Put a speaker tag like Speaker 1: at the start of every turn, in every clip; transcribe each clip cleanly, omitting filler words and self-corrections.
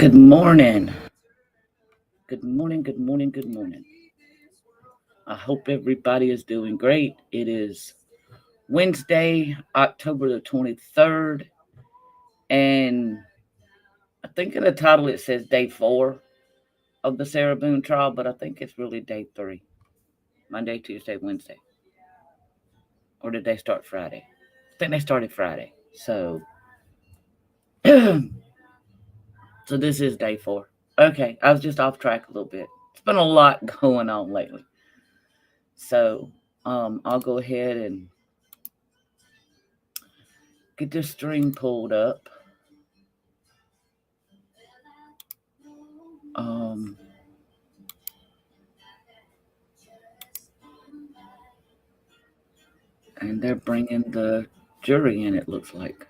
Speaker 1: Good morning. Good morning, good morning, good morning. I hope everybody is doing great. It is Wednesday, October the 23rd, and I think in the title it says day 4 of the Sarah Boone trial, but I think it's really day 3. Monday, Tuesday, Wednesday. Or did they start Friday? I think they started Friday. So so this is day 4. Okay, I was just off track a little bit. It's been a lot going on lately. So I'll go ahead and get this string pulled up. Um, and they're bringing the jury in, it looks like.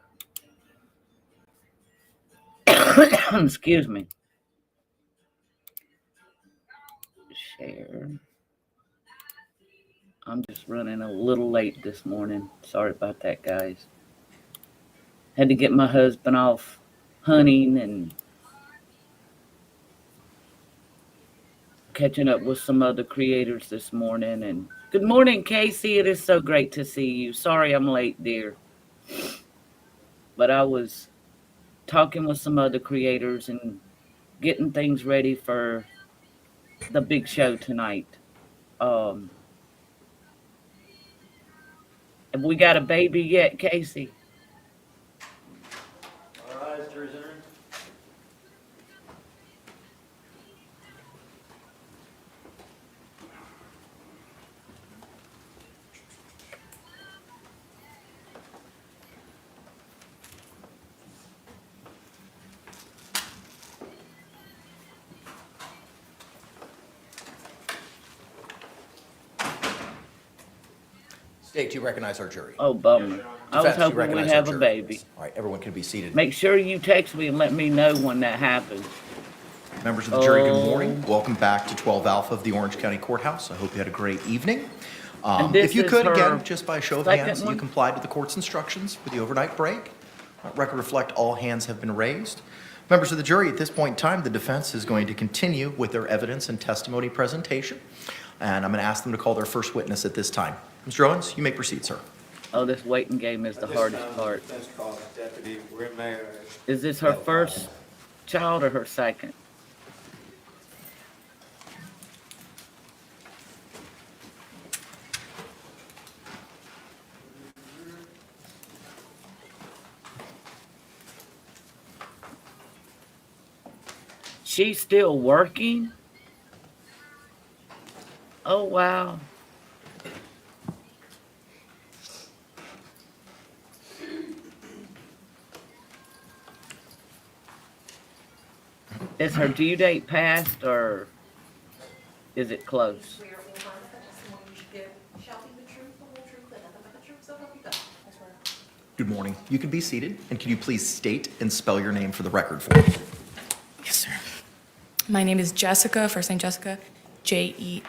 Speaker 1: Excuse me. Share. I'm just running a little late this morning. Sorry about that, guys. Had to get my husband off hunting and catching up with some other creators this morning. And good morning, Casey. It is so great to see you. Sorry I'm late, dear. But I was talking with some other creators and getting things ready for the big show tonight. Have we got a baby yet, Casey?
Speaker 2: All right, jury's entering.
Speaker 3: State, do you recognize our jury?
Speaker 1: Oh, bummer. I was
Speaker 3: Defense, do you
Speaker 1: hoping we'd
Speaker 3: recognize our
Speaker 1: have a
Speaker 3: jury?
Speaker 1: baby.
Speaker 3: All right, everyone can be seated.
Speaker 1: Make sure you text me and let me know when that happens.
Speaker 3: Members of the jury, good morning. Welcome back to 12 Alpha of the Orange County Courthouse. I hope you had a great evening. If you could, again, just by a show of hands, you complied with the court's instructions for the overnight break. Record reflect all hands have been raised. Members of the jury, at this point in time, the defense is going to continue with their evidence and testimony presentation. And I'm going to ask them to call their first witness at this time. Mr. Owens, you may proceed, sir.
Speaker 1: Oh, this waiting game is the hardest part.
Speaker 2: Defense calls Deputy Ramirez.
Speaker 1: Is this her first child or her second? She's still working? Oh, wow. Is her due date passed or is it close?
Speaker 4: Swear or affirm that the testimony you should give shall be the truth, the whole truth, and nothing but the truth, so help you God. I swear.
Speaker 3: Good morning. You can be seated. And can you please state and spell your name for the record for me?
Speaker 5: Yes, sir. My name is Jessica, first name Jessica, Jessica.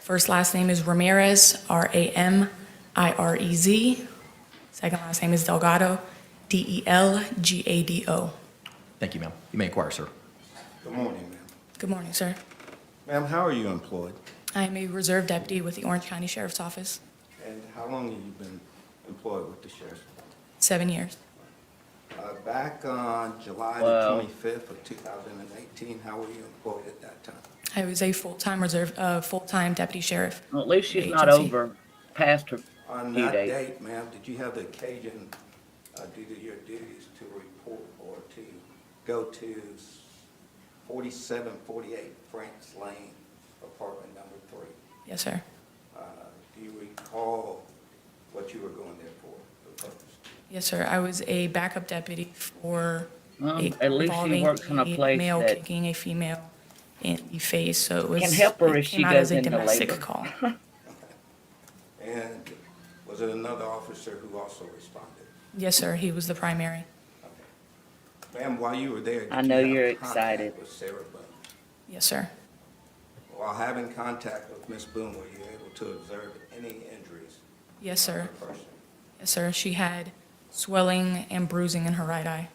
Speaker 5: First last name is Ramirez, Ramirez. Second last name is Delgado, Delgado.
Speaker 3: Thank you, ma'am. You may inquire, sir.
Speaker 2: Good morning, ma'am.
Speaker 5: Good morning, sir.
Speaker 2: Ma'am, how are you employed?
Speaker 5: I am a reserve deputy with the Orange County Sheriff's Office,
Speaker 2: And how long have you been employed with the sheriff's?
Speaker 5: 7 years.
Speaker 2: Back on July
Speaker 1: Wow.
Speaker 2: the 25th of 2018, how were you employed at that time?
Speaker 5: I was a full-time full-time deputy sheriff.
Speaker 1: Well, at least she's not
Speaker 5: Agency.
Speaker 1: over past her
Speaker 2: On
Speaker 1: due
Speaker 2: that
Speaker 1: date.
Speaker 2: date, ma'am, did you have the occasion, due to your duties, to report or to go to 4748 France Lane, apartment number 3?
Speaker 5: Yes, sir.
Speaker 2: Do you recall what you were going there for, the purpose?
Speaker 5: Yes, sir. I was a backup deputy for
Speaker 1: Well,
Speaker 5: a
Speaker 1: at least she
Speaker 5: involving
Speaker 1: works in a place
Speaker 5: male
Speaker 1: that
Speaker 5: kicking a female in the face. So it was
Speaker 1: can help her
Speaker 5: it
Speaker 1: if she
Speaker 5: came out
Speaker 1: goes
Speaker 5: as a
Speaker 1: into
Speaker 5: domestic
Speaker 1: labor.
Speaker 5: call.
Speaker 2: And was it another officer who also responded?
Speaker 5: Yes, sir. He was the primary.
Speaker 2: Okay. Ma'am, while you were there, did
Speaker 1: I
Speaker 2: you
Speaker 1: know
Speaker 2: have
Speaker 1: you're
Speaker 2: contact
Speaker 1: excited.
Speaker 2: with Sarah Boone?
Speaker 5: Yes, sir.
Speaker 2: While having contact with Ms. Boone, were you able to observe any injuries
Speaker 5: Yes, sir.
Speaker 2: to the person?
Speaker 5: Yes, sir. She had swelling and bruising in her right eye.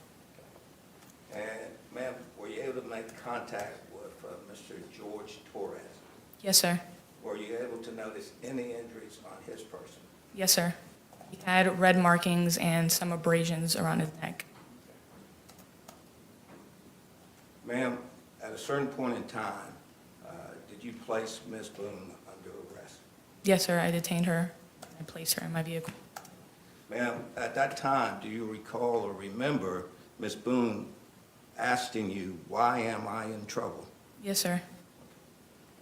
Speaker 2: Ma'am, were you able to make contact with Mr. Jorge Torres?
Speaker 5: Yes, sir.
Speaker 2: Were you able to notice any injuries on his person?
Speaker 5: Yes, sir. He had red markings and some abrasions around his neck.
Speaker 2: Ma'am, at a certain point in time, did you place Ms. Boone under arrest?
Speaker 5: Yes, sir. I detained her. I placed her in my vehicle.
Speaker 2: Ma'am, at that time, do you recall or remember Ms. Boone asking you, "Why am I in trouble?"
Speaker 5: Yes, sir.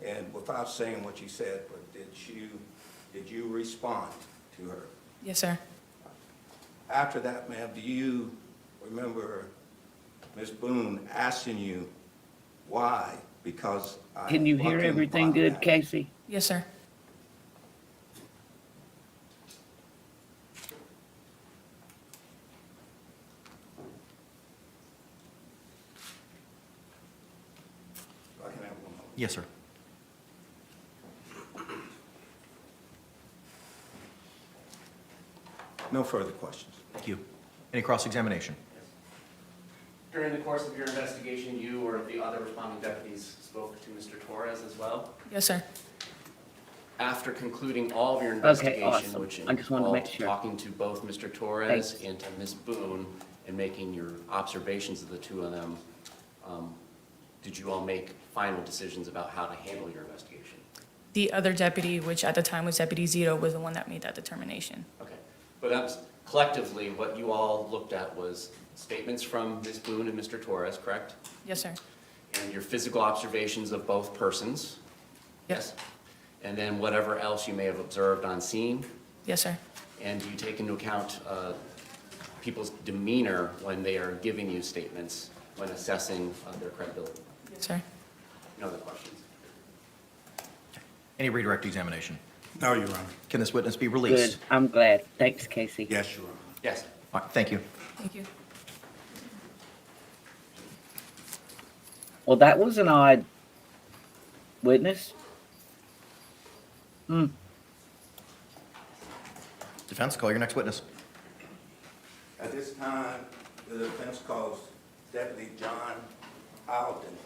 Speaker 2: And without saying what you said, but did you respond to her?
Speaker 5: Yes, sir.
Speaker 2: After that, ma'am, do you remember Ms. Boone asking you why? Because I.
Speaker 1: Can you hear everything good, Casey?
Speaker 5: Yes, sir.
Speaker 2: I can have one more.
Speaker 3: Yes, sir.
Speaker 2: No further questions.
Speaker 3: Thank you. Any cross-examination?
Speaker 6: During the course of your investigation, you or the other responding deputies spoke to Mr. Torres as well?
Speaker 5: Yes, sir.
Speaker 6: After concluding all of your investigation,
Speaker 1: awesome.
Speaker 6: which
Speaker 1: I just wanted to make
Speaker 6: involved
Speaker 1: sure.
Speaker 6: talking to both Mr. Torres and to Ms. Boone and making your observations of the two of them, did you all make final decisions about how to handle your investigation?
Speaker 5: The other deputy, which at the time was Deputy Zito, was the one that made that determination.
Speaker 6: Okay, but that's collectively, what you all looked at was statements from Ms. Boone and Mr. Torres, correct?
Speaker 5: Yes, sir.
Speaker 6: And your physical observations of both persons?
Speaker 5: Yes.
Speaker 6: And then whatever else you may have observed on scene?
Speaker 5: Yes, sir.
Speaker 6: And do you take into account people's demeanor when they are giving you statements, when assessing their credibility?
Speaker 5: Yes, sir.
Speaker 6: No other questions?
Speaker 3: Any redirect examination?
Speaker 2: No, Your Honor.
Speaker 3: Can this witness be
Speaker 1: Good.
Speaker 3: released?
Speaker 1: I'm glad. Thanks, Casey.
Speaker 2: Yes, Your Honor.
Speaker 6: Yes.
Speaker 3: All right, thank you.
Speaker 5: Thank you.
Speaker 1: Well, that was an odd witness.
Speaker 3: Defense, call your next witness.
Speaker 2: At this time, the defense calls Deputy John Alden.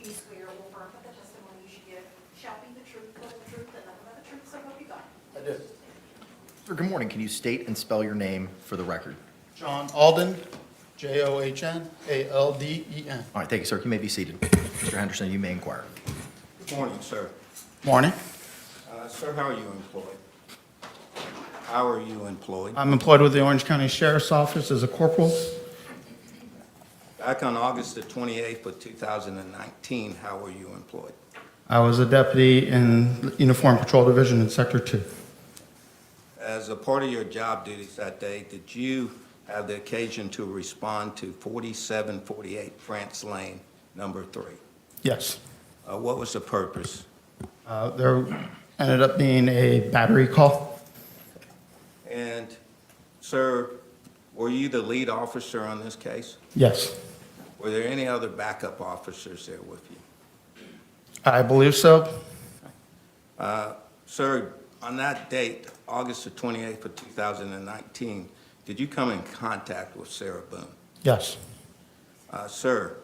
Speaker 4: Do you swear or affirm that the testimony you should give shall be the truth, the whole truth, and nothing but the truth, so help you God?
Speaker 7: I do.
Speaker 3: Sir, good morning. Can you state and spell your name for the record?
Speaker 7: John Alden, John, Alden.
Speaker 3: All right, thank you, sir. You may be seated. Mr. Henderson, you may inquire.
Speaker 2: Good morning, sir.
Speaker 7: Morning.
Speaker 2: Sir, how are you employed? How are you employed?
Speaker 7: I'm employed with the Orange County Sheriff's Office as a corporal.
Speaker 2: Back on August the 28th of 2019, how were you employed?
Speaker 7: I was a deputy in Uniform Patrol Division in Sector 2.
Speaker 2: As a part of your job duties that day, did you have the occasion to respond to 4748 France Lane, number 3?
Speaker 7: Yes.
Speaker 2: What was the purpose?
Speaker 7: There ended up being a battery call.
Speaker 2: And, sir, were you the lead officer on this case?
Speaker 7: Yes.
Speaker 2: Were there any other backup officers there with you?
Speaker 7: I believe so.
Speaker 2: Sir, on that date, August the 28th of 2019, did you come in contact with Sarah Boone?
Speaker 7: Yes.
Speaker 2: Sir,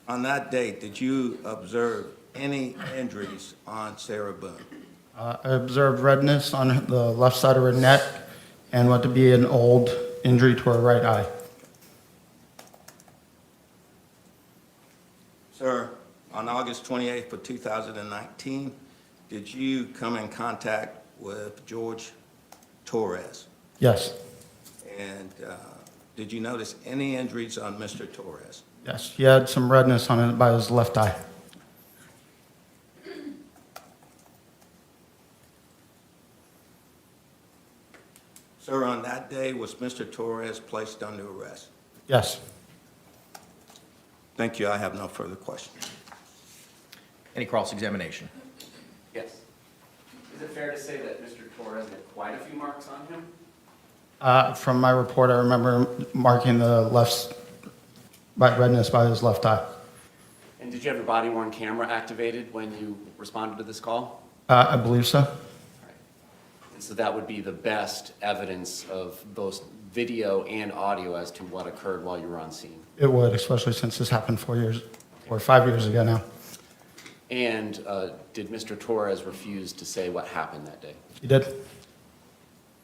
Speaker 2: on that date, did you observe any injuries on Sarah Boone?
Speaker 7: I observed redness on the left side of her neck and what to be an old injury to her right eye.
Speaker 2: Sir, on August 28th of 2019, did you come in contact with Jorge Torres?
Speaker 7: Yes.
Speaker 2: And did you notice any injuries on Mr. Torres?
Speaker 7: Yes. He had some redness on it by his left eye.
Speaker 2: Sir, on that day, was Mr. Torres placed under arrest?
Speaker 7: Yes.
Speaker 2: Thank you. I have no further questions.
Speaker 3: Any cross-examination?
Speaker 6: Yes. Is it fair to say that Mr. Torres had quite a few marks on him?
Speaker 7: From my report, I remember marking the left redness by his left eye.
Speaker 6: And did you have your body-worn camera activated when you responded to this call?
Speaker 7: I believe so.
Speaker 6: Right. And so that would be the best evidence of both video and audio as to what occurred while you were on scene.
Speaker 7: It would, especially since this happened 4 years or 5 years ago now.
Speaker 6: And did Mr. Torres refuse to say what happened that day?
Speaker 7: He did.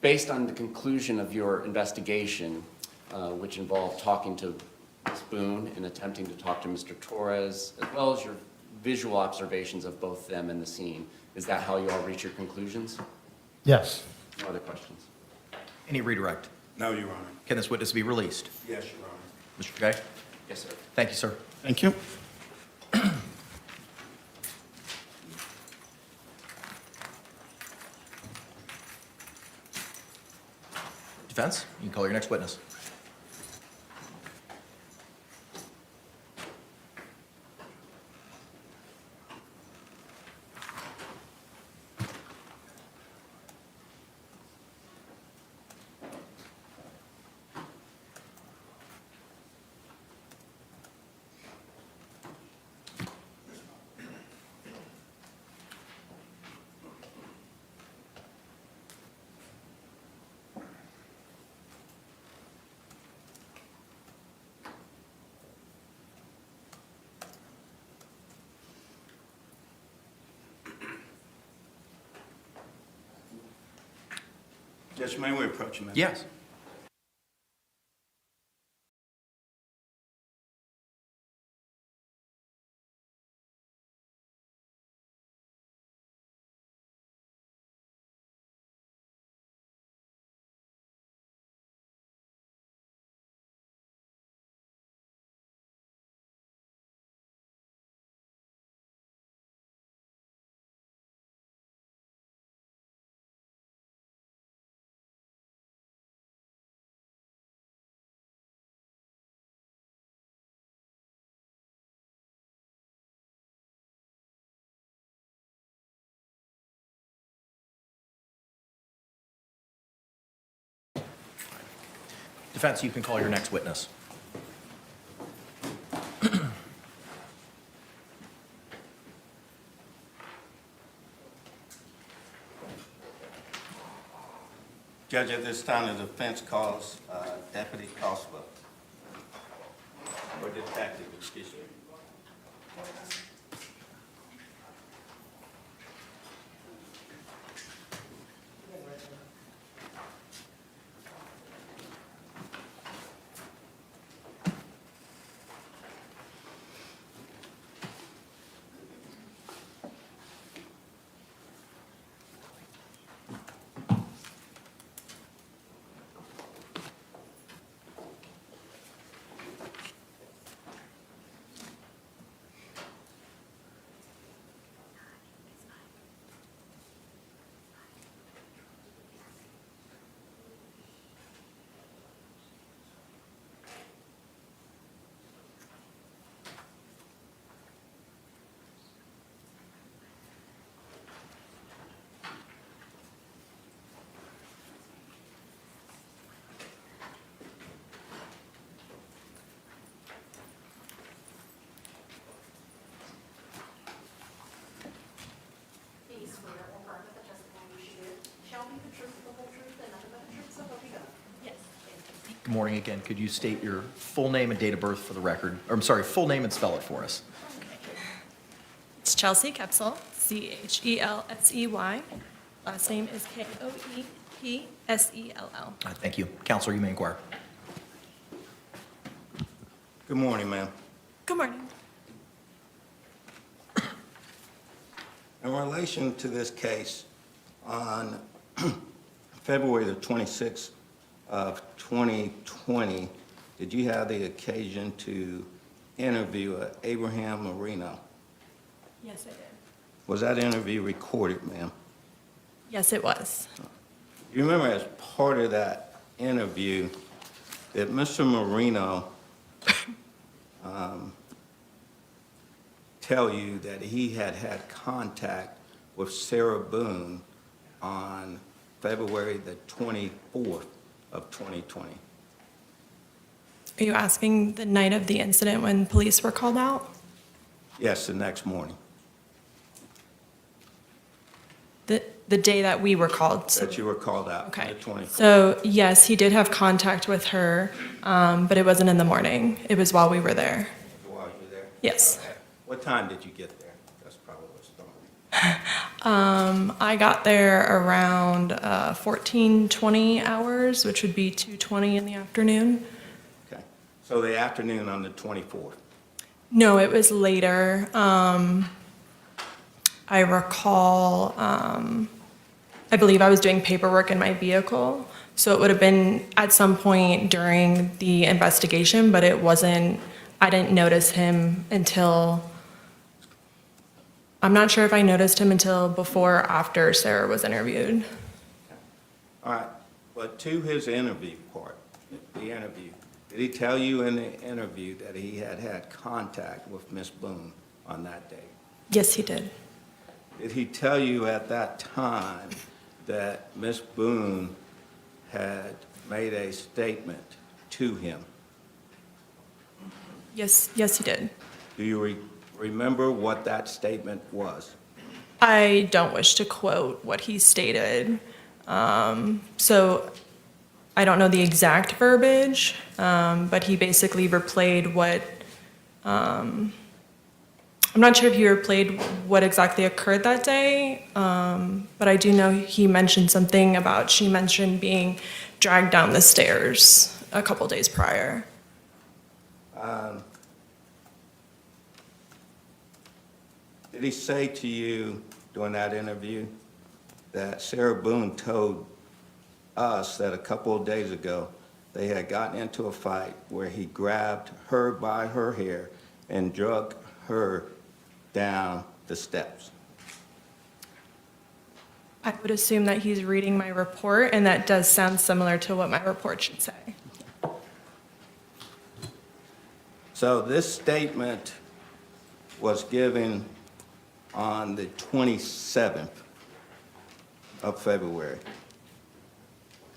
Speaker 6: Based on the conclusion of your investigation, which involved talking to Ms. Boone and attempting to talk to Mr. Torres, as well as your visual observations of both them and the scene, is that how you all reach your conclusions?
Speaker 7: Yes.
Speaker 6: No other questions?
Speaker 3: Any redirect?
Speaker 2: No, Your Honor.
Speaker 3: Can this witness be released?
Speaker 2: Yes, Your Honor.
Speaker 3: Mr. Jay?
Speaker 6: Yes, sir.
Speaker 3: Thank you, sir.
Speaker 7: Thank you.
Speaker 3: Defense, you can call your next witness.
Speaker 2: Judge, may we approach him?
Speaker 3: Yes. Defense, you can call your next witness.
Speaker 2: Judge, at this time, the defense calls Deputy Coswell. Or Detective, excuse me.
Speaker 4: Do you swear or affirm that the testimony you should give shall be the truth, the whole truth, and nothing but the truth, so help you God? Yes.
Speaker 3: Good morning again. Could you state your full name and date of birth for the record? Or, I'm sorry, full name and spell it for us.
Speaker 8: It's Chelsea Kepsel, Chelsey. Last name is Koepsell.
Speaker 3: Thank you. Counselor, you may inquire.
Speaker 2: Good morning, ma'am.
Speaker 8: Good morning.
Speaker 2: In relation to this case, on February the 26th of 2020, did you have the occasion to interview Abraham Marino?
Speaker 8: Yes, I did.
Speaker 2: Was that interview recorded, ma'am?
Speaker 8: Yes, it was.
Speaker 2: You remember as part of that interview that Mr. Marino tell you that he had contact with Sarah Boone on February the 24th of 2020.
Speaker 8: Are you asking the night of the incident when police were called out?
Speaker 2: Yes, the next morning,
Speaker 8: The day that we were called?
Speaker 2: that you were called out,
Speaker 8: Okay.
Speaker 2: the 24th.
Speaker 8: So yes, he did have contact with her, but it wasn't in the morning. It was while we were there.
Speaker 2: While you were there?
Speaker 8: Yes.
Speaker 2: Okay. What time did you get there? That's probably what's starting.
Speaker 8: I got there around 14:20 hours, which would be 2:20 in the afternoon.
Speaker 2: Okay. So the afternoon on the 24th.
Speaker 8: No, it was later. I recall, I believe I was doing paperwork in my vehicle, so it would have been at some point during the investigation, but it wasn't, I didn't notice him until, I'm not sure if I noticed him until before or after Sarah was interviewed.
Speaker 2: All right, but to his interview part, the interview, did he tell you in the interview that he had contact with Ms. Boone on that day?
Speaker 8: Yes, he did.
Speaker 2: Did he tell you at that time that Ms. Boone had made a statement to him?
Speaker 8: Yes, he did.
Speaker 2: Do you remember what that statement was?
Speaker 8: I don't wish to quote what he stated. So I don't know the exact verbiage, but he basically replayed what, I'm not sure if he replayed what exactly occurred that day, but I do know he mentioned something about, she mentioned being dragged down the stairs a couple days prior.
Speaker 2: Did he say to you during that interview that Sarah Boone told us that a couple of days ago they had gotten into a fight where he grabbed her by her hair and dragged her down the steps?
Speaker 8: I would assume that he's reading my report, and that does sound similar to what my report should say.
Speaker 2: So this statement was given on the 27th of February.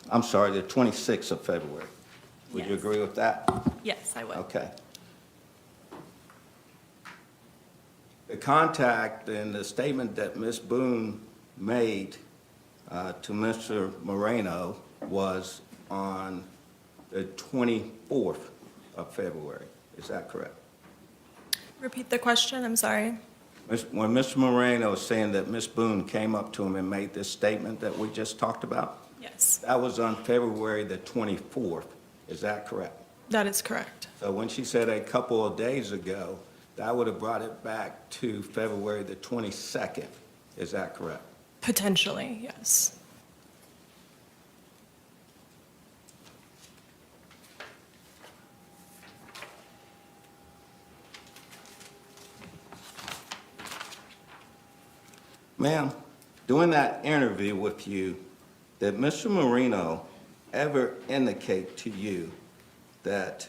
Speaker 2: I'm sorry, the 26th of February. Would you
Speaker 8: Yes.
Speaker 2: agree with that?
Speaker 8: Yes, I would.
Speaker 2: Okay. The contact and the statement that Ms. Boone made to Mr. Moreno was on the 24th of February. Is that correct?
Speaker 8: Repeat the question, I'm sorry.
Speaker 2: When Mr. Moreno is saying that Ms. Boone came up to him and made this statement that we just talked about,
Speaker 8: Yes,
Speaker 2: that was on February the 24th. Is that correct?
Speaker 8: that is correct.
Speaker 2: So when she said a couple of days ago, that would have brought it back to February the 22nd. Is that correct?
Speaker 8: Potentially, yes.
Speaker 2: Ma'am, during that interview with you, did Mr. Moreno ever indicate to you that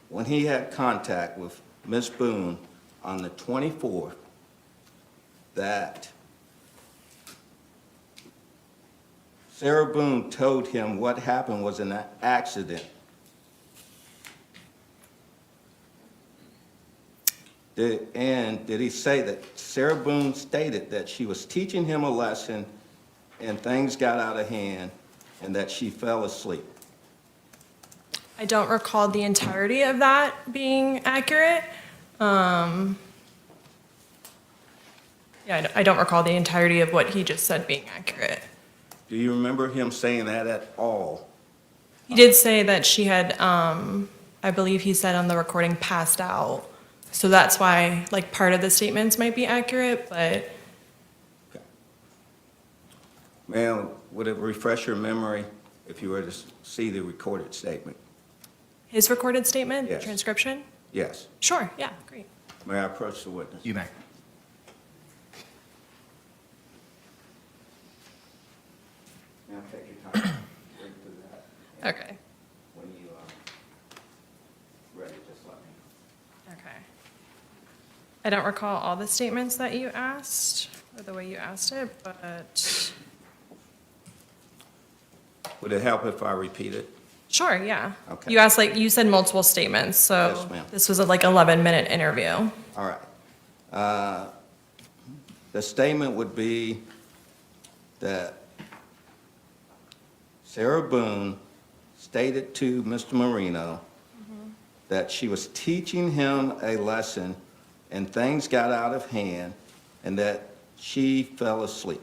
Speaker 2: when he had contact with Ms. Boone on the 24th, that Sarah Boone told him what happened was an accident? Did he say that Sarah Boone stated that she was teaching him a lesson and things got out of hand and that she fell asleep?
Speaker 8: I don't recall the entirety of that being accurate. Yeah, I don't recall the entirety of what he just said being accurate.
Speaker 2: Do you remember him saying that at all?
Speaker 8: He did say that she had, I believe he said on the recording, passed out. So that's why, like, part of the statements might be accurate, but
Speaker 2: Ma'am, would it refresh your memory if you were to see the recorded statement?
Speaker 8: his recorded statement, the
Speaker 2: Yes.
Speaker 8: transcription?
Speaker 2: Yes.
Speaker 8: Sure, yeah, great.
Speaker 2: May I approach the witness?
Speaker 3: You may.
Speaker 2: Now take your time. Read through that.
Speaker 8: Okay,
Speaker 2: When you ready, just let me know.
Speaker 8: okay. I don't recall all the statements that you asked, or the way you asked it, but
Speaker 2: Would it help if I repeat it?
Speaker 8: sure, yeah.
Speaker 2: Okay.
Speaker 8: You asked, like, you said multiple statements, so
Speaker 2: Yes, ma'am.
Speaker 8: this was a, like, 11-minute interview.
Speaker 2: All right. The statement would be that Sarah Boone stated to Mr. Marino that she was teaching him a lesson and things got out of hand and that she fell asleep.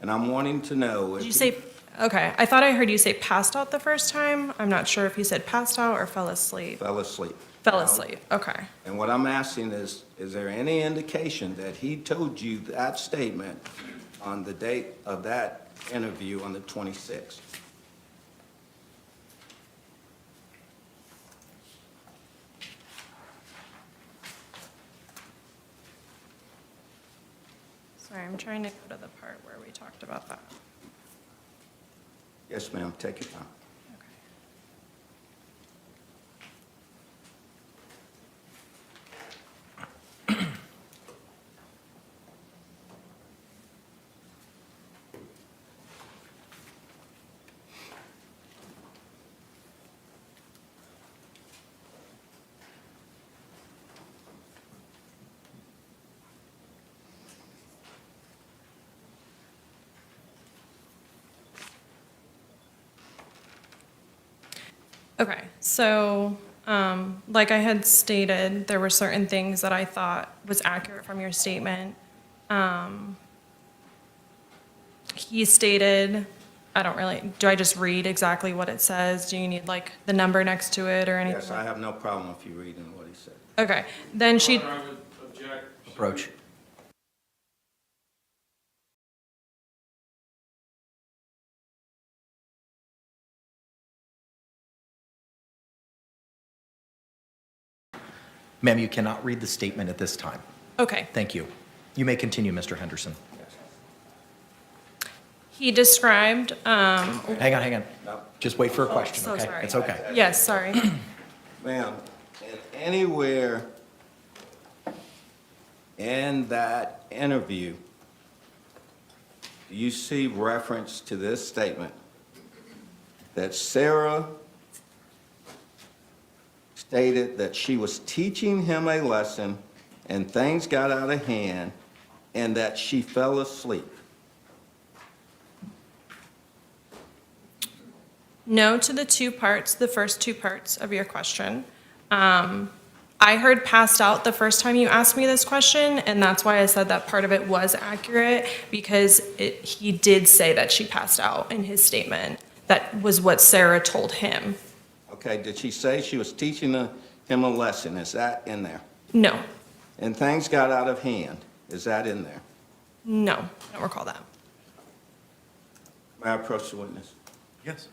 Speaker 2: And I'm wanting to know if...
Speaker 8: Did you say, okay, I thought I heard you say passed out the first time. I'm not sure if you said passed out or fell asleep.
Speaker 2: Fell asleep.
Speaker 8: Fell asleep, okay.
Speaker 2: And what I'm asking is there any indication that he told you that statement on the date of that interview on the 26th?
Speaker 8: Sorry, I'm trying to go to the part where we talked about that.
Speaker 2: Yes, ma'am, take your time.
Speaker 8: Okay. Okay, so, like I had stated, there were certain things that I thought was accurate from your statement. He stated, I don't really, do I just read exactly what it says? Do you need like the number next to it or anything?
Speaker 2: Yes, I have no problem if you reading what he said.
Speaker 8: Okay, then she,
Speaker 9: I would object.
Speaker 3: Approach. Ma'am, you cannot read the statement at this time.
Speaker 8: okay.
Speaker 3: Thank you. You may continue, Mr. Henderson.
Speaker 8: He described,
Speaker 3: Hang on.
Speaker 2: No.
Speaker 3: Just wait for a question,
Speaker 8: so
Speaker 3: okay?
Speaker 8: sorry.
Speaker 3: It's okay.
Speaker 8: yes, sorry.
Speaker 2: Ma'am, anywhere in that interview, do you see reference to this statement that Sarah stated that she was teaching him a lesson and things got out of hand and that she fell asleep?
Speaker 8: No to the two parts, the first two parts of your question. I heard passed out the first time you asked me this question, and that's why I said that part of it was accurate, because he did say that she passed out in his statement. That was what Sarah told him.
Speaker 2: Okay, did she say she was teaching him a lesson? Is that in there?
Speaker 8: No,
Speaker 2: And things got out of hand. Is that in there?
Speaker 8: no, I don't recall that.
Speaker 2: May I approach the witness?
Speaker 3: Yes.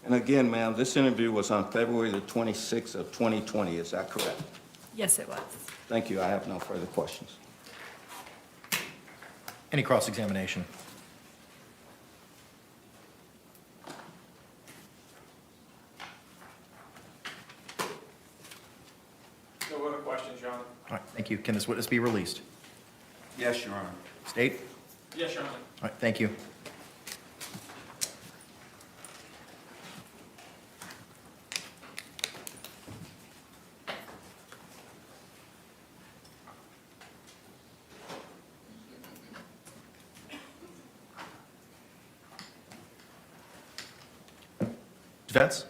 Speaker 2: And again, ma'am, this interview was on February the 26th of 2020. Is that correct?
Speaker 8: Yes, it was.
Speaker 2: Thank you. I have no further questions.
Speaker 3: Any cross-examination?
Speaker 9: No other questions, Your Honor?
Speaker 3: All right, thank you. Can this witness be released?
Speaker 2: Yes, Your Honor.
Speaker 3: State?
Speaker 9: Yes, Your Honor.
Speaker 3: All right, thank you. Defense?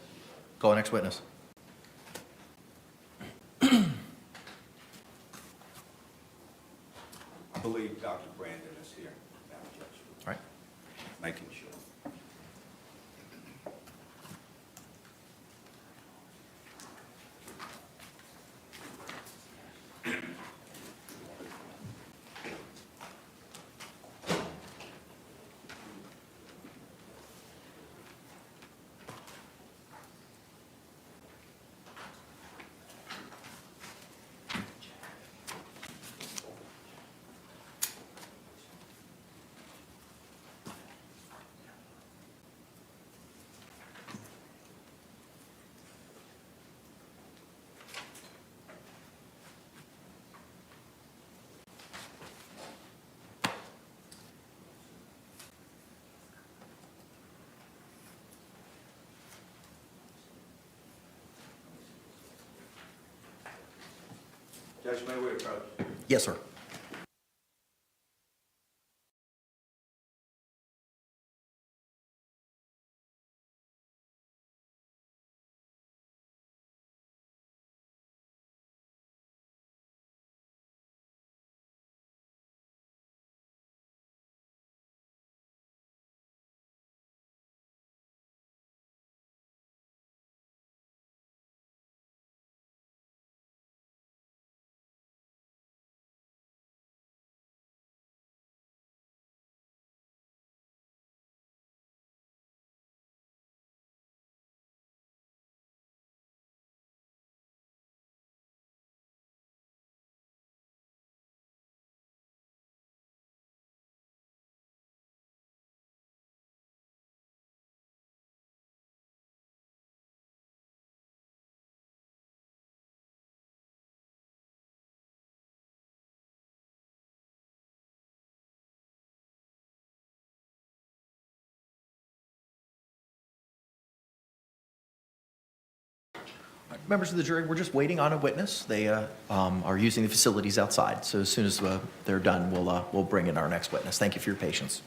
Speaker 3: Call the next witness.
Speaker 2: I believe Dr. Brandon is here. Madam Judge.
Speaker 3: All right.
Speaker 2: Making sure.
Speaker 10: Judge, may we approach?
Speaker 3: Yes, sir. Members of the jury, we're just waiting on a witness. They are using the facilities outside, so as soon as they're done, we'll bring in our next witness. Thank you for your patience.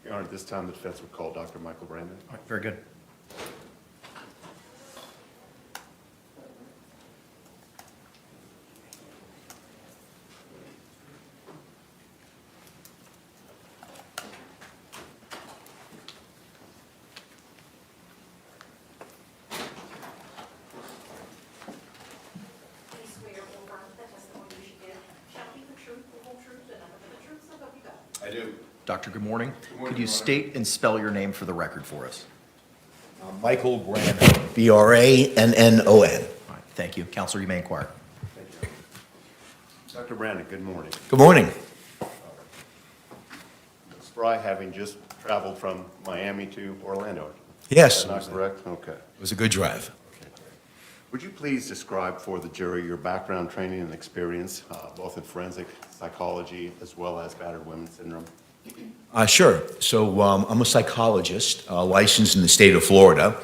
Speaker 11: Your Honor, at this time, the defense would call Dr. Michael Brandon.
Speaker 3: All right, very good.
Speaker 4: Please swear or affirm that the testimony you should give shall be the truth, the whole truth, and nothing but the truth, so help you God.
Speaker 11: I do.
Speaker 3: Doctor, good morning.
Speaker 11: morning,
Speaker 3: Could you
Speaker 11: Your Honor.
Speaker 3: state and spell your name for the record for us?
Speaker 10: Michael Brandon, B-R-A-N-N-O-N.
Speaker 3: All right, thank you. Counselor, you may inquire.
Speaker 11: Thank you. Dr. Brandon, good morning.
Speaker 10: Good morning.
Speaker 11: Ms. Fry, having just traveled from Miami to Orlando.
Speaker 10: Yes,
Speaker 11: Is that not correct? Okay.
Speaker 10: it was a good drive.
Speaker 11: Would you please describe for the jury your background, training, and experience, both in forensic psychology as well as battered women syndrome?
Speaker 10: Sure. So I'm a psychologist licensed in the state of Florida.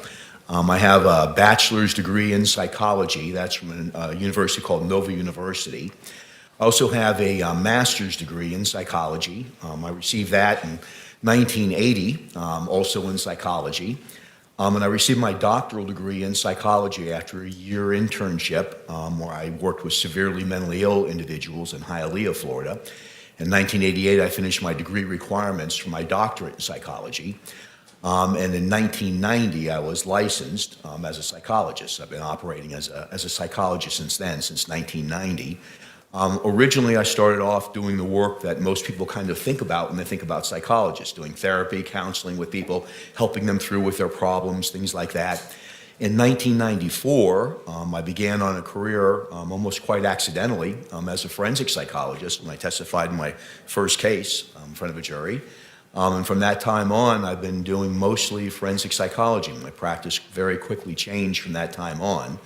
Speaker 10: I have a bachelor's degree in psychology. That's from a university called Nova University. I also have a master's degree in psychology. I received that in 1980, also in psychology. And I received my doctoral degree in psychology after a year internship where I worked with severely mentally ill individuals in Hialeah, Florida. In 1988, I finished my degree requirements for my doctorate in psychology. And in 1990, I was licensed as a psychologist. I've been operating as a psychologist since then, since 1990. Originally, I started off doing the work that most people kind of think about when they think about psychologists, doing therapy, counseling with people, helping them through with their problems, things like that. In 1994, I began on a career almost quite accidentally as a forensic psychologist when I testified in my first case in front of a jury. And from that time on, I've been doing mostly forensic psychology. My practice very quickly changed from that time on.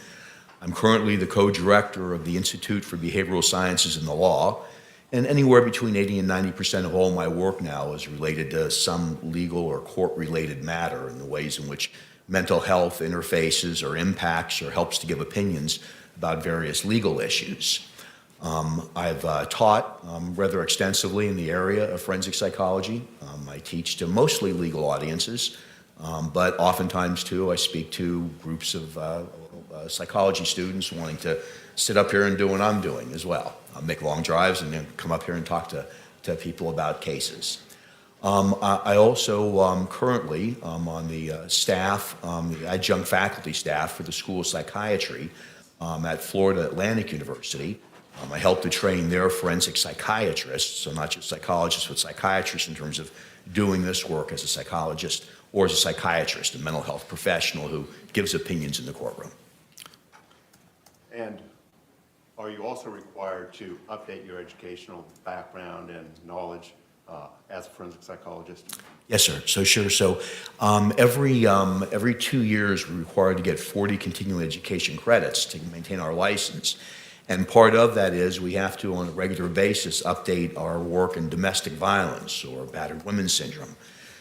Speaker 10: I'm currently the co-director of the Institute for Behavioral Sciences and the Law, and anywhere between 80 and 90% of all my work now is related to some legal or court-related matter in the ways in which mental health interfaces or impacts or helps to give opinions about various legal issues. I've taught rather extensively in the area of forensic psychology. I teach to mostly legal audiences, but oftentimes too I speak to groups of psychology students wanting to sit up here and do what I'm doing as well. I'll make long drives and then come up here and talk to people about cases. I also currently on the staff, the adjunct faculty staff for the School of Psychiatry at Florida Atlantic University. I help to train their forensic psychiatrists, so not just psychologists, but psychiatrists in terms of doing this work as a psychologist or as a psychiatrist, a mental health professional who gives opinions in the courtroom.
Speaker 11: And are you also required to update your educational background and knowledge as a forensic psychologist?
Speaker 10: Yes, sir. So every 2 years, we're required to get 40 continuing education credits to maintain our license. And part of that is we have to, on a regular basis, update our work in domestic violence or battered women's syndrome.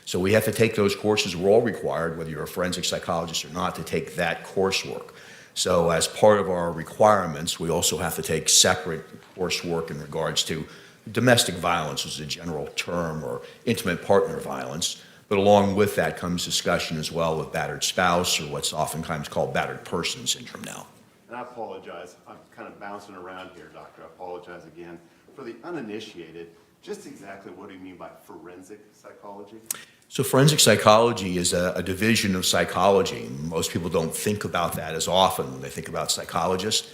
Speaker 10: So we have to take those courses. We're all required, whether you're a forensic psychologist or not, to take that coursework. So as part of our requirements, we also have to take separate coursework in regards to domestic violence as a general term, or intimate partner violence. But along with that comes discussion as well with battered spouse, or what's oftentimes called battered person syndrome now.
Speaker 11: And I apologize, I'm kind of bouncing around here, Doctor. I apologize again. For the uninitiated, just exactly what do you mean by forensic psychology?
Speaker 10: So forensic psychology is a division of psychology. Most people don't think about that as often when they think about psychologists.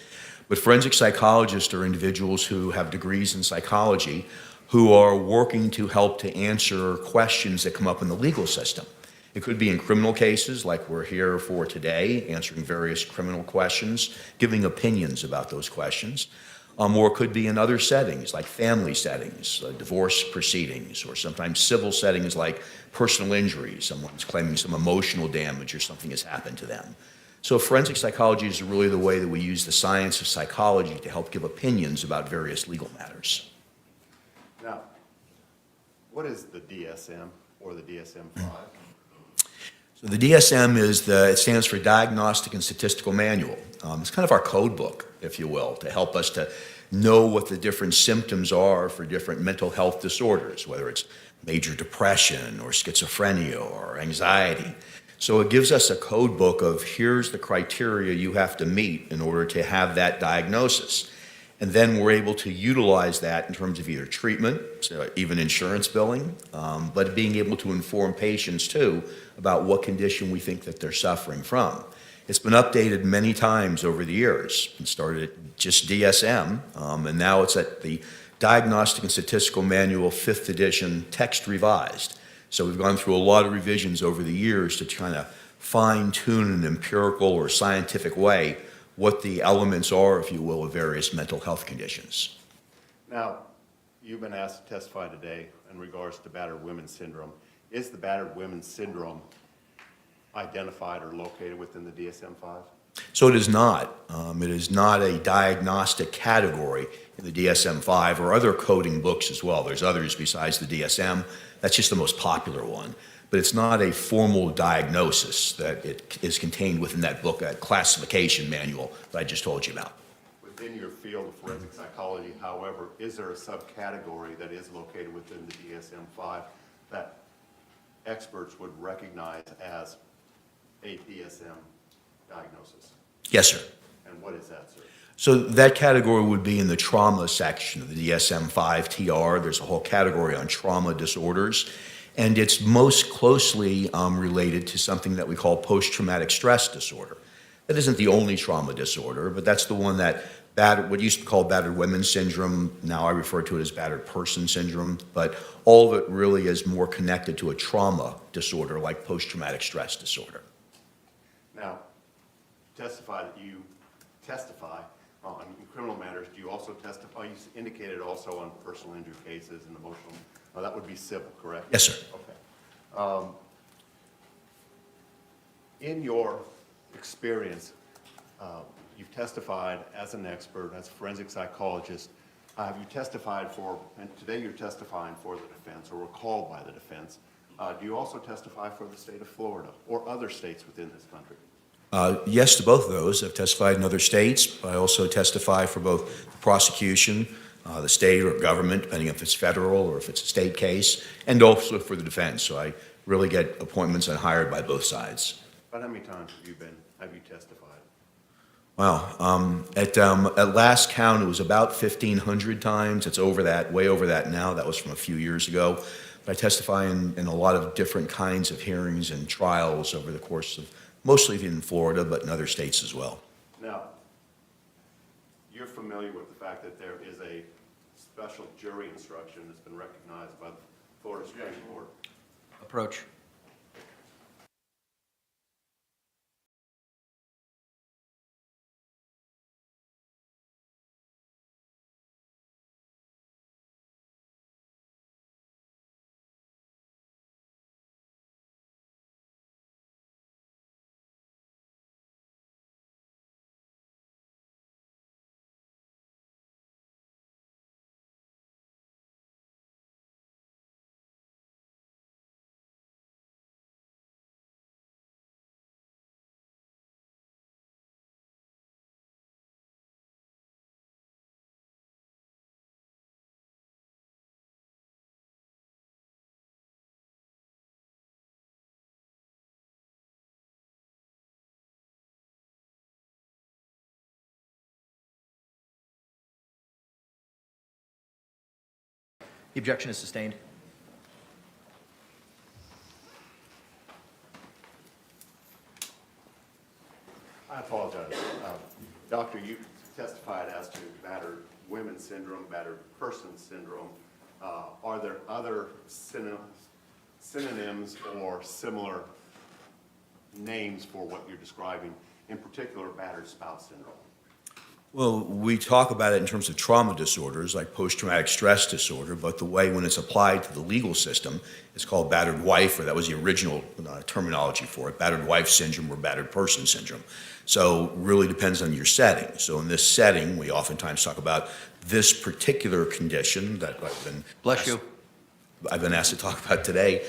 Speaker 10: But forensic psychologists are individuals who have degrees in psychology who are working to help to answer questions that come up in the legal system. It could be in criminal cases like we're here for today, answering various criminal questions, giving opinions about those questions. Or it could be in other settings like family settings, divorce proceedings, or sometimes civil settings like personal injury. Someone's claiming some emotional damage or something has happened to them. So forensic psychology is really the way that we use the science of psychology to help give opinions about various legal matters.
Speaker 11: Now, what is the DSM or the DSM-5?
Speaker 10: So the DSM it stands for Diagnostic and Statistical Manual. It's kind of our code book, if you will, to help us to know what the different symptoms are for different mental health disorders, whether it's major depression or schizophrenia or anxiety. So it gives us a code book of here's the criteria you have to meet in order to have that diagnosis. And then we're able to utilize that in terms of either treatment, so even insurance billing, but being able to inform patients too about what condition we think that they're suffering from. It's been updated many times over the years. It started at just DSM, and now it's at the Diagnostic and Statistical Manual 5th edition, text revised. So we've gone through a lot of revisions over the years to try to fine-tune in an empirical or scientific way what the elements are, if you will, of various mental health conditions.
Speaker 11: Now, you've been asked to testify today in regards to battered women's syndrome. Is the battered women's syndrome identified or located within the DSM-5?
Speaker 10: So it is not. It is not a diagnostic category in the DSM-5 or other coding books as well. There's others besides the DSM. That's just the most popular one. But it's not a formal diagnosis that it is contained within that book, that classification manual that I just told you about.
Speaker 11: Within your field of forensic psychology, however, is there a subcategory that is located within the DSM-5 that experts would recognize as a DSM diagnosis?
Speaker 10: Yes, sir.
Speaker 11: And what is that, sir?
Speaker 10: So that category would be in the trauma section of the DSM-5 TR. There's a whole category on trauma disorders, and it's most closely related to something that we call post-traumatic stress disorder. That isn't the only trauma disorder, but that's the one that what used to be called battered women's syndrome, now I refer to it as battered person syndrome, but all of it really is more connected to a trauma disorder like post-traumatic stress disorder.
Speaker 11: Now, testify that you testify on criminal matters. Do you also testify? You indicated also on personal injury cases and emotional. That would be civil, correct?
Speaker 10: Yes, sir.
Speaker 11: Okay. In your experience, you've testified as an expert, as a forensic psychologist. Have you testified for, and today you're testifying for the defense, or were called by the defense. Do you also testify for the state of Florida or other states within this country?
Speaker 10: Yes to both of those. I've testified in other states. I also testify for both the prosecution, the state or government, depending if it's federal or if it's a state case, and also for the defense. So I really get appointments and hired by both sides.
Speaker 11: About how many times have you testified?
Speaker 10: Wow. At last count, it was about 1,500 times. It's over that, way over that now. That was from a few years ago. But I testify in a lot of different kinds of hearings and trials over the course of, mostly in Florida, but in other states as well.
Speaker 11: Now, you're familiar with the fact that there is a special jury instruction that's been recognized by the Florida Supreme Court.
Speaker 3: Approach. The objection is sustained.
Speaker 11: I apologize. Doctor, you testified as to battered women syndrome, battered person syndrome. Are there other synonyms or similar names for what you're describing, in particular battered spouse syndrome?
Speaker 10: Well, we talk about it in terms of trauma disorders like post-traumatic stress disorder, but the way when it's applied to the legal system, it's called battered wife, or that was the original terminology for it, battered wife syndrome or battered person syndrome. So it really depends on your setting. So in this setting, we oftentimes talk about this particular condition that I've been asked to talk about today,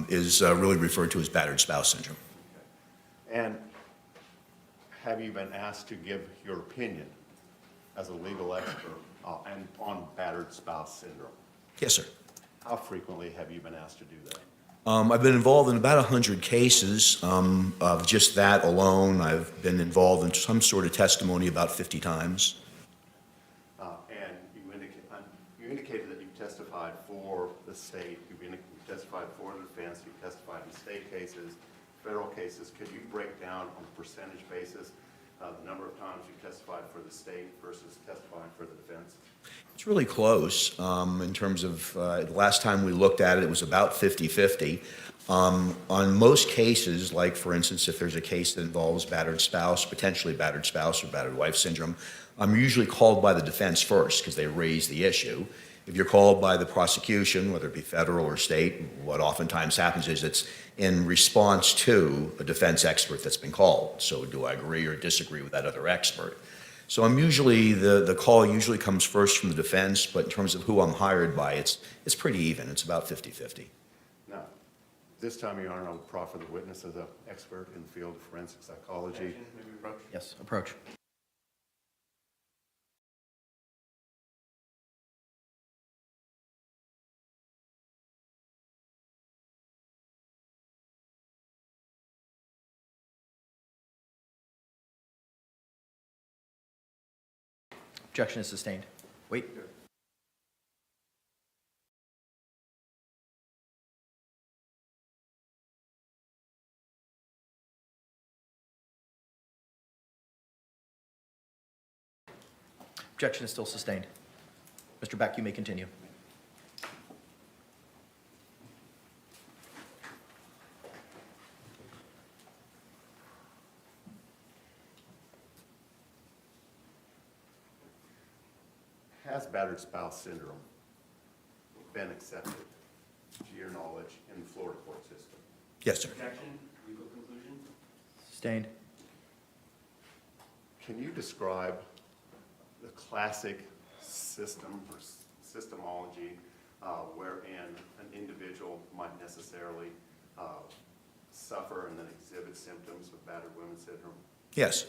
Speaker 10: is really referred to as battered spouse syndrome.
Speaker 11: And have you been asked to give your opinion as a legal expert and on battered spouse syndrome?
Speaker 10: Yes, sir.
Speaker 11: How frequently have you been asked to do that?
Speaker 10: I've been involved in about 100 cases of just that alone. I've been involved in some sort of testimony about 50 times.
Speaker 11: And you indicated that you testified for the state, you testified for the defense, you testified in state cases, federal cases. Could you break down on a percentage basis the number of times you testified for the state versus testifying for the defense?
Speaker 10: It's really close in terms of the last time we looked at it, it was about 50-50. On most cases, like for instance, if there's a case that involves battered spouse, potentially battered spouse or battered wife syndrome, I'm usually called by the defense first because they raise the issue. If you're called by the prosecution, whether it be federal or state, what oftentimes happens is it's in response to a defense expert that's been called. So do I agree or disagree with that other expert? So I'm usually, the call usually comes first from the defense, but in terms of who I'm hired by, it's pretty even. It's about 50-50.
Speaker 11: Now, this time, Your Honor, I would proffer the witness as an expert in the field of forensic psychology.
Speaker 3: Yes, approach. Objection is sustained. Wait. Objection is still sustained. Mr. Beck, you may continue.
Speaker 11: battered spouse syndrome been accepted, to your knowledge, in the Florida court system?
Speaker 10: Yes, sir.
Speaker 6: Objection, legal conclusion?
Speaker 3: Sustained.
Speaker 11: Can you describe the classic system or systemology wherein an individual might necessarily suffer and then exhibit symptoms of battered women syndrome?
Speaker 10: Yes.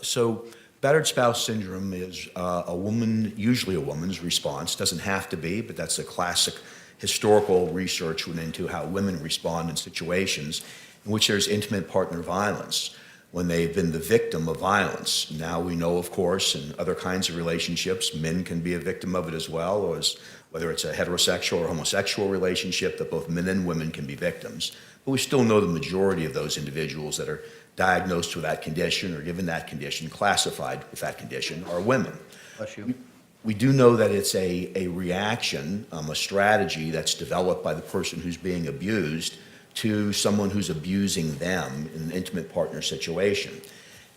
Speaker 10: So battered spouse syndrome is a woman, usually a woman's response, doesn't have to be, but that's a classic historical research went into how women respond in situations in which there's intimate partner violence, when they've been the victim of violence. Now we know, of course, in other kinds of relationships, men can be a victim of it as well, or whether it's a heterosexual or homosexual relationship, that both men and women can be victims. But we still know the majority of those individuals that are diagnosed with that condition or given that condition, classified with that condition, are women.
Speaker 3: Bless you.
Speaker 10: We do know that it's a reaction, a strategy that's developed by the person who's being abused to someone who's abusing them in an intimate partner situation.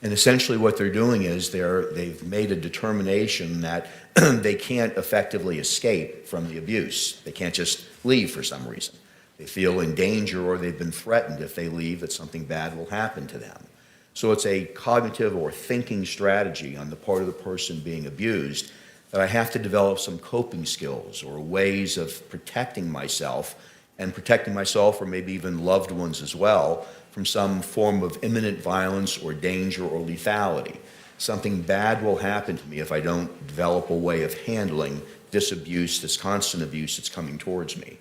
Speaker 10: And essentially what they're doing is they've made a determination that they can't effectively escape from the abuse. They can't just leave for some reason. They feel in danger or they've been threatened if they leave that something bad will happen to them. So it's a cognitive or thinking strategy on the part of the person being abused that I have to develop some coping skills or ways of protecting myself or maybe even loved ones as well from some form of imminent violence or danger or lethality. Something bad will happen to me if I don't develop a way of handling this abuse, this constant abuse that's coming towards me.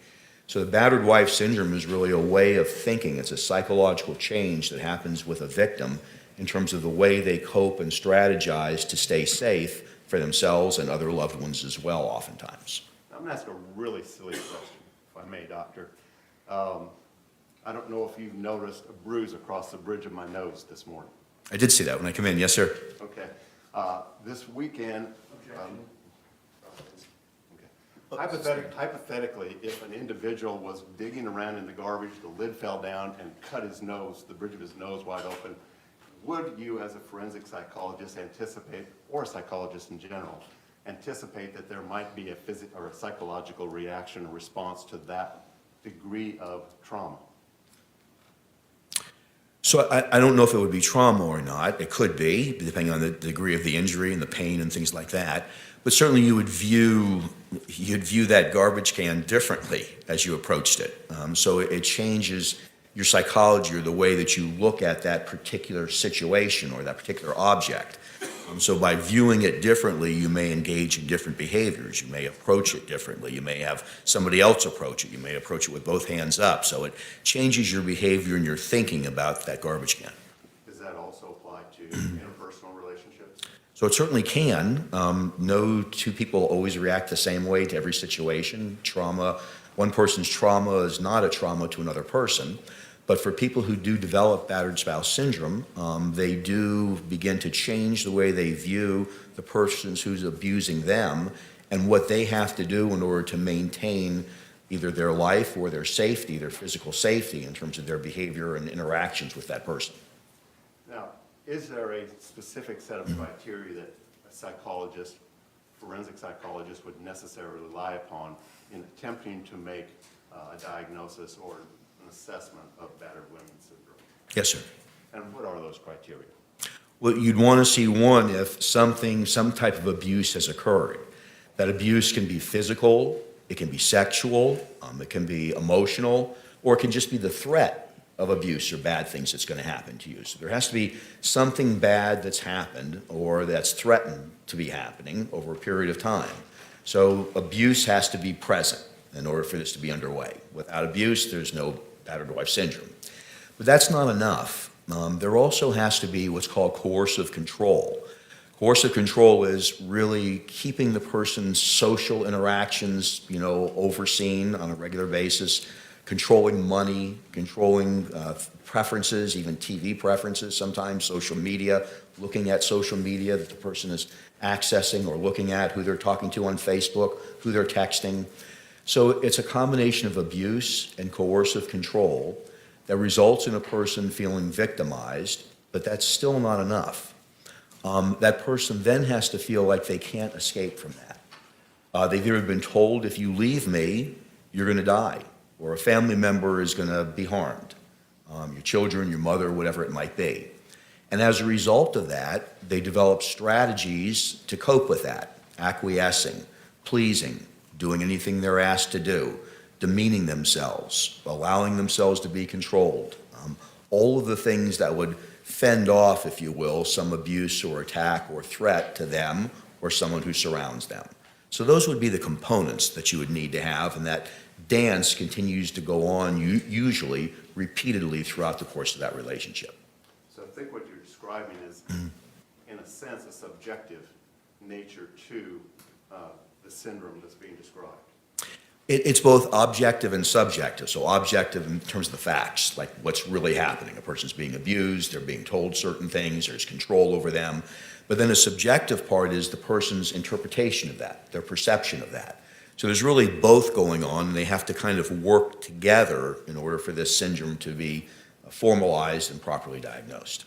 Speaker 10: So the battered wife syndrome is really a way of thinking. It's a psychological change that happens with a victim in terms of the way they cope and strategize to stay safe for themselves and other loved ones as well, oftentimes.
Speaker 11: I'm going to ask a really silly question, if I may, Doctor. I don't know if you've noticed a bruise across the bridge of my nose this morning.
Speaker 10: I did see that when I come in. Yes, sir.
Speaker 11: Okay. This weekend, hypothetically, if an individual was digging around in the garbage, the lid fell down and cut his nose, the bridge of his nose wide open, would you, as a forensic psychologist, anticipate, or a psychologist in general, anticipate that there might be a physical or a psychological reaction or response to that degree of trauma?
Speaker 10: So I don't know if it would be trauma or not. It could be, depending on the degree of the injury and the pain and things like that. But certainly you'd view that garbage can differently as you approached it. So it changes your psychology or the way that you look at that particular situation or that particular object. So by viewing it differently, you may engage in different behaviors. You may approach it differently. You may have somebody else approach it. You may approach it with both hands up. So it changes your behavior and your thinking about that garbage can.
Speaker 11: Does that also apply to interpersonal relationships?
Speaker 10: So it certainly can. No two people always react the same way to every situation. One person's trauma is not a trauma to another person. But for people who do develop battered spouse syndrome, they do begin to change the way they view the persons who's abusing them and what they have to do in order to maintain either their life or their safety, their physical safety in terms of their behavior and interactions with that person.
Speaker 11: Now, is there a specific set of criteria that a psychologist, forensic psychologist, would necessarily rely upon in attempting to make a diagnosis or assessment of battered women syndrome?
Speaker 10: Yes, sir.
Speaker 11: And what are those criteria?
Speaker 10: Well, you'd want to see, one, if some type of abuse has occurred. That abuse can be physical, it can be sexual, it can be emotional, or it can just be the threat of abuse or bad things that's going to happen to you. So there has to be something bad that's happened or that's threatened to be happening over a period of time. So abuse has to be present in order for this to be underway. Without abuse, there's no battered wife syndrome. But that's not enough. There also has to be what's called coercive control. Coercive control is really keeping the person's social interactions, overseen on a regular basis, controlling money, controlling preferences, even TV preferences, sometimes social media, looking at social media that the person is accessing or looking at, who they're talking to on Facebook, who they're texting. So it's a combination of abuse and coercive control that results in a person feeling victimized, but that's still not enough. that person then has to feel like they can't escape from that. They've either been told, if you leave me, you're going to die, or a family member is going to be harmed, your children, your mother, whatever it might be. And as a result of that, they develop strategies to cope with that, acquiescing, pleasing, doing anything they're asked to do, demeaning themselves, allowing themselves to be controlled, all of the things that would fend off, if you will, some abuse or attack or threat to them or someone who surrounds them. So those would be the components that you would need to have, and that dance continues to go on usually repeatedly throughout the course of that relationship.
Speaker 11: So I think what you're describing is, in a sense, a subjective nature to the syndrome that's being described.
Speaker 10: It's both objective and subjective. So objective in terms of the facts, like what's really happening. A person's being abused, they're being told certain things, there's control over them. But then a subjective part is the person's interpretation of that, their perception of that. So there's really both going on, and they have to kind of work together in order for this syndrome to be formalized and properly diagnosed.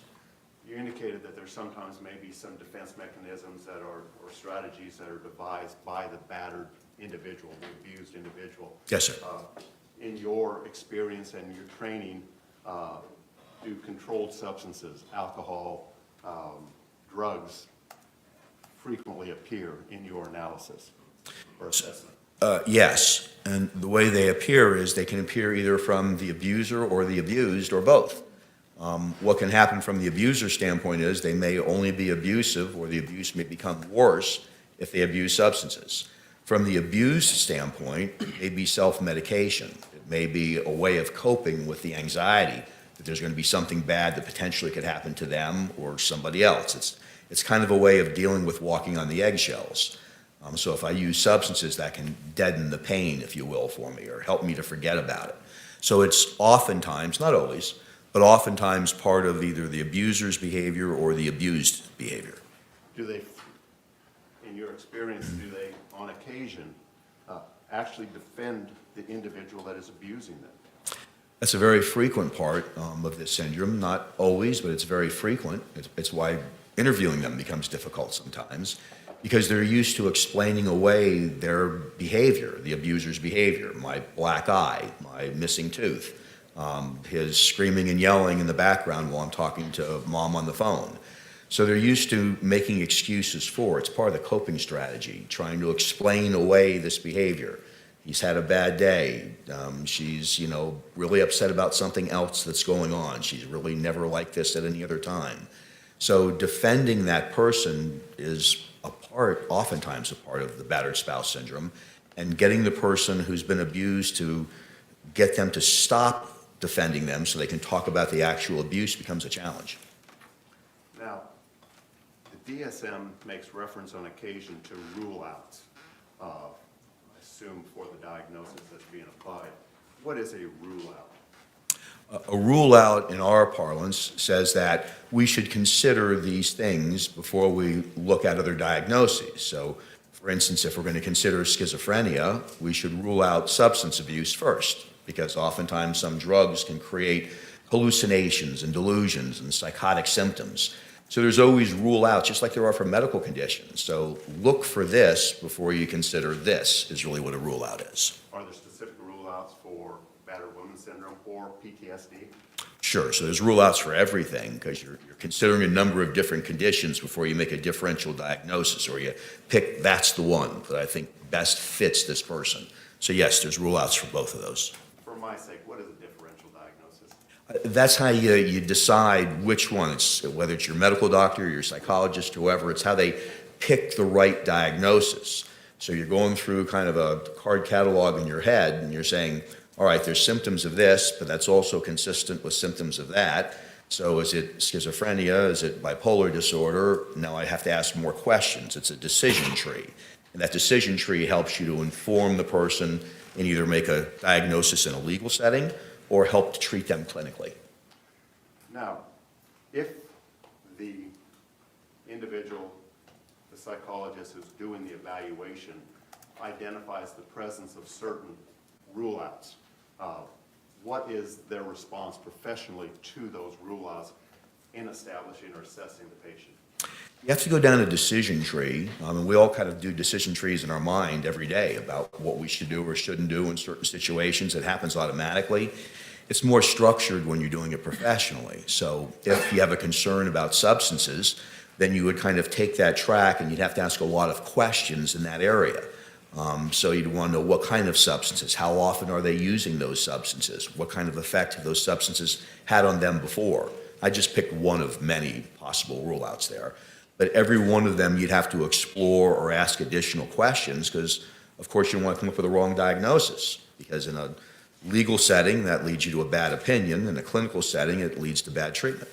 Speaker 11: You indicated that there sometimes may be some defense mechanisms that are, or strategies that are devised by the battered individual, the abused individual.
Speaker 10: Yes, sir.
Speaker 11: In your experience and your training, do controlled substances, alcohol, drugs, frequently appear in your analysis or assessment?
Speaker 10: Yes, and the way they appear is they can appear either from the abuser or the abused or both. What can happen from the abuser standpoint is they may only be abusive, or the abuse may become worse if they abuse substances. From the abused standpoint, it may be self-medication. It may be a way of coping with the anxiety that there's going to be something bad that potentially could happen to them or somebody else. It's kind of a way of dealing with walking on the eggshells. So if I use substances, that can deaden the pain, if you will, for me, or help me to forget about it. So it's oftentimes, not always, but oftentimes part of either the abuser's behavior or the abused behavior.
Speaker 11: Do they, in your experience, do they, on occasion, actually defend the individual that is abusing them?
Speaker 10: That's a very frequent part of this syndrome. Not always, but it's very frequent. It's why interviewing them becomes difficult sometimes, because they're used to explaining away their behavior, the abuser's behavior, my black eye, my missing tooth, his screaming and yelling in the background while I'm talking to mom on the phone. So they're used to making excuses for it. It's part of the coping strategy, trying to explain away this behavior. He's had a bad day. She's, really upset about something else that's going on. She's really never like this at any other time. So defending that person is oftentimes a part of the battered spouse syndrome, and getting the person who's been abused to get them to stop defending them so they can talk about the actual abuse becomes a challenge.
Speaker 11: Now, the DSM makes reference on occasion to rule-outs, I assume for the diagnosis that's being applied. What is a rule-out?
Speaker 10: A rule-out in our parlance says that we should consider these things before we look at other diagnoses. So, for instance, if we're going to consider schizophrenia, we should rule out substance abuse first, because oftentimes some drugs can create hallucinations and delusions and psychotic symptoms. So there's always rule-outs, just like there are for medical conditions. So look for this before you consider this, is really what a rule-out is.
Speaker 11: Are there specific rule-outs for battered woman syndrome or PTSD?
Speaker 10: Sure, so there's rule-outs for everything, because you're considering a number of different conditions before you make a differential diagnosis, or you pick that's the one that I think best fits this person. So yes, there's rule-outs for both of those.
Speaker 11: For my sake, what is a differential diagnosis?
Speaker 10: That's how you decide which one. It's whether it's your medical doctor, your psychologist, whoever, it's how they pick the right diagnosis. So you're going through kind of a card catalog in your head, and you're saying, all right, there's symptoms of this, but that's also consistent with symptoms of that. So is it schizophrenia? Is it bipolar disorder? Now I have to ask more questions. It's a decision tree. And that decision tree helps you to inform the person and either make a diagnosis in a legal setting or help to treat them clinically.
Speaker 11: Now, if the individual, the psychologist who's doing the evaluation, identifies the presence of certain rule-outs, what is their response professionally to those rule-outs in establishing or assessing the patient?
Speaker 10: You have to go down a decision tree, and we all kind of do decision trees in our mind every day about what we should do or shouldn't do in certain situations. It happens automatically. It's more structured when you're doing it professionally. So if you have a concern about substances, then you would kind of take that track and you'd have to ask a lot of questions in that area. So you'd want to know what kind of substances, how often are they using those substances, what kind of effect have those substances had on them before. I just picked one of many possible rule-outs there. But every one of them you'd have to explore or ask additional questions because, of course, you don't want to come up with a wrong diagnosis because in a legal setting, that leads you to a bad opinion. In a clinical setting, it leads to bad treatment.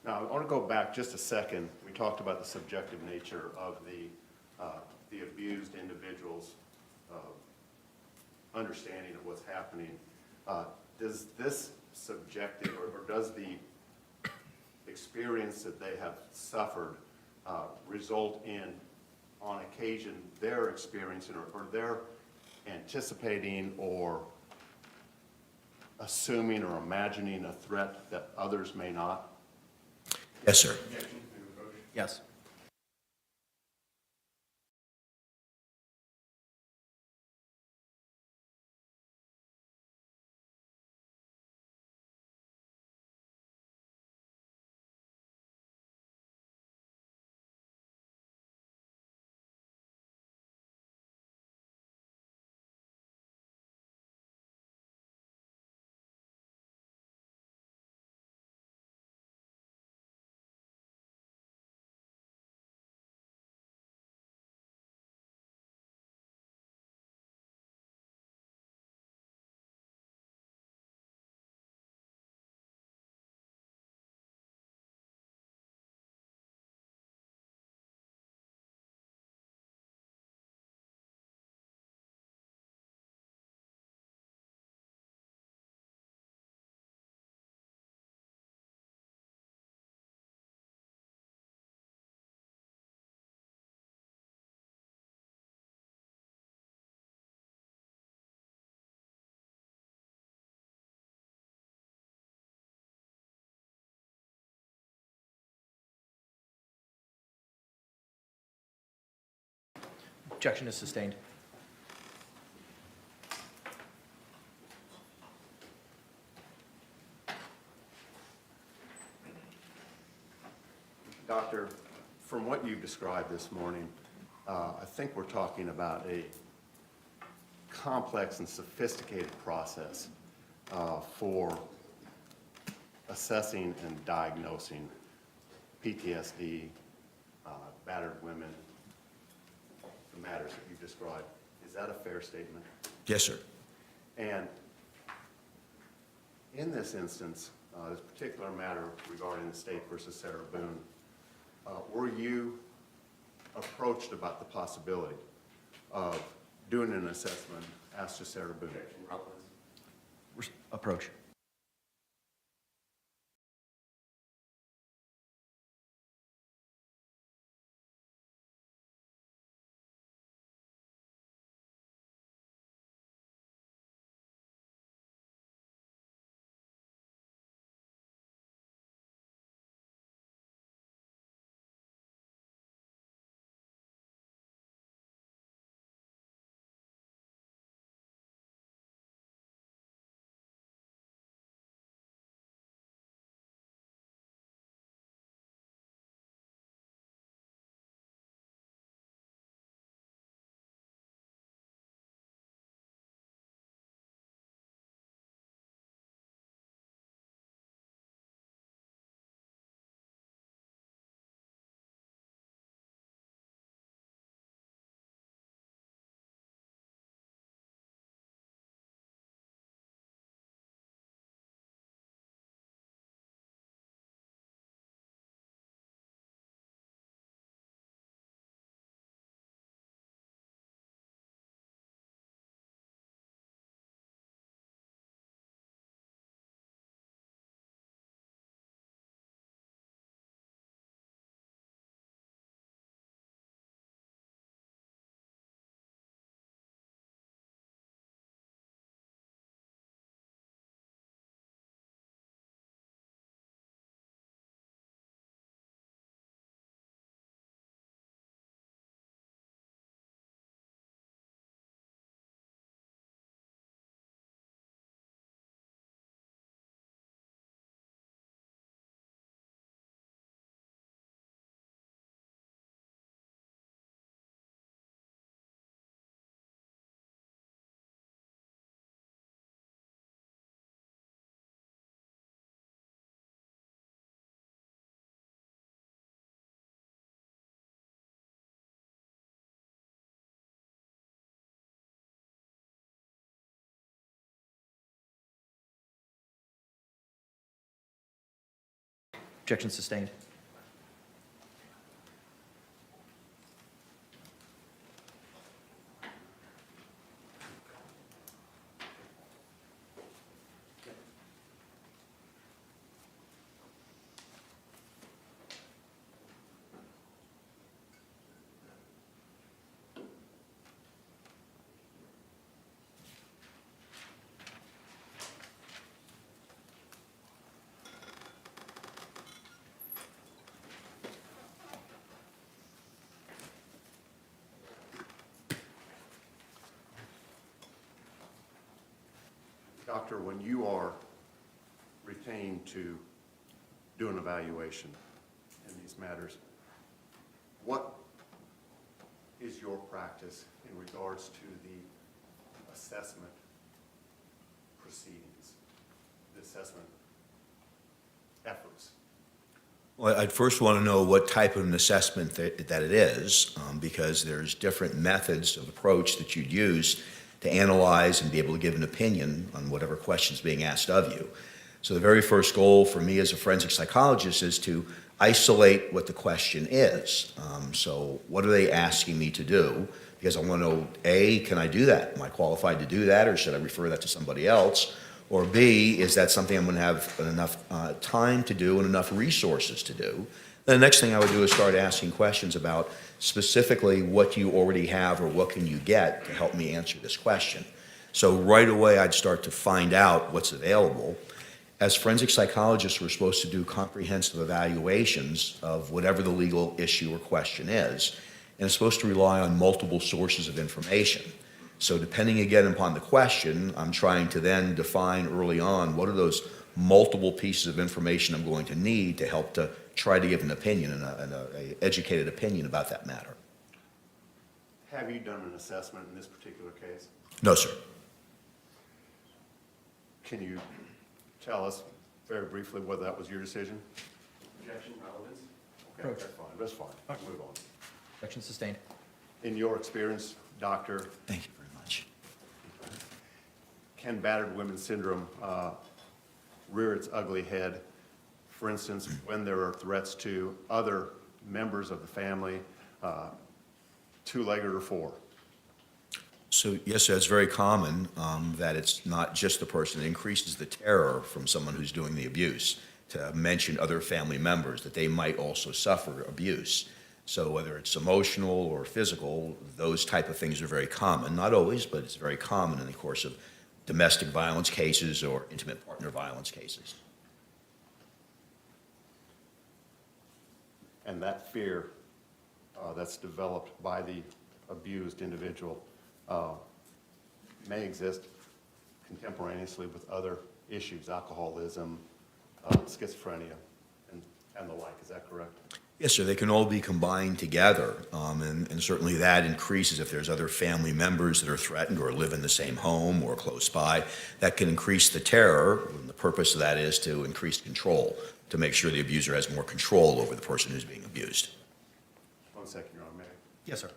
Speaker 11: Now, I want to go back just a second. We talked about the subjective nature of the abused individual's understanding of what's happening. Does this subjective, or does the experience that they have suffered result in, on occasion, their experiencing or their anticipating or assuming or imagining a threat that others may not?
Speaker 10: Yes, sir.
Speaker 3: Yes. Objection is sustained.
Speaker 11: Doctor, from what you've described this morning, I think we're talking about a complex and sophisticated process for assessing and diagnosing PTSD, battered women, the matters that you've described. Is that a fair statement?
Speaker 10: Yes, sir.
Speaker 11: And in this instance, this particular matter regarding the state versus Sarah Boone, were you approached about the possibility of doing an assessment as to Sarah Boone?
Speaker 3: Approach. Objection sustained.
Speaker 11: Doctor, when you are retained to do an evaluation in these matters, what is your practice in regards to the assessment proceedings, the assessment efforts?
Speaker 10: Well, I'd first want to know what type of an assessment that it is, because there's different methods of approach that you'd use to analyze and be able to give an opinion on whatever question's being asked of you. So the very first goal for me as a forensic psychologist is to isolate what the question is. So what are they asking me to do? Because I want to know, A, can I do that? Am I qualified to do that, or should I refer that to somebody else? Or B, is that something I'm going to have enough time to do and enough resources to do? Then the next thing I would do is start asking questions about specifically what you already have or what can you get to help me answer this question. So right away, I'd start to find out what's available. As forensic psychologists, we're supposed to do comprehensive evaluations of whatever the legal issue or question is, and it's supposed to rely on multiple sources of information. So depending again upon the question, I'm trying to then define early on what are those multiple pieces of information I'm going to need to help to try to give an opinion and an educated opinion about that matter.
Speaker 11: Have you done an assessment in this particular case?
Speaker 10: No, sir.
Speaker 11: Can you tell us very briefly whether that was your decision?
Speaker 6: Objection, relevance?
Speaker 11: Okay, that's fine, I can move on.
Speaker 3: Objection sustained.
Speaker 11: In your experience, doctor,
Speaker 10: Thank you very much.
Speaker 11: can battered women syndrome rear its ugly head? For instance, when there are threats to other members of the family, two-legged or four?
Speaker 10: So yes, sir, it's very common that it's not just the person. It increases the terror from someone who's doing the abuse to mention other family members that they might also suffer abuse. So whether it's emotional or physical, those type of things are very common. Not always, but it's very common in the course of domestic violence cases or intimate partner violence cases.
Speaker 11: And that fear that's developed by the abused individual may exist contemporaneously with other issues, alcoholism, schizophrenia, and the like. Is that correct?
Speaker 10: Yes, sir. They can all be combined together, and certainly that increases if there's other family members that are threatened or live in the same home or close by. That can increase the terror, and the purpose of that is to increase control, to make sure the abuser has more control over the person who's being abused.
Speaker 11: 1 second, Your Honor, may I?
Speaker 3: Yes, sir.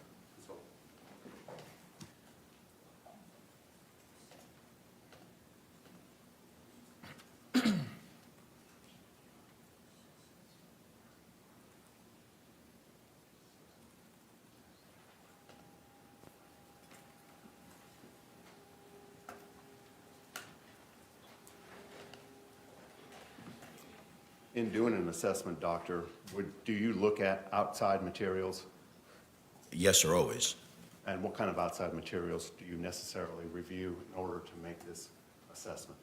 Speaker 11: In doing an assessment, doctor, do you look at outside materials?
Speaker 10: Yes, sir, always.
Speaker 11: And what kind of outside materials do you necessarily review in order to make this assessment?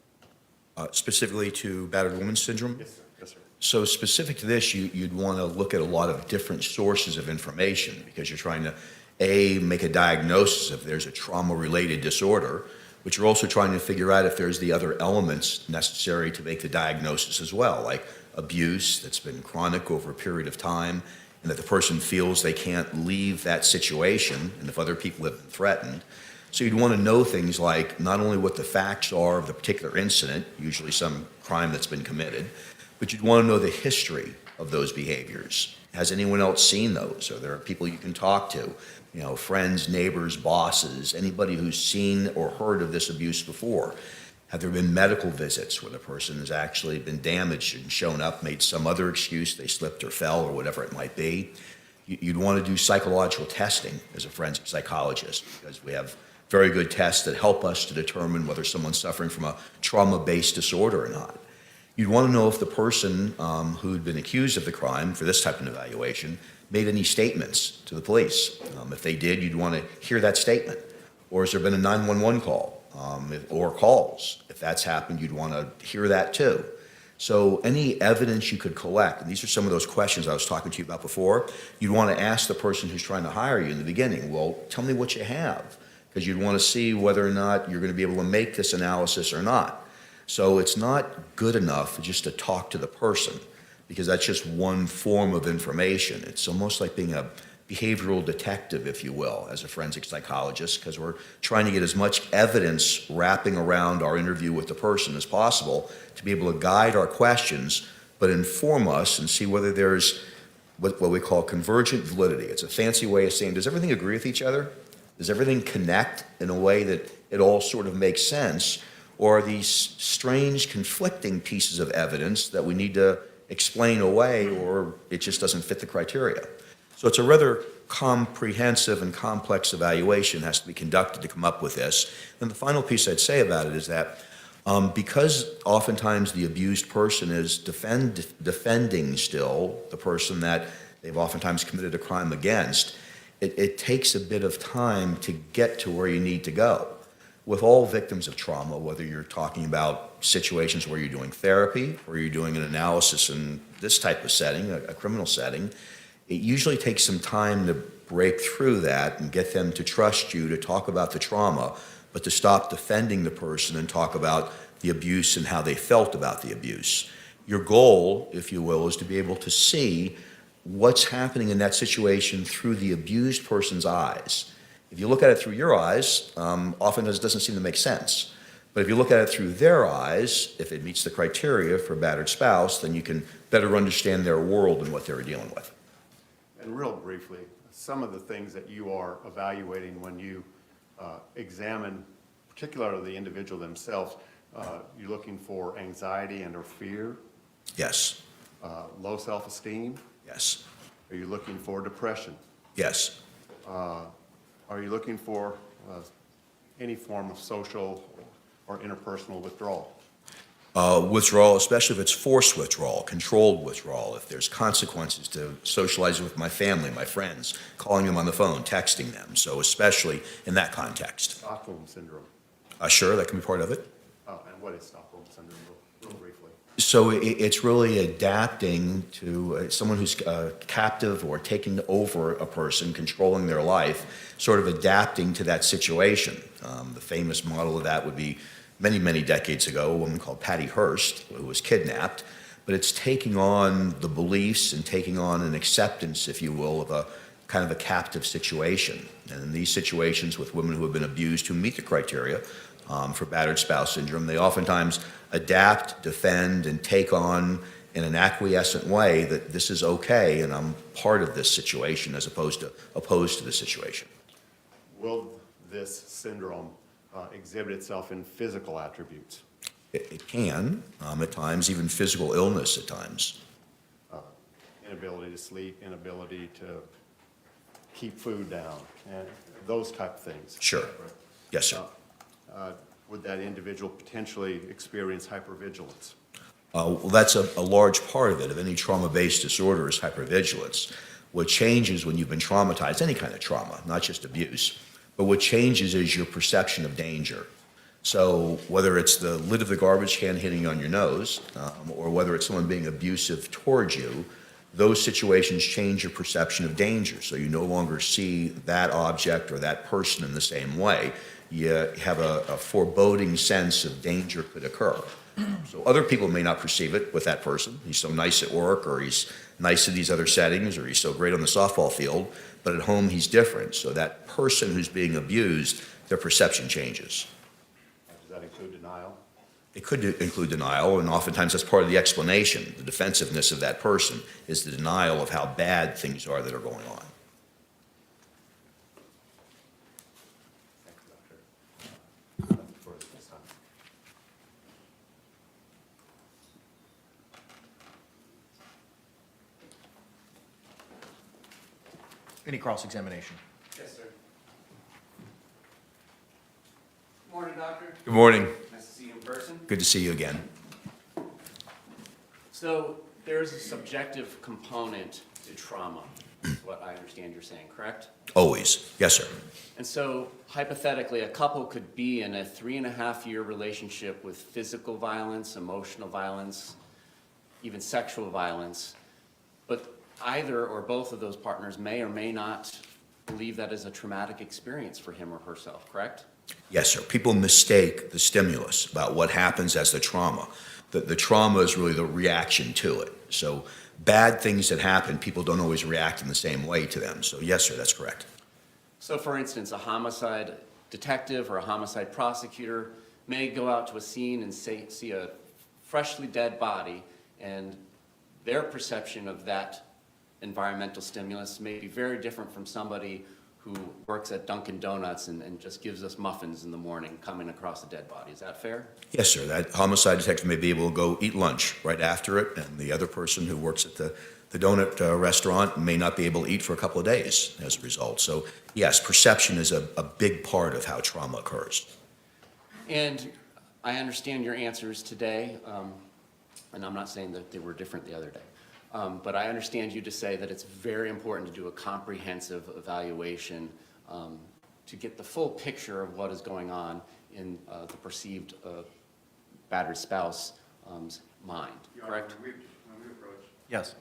Speaker 10: Specifically to battered woman syndrome?
Speaker 11: Yes, sir. Yes, sir.
Speaker 10: So specific to this, you'd want to look at a lot of different sources of information because you're trying to, A, make a diagnosis if there's a trauma-related disorder, but you're also trying to figure out if there's the other elements necessary to make the diagnosis as well, like abuse that's been chronic over a period of time, and that the person feels they can't leave that situation, and if other people have been threatened. So you'd want to know things like not only what the facts are of the particular incident, usually some crime that's been committed, but you'd want to know the history of those behaviors. Has anyone else seen those? Are there people you can talk to? You know, friends, neighbors, bosses, anybody who's seen or heard of this abuse before. Have there been medical visits where the person has actually been damaged and shown up, made some other excuse, they slipped or fell or whatever it might be? You'd want to do psychological testing as a forensic psychologist, because we have very good tests that help us to determine whether someone's suffering from a trauma-based disorder or not. You'd want to know if the person who'd been accused of the crime for this type of evaluation made any statements to the police. If they did, you'd want to hear that statement. Or has there been a 911 call or calls? If that's happened, you'd want to hear that too. So any evidence you could collect, and these are some of those questions I was talking to you about before, you'd want to ask the person who's trying to hire you in the beginning, well, tell me what you have, because you'd want to see whether or not you're going to be able to make this analysis or not. So it's not good enough just to talk to the person, because that's just one form of information. It's almost like being a behavioral detective, if you will, as a forensic psychologist, because we're trying to get as much evidence wrapping around our interview with the person as possible to be able to guide our questions, but inform us and see whether there's what we call convergent validity. It's a fancy way of saying, does everything agree with each other? Does everything connect in a way that it all sort of makes sense? Or are these strange conflicting pieces of evidence that we need to explain away, or it just doesn't fit the criteria? So it's a rather comprehensive and complex evaluation that has to be conducted to come up with this. And the final piece I'd say about it is that because oftentimes the abused person is defending still the person that they've oftentimes committed a crime against, it takes a bit of time to get to where you need to go. With all victims of trauma, whether you're talking about situations where you're doing therapy or you're doing an analysis in this type of setting, a criminal setting, it usually takes some time to break through that and get them to trust you to talk about the trauma, but to stop defending the person and talk about the abuse and how they felt about the abuse. Your goal, if you will, is to be able to see what's happening in that situation through the abused person's eyes. If you look at it through your eyes, often it doesn't seem to make sense. But if you look at it through their eyes, if it meets the criteria for a battered spouse, then you can better understand their world and what they're dealing with.
Speaker 11: And real briefly, some of the things that you are evaluating when you examine, particularly the individual themselves, you're looking for anxiety and or fear,
Speaker 10: Yes.
Speaker 11: low self-esteem.
Speaker 10: Yes.
Speaker 11: Are you looking for depression?
Speaker 10: Yes.
Speaker 11: Are you looking for any form of social or interpersonal withdrawal?
Speaker 10: Withdrawal, especially if it's forced withdrawal, controlled withdrawal, if there's consequences to socializing with my family, my friends, calling them on the phone, texting them. So especially in that context.
Speaker 11: Stockholm Syndrome.
Speaker 10: Sure, that can be part of it.
Speaker 11: And what is Stockholm Syndrome, real briefly?
Speaker 10: So it's really adapting to someone who's captive or taking over a person, controlling their life, sort of adapting to that situation. The famous model of that would be many, many decades ago, a woman called Patty Hearst, who was kidnapped. But it's taking on the beliefs and taking on an acceptance, if you will, of a kind of a captive situation. And in these situations with women who have been abused, who meet the criteria for battered spouse syndrome, they oftentimes adapt, defend, and take on in an acquiescent way that this is okay and I'm part of this situation as opposed to the situation.
Speaker 11: Will this syndrome exhibit itself in physical attributes?
Speaker 10: It can, at times, even physical illness at times.
Speaker 11: Inability to sleep, inability to keep food down, and those type of things.
Speaker 10: Sure. Yes, sir.
Speaker 11: Would that individual potentially experience hypervigilance?
Speaker 10: Well, that's a large part of it, of any trauma-based disorder is hypervigilance. What changes when you've been traumatized, any kind of trauma, not just abuse, but what changes is your perception of danger. So whether it's the lid of the garbage can hitting you on your nose, or whether it's someone being abusive towards you, those situations change your perception of danger. So you no longer see that object or that person in the same way. You have a foreboding sense of danger could occur. So other people may not perceive it with that person. He's so nice at work, or he's nice in these other settings, or he's so great on the softball field, but at home he's different. So that person who's being abused, their perception changes.
Speaker 11: Does that include denial?
Speaker 10: It could include denial, and oftentimes that's part of the explanation. The defensiveness of that person is the denial of how bad things are that are going on.
Speaker 11: Thank you, Doctor. Nothing further this time.
Speaker 3: Any cross-examination?
Speaker 6: Yes, sir. Good morning, doctor.
Speaker 10: Good morning.
Speaker 6: Nice to see you in person.
Speaker 10: Good to see you again.
Speaker 6: So there's a subjective component to trauma, is what I understand you're saying, correct?
Speaker 10: Always. Yes, sir.
Speaker 6: And so hypothetically, a couple could be in a 3.5-year relationship with physical violence, emotional violence, even sexual violence, but either or both of those partners may or may not believe that is a traumatic experience for him or herself, correct?
Speaker 10: Yes, sir. People mistake the stimulus about what happens as the trauma. The trauma is really the reaction to it. So bad things that happen, people don't always react in the same way to them. So yes, sir, that's correct.
Speaker 6: So for instance, a homicide detective or a homicide prosecutor may go out to a scene and see a freshly dead body, and their perception of that environmental stimulus may be very different from somebody who works at Dunkin' Donuts and just gives us muffins in the morning coming across a dead body. Is that fair?
Speaker 10: Yes, sir. That homicide detective may be able to go eat lunch right after it, and the other person who works at the donut restaurant may not be able to eat for a couple of days as a result. So yes, perception is a big part of how trauma occurs.
Speaker 6: And I understand your answers today, and I'm not saying that they were different the other day. But I understand you to say that it's very important to do a comprehensive evaluation to get the full picture of what is going on in the perceived battered spouse's mind, correct?
Speaker 3: Yes.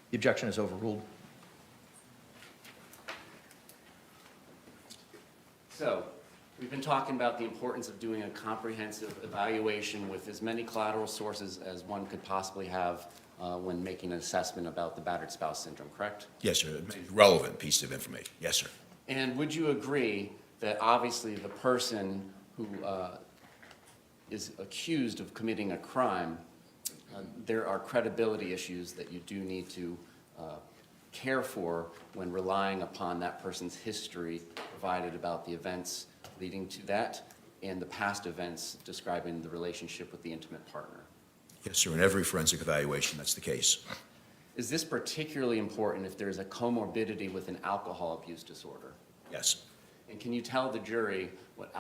Speaker 3: The objection is overruled.
Speaker 6: So, we've been talking about the importance of doing a comprehensive evaluation with as many collateral sources as one could possibly have when making an assessment about the battered spouse syndrome, correct?
Speaker 10: Yes, sir. Relevant piece of information. Yes, sir.
Speaker 6: And would you agree that obviously the person who is accused of committing a crime, there are credibility issues that you do need to care for when relying upon that person's history provided about the events leading to that and the past events describing the relationship with the intimate partner?
Speaker 10: Yes, sir. In every forensic evaluation, that's the case.
Speaker 6: Is this particularly important if there's a comorbidity with an alcohol abuse disorder?
Speaker 10: Yes.
Speaker 6: And can you tell the jury what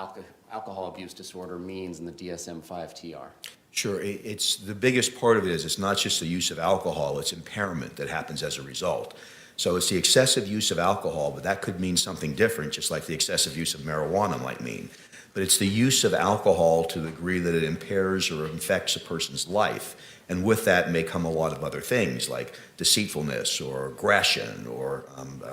Speaker 6: alcohol abuse disorder means in the DSM-5 TR?
Speaker 10: Sure. It's the biggest part of it is it's not just the use of alcohol, it's impairment that happens as a result. So it's the excessive use of alcohol, but that could mean something different, just like the excessive use of marijuana might mean. But it's the use of alcohol to the degree that it impairs or infects a person's life. And with that may come a lot of other things like deceitfulness or aggression or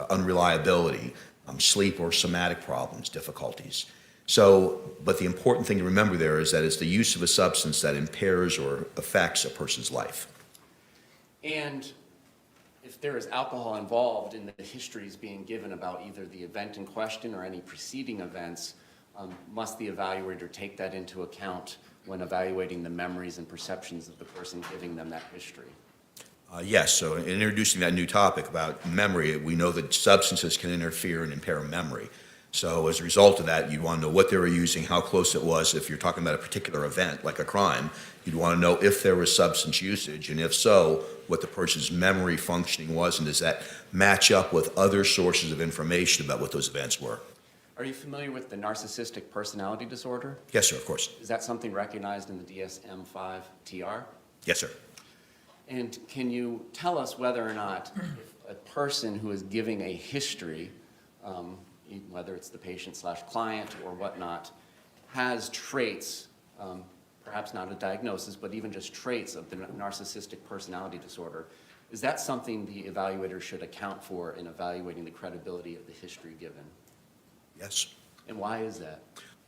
Speaker 10: unreliability, sleep or somatic problems, difficulties. So, but the important thing to remember there is that it's the use of a substance that impairs or affects a person's life.
Speaker 6: And if there is alcohol involved in the histories being given about either the event in question or any preceding events, must the evaluator take that into account when evaluating the memories and perceptions of the person giving them that history?
Speaker 10: Yes, so in introducing that new topic about memory, we know that substances can interfere and impair memory. So as a result of that, you'd want to know what they were using, how close it was. If you're talking about a particular event, like a crime, you'd want to know if there was substance usage, and if so, what the person's memory functioning was, and does that match up with other sources of information about what those events were.
Speaker 6: Are you familiar with the narcissistic personality disorder?
Speaker 10: Yes, sir, of course.
Speaker 6: Is that something recognized in the DSM-5 TR?
Speaker 10: Yes, sir.
Speaker 6: And can you tell us whether or not if a person who is giving a history, whether it's the patient/client or whatnot, has traits, perhaps not a diagnosis, but even just traits of the narcissistic personality disorder, is that something the evaluator should account for in evaluating the credibility of the history given?
Speaker 10: Yes.
Speaker 6: And why is that?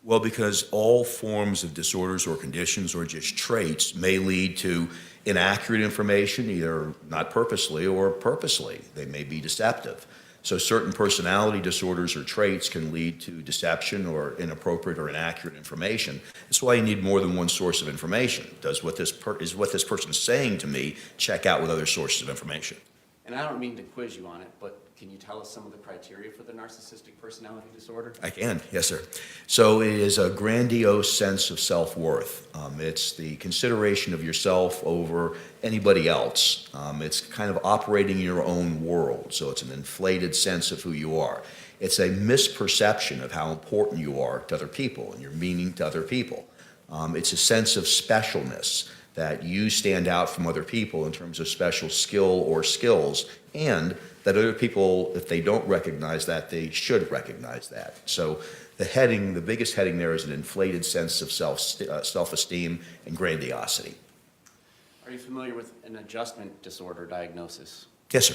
Speaker 10: Well, because all forms of disorders or conditions or just traits may lead to inaccurate information, either not purposely or purposely. They may be deceptive. So certain personality disorders or traits can lead to deception or inappropriate or inaccurate information. That's why you need more than one source of information. Does what this person is saying to me check out with other sources of information?
Speaker 6: And I don't mean to quiz you on it, but can you tell us some of the criteria for the narcissistic personality disorder?
Speaker 10: I can, yes, sir. So it is a grandiose sense of self-worth. It's the consideration of yourself over anybody else. It's kind of operating in your own world, so it's an inflated sense of who you are. It's a misperception of how important you are to other people and your meaning to other people. It's a sense of specialness, that you stand out from other people in terms of special skill or skills, and that other people, if they don't recognize that, they should recognize that. So the biggest heading there is an inflated sense of self-esteem and grandiosity.
Speaker 6: Are you familiar with an adjustment disorder diagnosis?
Speaker 10: Yes, sir.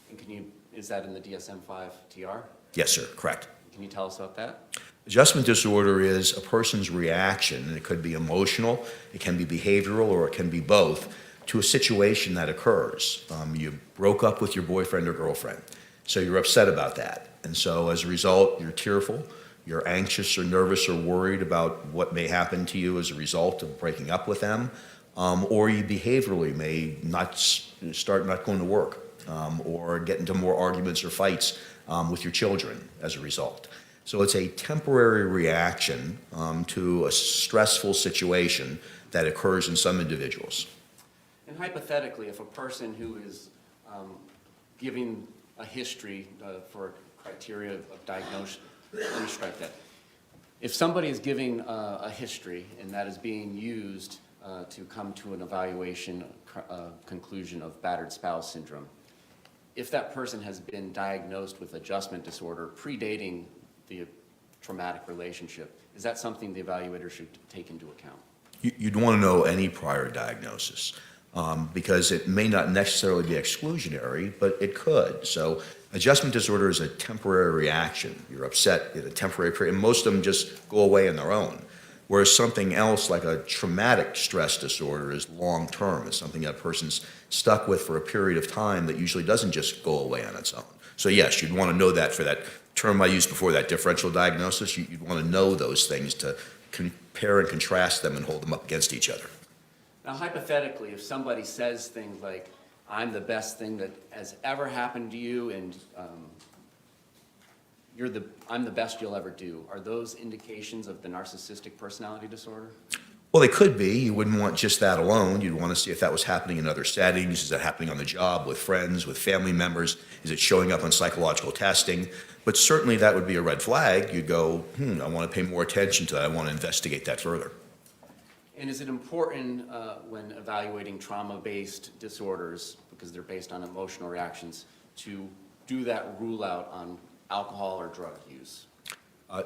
Speaker 6: And is that in the DSM-5 TR?
Speaker 10: Yes, sir, correct.
Speaker 6: Can you tell us about that?
Speaker 10: Adjustment disorder is a person's reaction, and it could be emotional, it can be behavioral, or it can be both, to a situation that occurs. You broke up with your boyfriend or girlfriend, so you're upset about that. And so as a result, you're tearful, you're anxious or nervous or worried about what may happen to you as a result of breaking up with them, or you behaviorally may start not going to work, or get into more arguments or fights with your children as a result. So it's a temporary reaction to a stressful situation that occurs in some individuals.
Speaker 6: And hypothetically, if a person who is giving a history for criteria of diagnosis, let me strike that. If somebody is giving a history and that is being used to come to an evaluation conclusion of battered spouse syndrome, if that person has been diagnosed with adjustment disorder predating the traumatic relationship, is that something the evaluator should take into account?
Speaker 10: You'd want to know any prior diagnosis because it may not necessarily be exclusionary, but it could. So adjustment disorder is a temporary reaction. You're upset in a temporary period, and most of them just go away on their own. Whereas something else like a traumatic stress disorder is long-term. It's something that a person's stuck with for a period of time that usually doesn't just go away on its own. So yes, you'd want to know that for that term I used before, that differential diagnosis. You'd want to know those things to compare and contrast them and hold them up against each other.
Speaker 6: Now, hypothetically, if somebody says things like, I'm the best thing that has ever happened to you, and I'm the best you'll ever do, are those indications of the narcissistic personality disorder?
Speaker 10: Well, they could be. You wouldn't want just that alone. You'd want to see if that was happening in other settings. Is it happening on the job, with friends, with family members? Is it showing up on psychological testing? But certainly that would be a red flag. You'd go, I want to pay more attention to that. I want to investigate that further.
Speaker 6: And is it important when evaluating trauma-based disorders, because they're based on emotional reactions, to do that rule out on alcohol or drug use?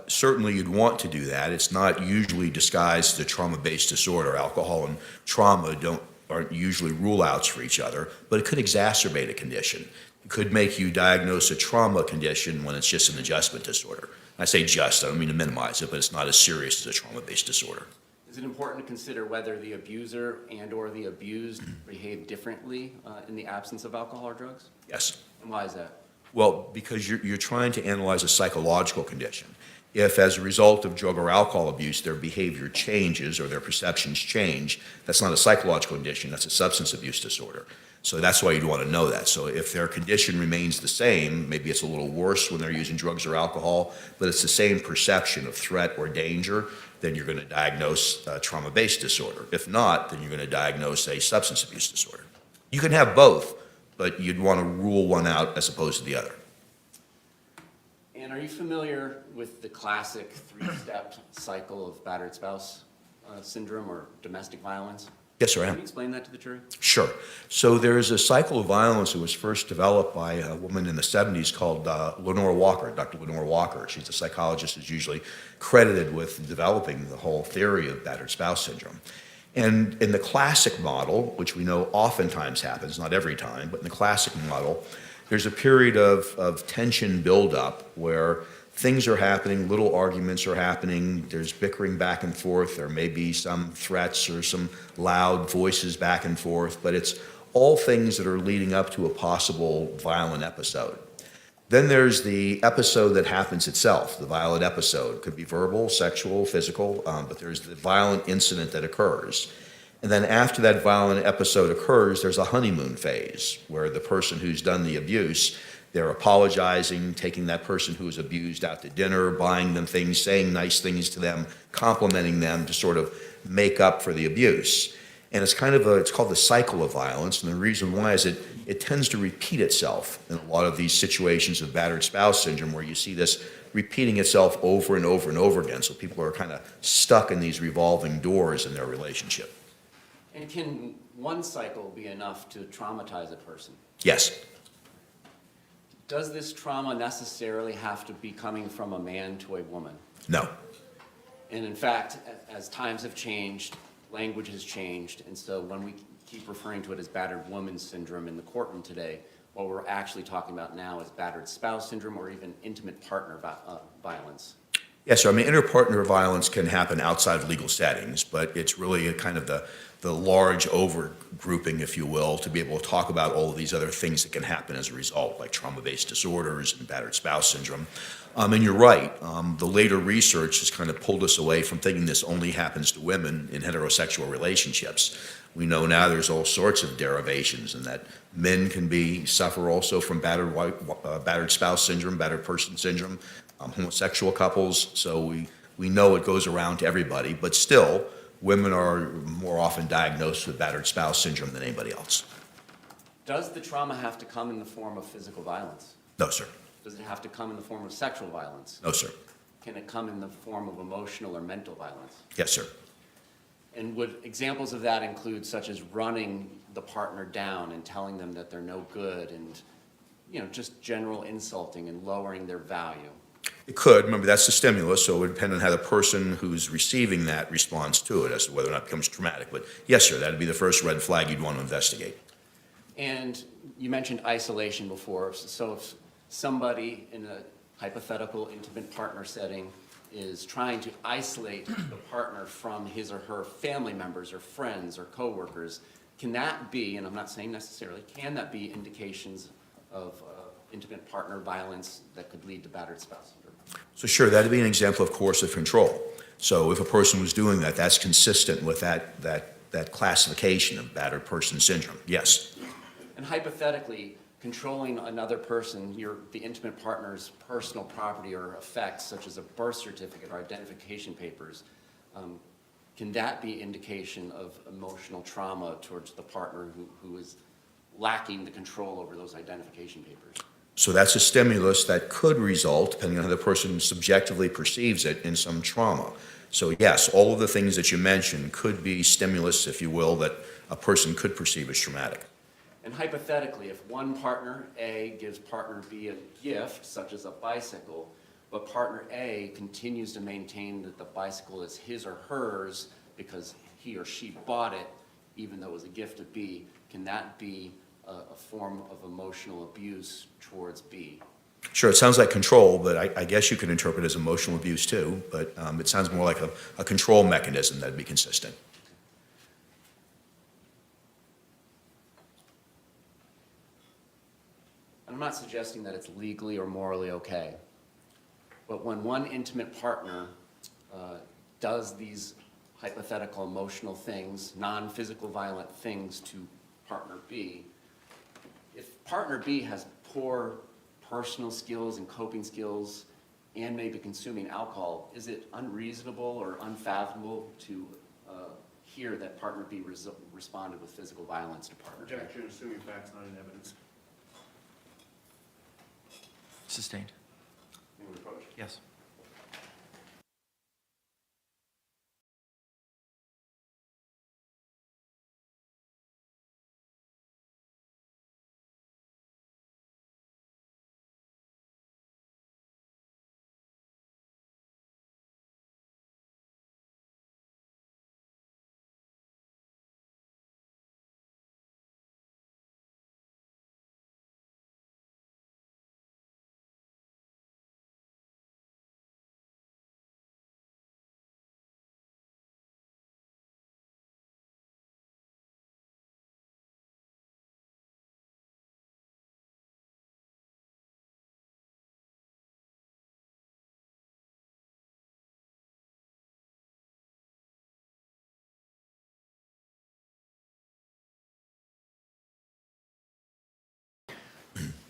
Speaker 10: Certainly you'd want to do that. It's not usually disguised as a trauma-based disorder. Alcohol and trauma aren't usually rule-outs for each other, but it could exacerbate a condition. It could make you diagnose a trauma condition when it's just an adjustment disorder. I say just, I don't mean to minimize it, but it's not as serious as a trauma-based disorder.
Speaker 6: Is it important to consider whether the abuser and/or the abused behave differently in the absence of alcohol or drugs?
Speaker 10: Yes.
Speaker 6: And why is that?
Speaker 10: Well, because you're trying to analyze a psychological condition. If, as a result of drug or alcohol abuse, their behavior changes or their perceptions change, that's not a psychological condition, that's a substance abuse disorder. So that's why you'd want to know that. So if their condition remains the same, maybe it's a little worse when they're using drugs or alcohol, but it's the same perception of threat or danger, then you're going to diagnose a trauma-based disorder. If not, then you're going to diagnose a substance abuse disorder. You can have both, but you'd want to rule one out as opposed to the other.
Speaker 6: And are you familiar with the classic three-step cycle of battered spouse syndrome or domestic violence?
Speaker 10: Yes, sir, I
Speaker 6: Can
Speaker 10: am.
Speaker 6: you explain that to the jury?
Speaker 10: Sure. So there's a cycle of violence that was first developed by a woman in the 70s called Lenore Walker, Dr. Lenore Walker. She's a psychologist who's usually credited with developing the whole theory of battered spouse syndrome. And in the classic model, which we know oftentimes happens, not every time, but in the classic model, there's a period of tension buildup where things are happening, little arguments are happening, there's bickering back and forth, there may be some threats or some loud voices back and forth, but it's all things that are leading up to a possible violent episode. Then there's the episode that happens itself, the violent episode. It could be verbal, sexual, physical, but there's the violent incident that occurs. And then after that violent episode occurs, there's a honeymoon phase where the person who's done the abuse, they're apologizing, taking that person who was abused out to dinner, buying them things, saying nice things to them, complimenting them to sort of make up for the abuse. And it's called the cycle of violence. And the reason why is it tends to repeat itself in a lot of these situations of battered spouse syndrome where you see this repeating itself over and over and over again. So people are kind of stuck in these revolving doors in their relationship.
Speaker 6: And can one cycle be enough to traumatize a person?
Speaker 10: Yes.
Speaker 6: Does this trauma necessarily have to be coming from a man to a woman?
Speaker 10: No.
Speaker 6: And in fact, as times have changed, language has changed, and so when we keep referring to it as battered woman syndrome in the courtroom today, what we're actually talking about now is battered spouse syndrome or even intimate partner violence.
Speaker 10: Yes, so I mean, interpartner violence can happen outside of legal settings, but it's really a kind of the large overgrouping, if you will, to be able to talk about all of these other things that can happen as a result, like trauma-based disorders and battered spouse syndrome. And you're right, the later research has kind of pulled us away from thinking this only happens to women in heterosexual relationships. We know now there's all sorts of derivations and that men can suffer also from battered spouse syndrome, battered person syndrome, homosexual couples, so we know it goes around to everybody, but still, women are more often diagnosed with battered spouse syndrome than anybody else.
Speaker 6: Does the trauma have to come in the form of physical violence?
Speaker 10: No, sir.
Speaker 6: Does it have to come in the form of sexual violence?
Speaker 10: No, sir.
Speaker 6: Can it come in the form of emotional or mental violence?
Speaker 10: Yes, sir.
Speaker 6: And would examples of that include such as running the partner down and telling them that they're no good and, just general insulting and lowering their value?
Speaker 10: It could. Remember, that's the stimulus, so it would depend on how the person who's receiving that responds to it as to whether or not it becomes traumatic. But yes, sir, that would be the first red flag you'd want to investigate.
Speaker 6: And you mentioned isolation before. So if somebody in a hypothetical intimate partner setting is trying to isolate the partner from his or her family members or friends or coworkers, can that be, and I'm not saying necessarily, can that be indications of intimate partner violence that could lead to battered spouse syndrome?
Speaker 10: So sure, that'd be an example of coercive control. So if a person was doing that, that's consistent with that classification of battered person syndrome, yes.
Speaker 6: And hypothetically, controlling another person, the intimate partner's personal property or effects, such as a birth certificate or identification papers, can that be indication of emotional trauma towards the partner who is lacking the control over those identification papers?
Speaker 10: So that's a stimulus that could result, depending on how the person subjectively perceives it, in some trauma. So yes, all of the things that you mentioned could be stimulus, if you will, that a person could perceive as traumatic.
Speaker 6: And hypothetically, if one partner A gives partner B a gift, such as a bicycle, but partner A continues to maintain that the bicycle is his or hers because he or she bought it, even though it was a gift of B, can that be a form of emotional abuse towards B?
Speaker 10: Sure, it sounds like control, but I guess you could interpret it as emotional abuse too, but it sounds more like a control mechanism that'd be consistent.
Speaker 6: I'm not suggesting that it's legally or morally okay, but when one intimate partner does these hypothetical emotional things, non-physical violent things to partner B, if partner B has poor personal skills and coping skills and may be consuming alcohol, is it unreasonable or unfathomable to hear that partner B responded with physical violence to partner A?
Speaker 11: Objection, assuming facts not in evidence.
Speaker 3: Sustained.
Speaker 11: Any reproach?
Speaker 3: Yes.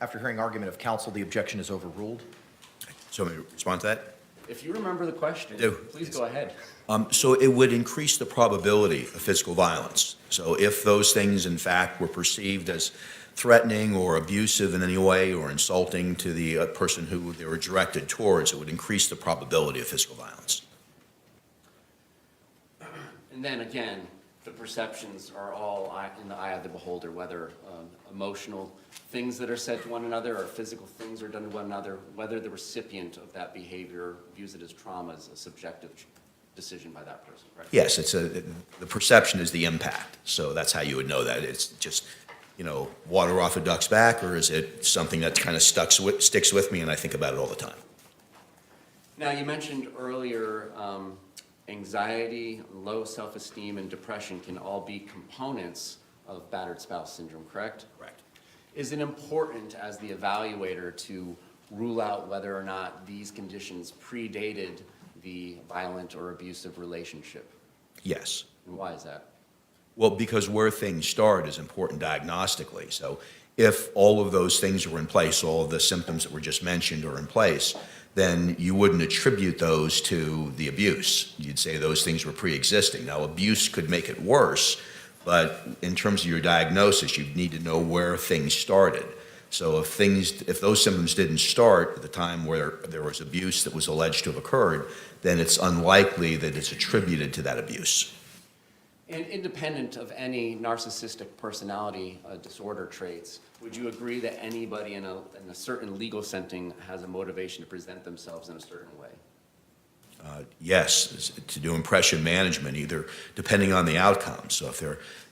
Speaker 3: After hearing argument of counsel, the objection is overruled.
Speaker 10: So let me respond to that?
Speaker 6: If you remember the question,
Speaker 10: Do.
Speaker 6: please go ahead.
Speaker 10: So it would increase the probability of physical violence. So if those things, in fact, were perceived as threatening or abusive in any way or insulting to the person who they were directed towards, it would increase the probability of physical violence.
Speaker 6: And then again, the perceptions are all in the eye of the beholder, whether emotional things that are said to one another or physical things are done to one another, whether the recipient of that behavior views it as trauma is a subjective decision by that person, right?
Speaker 10: Yes, the perception is the impact. So that's how you would know that. It's just, water off a duck's back, or is it something that kind of sticks with me and I think about it all the time?
Speaker 6: Now, you mentioned earlier anxiety, low self-esteem, and depression can all be components of battered spouse syndrome, correct?
Speaker 10: Correct.
Speaker 6: Is it important as the evaluator to rule out whether or not these conditions predated the violent or abusive relationship?
Speaker 10: Yes.
Speaker 6: And why is that?
Speaker 10: Well, because where things start is important diagnostically. So if all of those things were in place, all of the symptoms that were just mentioned are in place, then you wouldn't attribute those to the abuse. You'd say those things were pre-existing. Now, abuse could make it worse, but in terms of your diagnosis, you need to know where things started. So if those symptoms didn't start at the time where there was abuse that was alleged to have occurred, then it's unlikely that it's attributed to that abuse.
Speaker 6: And independent of any narcissistic personality disorder traits, would you agree that anybody in a certain legal setting has a motivation to present themselves in a certain way?
Speaker 10: Yes, to do impression management, either depending on the outcome. So if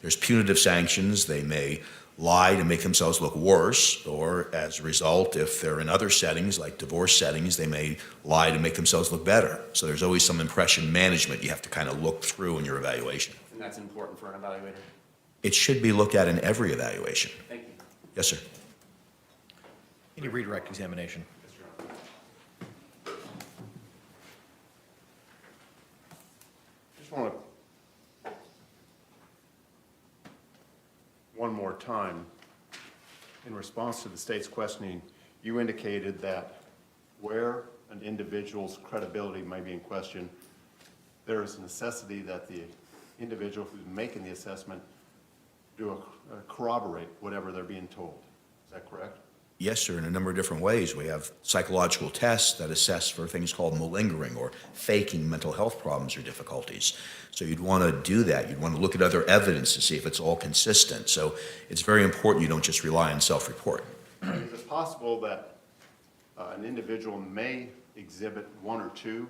Speaker 10: there's punitive sanctions, they may lie to make themselves look worse, or as a result, if they're in other settings, like divorce settings, they may lie to make themselves look better. So there's always some impression management you have to kind of look through in your evaluation.
Speaker 6: And that's important for an evaluator?
Speaker 10: It should be looked at in every evaluation.
Speaker 6: Thank you.
Speaker 10: Yes, sir.
Speaker 3: Any redirect examination?
Speaker 11: Just want to, one more time, in response to the state's questioning, you indicated that where an individual's credibility may be in question, there is a necessity that the individual who's making the assessment corroborate whatever they're being told. Is that correct?
Speaker 10: Yes, sir, in a number of different ways. We have psychological tests that assess for things called malingering or faking mental health problems or difficulties. So you'd want to do that. You'd want to look at other evidence to see if it's all consistent. So it's very important you don't just rely on self-report.
Speaker 11: Is it possible that an individual may exhibit one or two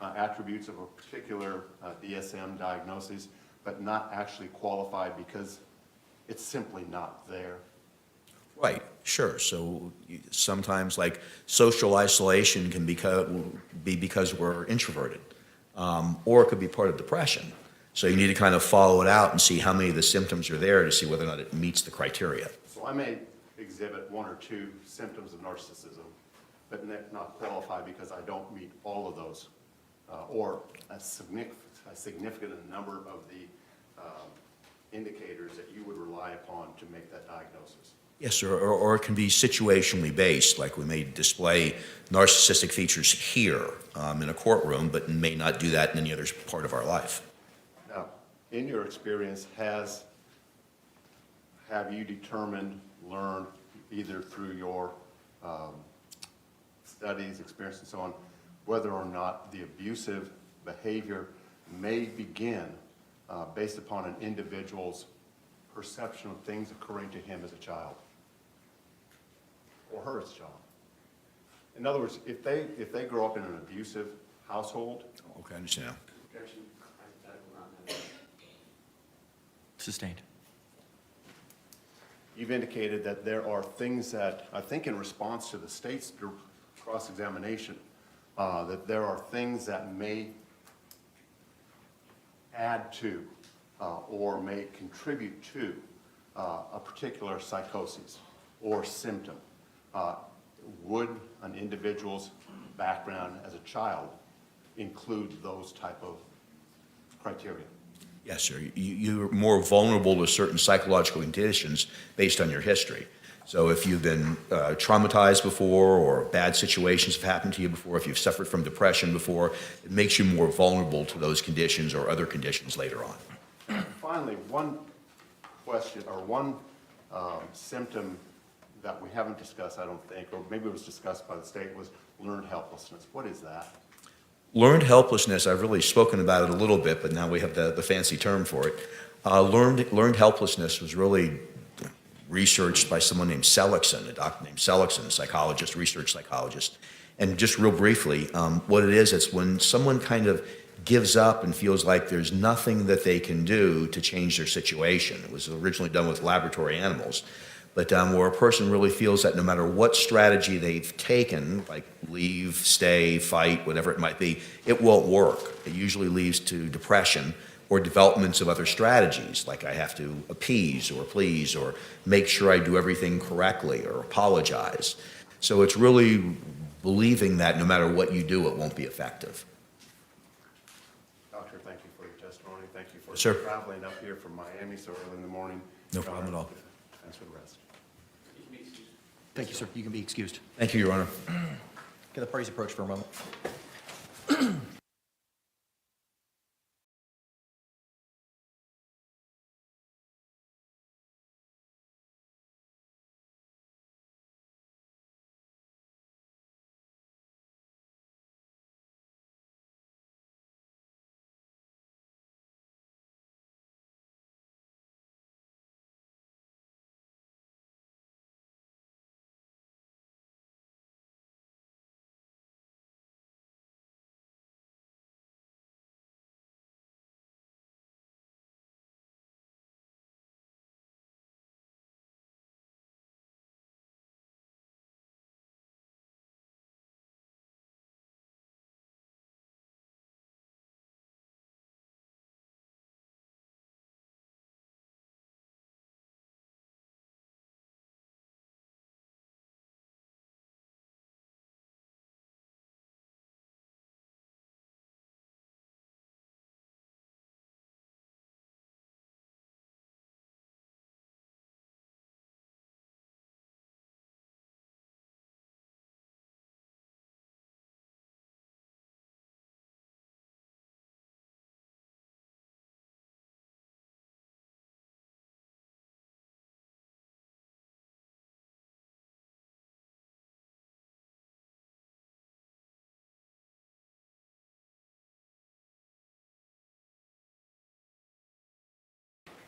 Speaker 11: attributes of a particular DSM diagnosis, but not actually qualified because it's simply not there?
Speaker 10: Right, sure. So sometimes like social isolation can be because we're introverted, or it could be part of depression. So you need to kind of follow it out and see how many of the symptoms are there to see whether or not it meets the criteria.
Speaker 11: So I may exhibit one or two symptoms of narcissism, but not qualify because I don't meet all of those, or a significant number of the indicators that you would rely upon to make that diagnosis.
Speaker 10: Yes, or it can be situationally based, like we may display narcissistic features here in a courtroom, but may not do that in any other part of our life.
Speaker 11: Now, in your experience, have you determined, learned, either through your studies, experience, and so on, whether or not the abusive behavior may begin based upon an individual's perception of things occurring to him as a child, or her as a child? In other words, if they grow up in an abusive household.
Speaker 10: Okay, I understand.
Speaker 3: Sustained.
Speaker 11: You've indicated that there are things that, I think in response to the state's cross-examination, that there are things that may add to or may contribute to a particular psychosis or symptom. Would an individual's background as a child include those type of criteria?
Speaker 10: Yes, sir. You're more vulnerable to certain psychological conditions based on your history. So if you've been traumatized before, or bad situations have happened to you before, if you've suffered from depression before, it makes you more vulnerable to those conditions or other conditions later on.
Speaker 11: Finally, one question or one symptom that we haven't discussed, I don't think, or maybe it was discussed by the state, was learned helplessness. What is that?
Speaker 10: Learned helplessness, I've really spoken about it a little bit, but now we have the fancy term for it. Learned helplessness was really researched by someone named Seligson, a doctor named Seligson, a psychologist, research psychologist. And just real briefly, what it is, it's when someone kind of gives up and feels like there's nothing that they can do to change their situation. It was originally done with laboratory animals. But where a person really feels that no matter what strategy they've taken, like leave, stay, fight, whatever it might be, it won't work. It usually leads to depression or developments of other strategies, like I have to appease or please or make sure I do everything correctly or apologize. So it's really believing that no matter what you do, it won't be effective.
Speaker 11: Doctor, thank you for your testimony. Thank you for
Speaker 10: Sure.
Speaker 11: traveling up here from Miami so early in the morning.
Speaker 10: No problem at all.
Speaker 11: Thanks for the rest.
Speaker 3: Thank you, sir. You can be excused.
Speaker 10: Thank you, Your Honor.
Speaker 3: Can the parties approach for a moment?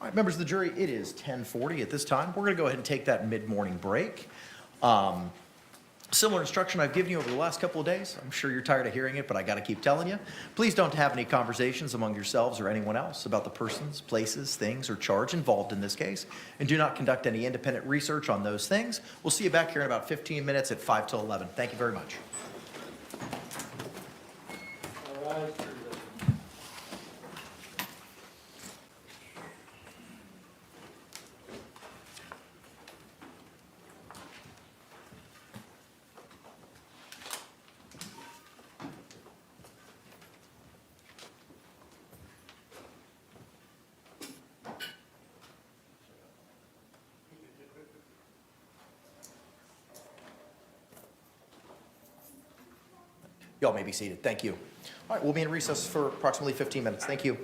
Speaker 3: All right, members of the jury, it is 10:40 at this time. We're going to go ahead and take that mid-morning break. Similar instruction I've given you over the last couple of days. I'm sure you're tired of hearing it, but I got to keep telling you. Please don't have any conversations among yourselves or anyone else about the persons, places, things, or charge involved in this case, and do not conduct any independent research on those things. We'll see you back here in about 15 minutes at 5 till 11. Thank you very much. Y'all may be seated. Thank you. All right, we'll be in recess for approximately 15 minutes. Thank you.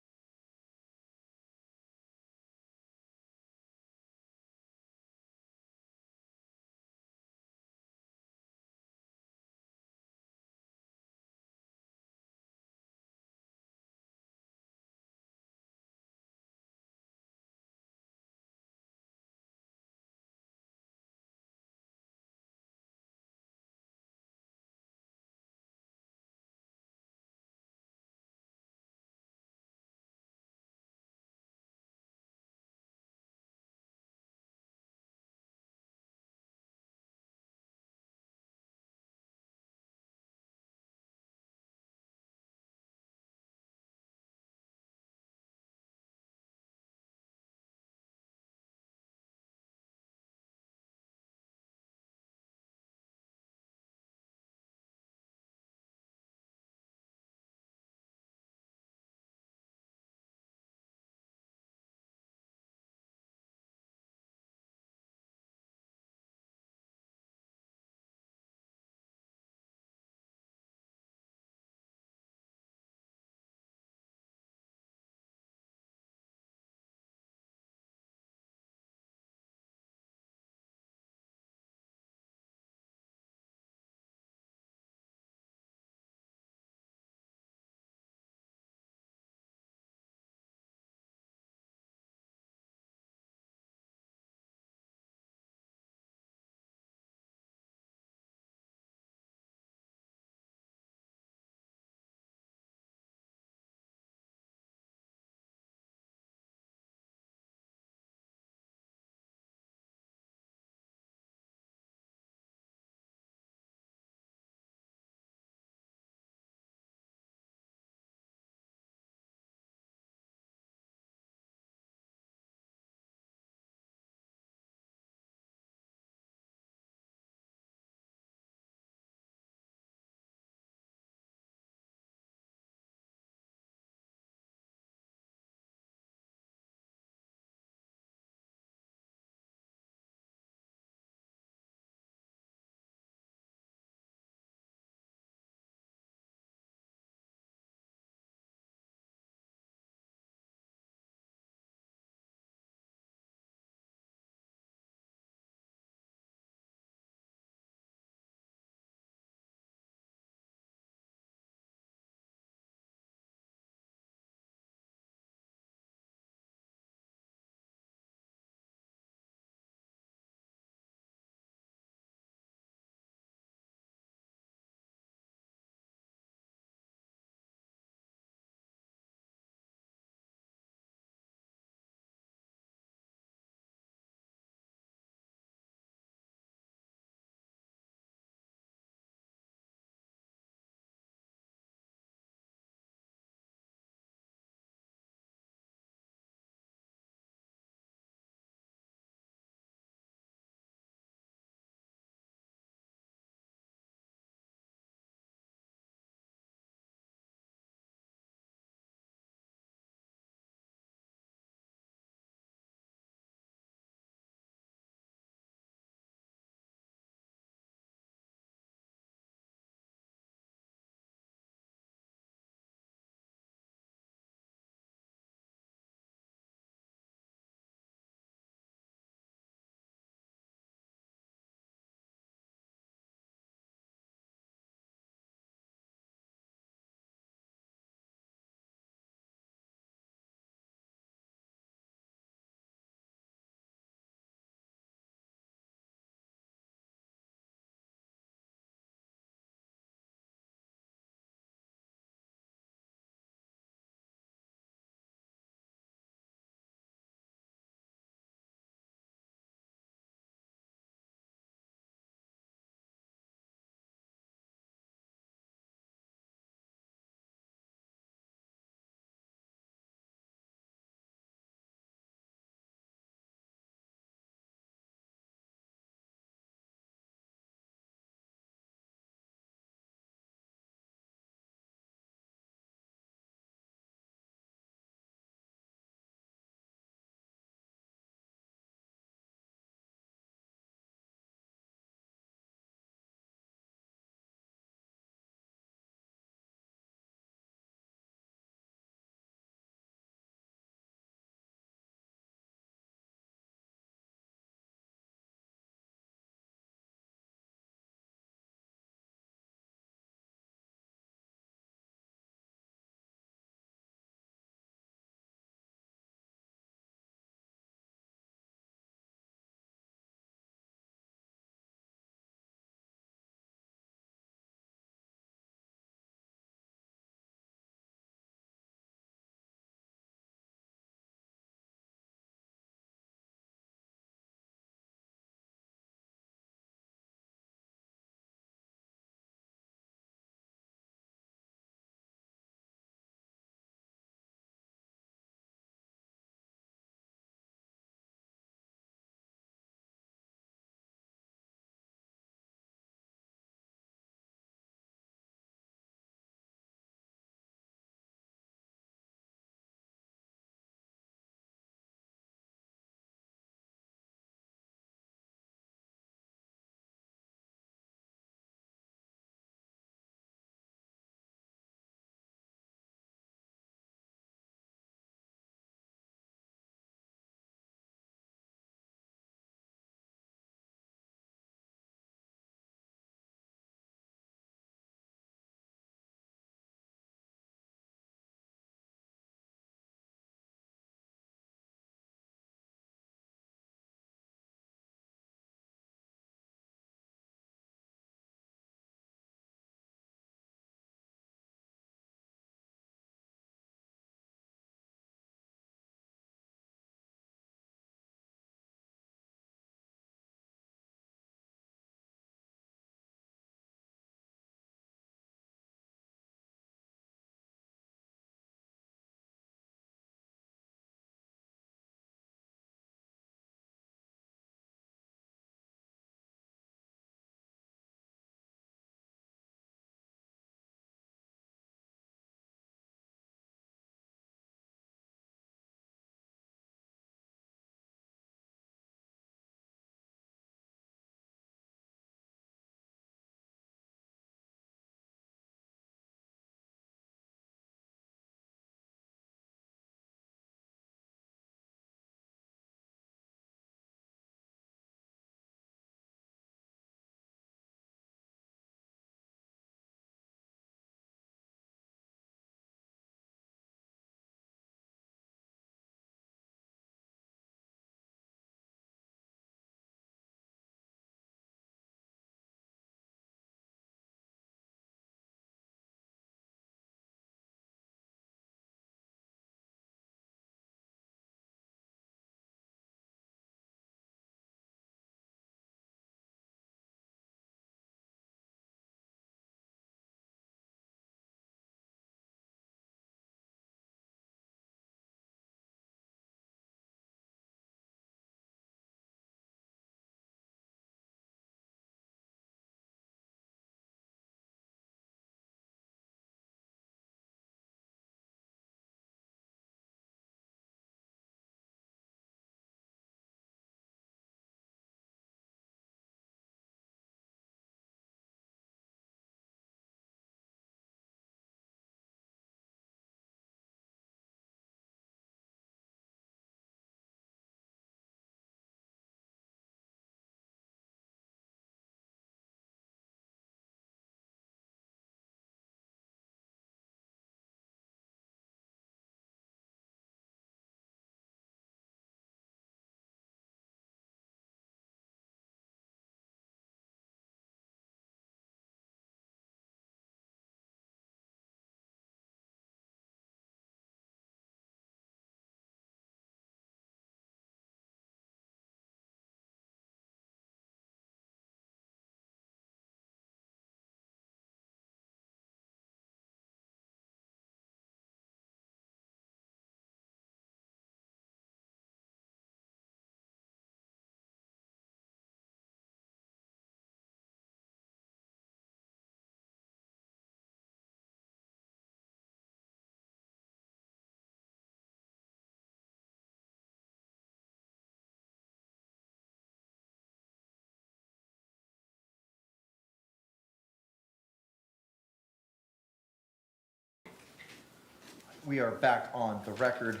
Speaker 3: We are back on the record.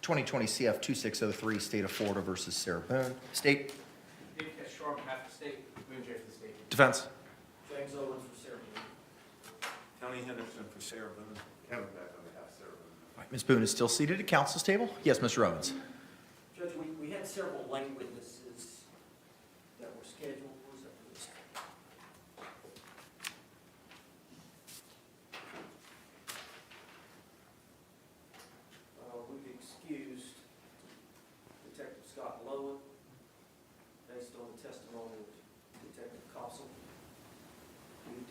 Speaker 3: 2020 CF 2603, State of Florida versus Sarah Boone. State.
Speaker 9: Dave Castro on behalf of the state, Boone J for the state.
Speaker 3: Defense.
Speaker 9: James Owens for Sarah Boone.
Speaker 11: Tony Henderson for Sarah Boone. Kevin Beck on behalf of Sarah Boone.
Speaker 3: All right, Ms. Boone is still seated at council's table? Yes, Mr. Owens.
Speaker 12: Judge, we had several lay witnesses that were scheduled. Where's that list? We've excused Detective Scott Lowen based on the testimony of Detective Cossel. We've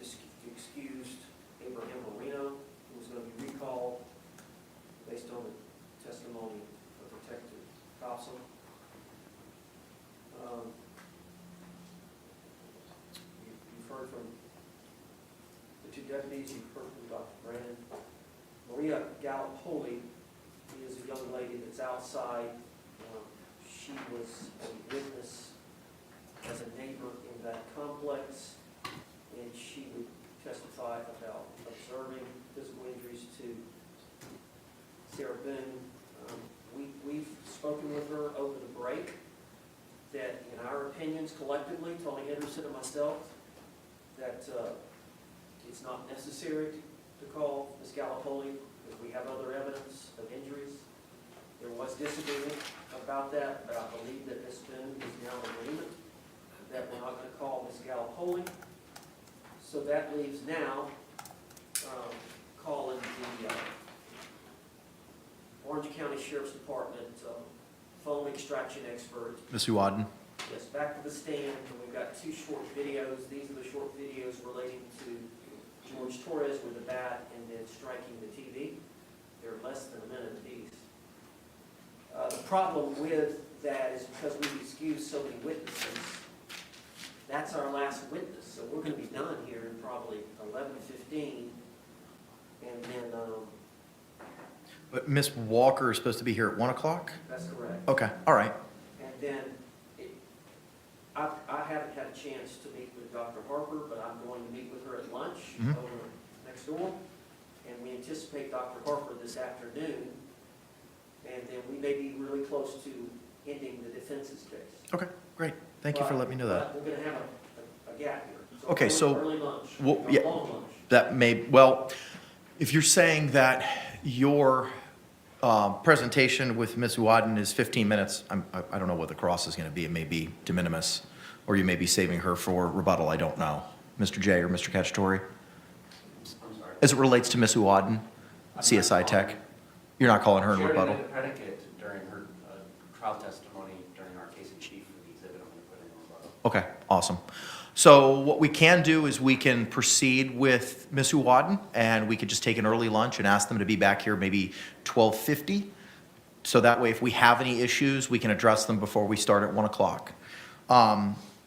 Speaker 12: excused Abraham Marino, who was going to be recalled based on the testimony of Detective Cossel. You've heard from the two deputies, you've heard from Dr. Brandon. Maria Gallipoli is a young lady that's outside. She was a witness as a neighbor in that complex, and she would testify about observing physical injuries to Sarah Boone. We've spoken with her over the break that, in our opinions collectively, Tony Henderson and myself, that it's not necessary to call Ms. Gallipoli because we have other evidence of injuries. There was disagreement about that, but I believe that Ms. Boone is now in agreement that we're not going to call Ms. Gallipoli. So that leaves now calling the Orange County Sheriff's Department phone extraction expert.
Speaker 3: Ms. Uwadden.
Speaker 12: Yes, back to the stand, and we've got two short videos. These are the short videos relating to Jorge Torres with a bat and then striking the TV. They're less than a minute apiece. The problem with that is because we've excused so many witnesses, that's our last witness. So we're going to be done here in probably 11:15, and then
Speaker 3: But Ms. Walker is supposed to be here at 1 o'clock?
Speaker 12: that's correct.
Speaker 3: Okay, all right.
Speaker 12: And then I haven't had a chance to meet with Dr. Harper, but I'm going to meet with her at lunch over next door. And we anticipate Dr. Harper this afternoon. And then we may be really close to ending the defense's case.
Speaker 3: Okay, great. Thank you for letting me know that.
Speaker 12: But we're going to have a gap here.
Speaker 3: Okay, so-
Speaker 12: Early lunch,
Speaker 3: well,
Speaker 12: or
Speaker 3: yeah.
Speaker 12: long lunch.
Speaker 3: That may, well, if you're saying that your presentation with Ms. Uwadden is 15 minutes, I don't know what the cross is going to be. It may be de minimis, or you may be saving her for rebuttal. I don't know. Mr. J or Mr. Cacciatore?
Speaker 6: I'm sorry.
Speaker 3: As it relates to Ms. Uwadden, CSI Tech, you're not calling her in rebuttal?
Speaker 6: Shared a predicate during her trial testimony during our case in chief for the exhibit I'm going to put in rebuttal.
Speaker 3: Okay, awesome. So what we can do is we can proceed with Ms. Uwadden, and we could just take an early lunch and ask them to be back here maybe 12:50. So that way, if we have any issues, we can address them before we start at 1 o'clock.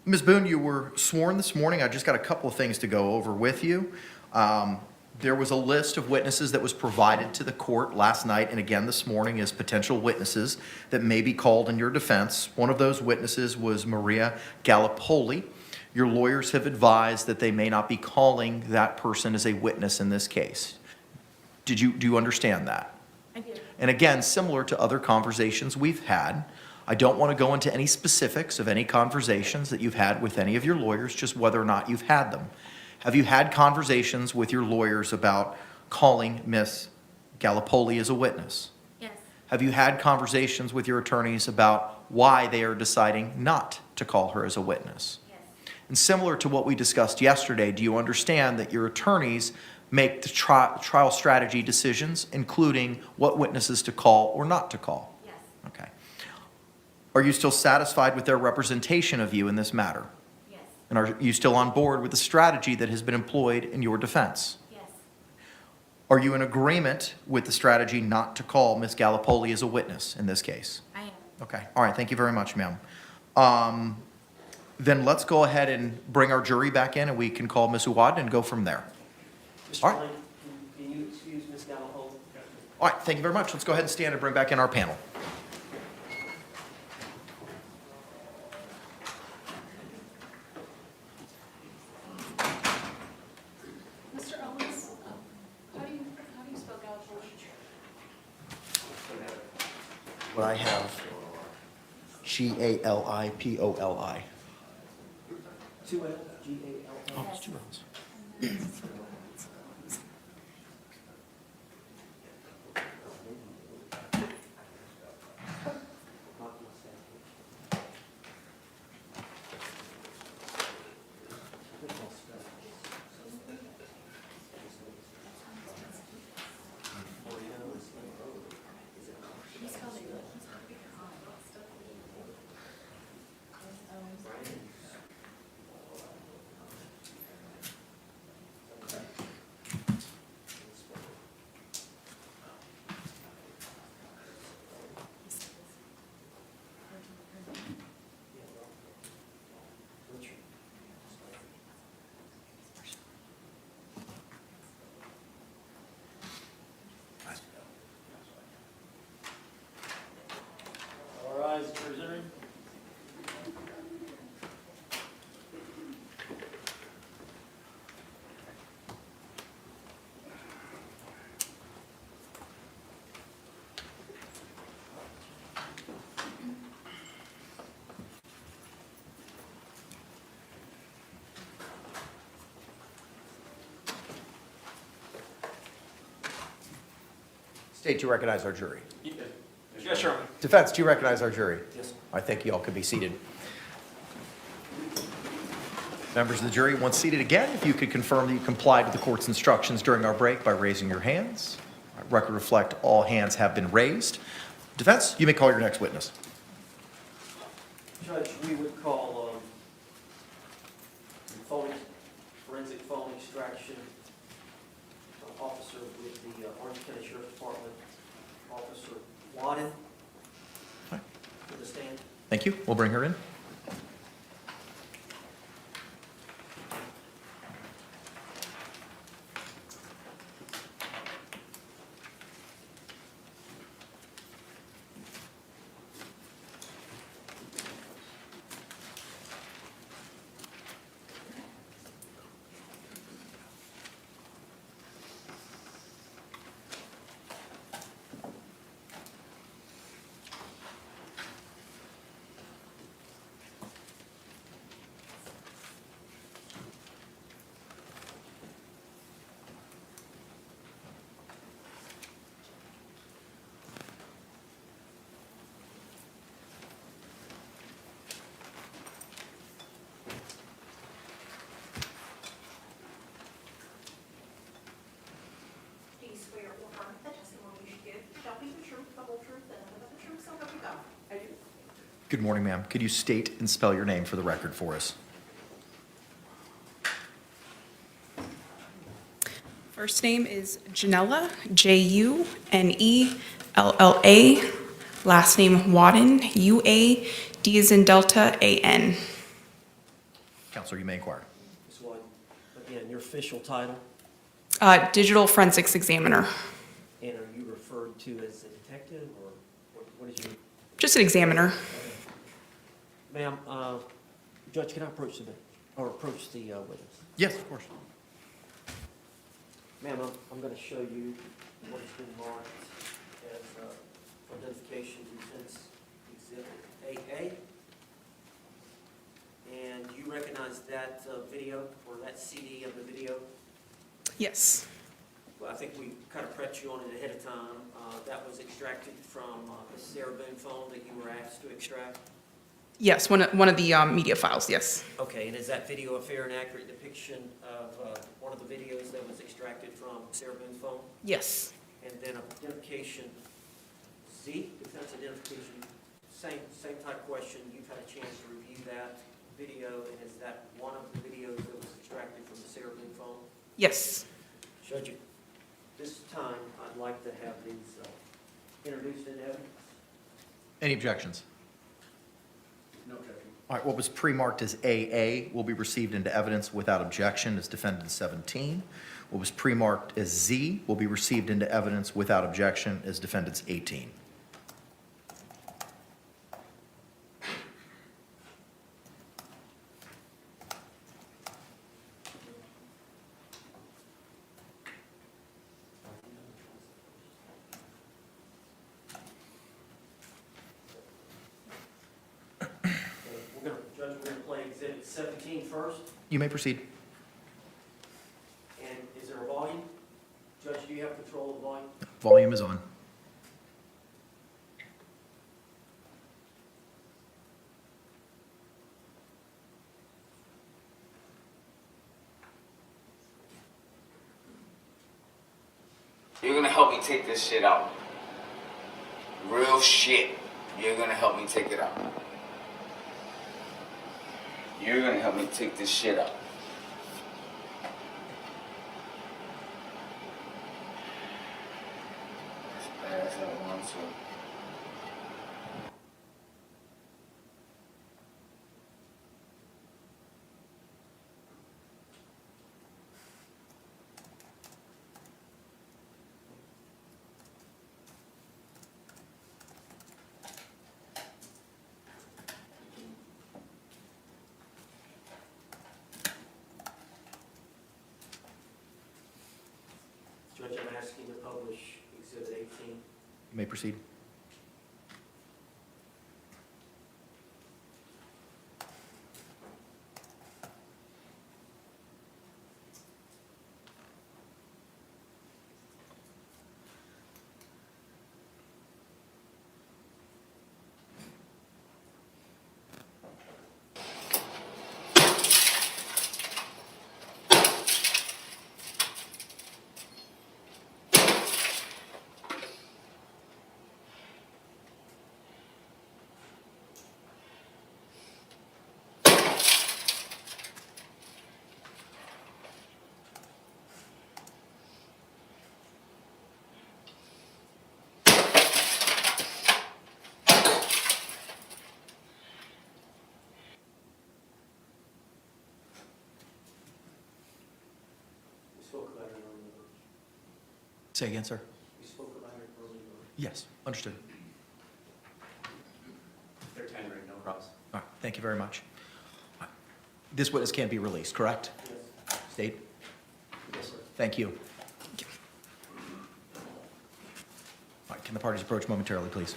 Speaker 3: Ms. Boone, you were sworn this morning. I just got a couple of things to go over with you. There was a list of witnesses that was provided to the court last night and again this morning as potential witnesses that may be called in your defense. One of those witnesses was Maria Gallipoli. Your lawyers have advised that they may not be calling that person as a witness in this case. Do you understand that?
Speaker 8: I do.
Speaker 3: And again, similar to other conversations we've had, I don't want to go into any specifics of any conversations that you've had with any of your lawyers, just whether or not you've had them. Have you had conversations with your lawyers about calling Miss Gallipoli as a witness?
Speaker 8: Yes.
Speaker 3: Have you had conversations with your attorneys about why they are deciding not to call her as a witness?
Speaker 8: Yes.
Speaker 3: And similar to what we discussed yesterday, do you understand that your attorneys make the trial strategy decisions, including what witnesses to call or not to call?
Speaker 8: Yes.
Speaker 3: Okay. Are you still satisfied with their representation of you in this matter?
Speaker 8: Yes.
Speaker 3: And are you still on board with the strategy that has been employed in your defense?
Speaker 8: Yes.
Speaker 3: Are you in agreement with the strategy not to call Ms. Gallipoli as a witness in this case?
Speaker 8: I am.
Speaker 3: Okay, all right, thank you very much, ma'am. Then let's go ahead and bring our jury back in, and we can call Ms. Uwadden and go from there.
Speaker 12: Mr.
Speaker 3: All right.
Speaker 12: Lane, can you excuse Ms. Gallipoli?
Speaker 3: All right, thank you very much. Let's go ahead and stand and bring back in our panel.
Speaker 4: Mr. Owens, how do you spell Gallipoli?
Speaker 3: What I have, Galipoli.
Speaker 12: 2 L, G-A-L-L.
Speaker 3: Oh, it's 2 L's.
Speaker 12: All rise, presenting.
Speaker 3: State, do you recognize our jury?
Speaker 9: Yes, sir.
Speaker 3: Defense, do you recognize our jury?
Speaker 12: Yes.
Speaker 3: I think you all could be seated. Members of the jury, once seated again, if you could confirm that you complied with the court's instructions during our break by raising your hands. Record reflect all hands have been raised. Defense, you may call your next witness.
Speaker 12: Judge, we would call forensic phone extraction officer with the Orange County Sheriff's Department, Officer Wadden,
Speaker 3: Right.
Speaker 12: to the stand.
Speaker 3: Thank you. We'll bring her in.
Speaker 4: Do you swear or affirm that the testimony you should give shall be the truth, the whole truth, and nothing but the truth, so help you God? I do.
Speaker 3: Good morning, ma'am. Could you state and spell your name for the record for us?
Speaker 13: First name is Janella, Junella. Last name Wadden, UAD as in Delta, AN.
Speaker 3: Counselor, you may inquire.
Speaker 12: Ms. Wadden, again, your official title,
Speaker 13: Digital Forensics Examiner.
Speaker 12: and are you referred to as a detective, or what is your?
Speaker 13: Just an examiner.
Speaker 12: Ma'am, Judge, can I approach the witness?
Speaker 3: Yes, of course.
Speaker 12: Ma'am, I'm going to show you what has been marked as identification defense exhibit AA. And you recognize that video or that CD of the video?
Speaker 13: Yes.
Speaker 12: Well, I think we kind of prepped you on it ahead of time. That was extracted from the Sarah Boone phone that you were asked to extract?
Speaker 13: Yes, one of the media files, yes.
Speaker 12: Okay, and is that video a fair and accurate depiction of one of the videos that was extracted from Sarah Boone's phone?
Speaker 13: Yes.
Speaker 12: And then identification Z, defense identification, same type question. You've had a chance to review that video, and is that one of the videos that was extracted from the Sarah Boone phone?
Speaker 13: Yes.
Speaker 12: Judge, at this time, I'd like to have these introduced into evidence.
Speaker 3: Any objections?
Speaker 9: No objection.
Speaker 3: All right, what was pre-marked as AA will be received into evidence without objection as defendant 17. What was pre-marked as Z will be received into evidence without objection as defendants 18.
Speaker 12: 17 first,
Speaker 3: You may proceed.
Speaker 12: and is there a volume? Judge, do you have control of the volume?
Speaker 3: Volume is on.
Speaker 14: You're gonna help me take this shit out. Real shit. You're gonna help me take it out. You're gonna help me take this shit out. As bad as I want to.
Speaker 12: Judge, I'm asking to publish Exhibit 18.
Speaker 3: You may proceed.
Speaker 12: We spoke about it earlier.
Speaker 3: Say again, sir.
Speaker 12: We spoke about it earlier.
Speaker 3: Yes, understood.
Speaker 6: They're tendering, no problem.
Speaker 3: All right, thank you very much. All right. This witness can't be released, correct?
Speaker 12: Yes.
Speaker 3: State?
Speaker 12: Yes, sir.
Speaker 3: Thank you. All right, can the parties approach momentarily, please?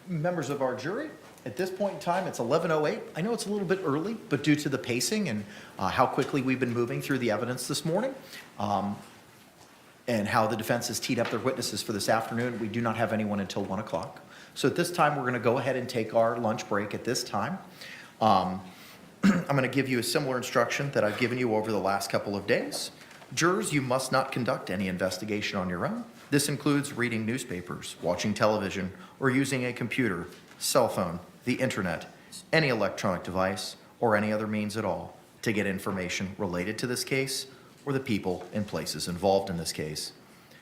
Speaker 3: Members of our jury, at this point in time, it's 11:08. I know it's a little bit early, but due to the pacing and how quickly we've been moving through the evidence this morning, and how the defense has teed up their witnesses for this afternoon, we do not have anyone until 1 o'clock. So at this time, we're going to go ahead and take our lunch break at this time. I'm going to give you a similar instruction that I've given you over the last couple of days. Jurors, you must not conduct any investigation on your own. This includes reading newspapers, watching television, or using a computer, cell phone, the internet, any electronic device, or any other means at all to get information related to this case or the people and places involved in this case.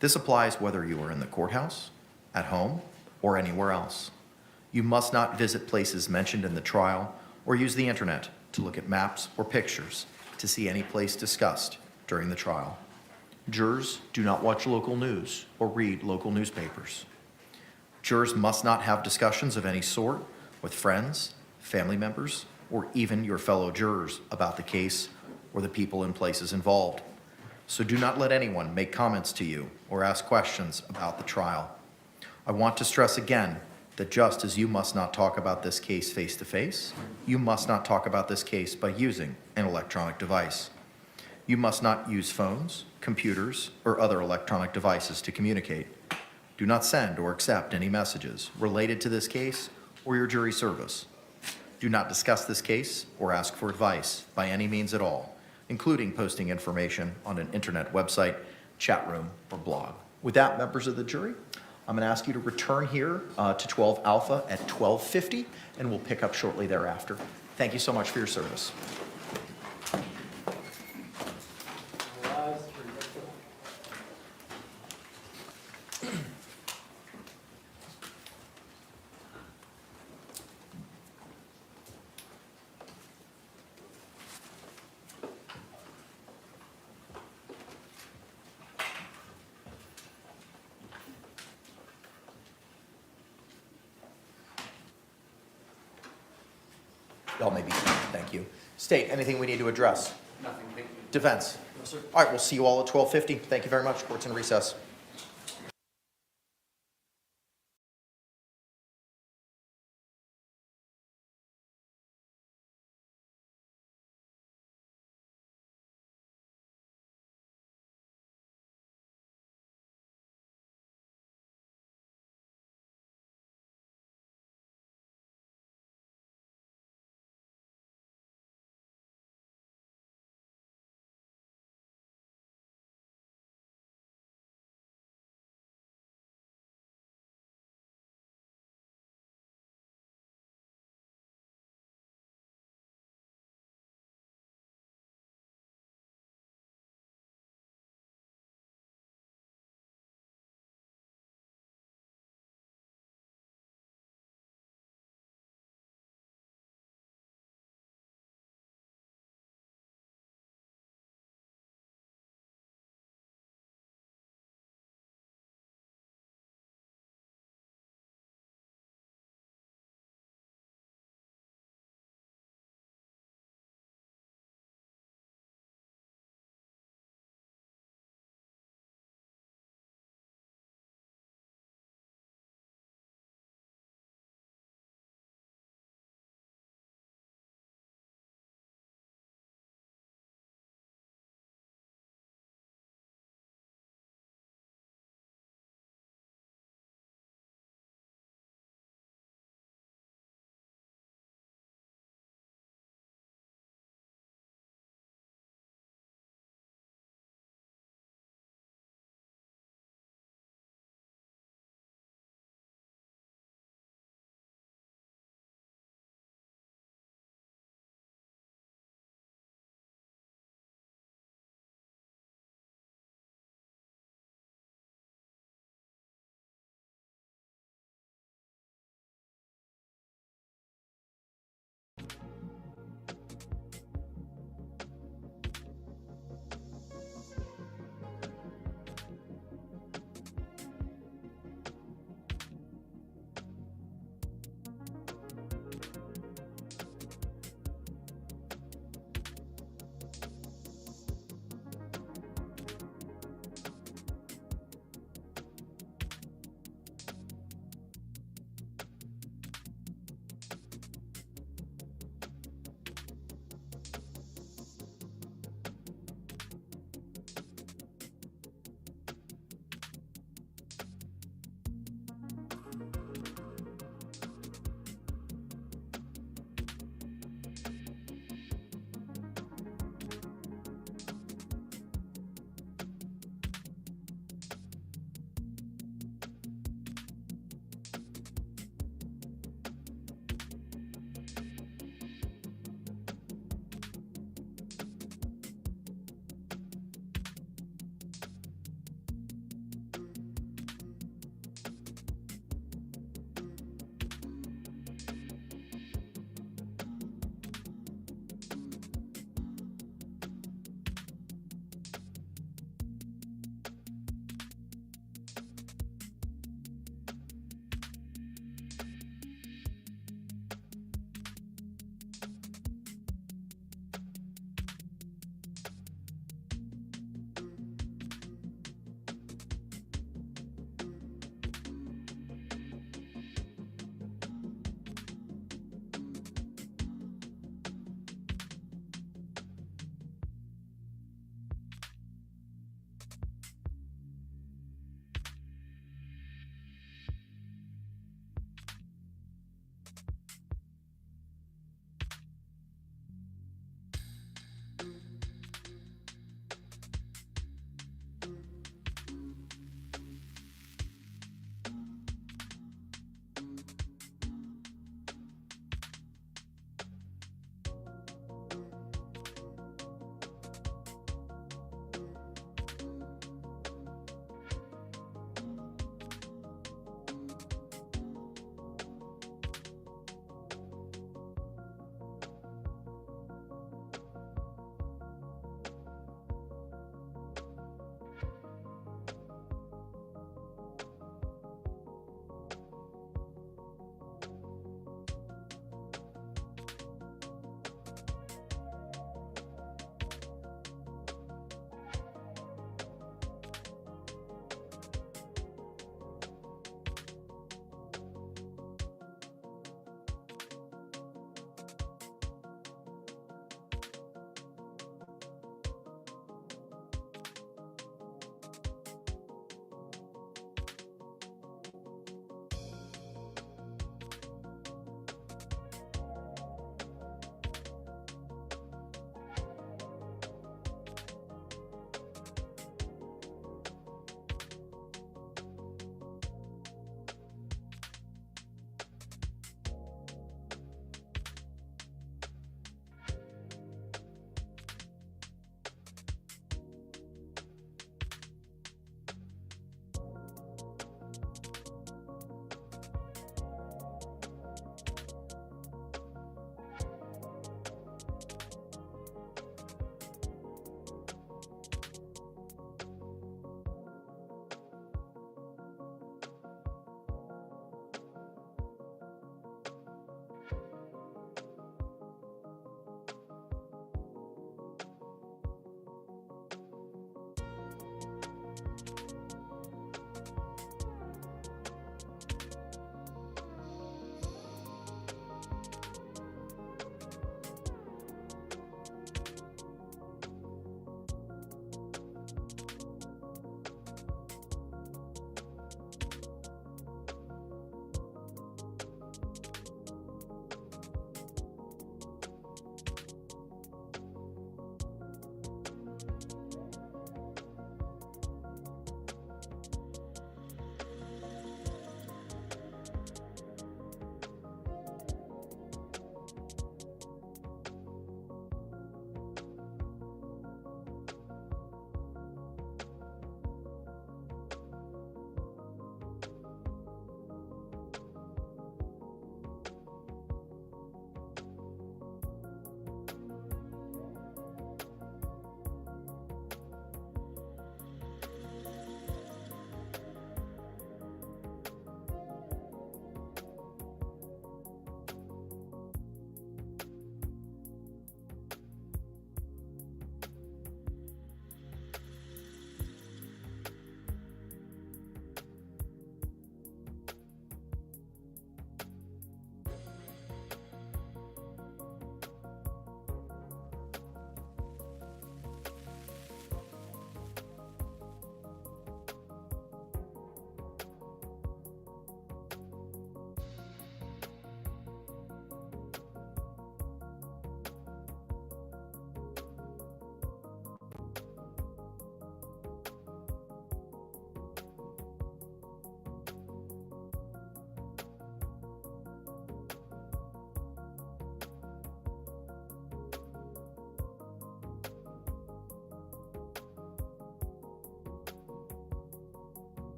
Speaker 3: This applies whether you are in the courthouse, at home, or anywhere else. You must not visit places mentioned in the trial or use the internet to look at maps or pictures to see any place discussed during the trial. Jurors do not watch local news or read local newspapers. Jurors must not have discussions of any sort with friends, family members, or even your fellow jurors about the case or the people and places involved. So do not let anyone make comments to you or ask questions about the trial. I want to stress again that just as you must not talk about this case face-to-face, you must not talk about this case by using an electronic device. You must not use phones, computers, or other electronic devices to communicate. Do not send or accept any messages related to this case or your jury service. Do not discuss this case or ask for advice by any means at all, including posting information on an internet website, chat room, or blog. With that, members of the jury, I'm going to ask you to return here to 12 Alpha at 12:50, and we'll pick up shortly thereafter. Thank you so much for your service. Y'all may be seated. Thank you. State, anything we need to address?
Speaker 9: Nothing, thank you.
Speaker 3: Defense?
Speaker 9: No, sir.
Speaker 3: All right, we'll see you all at 12:50. Thank you very much. Court's in recess.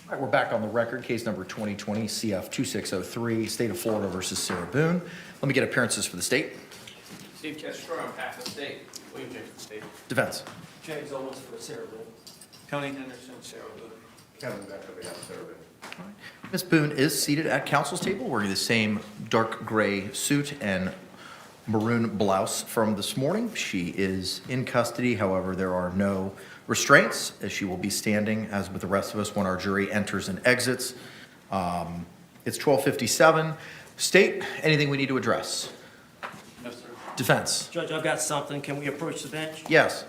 Speaker 3: All right, we're back on the record. Case number 2020 CF 2603, State of Florida versus Sarah Boone. Let me get appearances for the state.
Speaker 9: Steve Castro on behalf of the state. William James for the state.
Speaker 3: Defense.
Speaker 12: James Owens for Sarah Boone.
Speaker 9: Tony Henderson, Sarah Boone.
Speaker 11: Kevin Beck on behalf of Sarah Boone.
Speaker 3: Ms. Boone is seated at counsel's table wearing the same dark gray suit and maroon blouse from this morning. She is in custody. However, there are no restraints as she will be standing as with the rest of us when our jury enters and exits. It's 12:57. State, anything we need to address?
Speaker 9: No, sir.
Speaker 3: Defense.
Speaker 12: Judge, I've got something. Can we approach the bench?
Speaker 3: Yes.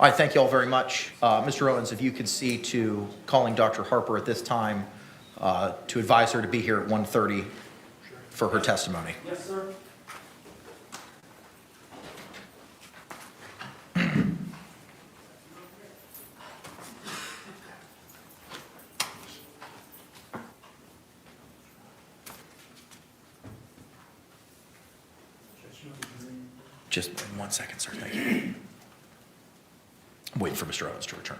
Speaker 3: All right, thank you all very much. Mr. Owens, if you could see to calling Dr. Harper at this time to advise her to be here at 1:30 for her testimony.
Speaker 12: Yes, sir.
Speaker 3: Just 1 second, sir. Thank you. I'm waiting for Mr. Owens to return.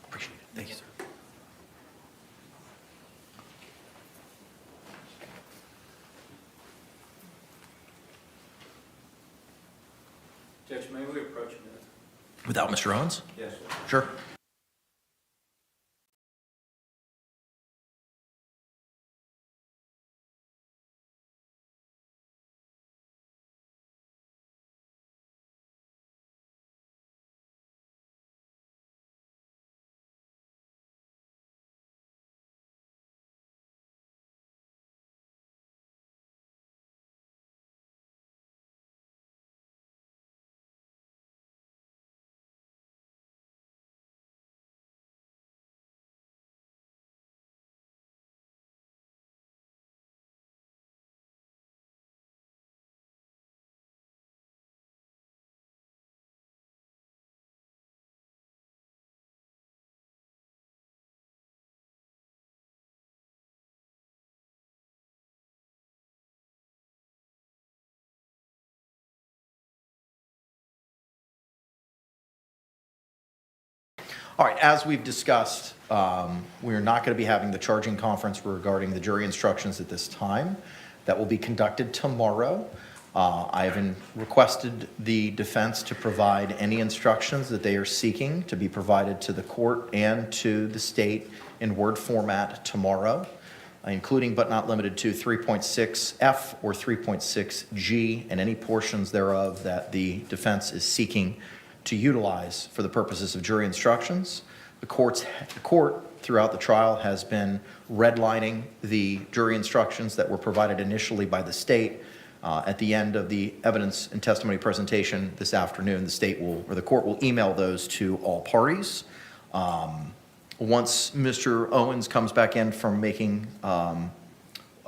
Speaker 3: Appreciate it. Thank you, sir.
Speaker 9: Judge, may we approach him?
Speaker 3: Without Mr. Owens?
Speaker 9: Yes, sir.
Speaker 3: Sure. All right, as we've discussed, we're not going to be having the charging conference regarding the jury instructions at this time. That will be conducted tomorrow. I have requested the defense to provide any instructions that they are seeking to be provided to the court and to the state in Word format tomorrow, including but not limited to 3.6F or 3.6G and any portions thereof that the defense is seeking to utilize for the purposes of jury instructions. The court throughout the trial has been redlining the jury instructions that were provided initially by the state. At the end of the evidence and testimony presentation this afternoon, the court will email those to all parties. Once Mr. Owens comes back in from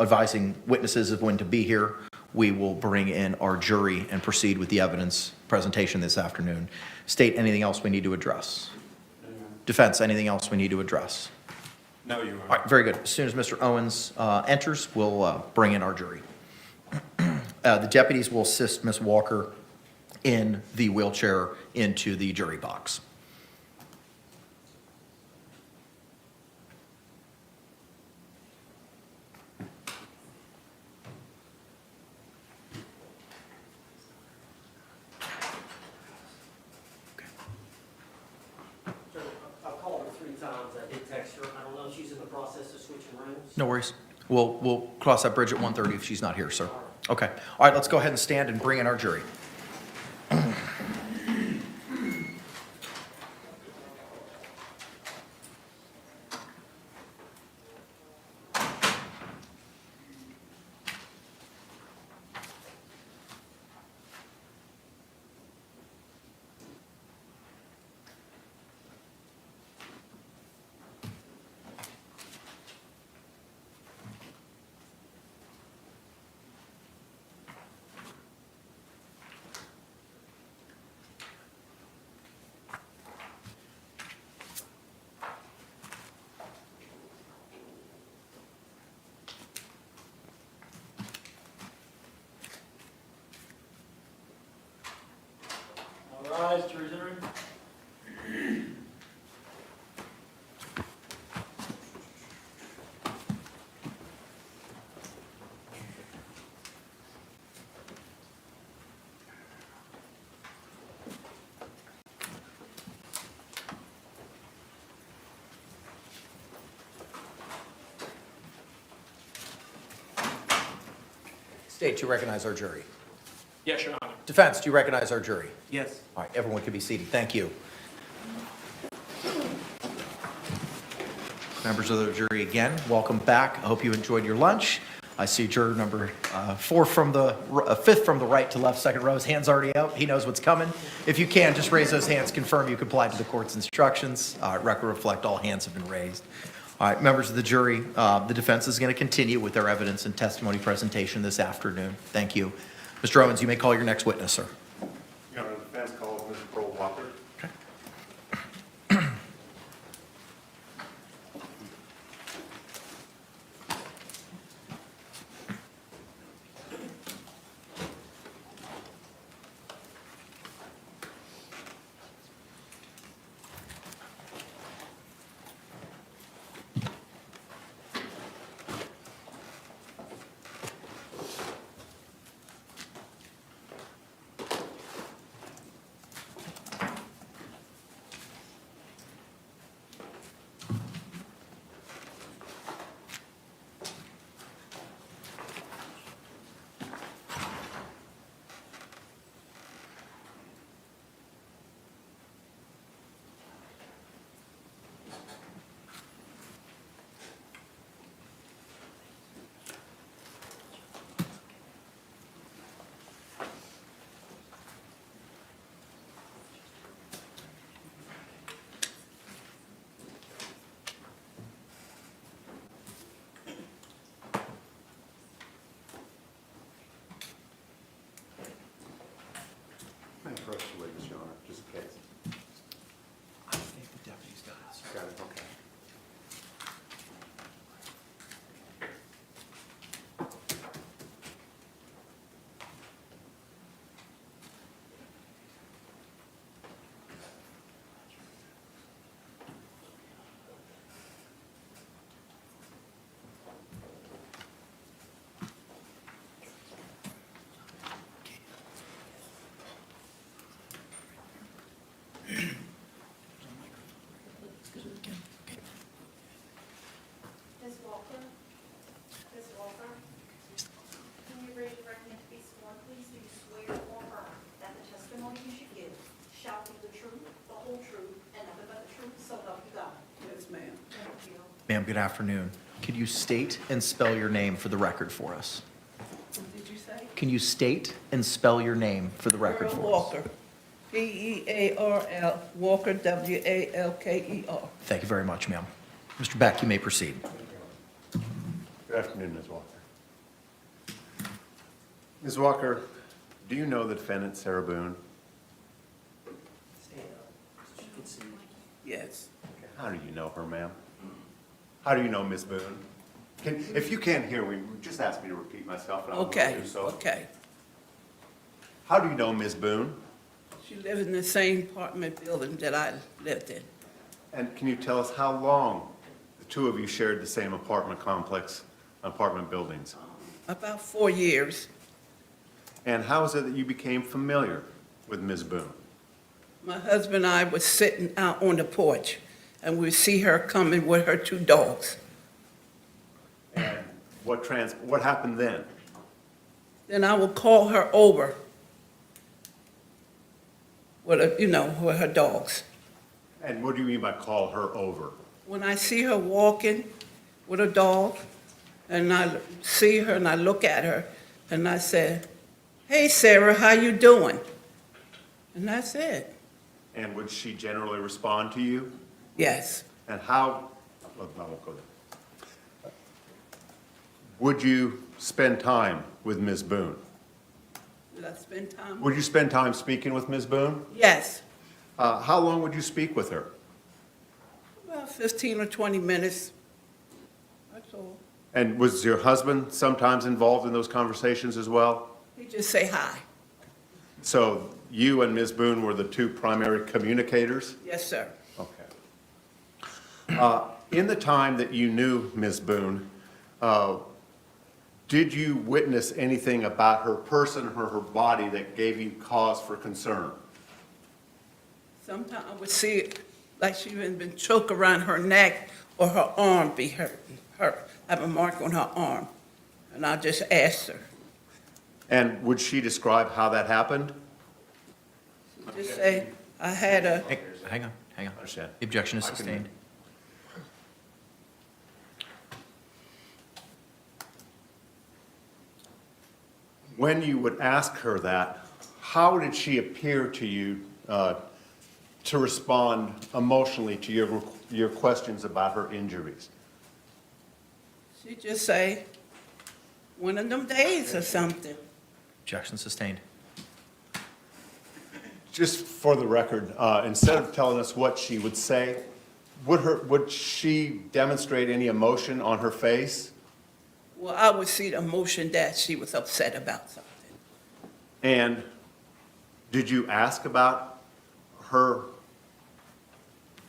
Speaker 3: advising witnesses of when to be here, we will bring in our jury and proceed with the evidence presentation this afternoon. State, anything else we need to address? Defense, anything else we need to address?
Speaker 9: No, you are.
Speaker 3: All right, very good. As soon as Mr. Owens enters, we'll bring in our jury. The deputies will assist Ms. Walker in the wheelchair into the jury box.
Speaker 12: So I've called her 3 times. I did text her. I don't know if she's in the process of switching rooms.
Speaker 3: No worries. We'll cross that bridge at 1:30 if she's not here, sir. Okay. All right, let's go ahead and stand and bring in our jury.
Speaker 12: All rise, jury's in room.
Speaker 3: State, do you recognize our jury?
Speaker 9: Yes, Your Honor.
Speaker 3: Defense, do you recognize our jury?
Speaker 12: Yes.
Speaker 3: All right, everyone can be seated. Thank you. Members of the jury, again, welcome back. I hope you enjoyed your lunch. I see juror number fifth from the right to left, second row. His hand's already out. He knows what's coming. If you can, just raise those hands, confirm you complied to the court's instructions. Record reflect all hands have been raised. All right, members of the jury, the defense is going to continue with their evidence and testimony presentation this afternoon. Thank you. Mr. Owens, you may call your next witness, sir.
Speaker 11: Your Honor, the defense calls Mr. Pearl Walker. May I approach the witness, Your Honor, just in case?
Speaker 3: I think the deputy's got it, sir.
Speaker 11: Got it, okay.
Speaker 4: Ms. Walker? Ms. Walker? Can you raise your right hand to be sworn, please? Do you swear or affirm that the testimony you should give shall be the truth, the whole truth, and nothing but the truth, so help you God? Yes, ma'am. Thank you.
Speaker 3: Ma'am, good afternoon. Could you state and spell your name for the record for us?
Speaker 15: What did you say?
Speaker 3: Can you state and spell your name for the record
Speaker 15: Pearl
Speaker 3: for us?
Speaker 15: Walker, Pearl, Walker, Walker.
Speaker 3: Thank you very much, ma'am. Mr. Beck, you may proceed.
Speaker 11: Good afternoon, Ms. Walker. Ms. Walker, do you know the defendant, Sarah Boone?
Speaker 15: Yes.
Speaker 11: How do you know her, ma'am? How do you know Ms. Boone? If you can't hear me, just ask me to repeat myself, and I will
Speaker 15: Okay,
Speaker 11: do so.
Speaker 15: okay.
Speaker 11: How do you know Ms. Boone?
Speaker 15: She lived in the same apartment building that I lived in.
Speaker 11: And can you tell us how long the two of you shared the same apartment complex, apartment buildings?
Speaker 15: About 4 years.
Speaker 11: And how is it that you became familiar with Ms. Boone?
Speaker 15: My husband and I was sitting out on the porch, and we see her coming with her 2 dogs.
Speaker 11: And what happened then?
Speaker 15: Then I would call her over with, with her dogs.
Speaker 11: And what do you mean by call her over?
Speaker 15: When I see her walking with a dog, and I see her and I look at her, and I said, "Hey, Sarah, how you doing?" And that's it.
Speaker 11: And would she generally respond to you?
Speaker 15: Yes.
Speaker 11: And how, well, I won't go there. Would you spend time with Ms. Boone?
Speaker 15: Did I spend time?
Speaker 11: Would you spend time speaking with Ms. Boone?
Speaker 15: Yes.
Speaker 11: How long would you speak with her?
Speaker 15: About 15 or 20 minutes. That's all.
Speaker 11: And was your husband sometimes involved in those conversations as well?
Speaker 15: He just say hi.
Speaker 11: So you and Ms. Boone were the two primary communicators?
Speaker 15: Yes, sir.
Speaker 11: Okay. In the time that you knew Ms. Boone, did you witness anything about her person or her body that gave you cause for concern?
Speaker 15: Sometimes I would see it like she had been choked around her neck or her arm be hurt, have a mark on her arm. And I just asked her.
Speaker 11: And would she describe how that happened?
Speaker 15: Just say, I had a,
Speaker 3: Hang on.
Speaker 11: Understand.
Speaker 3: The objection is
Speaker 11: I can-
Speaker 3: sustained.
Speaker 11: When you would ask her that, how did she appear to you to respond emotionally to your questions about her injuries?
Speaker 15: she just say, one of them days or something.
Speaker 3: Objection sustained.
Speaker 11: Just for the record, instead of telling us what she would say, would she demonstrate any emotion on her face?
Speaker 15: Well, I would see the emotion that she was upset about something.
Speaker 11: And did you ask about her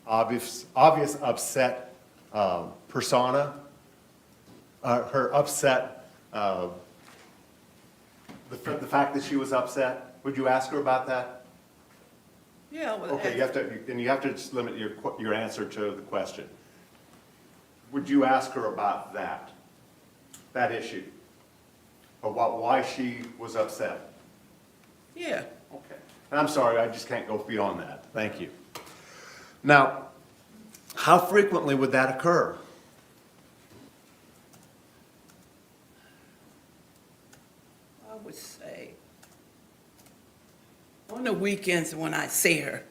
Speaker 11: obvious upset persona? Her upset, the fact that she was upset? Would you ask her about that?
Speaker 15: Yeah, well.
Speaker 11: Okay, you have to just limit your answer to the question. Would you ask her about that issue? About why she was upset?
Speaker 15: Yeah.
Speaker 11: Okay. And I'm sorry, I just can't go beyond that. Thank you. Now, how frequently would that occur?
Speaker 15: I would say, on the weekends when I see her.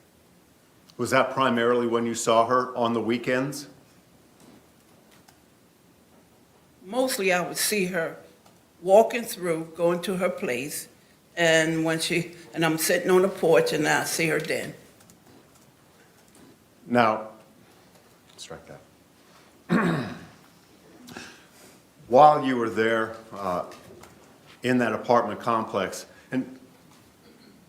Speaker 11: Was that primarily when you saw her on the weekends?
Speaker 15: Mostly I would see her walking through, going to her place, and and I'm sitting on the porch and I see her then.
Speaker 11: Now, strike that. While you were there in that apartment complex, and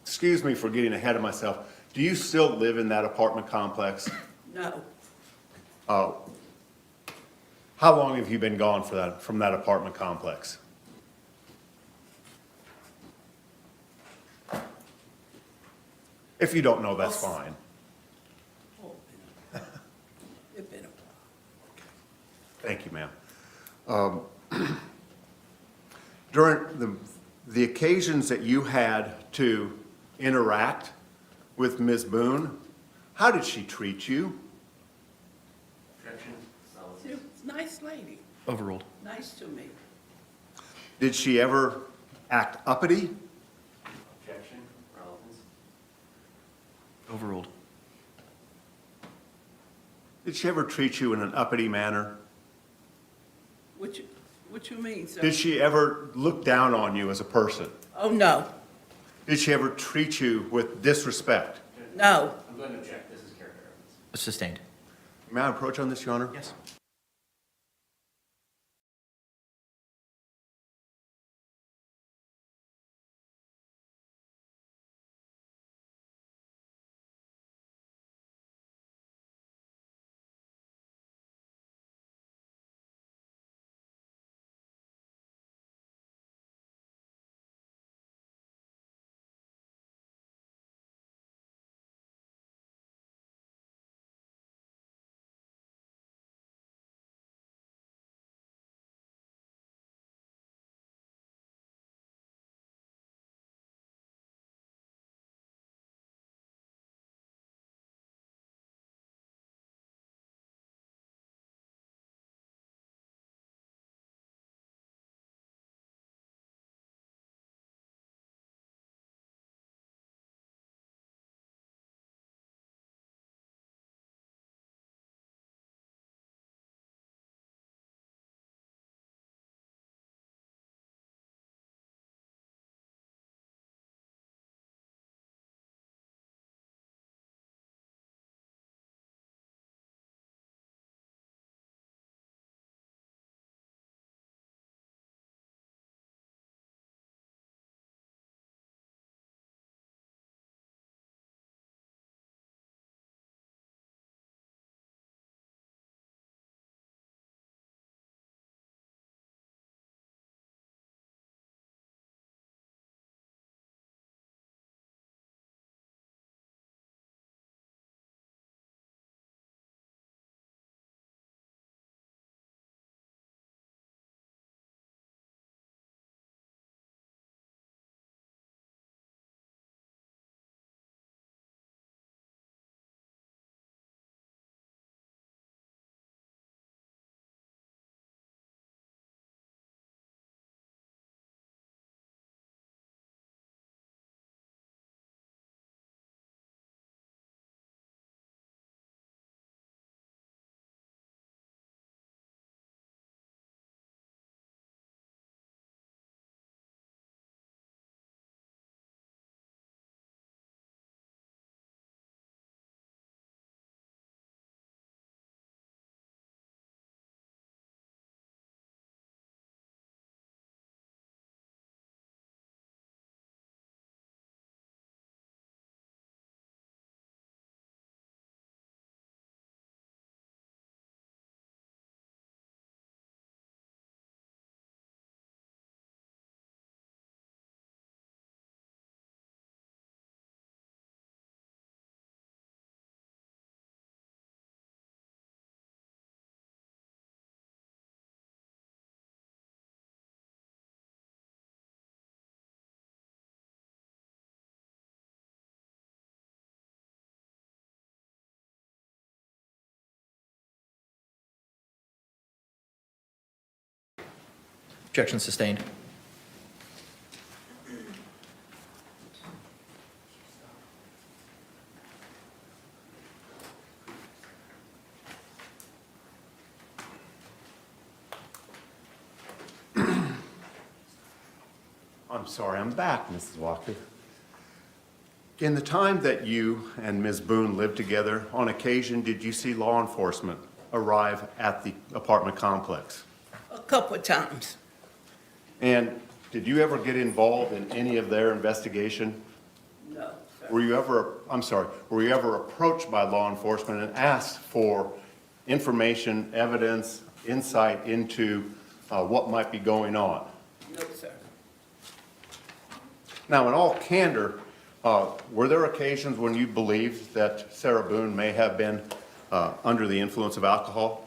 Speaker 11: excuse me for getting ahead of myself, do you still live in that apartment complex?
Speaker 15: No,
Speaker 11: How long have you been gone from that apartment complex? If you don't know, that's fine.
Speaker 15: it's been a while.
Speaker 11: Thank you, ma'am. During the occasions that you had to interact with Ms. Boone, how did she treat you?
Speaker 6: Objection.
Speaker 15: She was a nice lady,
Speaker 3: Overruled.
Speaker 15: nice to me.
Speaker 11: Did she ever act uppity?
Speaker 6: Objection. Relevance.
Speaker 3: Overruled.
Speaker 11: Did she ever treat you in an uppity manner?
Speaker 15: What you mean, sir?
Speaker 11: Did she ever look down on you as a person?
Speaker 15: Oh, no,
Speaker 11: Did she ever treat you with disrespect?
Speaker 15: no.
Speaker 6: I'm going to object. This is character evidence.
Speaker 3: Sustained.
Speaker 11: May I approach on this, Your Honor?
Speaker 3: Yes. Objection sustained.
Speaker 11: I'm sorry, I'm back, Mrs. Walker. In the time that you and Ms. Boone lived together, on occasion, did you see law enforcement arrive at the apartment complex?
Speaker 15: A couple of times.
Speaker 11: And did you ever get involved in any of their investigation?
Speaker 15: No, sir.
Speaker 11: Were you ever approached by law enforcement and asked for information, evidence, insight into what might be going on?
Speaker 15: No, sir.
Speaker 11: Now, in all candor, were there occasions when you believed that Sarah Boone may have been under the influence of alcohol?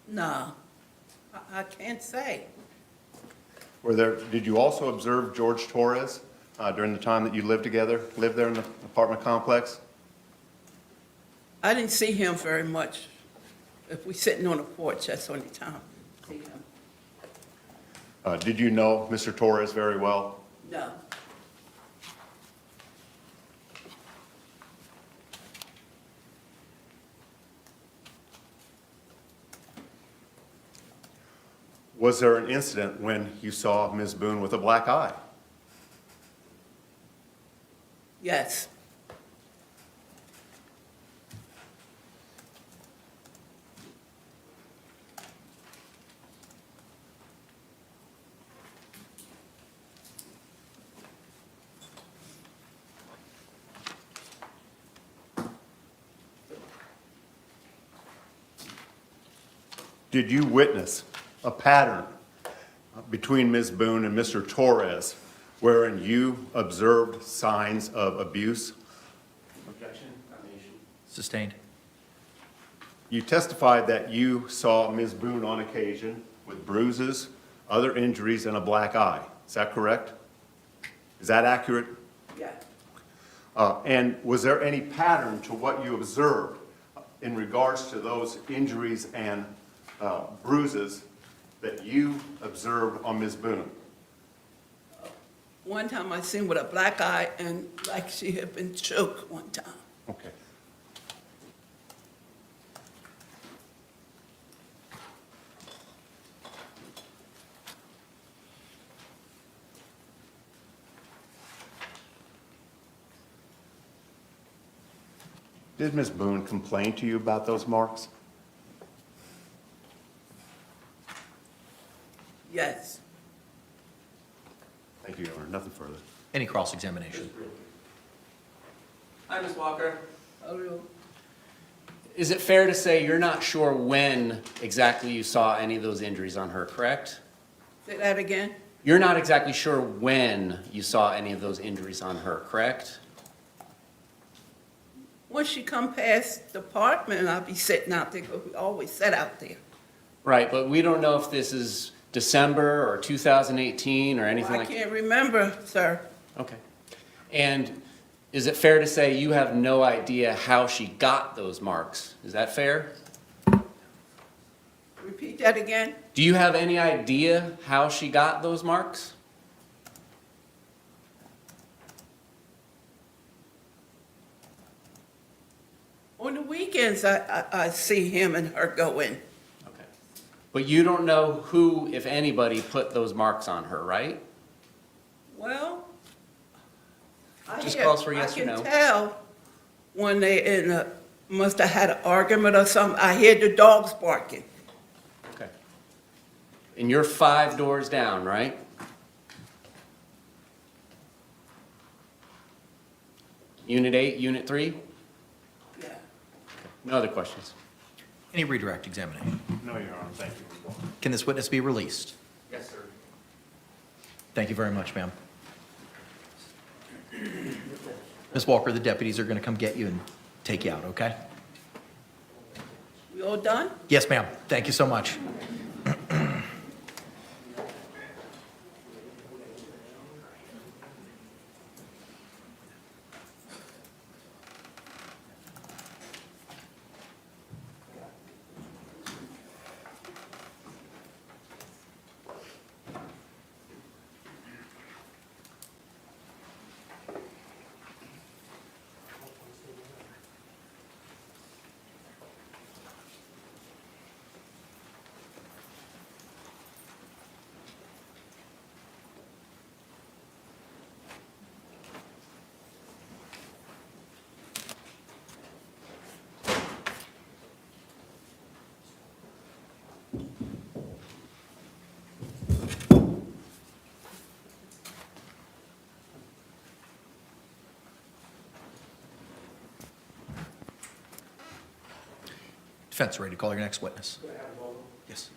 Speaker 15: No, I can't say.
Speaker 11: Did you also observe Jorge Torres during the time that you lived together, lived there in the apartment complex?
Speaker 15: I didn't see him very much. If we're sitting on the porch, that's the only time I see him.
Speaker 11: Did you know Mr. Torres very well?
Speaker 15: No.
Speaker 11: Was there an incident when you saw Ms. Boone with a black eye?
Speaker 15: Yes.
Speaker 11: Did you witness a pattern between Ms. Boone and Mr. Torres wherein you observed signs of abuse?
Speaker 6: Objection, foundation.
Speaker 3: Sustained.
Speaker 11: You testified that you saw Ms. Boone on occasion with bruises, other injuries, and a black eye. Is that correct? Is that accurate?
Speaker 15: Yeah.
Speaker 11: And was there any pattern to what you observed in regards to those injuries and bruises that you observed on Ms. Boone?
Speaker 15: One time I seen with a black eye and like she had been choked one time.
Speaker 11: Okay. Did Ms. Boone complain to you about those marks?
Speaker 15: Yes.
Speaker 11: Thank you, Your Honor. Nothing further.
Speaker 3: Any cross-examination?
Speaker 6: Hi, Ms. Walker.
Speaker 15: Hello.
Speaker 6: Is it fair to say you're not sure when exactly you saw any of those injuries on her, correct?
Speaker 15: Say that again?
Speaker 6: You're not exactly sure when you saw any of those injuries on her, correct?
Speaker 15: Once she come past the apartment, I'll be sitting out there, because we always sit out there.
Speaker 6: Right, but we don't know if this is December or 2018 or anything
Speaker 15: I
Speaker 6: like that.
Speaker 15: can't remember, sir.
Speaker 6: Okay. And is it fair to say you have no idea how she got those marks? Is that fair?
Speaker 15: Repeat that again?
Speaker 6: Do you have any idea how she got those marks?
Speaker 15: On the weekends, I see him and her go in.
Speaker 6: Okay. But you don't know who, if anybody, put those marks on her, right?
Speaker 15: Well,
Speaker 6: Just calls for yes or no.
Speaker 15: I can tell when they must have had an argument or something. I hear the dogs barking.
Speaker 6: Okay. And you're 5 doors down, right? Unit 8, Unit 3?
Speaker 15: Yeah.
Speaker 6: No other questions?
Speaker 3: Any redirect examination?
Speaker 11: No, Your Honor. Thank you.
Speaker 3: Can this witness be released?
Speaker 6: Yes, sir.
Speaker 3: Thank you very much, ma'am. Ms. Walker, the deputies are going to come get you and take you out, okay?
Speaker 15: We all done?
Speaker 3: Yes, ma'am. Thank you so much. Defense, ready to call your next witness.
Speaker 12: Could I have a moment?
Speaker 3: Yes.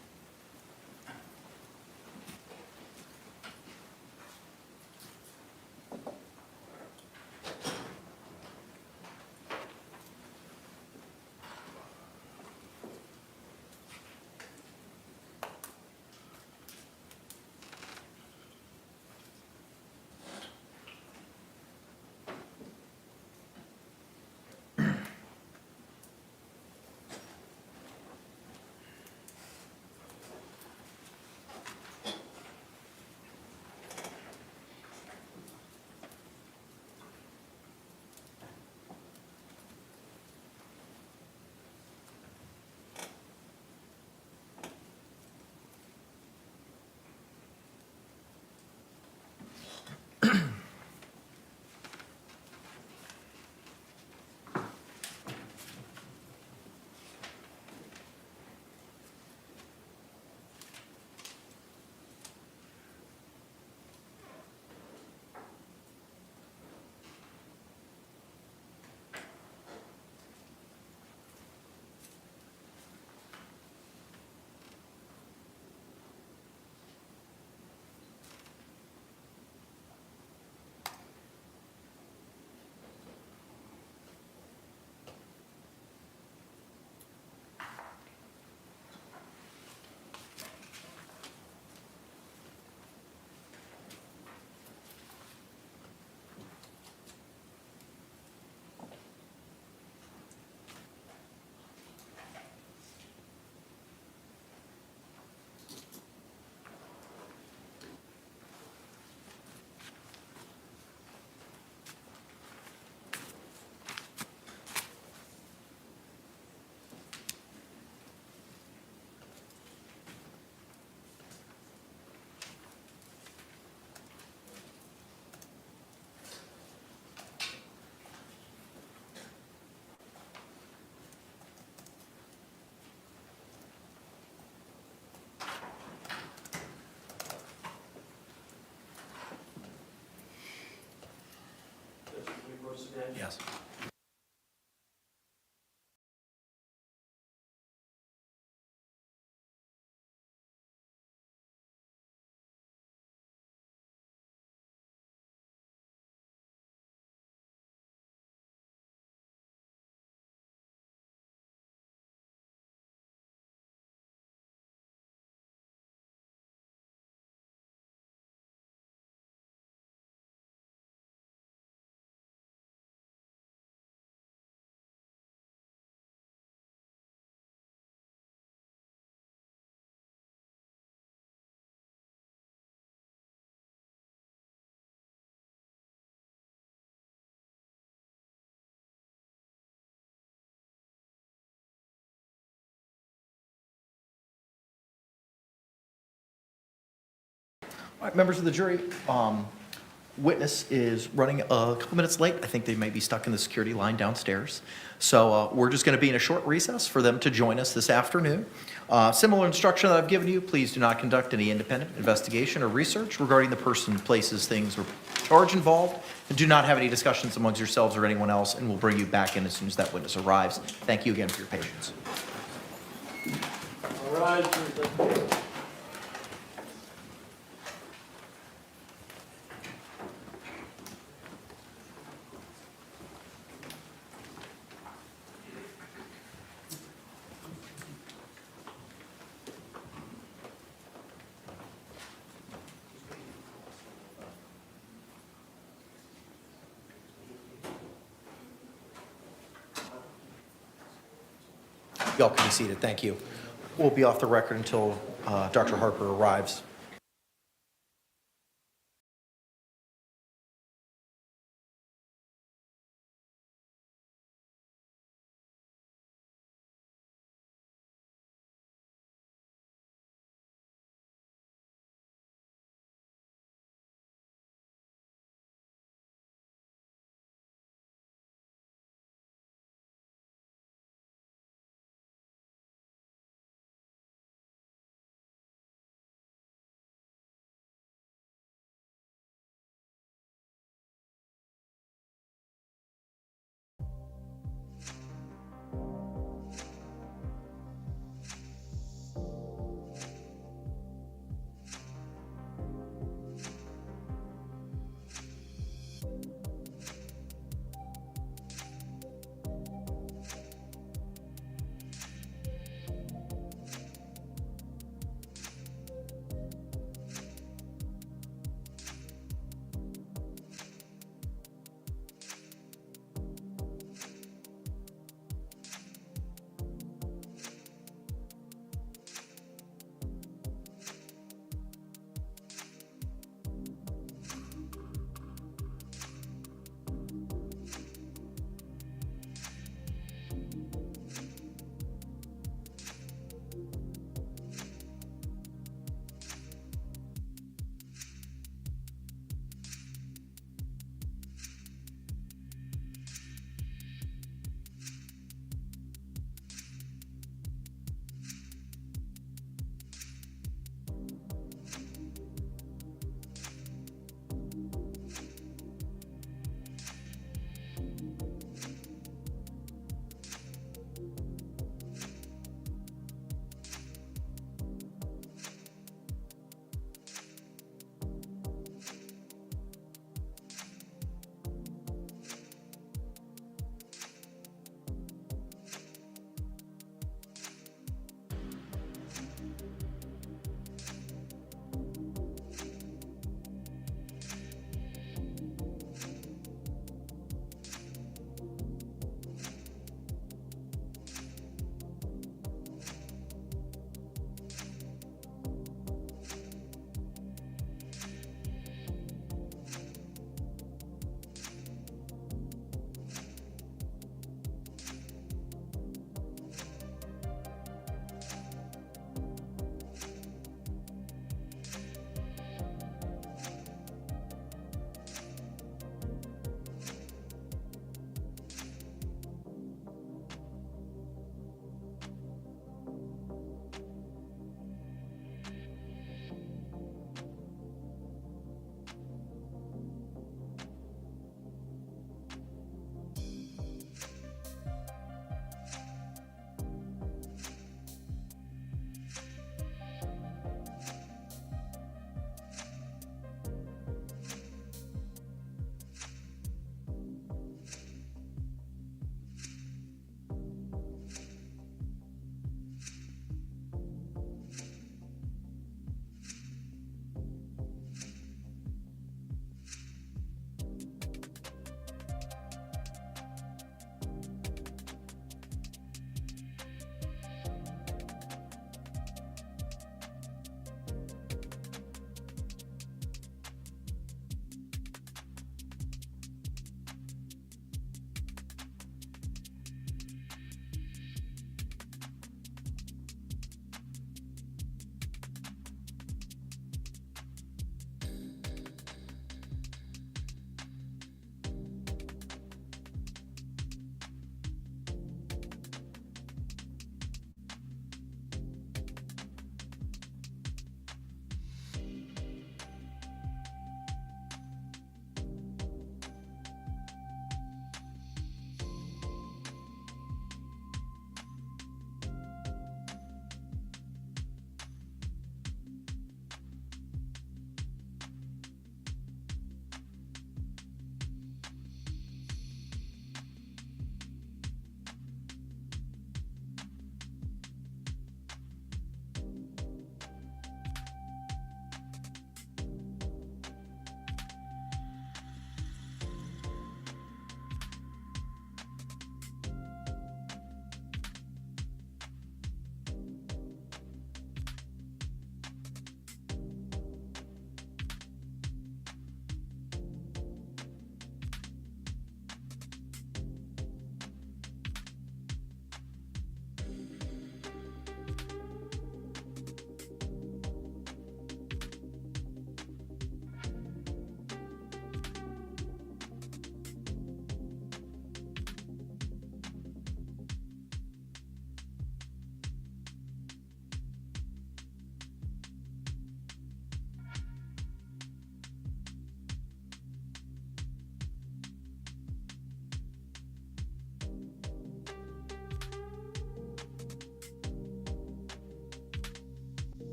Speaker 12: Judge, can we go to the bench?
Speaker 3: Yes. All right, members of the jury, witness is running a couple minutes late. I think they may be stuck in the security line downstairs. So we're just going to be in a short recess for them to join us this afternoon. Similar instruction that I've given you, please do not conduct any independent investigation or research regarding the person, places, things, or charge involved, and do not have any discussions amongst yourselves or anyone else, and we'll bring you back in as soon as that witness arrives. Thank you again for your patience.
Speaker 12: All right, please.
Speaker 3: Y'all can be seated. Thank you. We'll be off the record until Dr. Harper arrives.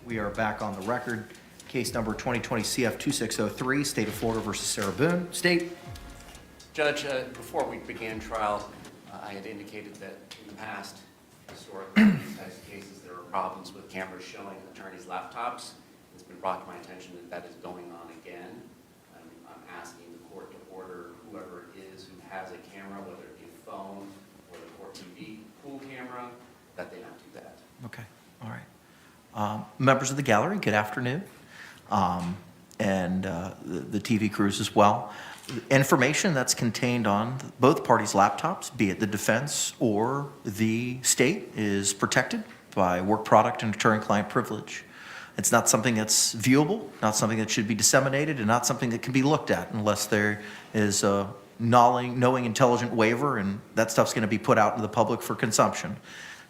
Speaker 3: We are back on the record. Case number 2020 CF 2603, State of Florida versus Sarah Boone. State.
Speaker 6: Judge, before we began trial, I had indicated that in the past, historically, in these types of cases, there were problems with cameras showing attorneys' laptops. It's been brought to my attention that that is going on again. I'm asking the court to order whoever it is who has a camera, whether it be a phone or the court TV pool camera, that they not do that.
Speaker 3: Okay, all right. Members of the gallery, good afternoon. And the TV crews as well. Information that's contained on both parties' laptops, be it the defense or the state, is protected by work product and attorney-client privilege. It's not something that's viewable, not something that should be disseminated, and not something that can be looked at unless there is a knowing, intelligent waiver, and that stuff's going to be put out to the public for consumption.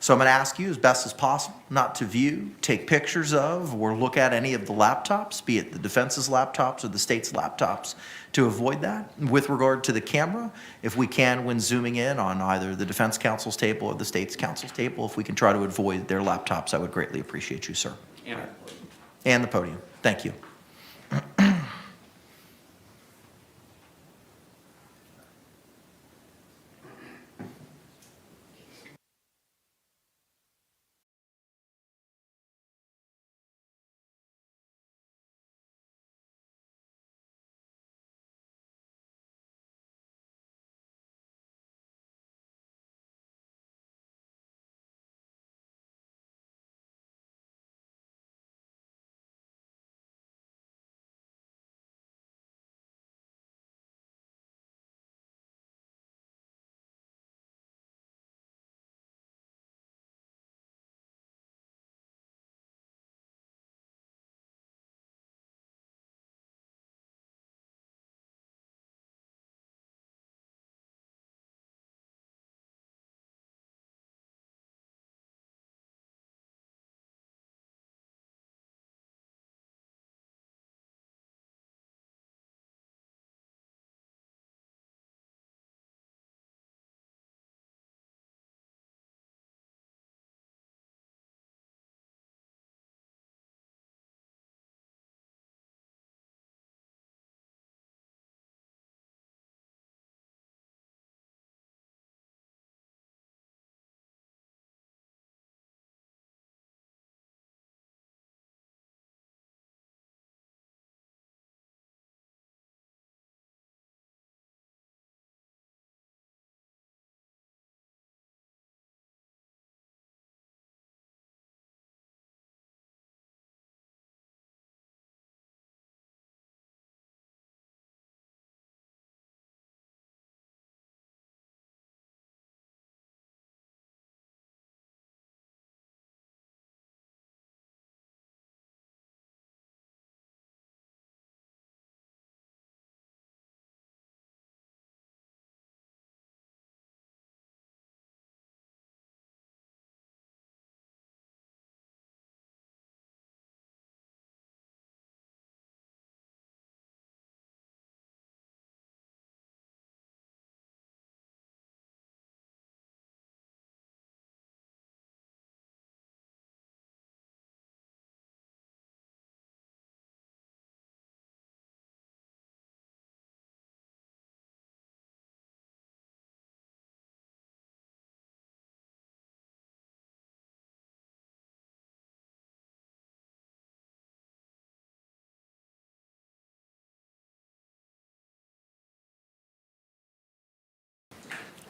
Speaker 3: So I'm going to ask you as best as possible not to view, take pictures of, or look at any of the laptops, be it the defense's laptops or the state's laptops, to avoid that. With regard to the camera, if we can, when zooming in on either the defense counsel's table or the state's counsel's table, if we can try to avoid their laptops, I would greatly appreciate you, sir. And the podium. Thank you.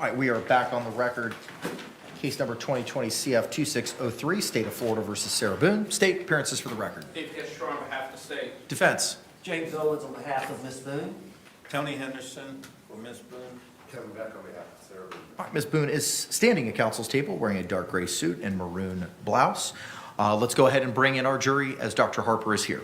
Speaker 3: All right, we are back on the record. Case number 2020 CF 2603, State of Florida versus Sarah Boone. State, appearances for the record.
Speaker 9: David Castro on behalf of the state.
Speaker 3: Defense.
Speaker 12: James Owens on behalf of Ms. Boone.
Speaker 2: Tony Henderson for Ms. Boone.
Speaker 11: Kevin Beck on behalf of Sarah Boone.
Speaker 3: All right, Ms. Boone is standing at counsel's table wearing a dark gray suit and maroon blouse. Let's go ahead and bring in our jury as Dr. Harper is here.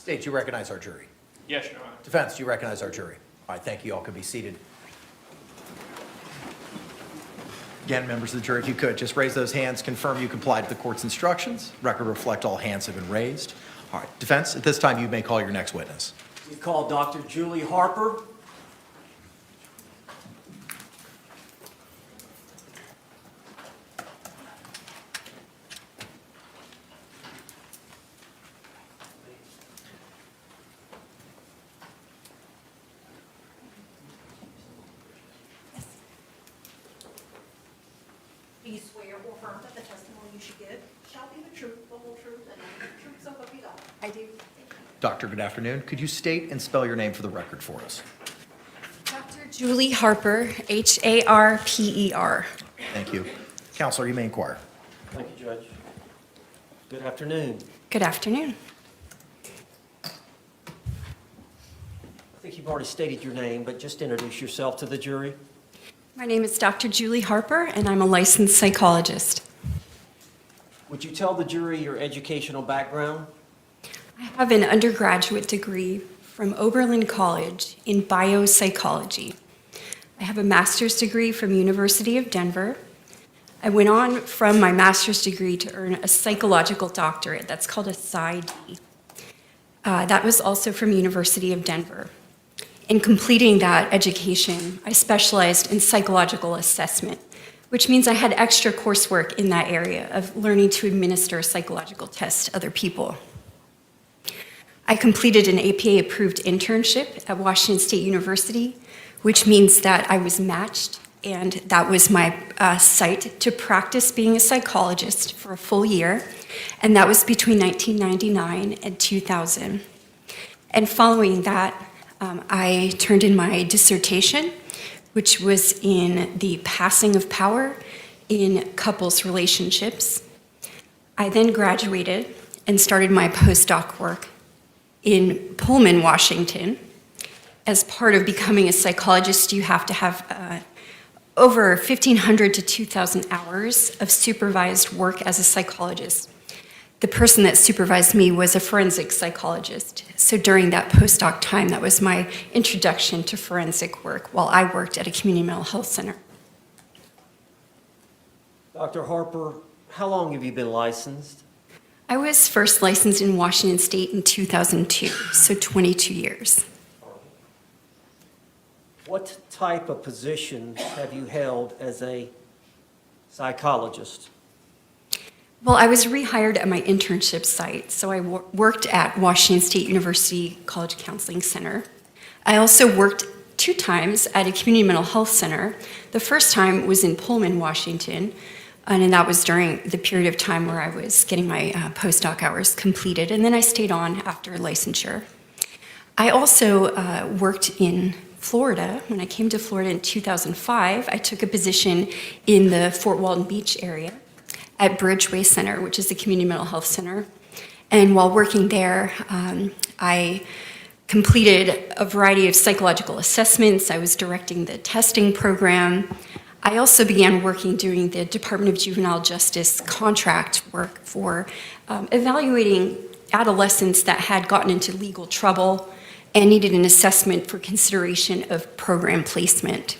Speaker 3: State, do you recognize our jury?
Speaker 9: Yes, Your Honor.
Speaker 3: Defense, do you recognize our jury? All right, thank you. All could be seated. Again, members of the jury, if you could, just raise those hands, confirm you complied with the court's instructions. Record reflect all hands have been raised. All right, defense, at this time, you may call your next witness.
Speaker 12: We call Dr. Julie Harper.
Speaker 4: Do you swear or affirm that the testimony you should give shall be the truth, the whole truth, and nothing but the truth, so help you God?
Speaker 13: I do.
Speaker 3: Doctor, good afternoon. Could you state and spell your name for the record for us?
Speaker 13: Dr. Julie Harper, Harper.
Speaker 3: Thank you. Counselor, you may inquire.
Speaker 12: Thank you, Judge. Good afternoon.
Speaker 13: Good afternoon.
Speaker 12: I think you've already stated your name, but just introduce yourself to the jury.
Speaker 13: My name is Dr. Julie Harper, and I'm a licensed psychologist.
Speaker 12: Would you tell the jury your educational background?
Speaker 13: I have an undergraduate degree from Oberlin College in biopsychology. I have a master's degree from University of Denver. I went on from my master's degree to earn a psychological doctorate. That's called a PsyD. That was also from University of Denver. In completing that education, I specialized in psychological assessment, which means I had extra coursework in that area of learning to administer psychological tests to other people. I completed an APA-approved internship at Washington State University, which means that I was matched, and that was my site to practice being a psychologist for a full year, and that was between 1999 and 2000. And following that, I turned in my dissertation, which was in the passing of power in couples relationships. I then graduated and started my postdoc work in Pullman, Washington. As part of becoming a psychologist, you have to have over 1,500 to 2,000 hours of supervised work as a psychologist. The person that supervised me was a forensic psychologist. So during that postdoc time, that was my introduction to forensic work while I worked at a community mental health center.
Speaker 12: Dr. Harper, how long have you been licensed?
Speaker 13: I was first licensed in Washington State in 2002, so 22 years.
Speaker 12: What type of position have you held as a psychologist?
Speaker 13: Well, I was rehired at my internship site, so I worked at Washington State University College Counseling Center. I also worked 2 times at a community mental health center. The first time was in Pullman, Washington, and that was during the period of time where I was getting my postdoc hours completed, and then I stayed on after licensure. I also worked in Florida. When I came to Florida in 2005, I took a position in the Fort Walton Beach area at Bridgeway Center, which is a community mental health center. And while working there, I completed a variety of psychological assessments. I was directing the testing program. I also began working during the Department of Juvenile Justice contract work for evaluating adolescents that had gotten into legal trouble and needed an assessment for consideration of program placement.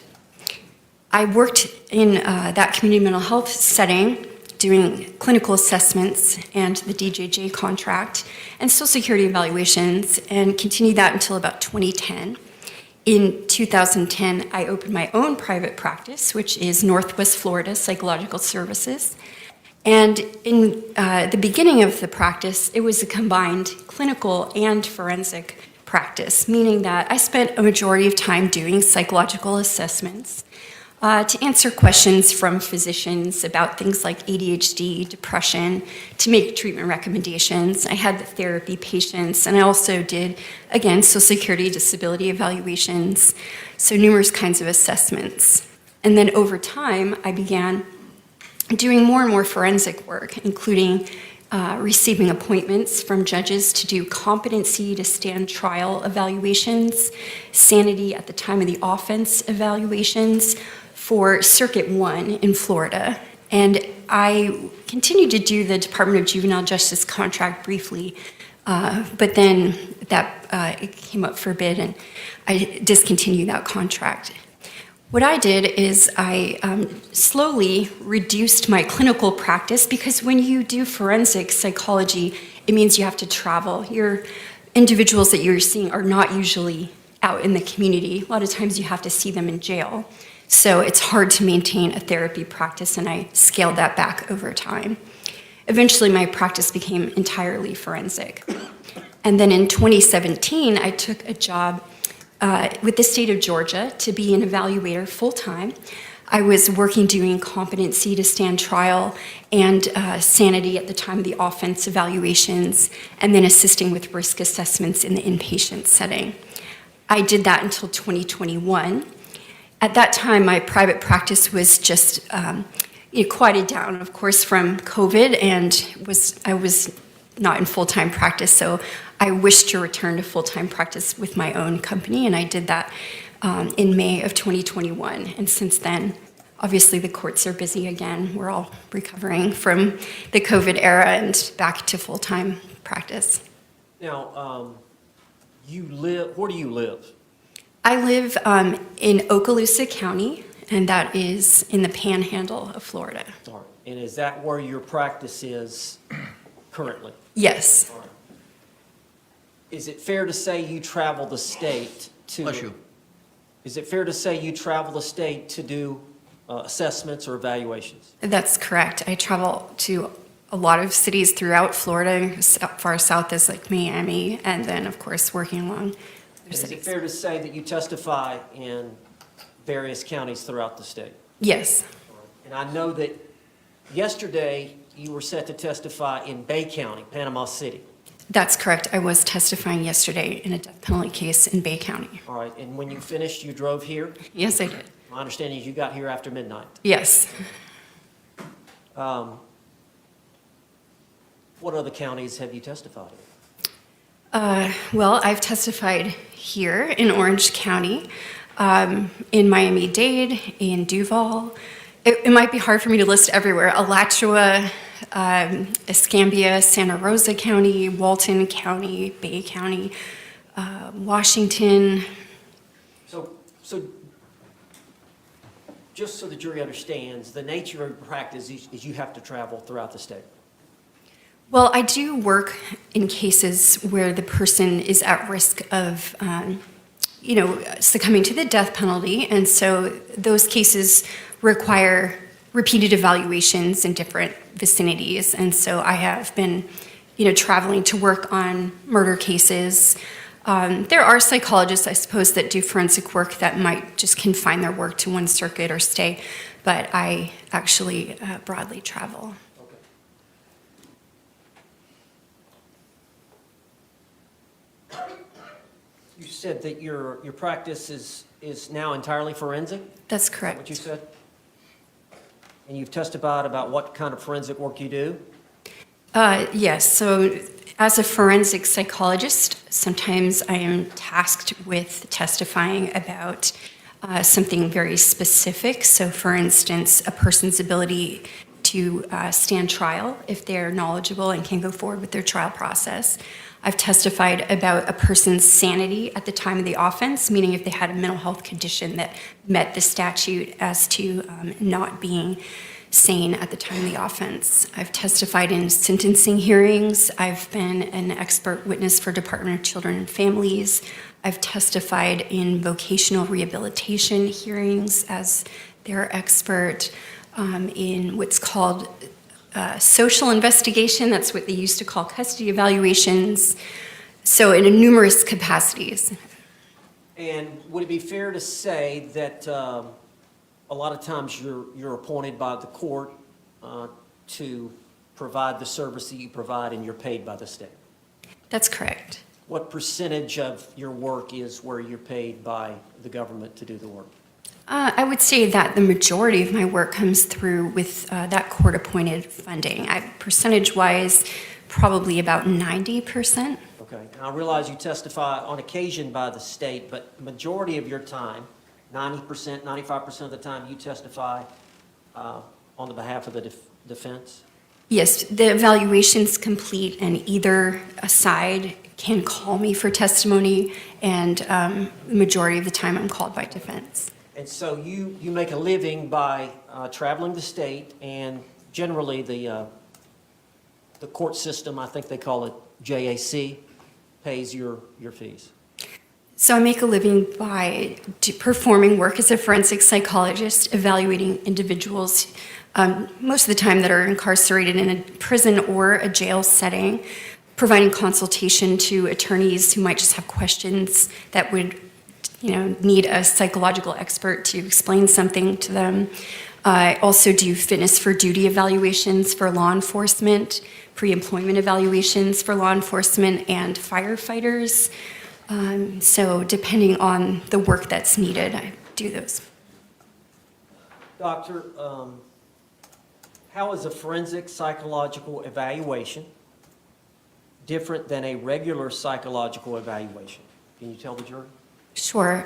Speaker 13: I worked in that community mental health setting doing clinical assessments and the DJJ contract and Social Security evaluations, and continued that until about 2010. In 2010, I opened my own private practice, which is Northwest Florida Psychological Services. And in the beginning of the practice, it was a combined clinical and forensic practice, meaning that I spent a majority of time doing psychological assessments to answer questions from physicians about things like ADHD, depression, to make treatment recommendations. I had the therapy patients, and I also did, again, Social Security disability evaluations, so numerous kinds of assessments. And then over time, I began doing more and more forensic work, including receiving appointments from judges to do competency to stand trial evaluations, sanity at the time of the offense evaluations, for Circuit 1 in Florida. And I continued to do the Department of Juvenile Justice contract briefly But then it came up for bid, and I discontinued that contract. What I did is I slowly reduced my clinical practice, because when you do forensic psychology, it means you have to travel. Your individuals that you're seeing are not usually out in the community. A lot of times you have to see them in jail. So it's hard to maintain a therapy practice, and I scaled that back over time. Eventually, my practice became entirely forensic. And then in 2017, I took a job with the state of Georgia to be an evaluator full-time. I was working doing competency to stand trial and sanity at the time of the offense evaluations, and then assisting with risk assessments in the inpatient setting. I did that until 2021. At that time, my private practice was just quieted down, of course, from COVID, and I was not in full-time practice, so I wished to return to full-time practice with my own company, and I did that in May of 2021. And since then, obviously, the courts are busy again. We're all recovering from the COVID era and back to full-time practice.
Speaker 12: Now, where do you live?
Speaker 13: I live in Okaloosa County, and that is in the panhandle of Florida.
Speaker 12: All right. And is that where your practice is currently?
Speaker 13: Yes.
Speaker 12: All right. Is it fair to say you travel the state to...
Speaker 3: Bless you.
Speaker 12: Is it fair to say you travel the state to do assessments or evaluations?
Speaker 13: That's correct. I travel to a lot of cities throughout Florida, as far south as like Miami, and then, of course, working along other
Speaker 12: Is it
Speaker 13: cities.
Speaker 12: fair to say that you testify in various counties throughout the state?
Speaker 13: Yes.
Speaker 12: And I know that yesterday you were set to testify in Bay County, Panama City.
Speaker 13: That's correct. I was testifying yesterday in a death penalty case in Bay County.
Speaker 12: All right, and when you finished, you drove here?
Speaker 13: Yes, I did.
Speaker 12: My understanding is you got here after midnight.
Speaker 13: Yes.
Speaker 12: What other counties have you testified in?
Speaker 13: Well, I've testified here in Orange County, in Miami-Dade, in Duval. It might be hard for me to list everywhere. Alachua, Escambia, Santa Rosa County, Walton County, Bay County, Washington.
Speaker 12: So just so the jury understands, the nature of your practice is you have to travel throughout the state.
Speaker 13: Well, I do work in cases where the person is at risk of, succumbing to the death penalty, and so those cases require repeated evaluations in different vicinities, and so I have been, traveling to work on murder cases. There are psychologists, I suppose, that do forensic work that might just confine their work to one circuit or stay, but I actually broadly travel.
Speaker 12: You said that your practice is now entirely forensic?
Speaker 13: That's
Speaker 12: Is that
Speaker 13: correct.
Speaker 12: what you said? And you've testified about what kind of forensic work you do?
Speaker 13: Yes, so as a forensic psychologist, sometimes I am tasked with testifying about something very specific. So for instance, a person's ability to stand trial if they're knowledgeable and can go forward with their trial process. I've testified about a person's sanity at the time of the offense, meaning if they had a mental health condition that met the statute as to not being sane at the time of the offense. I've testified in sentencing hearings. I've been an expert witness for Department of Children and Families. I've testified in vocational rehabilitation hearings as their expert, in what's called social investigation. That's what they used to call custody evaluations. So in numerous capacities.
Speaker 12: And would it be fair to say that a lot of times you're appointed by the court to provide the service that you provide and you're paid by the state?
Speaker 13: That's correct.
Speaker 12: What percentage of your work is where you're paid by the government to do the work?
Speaker 13: I would say that the majority of my work comes through with that court-appointed funding. Percentage-wise, probably about 90%.
Speaker 12: Okay. And I realize you testify on occasion by the state, but the majority of your time, 90%, 95% of the time, you testify on the behalf of the defense?
Speaker 13: Yes, the evaluation's complete, and either side can call me for testimony, and the majority of the time I'm called by defense.
Speaker 12: And so you make a living by traveling the state, and generally the court system, I think they call it JAC, pays your fees.
Speaker 13: So I make a living by performing work as a forensic psychologist, evaluating individuals, most of the time that are incarcerated in a prison or a jail setting, providing consultation to attorneys who might just have questions that would, need a psychological expert to explain something to them. I also do fitness for duty evaluations for law enforcement, pre-employment evaluations for law enforcement and firefighters. So depending on the work that's needed, I do those.
Speaker 12: Doctor, how is a forensic psychological evaluation different than a regular psychological evaluation? Can you tell the jury?
Speaker 13: Sure.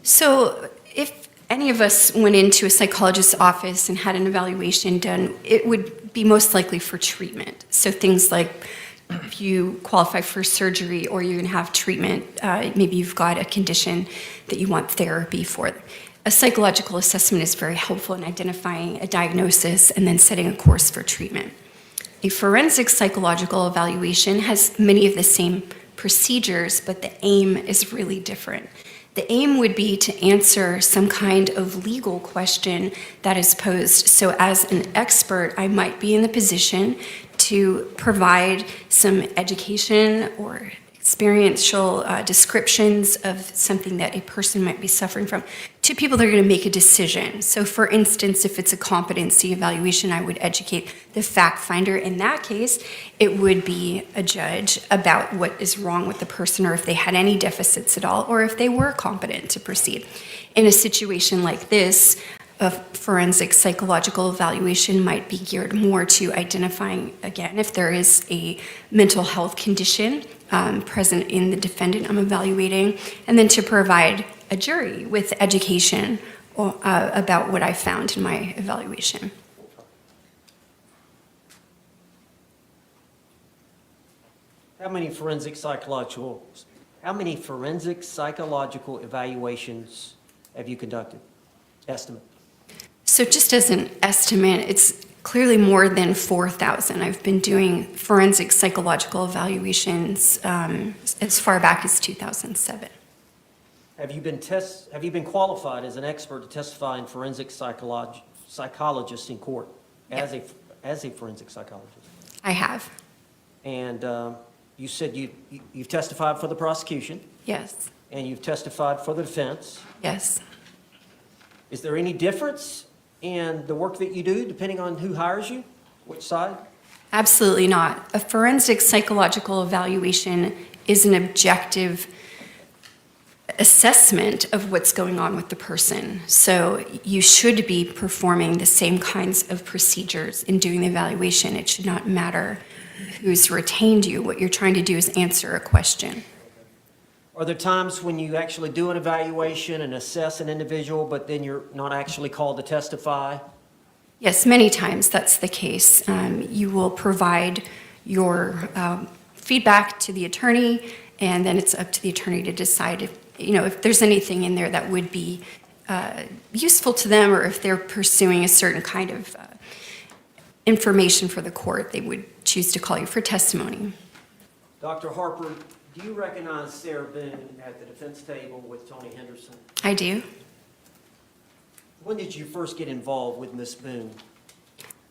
Speaker 13: So if any of us went into a psychologist's office and had an evaluation done, it would be most likely for treatment. So things like if you qualify for surgery or you're going to have treatment, maybe you've got a condition that you want therapy for. A psychological assessment is very helpful in identifying a diagnosis and then setting a course for treatment. A forensic psychological evaluation has many of the same procedures, but the aim is really different. The aim would be to answer some kind of legal question that is posed. So as an expert, I might be in the position to provide some education or experiential descriptions of something that a person might be suffering from to people that are going to make a decision. So for instance, if it's a competency evaluation, I would educate the fact finder. In that case, it would be a judge about what is wrong with the person, or if they had any deficits at all, or if they were competent to proceed. In a situation like this, a forensic psychological evaluation might be geared more to identifying, again, if there is a mental health condition present in the defendant I'm evaluating, and then to provide a jury with education about what I found in my evaluation.
Speaker 12: How many forensic psychological evaluations have you conducted? Estimate.
Speaker 13: So just as an estimate, it's clearly more than 4,000. I've been doing forensic psychological evaluations as far back as 2007.
Speaker 12: Have you been qualified as an expert to testify in forensic psychologist in court as a forensic psychologist?
Speaker 13: I have.
Speaker 12: And you said you've testified for the prosecution.
Speaker 13: Yes.
Speaker 12: And you've testified for the defense.
Speaker 13: Yes.
Speaker 12: Is there any difference in the work that you do depending on who hires you? Which side?
Speaker 13: Absolutely not. A forensic psychological evaluation is an objective assessment of what's going on with the person. So you should be performing the same kinds of procedures in doing the evaluation. It should not matter who's retained you. What you're trying to do is answer a question.
Speaker 12: Are there times when you actually do an evaluation and assess an individual, but then you're not actually called to testify?
Speaker 13: Yes, many times that's the case. You will provide your feedback to the attorney, and then it's up to the attorney to decide if there's anything in there that would be useful to them, or if they're pursuing a certain kind of information for the court, they would choose to call you for testimony.
Speaker 12: Dr. Harper, do you recognize Sarah Boone at the defense table with Tony Henderson?
Speaker 13: I do.
Speaker 12: When did you first get involved with Ms. Boone?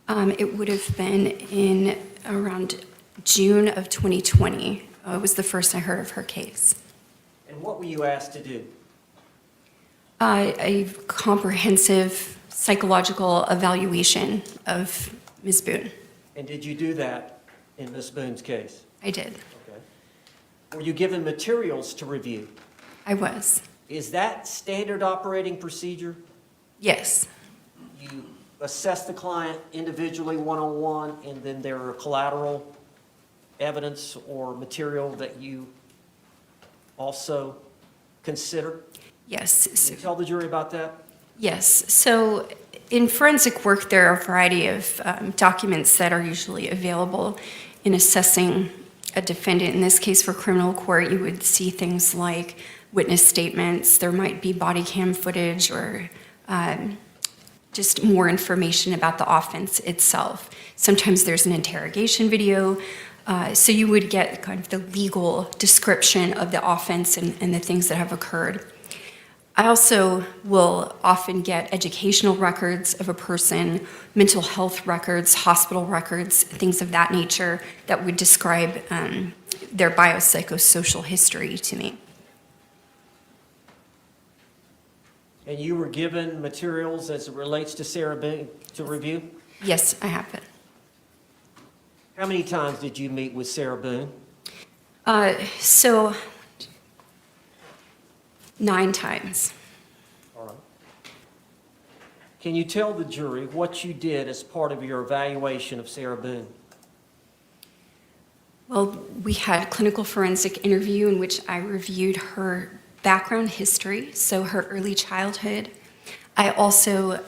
Speaker 13: It would have been in around June of 2020. It was the first I heard of her case.
Speaker 12: And what were you asked to do?
Speaker 13: A comprehensive psychological evaluation of Ms. Boone.
Speaker 12: And did you do that in Ms. Boone's case?
Speaker 13: I did.
Speaker 12: Okay. Were you given materials to review?
Speaker 13: I was.
Speaker 12: Is that standard operating procedure?
Speaker 13: Yes.
Speaker 12: You assess the client individually, one-on-one, and then there are collateral evidence or material that you also consider?
Speaker 13: Yes.
Speaker 12: Can you tell the jury about that?
Speaker 13: Yes. So in forensic work, there are a variety of documents that are usually available in assessing a defendant. In this case, for criminal court, you would see things like witness statements. There might be body cam footage or just more information about the offense itself. Sometimes there's an interrogation video. So you would get kind of the legal description of the offense and the things that have occurred. I also will often get educational records of a person, mental health records, hospital records, things of that nature that would describe their biopsychosocial history to me.
Speaker 12: And you were given materials as it relates to Sarah Boone to review?
Speaker 13: Yes, I have it.
Speaker 12: How many times did you meet with Sarah Boone?
Speaker 13: So 9 times.
Speaker 12: All right. Can you tell the jury what you did as part of your evaluation of Sarah Boone?
Speaker 13: Well, we had a clinical forensic interview in which I reviewed her background history, so her early childhood. I also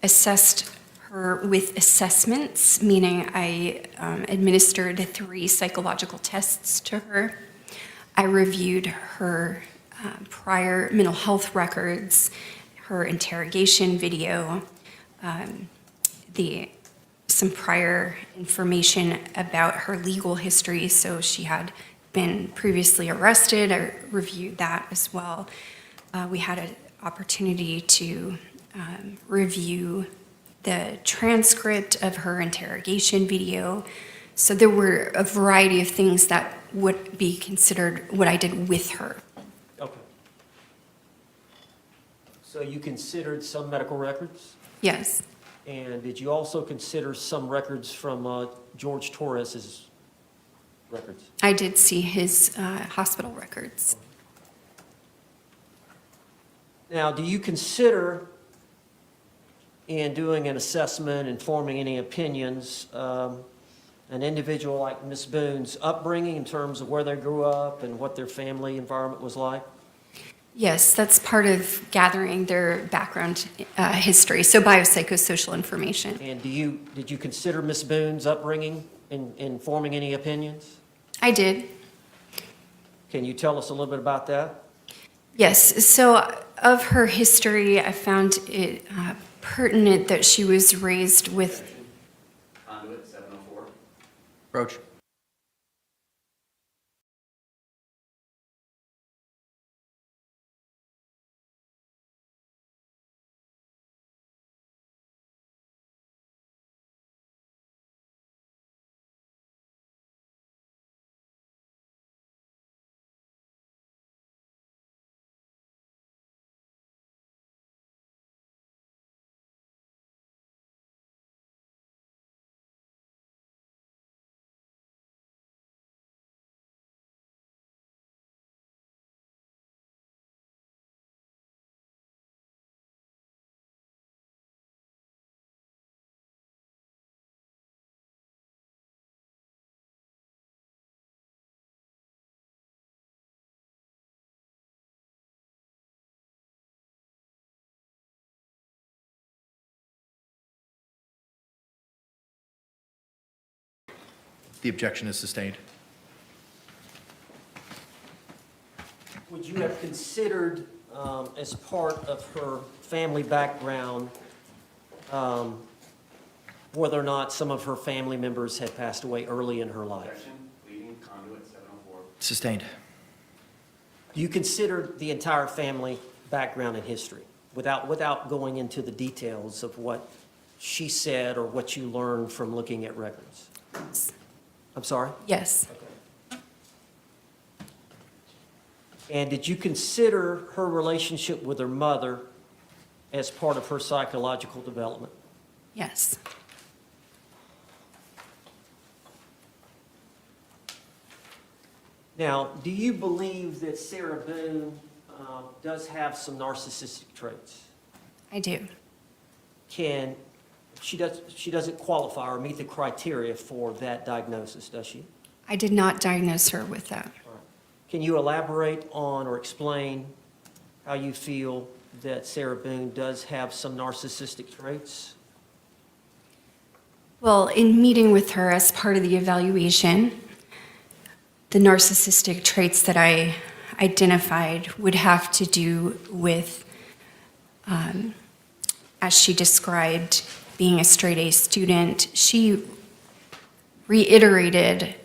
Speaker 13: assessed her with assessments, meaning I administered 3 psychological tests to her. I reviewed her prior mental health records, her interrogation video, some prior information about her legal history. So she had been previously arrested. I reviewed that as well. We had an opportunity to review the transcript of her interrogation video. So there were a variety of things that would be considered what I did with her.
Speaker 12: Okay. So you considered some medical records?
Speaker 13: Yes.
Speaker 12: And did you also consider some records from Jorge Torres's records?
Speaker 13: I did see his hospital records.
Speaker 12: Now, do you consider, in doing an assessment and forming any opinions, an individual like Ms. Boone's upbringing in terms of where they grew up and what their family environment was like?
Speaker 13: Yes, that's part of gathering their background history, so biopsychosocial information.
Speaker 12: And did you consider Ms. Boone's upbringing in forming any opinions?
Speaker 13: I did.
Speaker 12: Can you tell us a little bit about that?
Speaker 13: Yes, so of her history, I found it pertinent that she was raised with...
Speaker 6: Conduit 704.
Speaker 3: Roach. The objection is sustained.
Speaker 12: Would you have considered, as part of her family background, whether or not some of her family members had passed away early in her life?
Speaker 6: Objection, pleading Conduit 704.
Speaker 3: Sustained.
Speaker 12: You considered the entire family background and history without going into the details of what she said or what you learned from looking at records? I'm sorry?
Speaker 13: Yes.
Speaker 12: Okay. And did you consider her relationship with her mother as part of her psychological development?
Speaker 13: Yes.
Speaker 12: Now, do you believe that Sarah Boone does have some narcissistic traits?
Speaker 13: I do.
Speaker 12: She doesn't qualify or meet the criteria for that diagnosis, does she?
Speaker 13: I did not diagnose her with that.
Speaker 12: All right. Can you elaborate on or explain how you feel that Sarah Boone does have some narcissistic traits?
Speaker 13: Well, in meeting with her as part of the evaluation, the narcissistic traits that I identified would have to do with, as she described, being a straight A student. She reiterated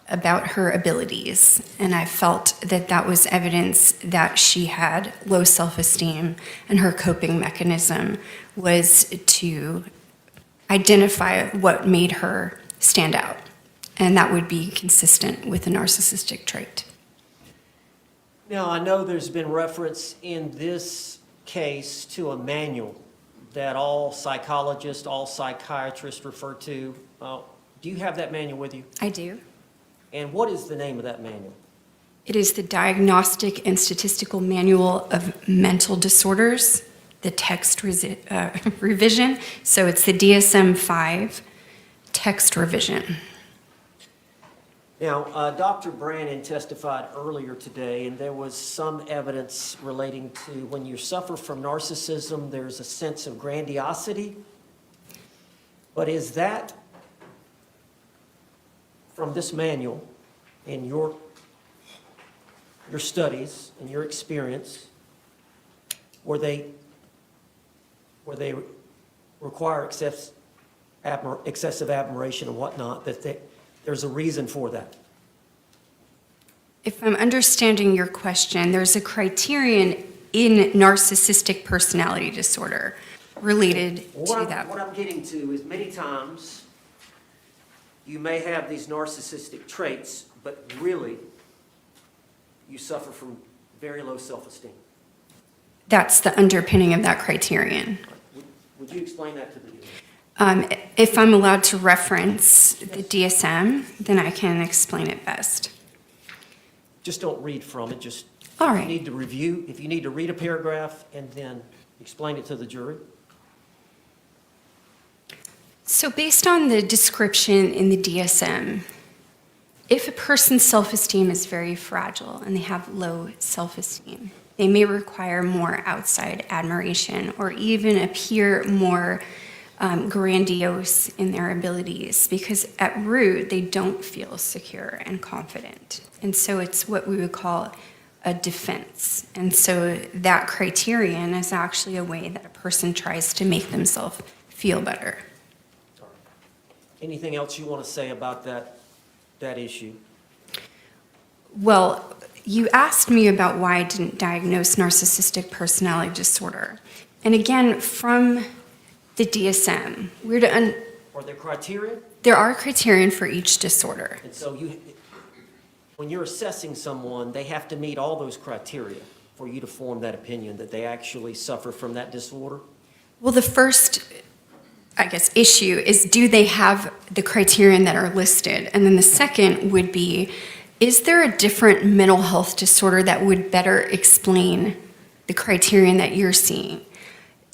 Speaker 13: about her abilities, and I felt that that was evidence that she had low self-esteem, and her coping mechanism was to identify what made her stand out, and that would be consistent with a narcissistic trait.
Speaker 12: Now, I know there's been reference in this case to a manual that all psychologists, all psychiatrists refer to. Do you have that manual with you?
Speaker 13: I do.
Speaker 12: And what is the name of that manual?
Speaker 13: It is the Diagnostic and Statistical Manual of Mental Disorders, the text revision. So it's the DSM-5 text revision.
Speaker 12: Now, Dr. Brannon testified earlier today, and there was some evidence relating to when you suffer from narcissism, there's a sense of grandiosity. But is that from this manual in your studies and your experience, where they require excessive admiration and whatnot, that there's a reason for that?
Speaker 13: If I'm understanding your question, there's a criterion in narcissistic personality disorder related to that.
Speaker 12: What I'm getting to is many times you may have these narcissistic traits, but really you suffer from very low self-esteem.
Speaker 13: That's the underpinning of that criterion.
Speaker 12: Would you explain that to the viewers?
Speaker 13: If I'm allowed to reference the DSM, then I can explain it best.
Speaker 12: Just don't read from it, just
Speaker 13: All
Speaker 12: if
Speaker 13: right.
Speaker 12: you need to review, if you need to read a paragraph and then explain it to the jury.
Speaker 13: So based on the description in the DSM, if a person's self-esteem is very fragile and they have low self-esteem, they may require more outside admiration or even appear more grandiose in their abilities, because at root, they don't feel secure and confident. And so it's what we would call a defense. And so that criterion is actually a way that a person tries to make themselves feel better.
Speaker 12: Anything else you want to say about that issue?
Speaker 13: Well, you asked me about why I didn't diagnose narcissistic personality disorder. And again, from the DSM,
Speaker 12: Are there criteria?
Speaker 13: there are criterion for each disorder.
Speaker 12: And so when you're assessing someone, they have to meet all those criteria for you to form that opinion that they actually suffer from that disorder?
Speaker 13: Well, the first, I guess, issue is, do they have the criterion that are listed? And then the second would be, is there a different mental health disorder that would better explain the criterion that you're seeing?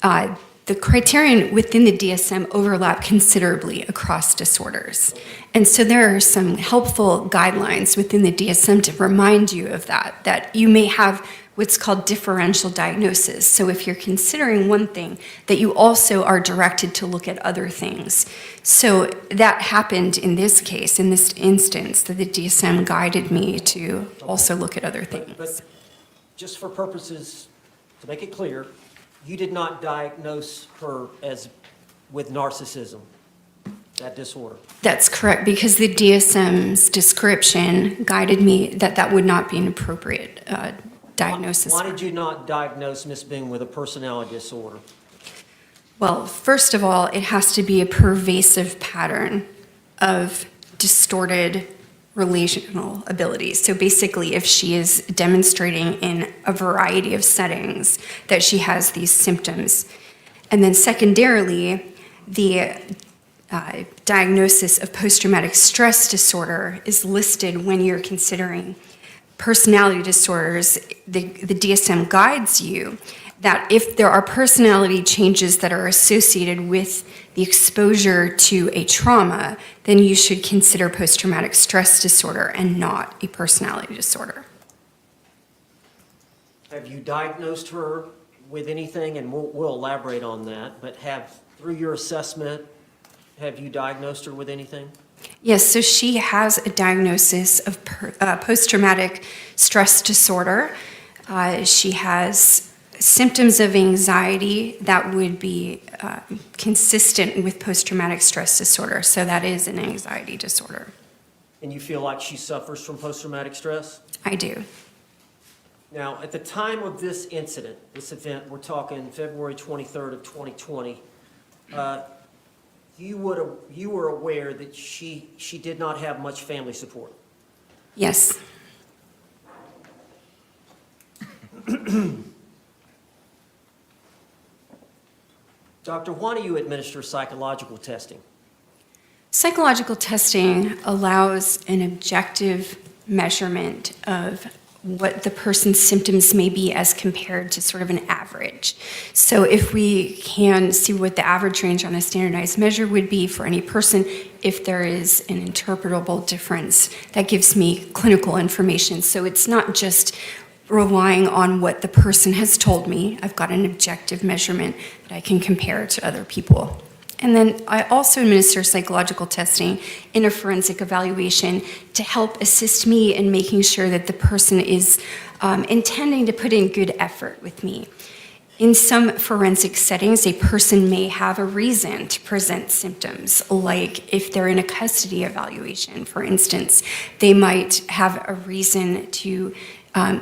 Speaker 13: The criterion within the DSM overlap considerably across disorders. And so there are some helpful guidelines within the DSM to remind you of that you may have what's called differential diagnosis. So if you're considering one thing, that you also are directed to look at other things. So that happened in this case, in this instance, that the DSM guided me to also look at other things.
Speaker 12: But just for purposes, to make it clear, you did not diagnose her with narcissism, that disorder?
Speaker 13: That's correct, because the DSM's description guided me that would not be an appropriate diagnosis.
Speaker 12: Why did you not diagnose Ms. Boone with a personality disorder?
Speaker 13: Well, first of all, it has to be a pervasive pattern of distorted relational abilities. So basically, if she is demonstrating in a variety of settings that she has these symptoms. And then secondarily, the diagnosis of post-traumatic stress disorder is listed when you're considering personality disorders. The DSM guides you that if there are personality changes that are associated with the exposure to a trauma, then you should consider post-traumatic stress disorder and not a personality disorder.
Speaker 12: Have you diagnosed her with anything, and we'll elaborate on that, but through your assessment, have you diagnosed her with anything?
Speaker 13: Yes, so she has a diagnosis of post-traumatic stress disorder. She has symptoms of anxiety that would be consistent with post-traumatic stress disorder. So that is an anxiety disorder.
Speaker 12: And you feel like she suffers from post-traumatic stress?
Speaker 13: I do.
Speaker 12: Now, at the time of this incident, this event, we're talking February 23rd of 2020, you were aware that she did not have much family support?
Speaker 13: Yes.
Speaker 12: Doctor, why do you administer psychological testing?
Speaker 13: Psychological testing allows an objective measurement of what the person's symptoms may be as compared to sort of an average. So if we can see what the average range on a standardized measure would be for any person, if there is an interpretable difference, that gives me clinical information. So it's not just relying on what the person has told me. I've got an objective measurement that I can compare to other people. And then I also administer psychological testing in a forensic evaluation to help assist me in making sure that the person is intending to put in good effort with me. In some forensic settings, a person may have a reason to present symptoms, like if they're in a custody evaluation, for instance, they might have a reason to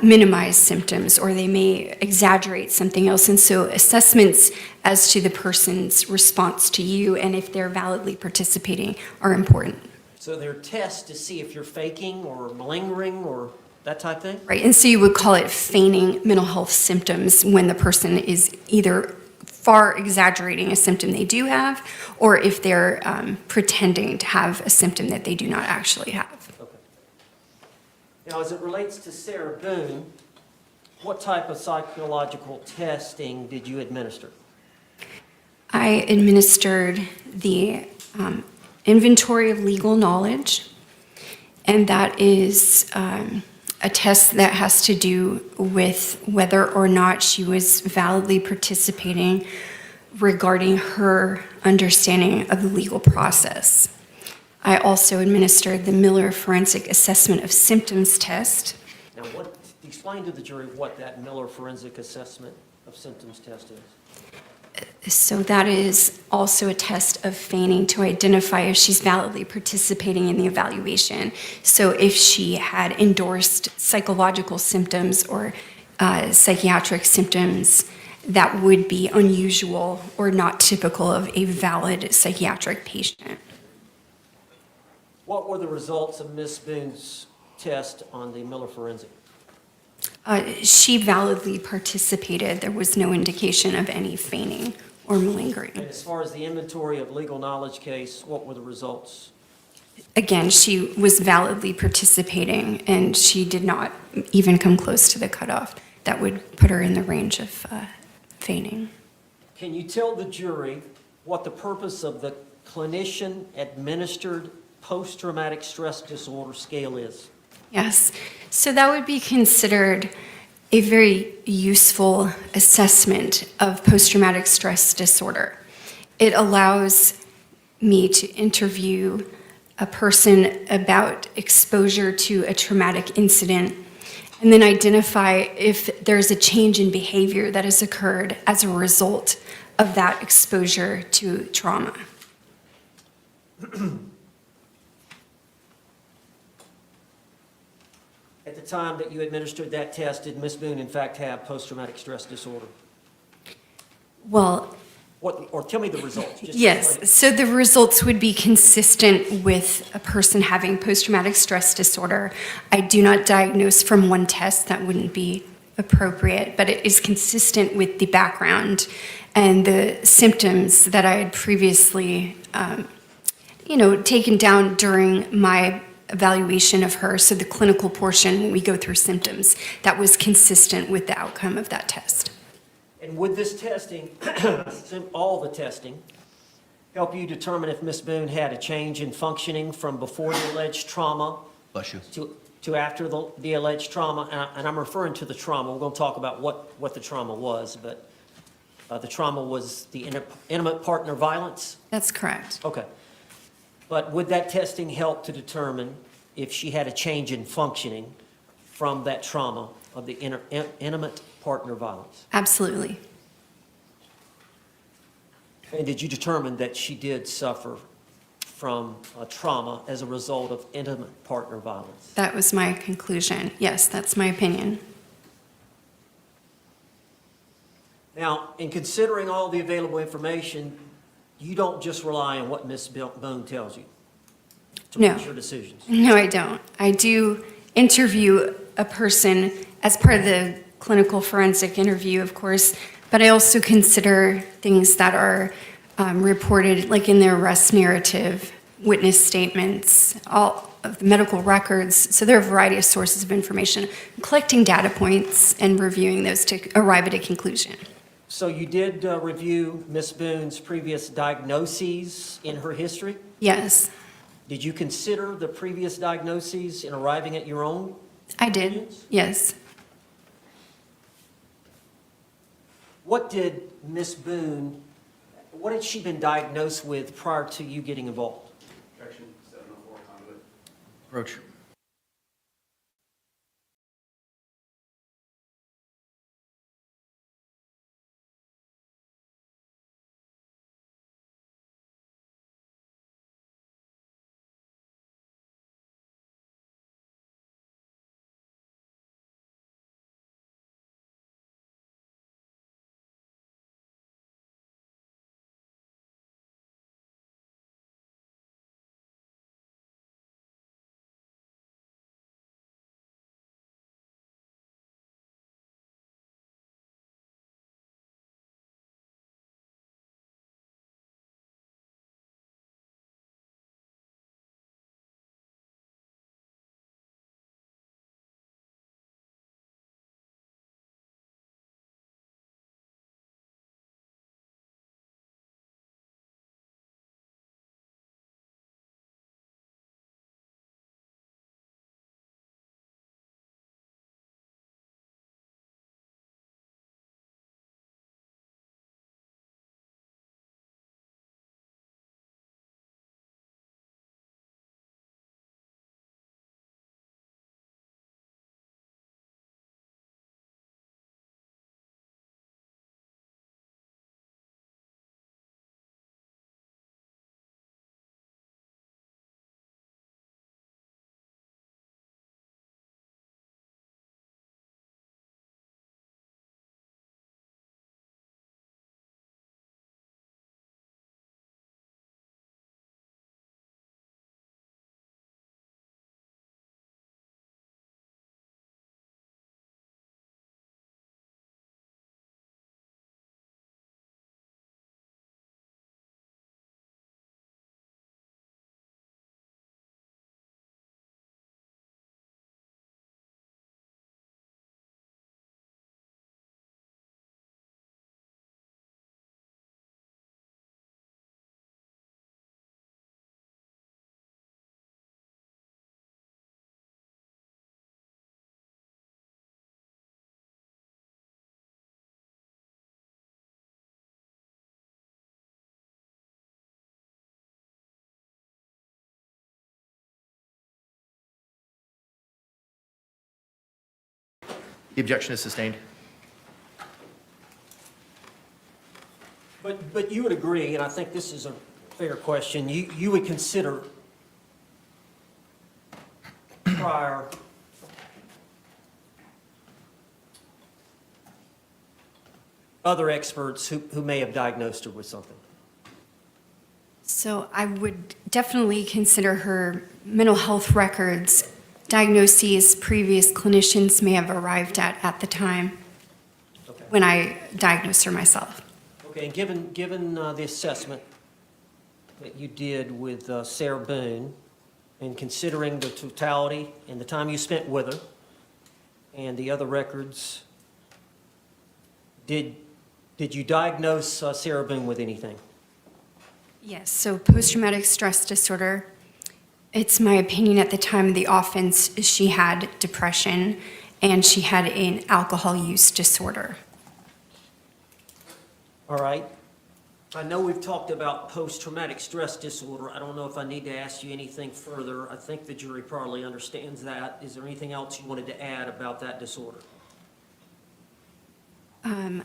Speaker 13: minimize symptoms, or they may exaggerate something else. And so assessments as to the person's response to you and if they're validly participating are important.
Speaker 12: So there are tests to see if you're faking or malingering or that type thing?
Speaker 13: Right, and so you would call it feigning mental health symptoms when the person is either far exaggerating a symptom they do have, or if they're pretending to have a symptom that they do not actually have.
Speaker 12: Now, as it relates to Sarah Boone, what type of psychological testing did you administer?
Speaker 13: I administered the inventory of legal knowledge, and that is a test that has to do with whether or not she was validly participating regarding her understanding of the legal process. I also administered the Miller Forensic Assessment of Symptoms test.
Speaker 12: Now, explain to the jury what that Miller Forensic Assessment of Symptoms test is.
Speaker 13: So that is also a test of feigning to identify if she's validly participating in the evaluation. So if she had endorsed psychological symptoms or psychiatric symptoms that would be unusual or not typical of a valid psychiatric patient.
Speaker 12: What were the results of Ms. Boone's test on the Miller Forensic?
Speaker 13: She validly participated. There was no indication of any feigning or malingering.
Speaker 12: And as far as the inventory of legal knowledge case, what were the results?
Speaker 13: Again, she was validly participating, and she did not even come close to the cutoff that would put her in the range of feigning.
Speaker 12: Can you tell the jury what the purpose of the clinician-administered post-traumatic stress disorder scale is?
Speaker 13: Yes, so that would be considered a very useful assessment of post-traumatic stress disorder. It allows me to interview a person about exposure to a traumatic incident and then identify if there's a change in behavior that has occurred as a result of that exposure to trauma.
Speaker 12: At the time that you administered that test, did Ms. Boone in fact have post-traumatic stress disorder?
Speaker 13: Well,
Speaker 12: or tell me the results. Just
Speaker 13: yes, so the results would be consistent with a person having post-traumatic stress disorder. I do not diagnose from one test, that wouldn't be appropriate, but it is consistent with the background and the symptoms that I had previously, taken down during my evaluation of her. So the clinical portion, when we go through symptoms, that was consistent with the outcome of that test.
Speaker 12: And would this testing, all the testing, help you determine if Ms. Boone had a change in functioning from before the alleged trauma to after the alleged trauma? And I'm referring to the trauma. We're going to talk about what the trauma was, but The trauma was the intimate partner violence?
Speaker 13: That's correct.
Speaker 12: Okay. But would that testing help to determine if she had a change in functioning from that trauma of the intimate partner violence?
Speaker 13: Absolutely.
Speaker 12: And did you determine that she did suffer from trauma as a result of intimate partner violence?
Speaker 13: That was my conclusion. Yes, that's my opinion.
Speaker 12: Now, in considering all the available information, you don't just rely on what Ms. Boone tells you to
Speaker 13: No.
Speaker 12: make your decisions.
Speaker 13: No, I don't. I do interview a person as part of the clinical forensic interview, of course, but I also consider things that are reported, like in the arrest narrative, witness statements, all of the medical records. So there are a variety of sources of information. I'm collecting data points and reviewing those to arrive at a conclusion.
Speaker 12: So you did review Ms. Boone's previous diagnoses in her history?
Speaker 13: Yes,
Speaker 12: Did you consider the previous diagnoses in arriving at your own?
Speaker 13: I did. Yes.
Speaker 12: What did Ms. Boone, what had she been diagnosed with prior to you getting involved?
Speaker 9: Objection 704, conduit.
Speaker 3: Approach. The objection is sustained.
Speaker 12: But you would agree, and I think this is a fair question, you would consider prior other experts who may have diagnosed her with something?
Speaker 13: So I would definitely consider her mental health records, diagnoses previous clinicians may have arrived at the time
Speaker 12: Okay.
Speaker 13: when I diagnosed her myself.
Speaker 12: Okay, and given the assessment that you did with Sarah Boone, and considering the totality and the time you spent with her, and the other records, did you diagnose Sarah Boone with anything?
Speaker 13: Yes, so post-traumatic stress disorder, it's my opinion at the time of the offense, she had depression and she had an alcohol use disorder.
Speaker 12: All right. I know we've talked about post-traumatic stress disorder. I don't know if I need to ask you anything further. I think the jury probably understands that. Is there anything else you wanted to add about that disorder?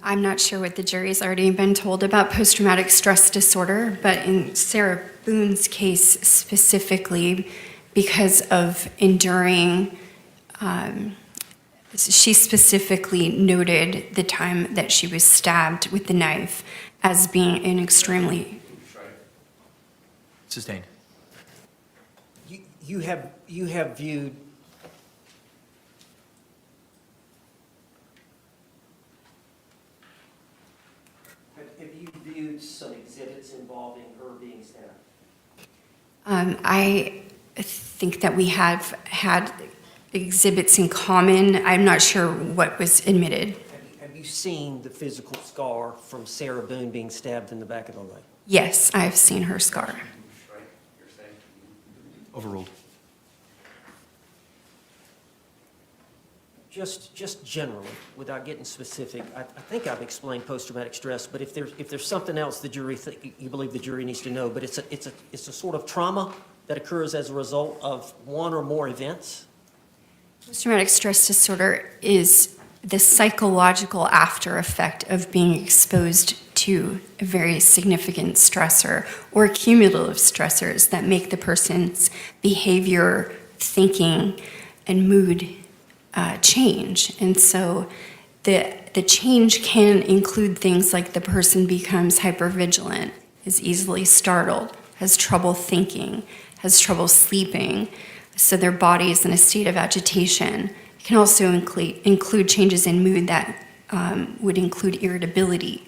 Speaker 13: I'm not sure what the jury's already been told about post-traumatic stress disorder, but in Sarah Boone's case specifically, because of enduring, she specifically noted the time that she was stabbed with the knife as being an extremely...
Speaker 3: Sustained.
Speaker 12: You have viewed some exhibits involving her being stabbed?
Speaker 13: I think that we have had exhibits in common. I'm not sure what was admitted.
Speaker 12: Have you seen the physical scar from Sarah Boone being stabbed in the back of the leg?
Speaker 13: Yes, I've seen her scar.
Speaker 3: Overruled.
Speaker 12: Just generally, without getting specific, I think I've explained post-traumatic stress, but if there's something else you believe the jury needs to know, but it's a sort of trauma that occurs as a result of one or more events?
Speaker 13: Post-traumatic stress disorder is the psychological after effect of being exposed to a very significant stressor or cumulative stressors that make the person's behavior, thinking, and mood change. And so the change can include things like the person becomes hypervigilant, is easily startled, has trouble thinking, has trouble sleeping, so their body is in a state of agitation. It can also include changes in mood that would include irritability,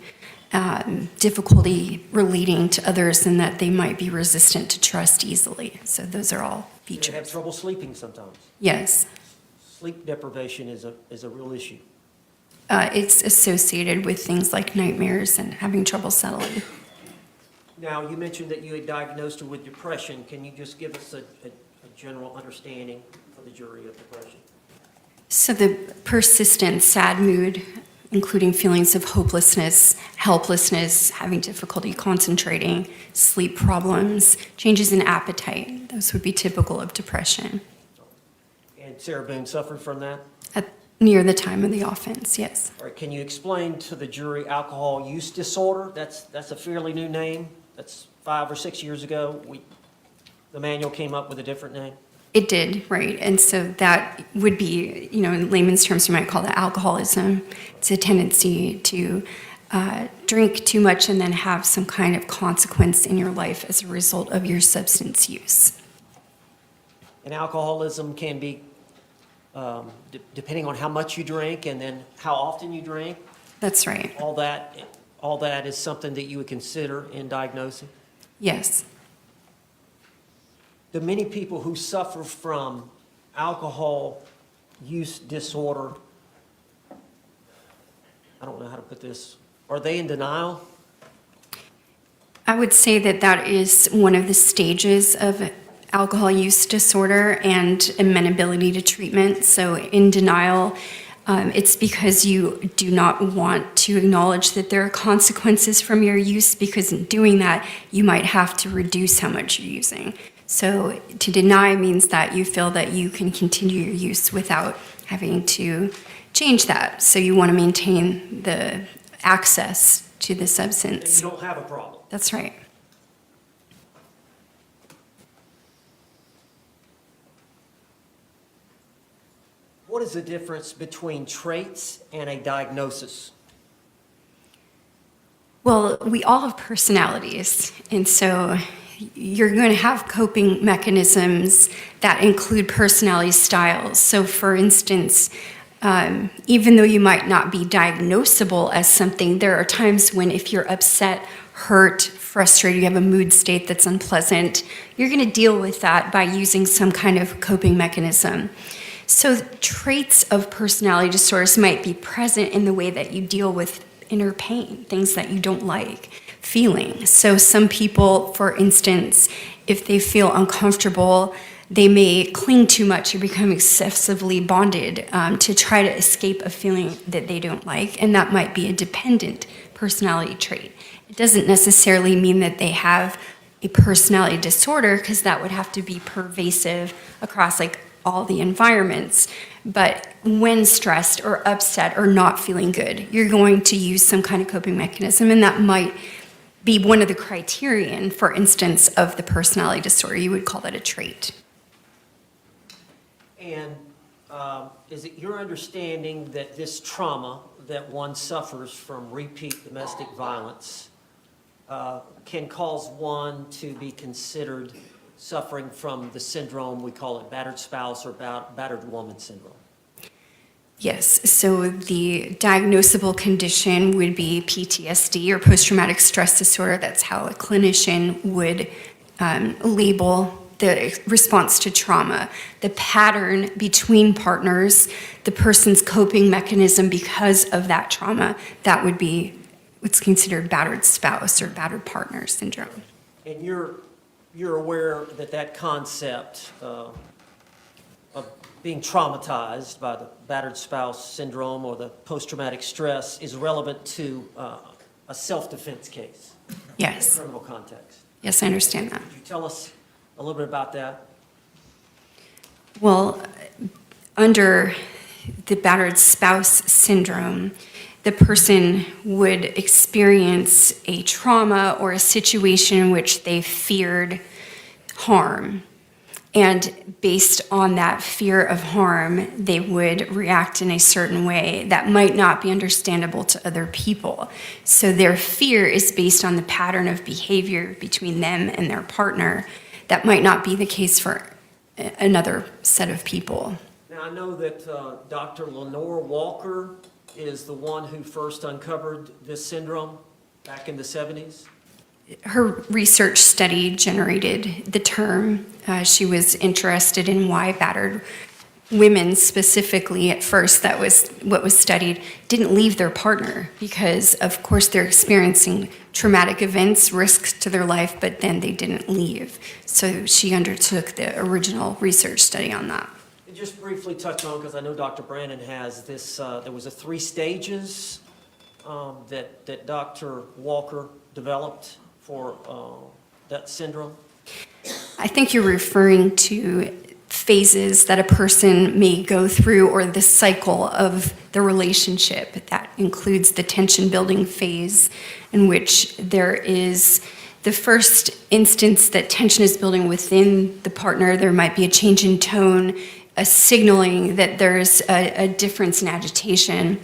Speaker 13: difficulty relating to others, and that they might be resistant to trust easily. So those are all features.
Speaker 12: They have trouble sleeping sometimes.
Speaker 13: Yes.
Speaker 12: Sleep deprivation is a real issue.
Speaker 13: It's associated with things like nightmares and having trouble settling.
Speaker 12: Now, you mentioned that you had diagnosed her with depression. Can you just give us a general understanding for the jury of depression?
Speaker 13: So the persistent sad mood, including feelings of hopelessness, helplessness, having difficulty concentrating, sleep problems, changes in appetite, those would be typical of depression.
Speaker 12: And Sarah Boone suffered from that?
Speaker 13: Near the time of the offense, yes.
Speaker 12: All right, can you explain to the jury alcohol use disorder? That's a fairly new name. That's 5 or 6 years ago. The manual came up with a different name.
Speaker 13: It did, right. And so that would be, in layman's terms, you might call that alcoholism. It's a tendency to drink too much and then have some kind of consequence in your life as a result of your substance use.
Speaker 12: And alcoholism can be depending on how much you drink and then how often you drink.
Speaker 13: That's right.
Speaker 12: All that is something that you would consider in diagnosing?
Speaker 13: Yes.
Speaker 12: The many people who suffer from alcohol use disorder, I don't know how to put this, are they in denial?
Speaker 13: I would say that that is one of the stages of alcohol use disorder and amenability to treatment. So in denial, it's because you do not want to acknowledge that there are consequences from your use, because in doing that, you might have to reduce how much you're using. So to deny means that you feel that you can continue your use without having to change that. So you want to maintain the access to the substance.
Speaker 12: You don't have a problem.
Speaker 13: That's right.
Speaker 12: What is the difference between traits and a diagnosis?
Speaker 13: Well, we all have personalities, and so you're going to have coping mechanisms that include personality styles. So for instance, even though you might not be diagnosable as something, there are times when if you're upset, hurt, frustrated, you have a mood state that's unpleasant, you're going to deal with that by using some kind of coping mechanism. So traits of personality disorders might be present in the way that you deal with inner pain, things that you don't like, feeling. So some people, for instance, if they feel uncomfortable, they may cling too much or become excessively bonded to try to escape a feeling that they don't like, and that might be a dependent personality trait. It doesn't necessarily mean that they have a personality disorder, because that would have to be pervasive across like all the environments. But when stressed or upset or not feeling good, you're going to use some kind of coping mechanism, and that might be one of the criterion, for instance, of the personality disorder. You would call that a trait.
Speaker 12: And is it your understanding that this trauma that one suffers from repeat domestic violence can cause one to be considered suffering from the syndrome, we call it battered spouse or battered woman syndrome?
Speaker 13: Yes, so the diagnosable condition would be PTSD, or post-traumatic stress disorder. That's how a clinician would label the response to trauma. The pattern between partners, the person's coping mechanism because of that trauma, that would be what's considered battered spouse or battered partner syndrome.
Speaker 12: And you're aware that that concept of being traumatized by the battered spouse syndrome or the post-traumatic stress is relevant to a self-defense case?
Speaker 13: Yes.
Speaker 12: In a criminal context?
Speaker 13: Yes, I understand that.
Speaker 12: Could you tell us a little bit about that?
Speaker 13: Well, under the battered spouse syndrome, the person would experience a trauma or a situation in which they feared harm. And based on that fear of harm, they would react in a certain way that might not be understandable to other people. So their fear is based on the pattern of behavior between them and their partner. That might not be the case for another set of people.
Speaker 12: Now, I know that Dr. Lenore Walker is the one who first uncovered this syndrome back in the 70s.
Speaker 13: Her research study generated the term. She was interested in why battered women specifically at first, that was what was studied, didn't leave their partner because, of course, they're experiencing traumatic events, risks to their life, but then they didn't leave. So she undertook the original research study on that.
Speaker 12: And just briefly touch on, because I know Dr. Brandon has this, there was a 3 stages that Dr. Walker developed for that syndrome.
Speaker 13: I think you're referring to phases that a person may go through, or the cycle of the relationship. That includes the tension building phase, in which there is the first instance that tension is building within the partner. There might be a change in tone, a signaling that there's a difference in agitation.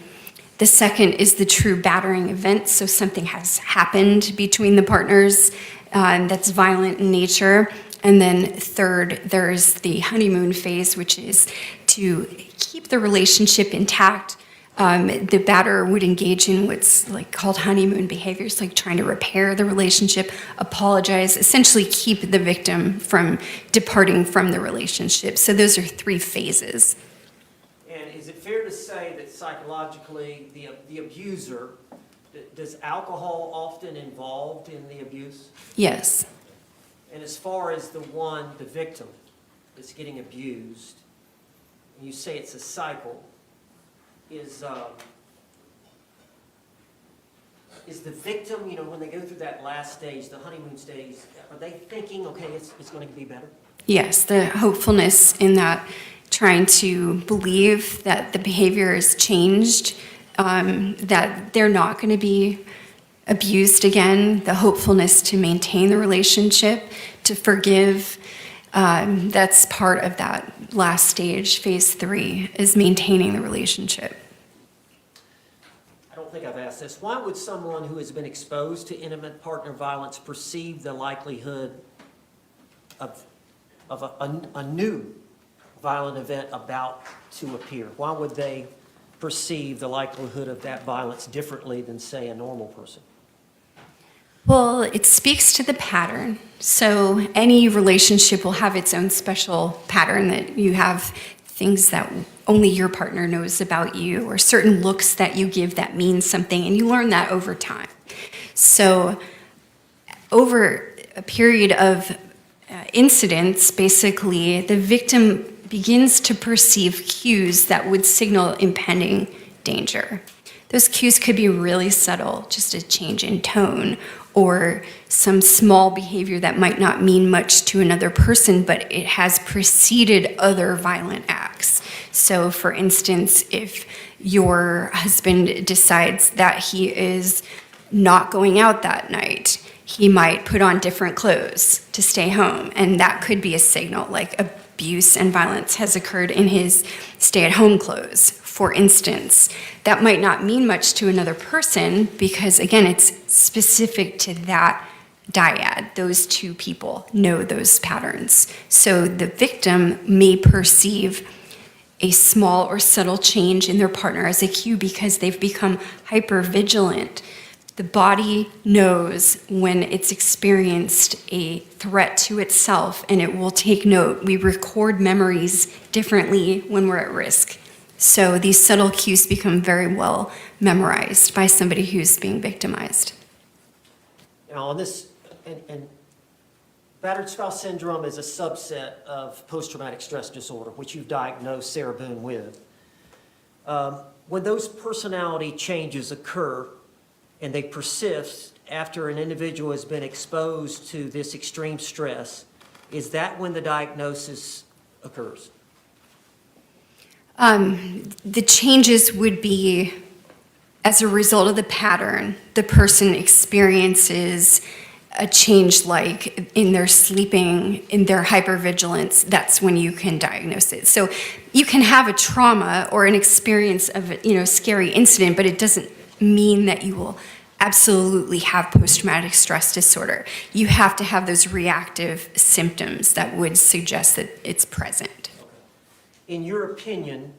Speaker 13: The second is the true battering event, so something has happened between the partners that's violent in nature. And then third, there's the honeymoon phase, which is to keep the relationship intact. The batterer would engage in what's like called honeymoon behaviors, like trying to repair the relationship, apologize, essentially keep the victim from departing from the relationship. So those are 3 phases.
Speaker 12: And is it fair to say that psychologically, the abuser, does alcohol often involved in the abuse?
Speaker 13: Yes.
Speaker 12: And as far as the victim that's getting abused, and you say it's a cycle, is the victim, when they go through that last stage, the honeymoon stage, are they thinking, okay, it's going to be better?
Speaker 13: Yes, the hopefulness in that, trying to believe that the behavior has changed, that they're not going to be abused again, the hopefulness to maintain the relationship, to forgive. That's part of that last stage, phase 3, is maintaining the relationship.
Speaker 12: I don't think I've asked this. Why would someone who has been exposed to intimate partner violence perceive the likelihood of a new violent event about to appear? Why would they perceive the likelihood of that violence differently than, say, a normal person?
Speaker 13: Well, it speaks to the pattern. So any relationship will have its own special pattern, that you have things that only your partner knows about you, or certain looks that you give that mean something, and you learn that over time. So over a period of incidents, basically, the victim begins to perceive cues that would signal impending danger. Those cues could be really subtle, just a change in tone or some small behavior that might not mean much to another person, but it has preceded other violent acts. So, for instance, if your husband decides that he is not going out that night, he might put on different clothes to stay home, and that could be a signal, like abuse and violence has occurred in his stay-at-home clothes, for instance. That might not mean much to another person because, again, it's specific to that dyad. Those two people know those patterns. So the victim may perceive a small or subtle change in their partner as a cue because they've become hypervigilant. The body knows when it's experienced a threat to itself, and it will take note. We record memories differently when we're at risk. So these subtle cues become very well memorized by somebody who's being victimized.
Speaker 12: Now, on this, and battered spouse syndrome is a subset of post-traumatic stress disorder, which you've diagnosed Sarah Boone with. When those personality changes occur and they persist after an individual has been exposed to this extreme stress, is that when the diagnosis occurs?
Speaker 13: The changes would be as a result of the pattern. The person experiences a change like in their sleeping, in their hypervigilance. That's when you can diagnose it. So you can have a trauma or an experience of a scary incident, but it doesn't mean that you will absolutely have post-traumatic stress disorder. You have to have those reactive symptoms that would suggest that it's present.
Speaker 12: In your opinion,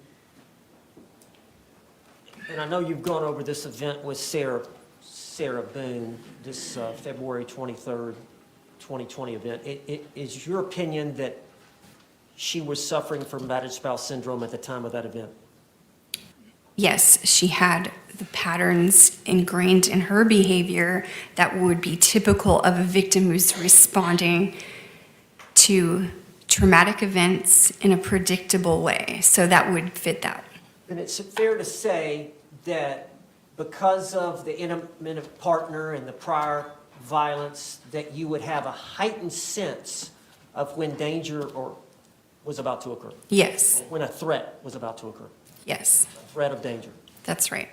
Speaker 12: and I know you've gone over this event with Sarah Boone, this February 23rd, 2020 event, is your opinion that she was suffering from battered spouse syndrome at the time of that event?
Speaker 13: Yes, she had the patterns ingrained in her behavior that would be typical of a victim who's responding to traumatic events in a predictable way. So that would fit that.
Speaker 12: And it's fair to say that because of the intimate partner and the prior violence, that you would have a heightened sense of when danger was about to occur?
Speaker 13: Yes.
Speaker 12: When a threat was about to occur?
Speaker 13: Yes.
Speaker 12: A threat of danger?
Speaker 13: That's right.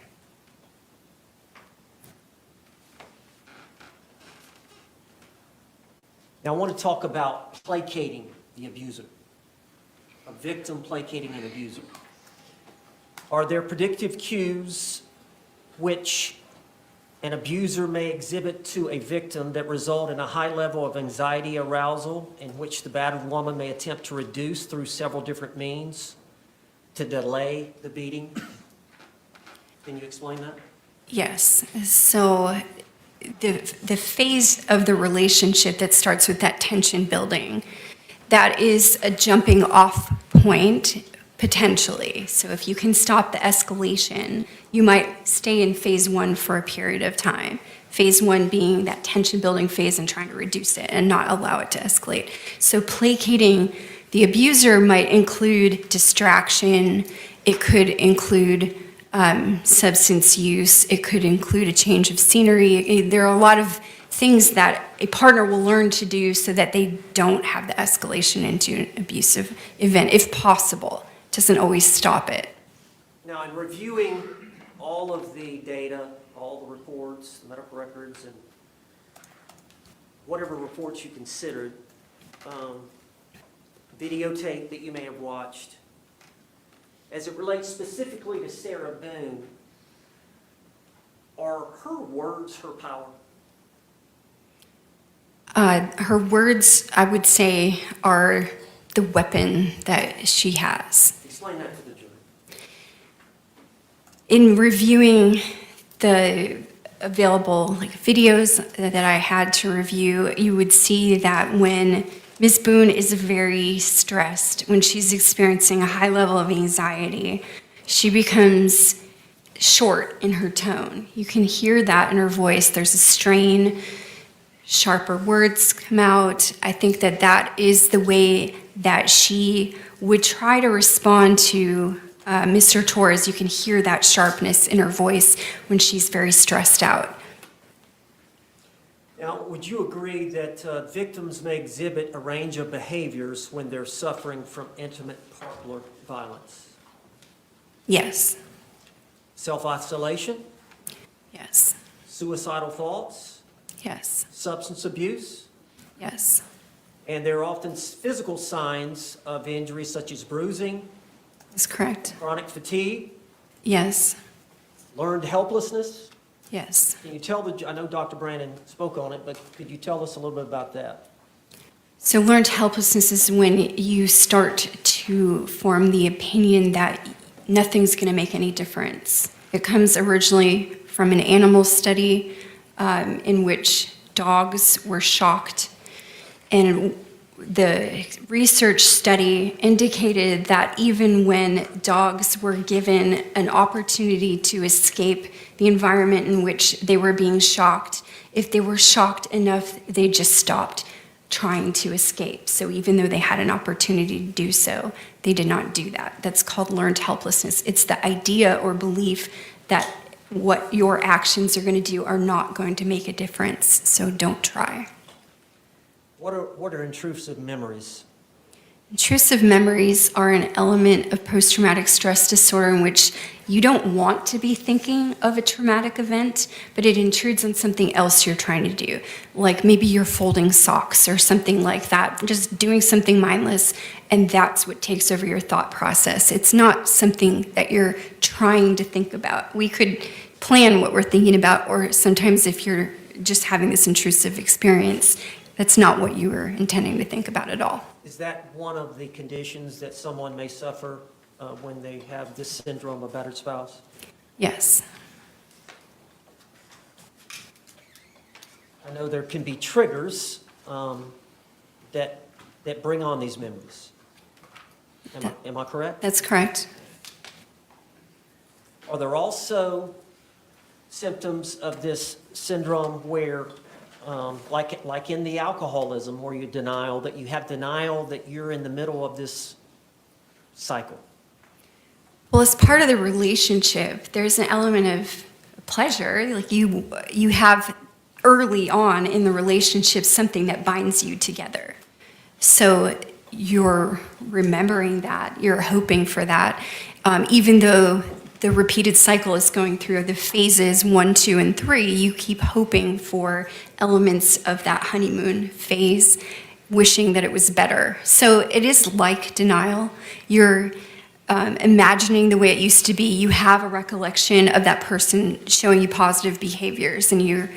Speaker 12: Now, I want to talk about placating the abuser, a victim placating an abuser. Are there predictive cues which an abuser may exhibit to a victim that result in a high level of anxiety arousal, in which the battered woman may attempt to reduce through several different means to delay the beating? Can you explain that?
Speaker 13: Yes. So the phase of the relationship that starts with that tension building, that is a jumping off point potentially. So if you can stop the escalation, you might stay in phase one for a period of time. Phase one being that tension building phase and trying to reduce it and not allow it to escalate. So placating the abuser might include distraction. It could include substance use. It could include a change of scenery. There are a lot of things that a partner will learn to do so that they don't have the escalation into an abusive event, if possible. It doesn't always stop it.
Speaker 12: Now, in reviewing all of the data, all the reports, the medical records, and whatever reports you considered, videotape that you may have watched, as it relates specifically to Sarah Boone, are her words her power?
Speaker 13: Her words, I would say, are the weapon that she has.
Speaker 12: Explain that to the jury.
Speaker 13: In reviewing the available videos that I had to review, you would see that when Ms. Boone is very stressed, when she's experiencing a high level of anxiety, she becomes short in her tone. You can hear that in her voice. There's a strain, sharper words come out. I think that that is the way that she would try to respond to Mr. Torres, you can hear that sharpness in her voice when she's very stressed out.
Speaker 12: Now, would you agree that victims may exhibit a range of behaviors when they're suffering from intimate partner violence?
Speaker 13: Yes.
Speaker 12: Self-isolation?
Speaker 13: Yes.
Speaker 12: Suicidal thoughts?
Speaker 13: Yes.
Speaker 12: Substance abuse?
Speaker 13: Yes.
Speaker 12: And there are often physical signs of injury such as bruising?
Speaker 13: That's correct.
Speaker 12: Chronic fatigue?
Speaker 13: Yes.
Speaker 12: Learned helplessness?
Speaker 13: Yes.
Speaker 12: Can you tell I know Dr. Brandon spoke on it, but could you tell us a little bit about that?
Speaker 13: So learned helplessness is when you start to form the opinion that nothing's going to make any difference. It comes originally from an animal study in which dogs were shocked, and the research study indicated that even when dogs were given an opportunity to escape the environment in which they were being shocked, if they were shocked enough, they just stopped trying to escape. So even though they had an opportunity to do so, they did not do that. That's called learned helplessness. It's the idea or belief that what your actions are going to do are not going to make a difference, so don't try.
Speaker 12: What are intrusive memories?
Speaker 13: Intrusive memories are an element of post-traumatic stress disorder in which you don't want to be thinking of a traumatic event, but it intrudes on something else you're trying to do. Like maybe you're folding socks or something like that, just doing something mindless, and that's what takes over your thought process. It's not something that you're trying to think about. We could plan what we're thinking about, or sometimes if you're just having this intrusive experience, that's not what you were intending to think about at all.
Speaker 12: Is that one of the conditions that someone may suffer when they have this syndrome of battered spouse?
Speaker 13: Yes.
Speaker 12: I know there can be triggers that bring on these memories. Am I correct?
Speaker 13: That's correct.
Speaker 12: Are there also symptoms of this syndrome where, like in the alcoholism, where you have denial that you're in the middle of this cycle?
Speaker 13: Well, as part of the relationship, there's an element of pleasure. Like you have early on in the relationship something that binds you together. So you're remembering that, you're hoping for that, even though the repeated cycle is going through the phases 1, 2, and 3, you keep hoping for elements of that honeymoon phase, wishing that it was better. So it is like denial. You're imagining the way it used to be. You have a recollection of that person showing you positive behaviors, and you're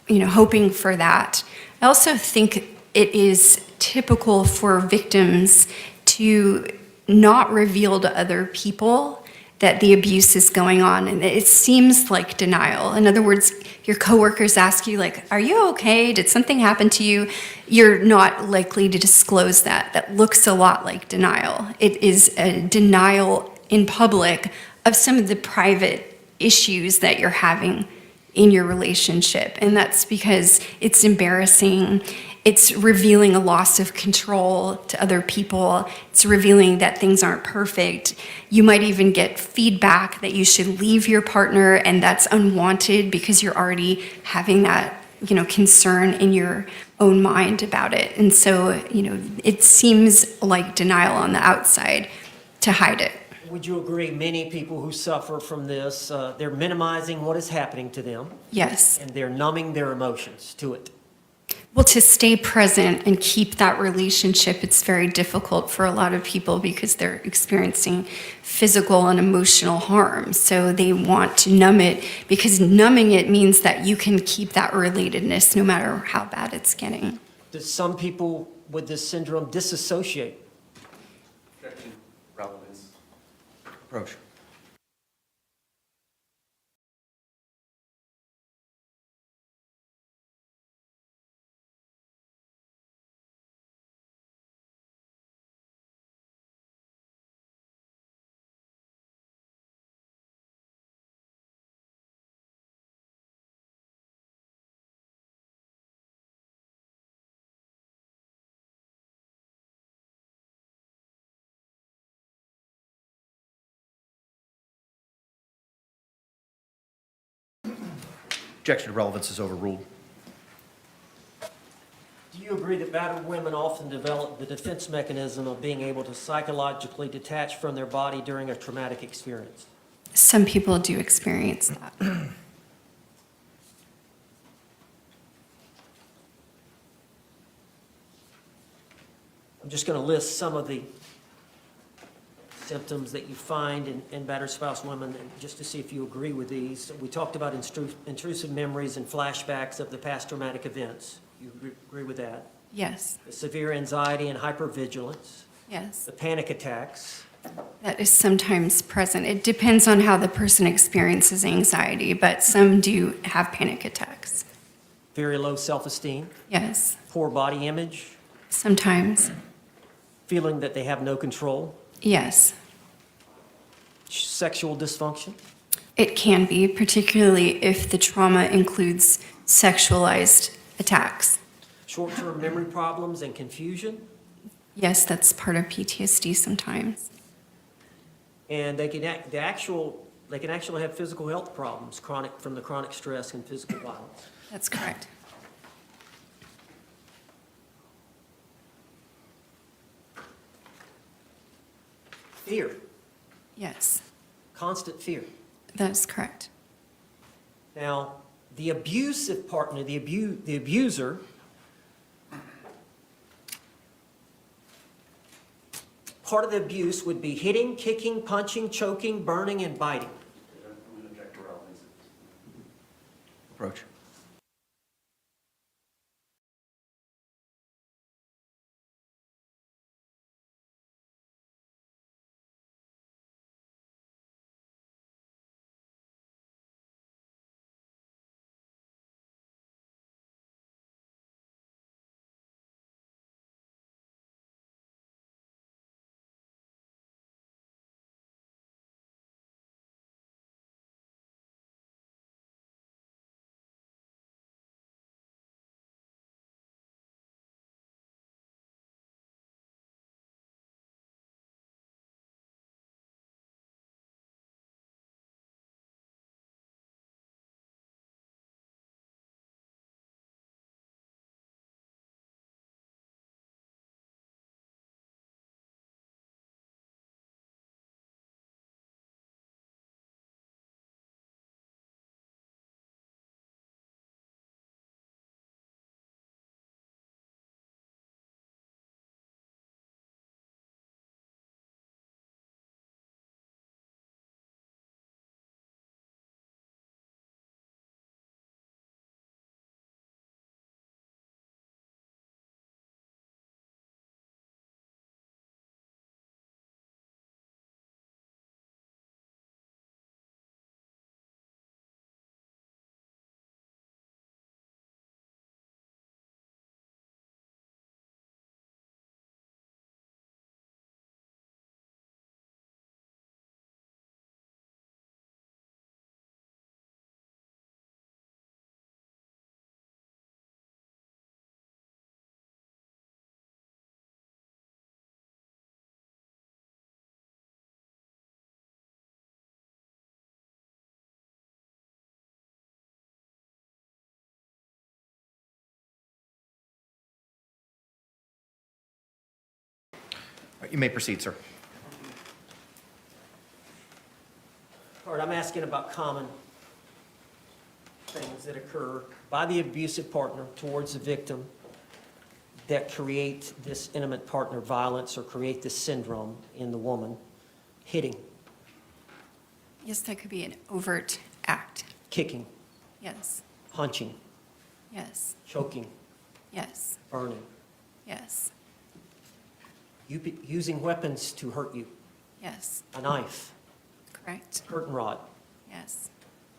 Speaker 13: hoping for that. I also think it is typical for victims to not reveal to other people that the abuse is going on, and it seems like denial. In other words, your coworkers ask you, like, are you okay? Did something happen to you? You're not likely to disclose that. That looks a lot like denial. It is a denial in public of some of the private issues that you're having in your relationship, and that's because it's embarrassing. It's revealing a loss of control to other people. It's revealing that things aren't perfect. You might even get feedback that you should leave your partner, and that's unwanted because you're already having that, concern in your own mind about it. And so, it seems like denial on the outside to hide it.
Speaker 12: Would you agree many people who suffer from this, they're minimizing what is happening to them?
Speaker 13: Yes.
Speaker 12: And they're numbing their emotions to it?
Speaker 13: Well, to stay present and keep that relationship, it's very difficult for a lot of people because they're experiencing physical and emotional harm. So they want to numb it because numbing it means that you can keep that relatedness no matter how bad it's getting.
Speaker 12: Does some people with this syndrome disassociate?
Speaker 6: Relevance.
Speaker 3: Approach. Objection to relevance is overruled.
Speaker 12: Do you agree that battered women often develop the defense mechanism of being able to psychologically detach from their body during a traumatic experience?
Speaker 13: Some people do experience that.
Speaker 12: I'm just going to list some of the symptoms that you find in battered spouse women, and just to see if you agree with these. We talked about intrusive memories and flashbacks of the past traumatic events. You agree with that?
Speaker 13: Yes.
Speaker 12: The severe anxiety and hypervigilance.
Speaker 13: Yes.
Speaker 12: The panic attacks.
Speaker 13: That is sometimes present. It depends on how the person experiences anxiety, but some do have panic attacks.
Speaker 12: Very low self-esteem.
Speaker 13: Yes.
Speaker 12: Poor body image.
Speaker 13: Sometimes.
Speaker 12: Feeling that they have no control.
Speaker 13: Yes.
Speaker 12: Sexual dysfunction.
Speaker 13: It can be, particularly if the trauma includes sexualized attacks.
Speaker 12: Short-term memory problems and confusion.
Speaker 13: Yes, that's part of PTSD sometimes.
Speaker 12: And they can actually have physical health problems from the chronic stress and physical violence.
Speaker 13: That's correct.
Speaker 12: Fear.
Speaker 13: Yes,
Speaker 12: Constant fear.
Speaker 13: that's correct.
Speaker 12: Now, the abusive partner, the abuser, part of the abuse would be hitting, kicking, punching, choking, burning, and biting.
Speaker 3: Approach. You may proceed, sir.
Speaker 12: All right, I'm asking about common things that occur by the abusive partner towards the victim that create this intimate partner violence or create this syndrome in the woman. Hitting.
Speaker 13: Yes, that could be an overt act.
Speaker 12: Kicking.
Speaker 13: Yes,
Speaker 12: Punching.
Speaker 13: yes,
Speaker 12: Choking.
Speaker 13: yes,
Speaker 12: Burning.
Speaker 13: yes,
Speaker 12: Using weapons to hurt you.
Speaker 13: yes,
Speaker 12: A knife.
Speaker 13: correct.
Speaker 12: Curtain rod.
Speaker 13: Yes,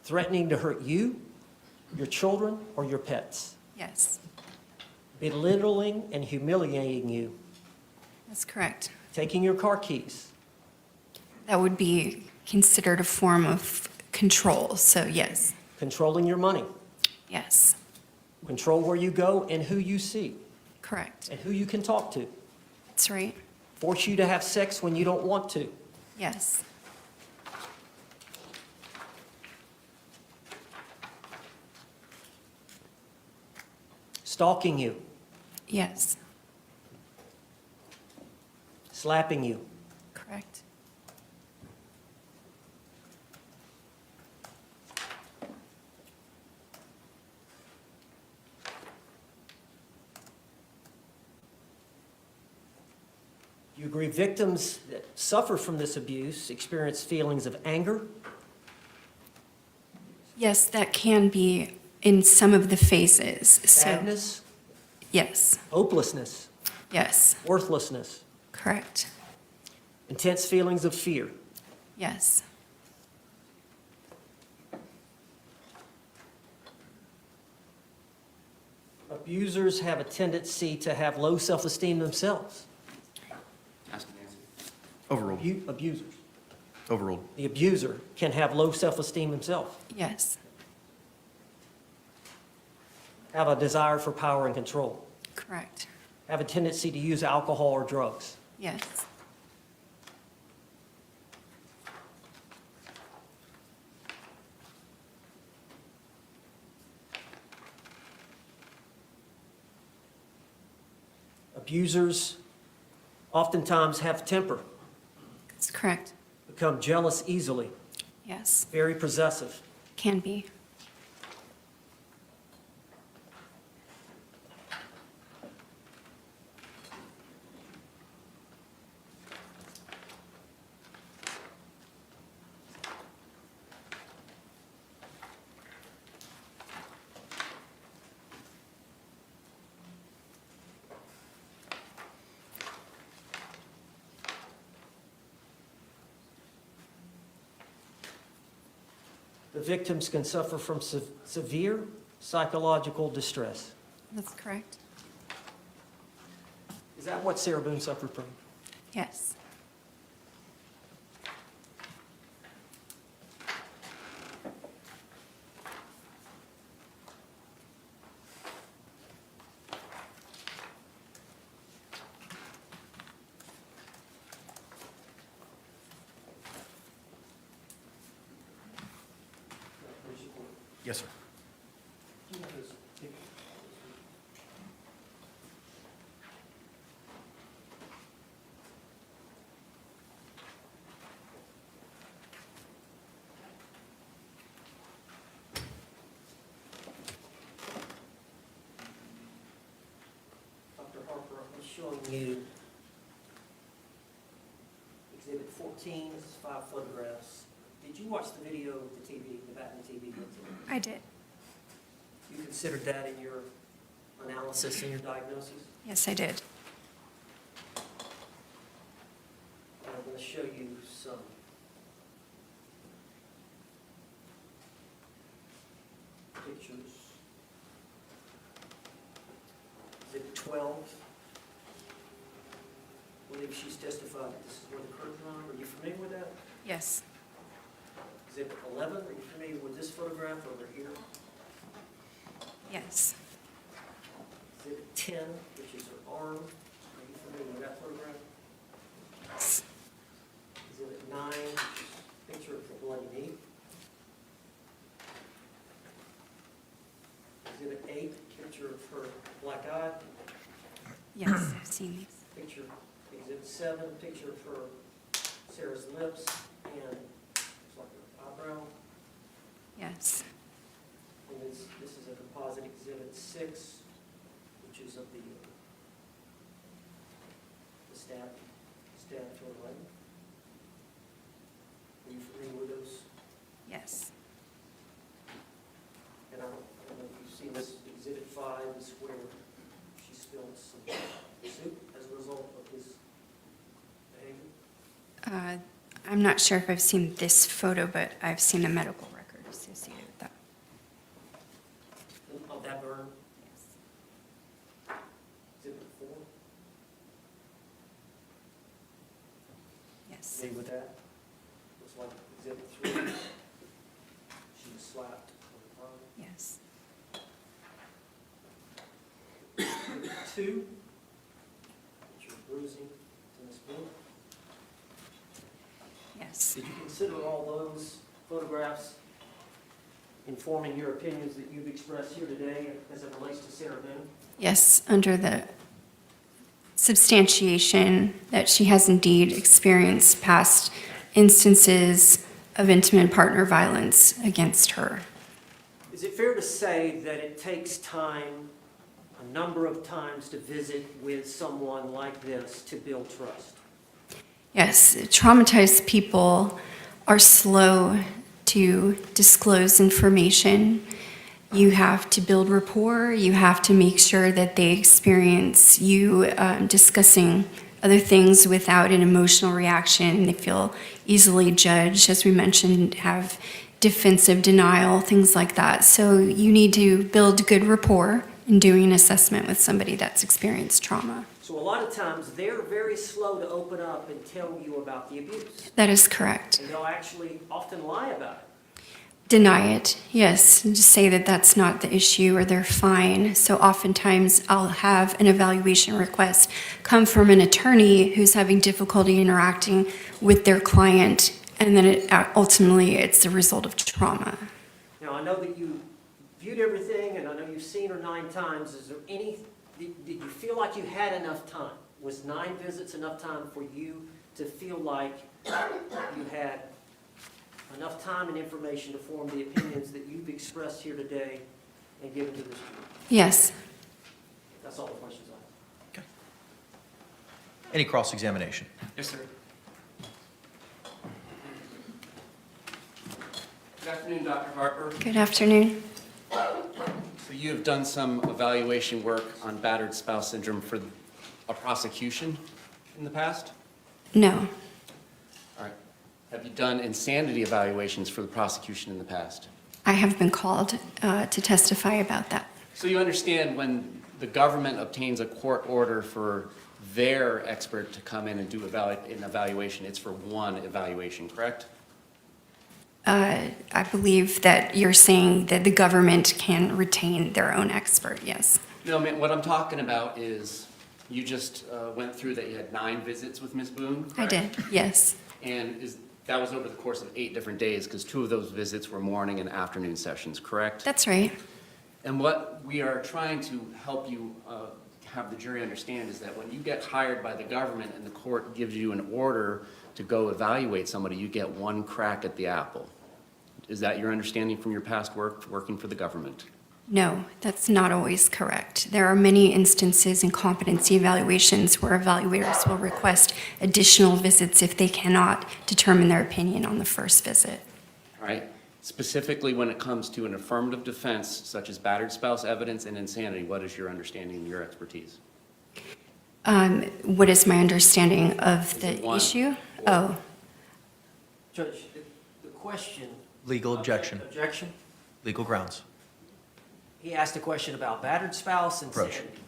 Speaker 12: Threatening to hurt you, your children, or your pets.
Speaker 13: yes,
Speaker 12: Belittling and humiliating you.
Speaker 13: that's correct.
Speaker 12: Taking your car keys.
Speaker 13: That would be considered a form of control, so yes,
Speaker 12: Controlling your money.
Speaker 13: yes,
Speaker 12: Control where you go and who you see
Speaker 13: correct.
Speaker 12: and who you can talk to.
Speaker 13: That's right.
Speaker 12: Force you to have sex when you don't want to.
Speaker 13: Yes,
Speaker 12: Stalking you,
Speaker 13: Yes.
Speaker 12: slapping you,
Speaker 13: Correct.
Speaker 12: you agree victims that suffer from this abuse experience feelings of anger,
Speaker 13: Yes, that can be in some of the phases.
Speaker 12: sadness,
Speaker 13: Yes.
Speaker 12: hopelessness,
Speaker 13: Yes.
Speaker 12: worthlessness,
Speaker 13: Correct.
Speaker 12: intense feelings of fear.
Speaker 13: Yes.
Speaker 12: Abusers have a tendency to have low self-esteem themselves.
Speaker 6: Ask Nancy.
Speaker 3: Overruled.
Speaker 12: Abusers.
Speaker 3: Overruled.
Speaker 12: The abuser can have low self-esteem himself,
Speaker 13: Yes.
Speaker 12: have a desire for power and control,
Speaker 13: Correct.
Speaker 12: have a tendency to use alcohol or drugs.
Speaker 13: Yes.
Speaker 12: Abusers oftentimes have temper,
Speaker 13: That's correct.
Speaker 12: become jealous easily,
Speaker 13: Yes.
Speaker 12: very possessive.
Speaker 13: Can be.
Speaker 12: The victims can suffer from severe psychological distress.
Speaker 13: That's correct.
Speaker 12: Is that what Sarah Boone suffered from?
Speaker 13: Yes.
Speaker 3: Yes, sir.
Speaker 12: Dr. Harper, I'm showing you Exhibit 14, this is 5 photographs. Did you watch the video of the TV, the Baton TV?
Speaker 13: I did.
Speaker 12: You considered that in your analysis and your diagnosis?
Speaker 13: Yes, I did.
Speaker 12: I'm going to show you some pictures. Exhibit 12. I believe she's testified that this is where the curtains are. Are you familiar with that?
Speaker 13: Yes.
Speaker 12: Exhibit 11, are you familiar with this photograph over here?
Speaker 13: Yes.
Speaker 12: Exhibit 10, which is her arm. Are you familiar with that photograph?
Speaker 13: Yes.
Speaker 12: Exhibit 9, which is a picture of the bloody knee. Exhibit 8, picture of her black eye.
Speaker 13: Yes, I've seen these.
Speaker 12: Picture, exhibit 7, picture of her, Sarah's lips and looks like her eyebrow.
Speaker 13: Yes.
Speaker 12: And this is a composite exhibit 6, which is of the stab to her leg. Are you familiar with those?
Speaker 13: Yes.
Speaker 12: And I don't know if you've seen this exhibit 5, is where she spilled some soup as a result of his behavior.
Speaker 13: I'm not sure if I've seen this photo, but I've seen a medical record associated with that.
Speaker 12: Of that burn,
Speaker 13: Yes.
Speaker 12: exhibit 4,
Speaker 13: Yes.
Speaker 12: familiar with that? Looks like exhibit 3, she was slapped on the
Speaker 13: Yes.
Speaker 12: tongue. Exhibit 2, picture of bruising to Ms. Boone.
Speaker 13: Yes.
Speaker 12: Did you consider all those photographs informing your opinions that you've expressed here today as it relates to Sarah Boone?
Speaker 13: Yes, under the substantiation that she has indeed experienced past instances of intimate partner violence against her.
Speaker 12: Is it fair to say that it takes time, a number of times, to visit with someone like this to build trust?
Speaker 13: Yes, traumatized people are slow to disclose information. You have to build rapport. You have to make sure that they experience you discussing other things without an emotional reaction. They feel easily judged, as we mentioned, have defensive denial, things like that. So you need to build good rapport in doing an assessment with somebody that's experienced trauma.
Speaker 12: So a lot of times, they're very slow to open up and tell you about the abuse.
Speaker 13: That is correct.
Speaker 12: And they'll actually often lie about it.
Speaker 13: Deny it, yes, and just say that that's not the issue or they're fine. So oftentimes I'll have an evaluation request come from an attorney who's having difficulty interacting with their client, and then ultimately it's the result of trauma.
Speaker 12: Now, I know that you viewed everything, and I know you've seen her 9 times. Is there did you feel like you had enough time? Was 9 visits enough time for you to feel like you had enough time and information to form the opinions that you've expressed here today and given to this group?
Speaker 13: Yes.
Speaker 12: That's all the questions I have.
Speaker 3: Any cross-examination?
Speaker 6: Yes, sir. Good afternoon, Dr. Harper.
Speaker 13: Good afternoon.
Speaker 6: So you have done some evaluation work on battered spouse syndrome for a prosecution in the past?
Speaker 13: No.
Speaker 6: All right. Have you done insanity evaluations for the prosecution in the past?
Speaker 13: I have been called to testify about that.
Speaker 6: So you understand when the government obtains a court order for their expert to come in and do an evaluation, it's for one evaluation, correct?
Speaker 13: I believe that you're saying that the government can retain their own expert, yes.
Speaker 6: No, man, what I'm talking about is you just went through that you had 9 visits with Ms. Boone, correct?
Speaker 13: I did, yes.
Speaker 6: And that was over the course of 8 different days, because 2 of those visits were morning and afternoon sessions, correct?
Speaker 13: That's right.
Speaker 6: And what we are trying to help you have the jury understand is that when you get hired by the government and the court gives you an order to go evaluate somebody, you get one crack at the apple. Is that your understanding from your past work working for the government?
Speaker 13: No, that's not always correct. There are many instances in competency evaluations where evaluators will request additional visits if they cannot determine their opinion on the first visit.
Speaker 6: All right. Specifically when it comes to an affirmative defense, such as battered spouse evidence and insanity, what is your understanding and your expertise?
Speaker 13: What is my understanding of the issue? Oh.
Speaker 12: Judge, the question...
Speaker 3: Legal objection.
Speaker 12: Objection?
Speaker 3: Legal grounds.
Speaker 12: He asked a question about battered spouse and
Speaker 3: Approach.
Speaker 12: insanity.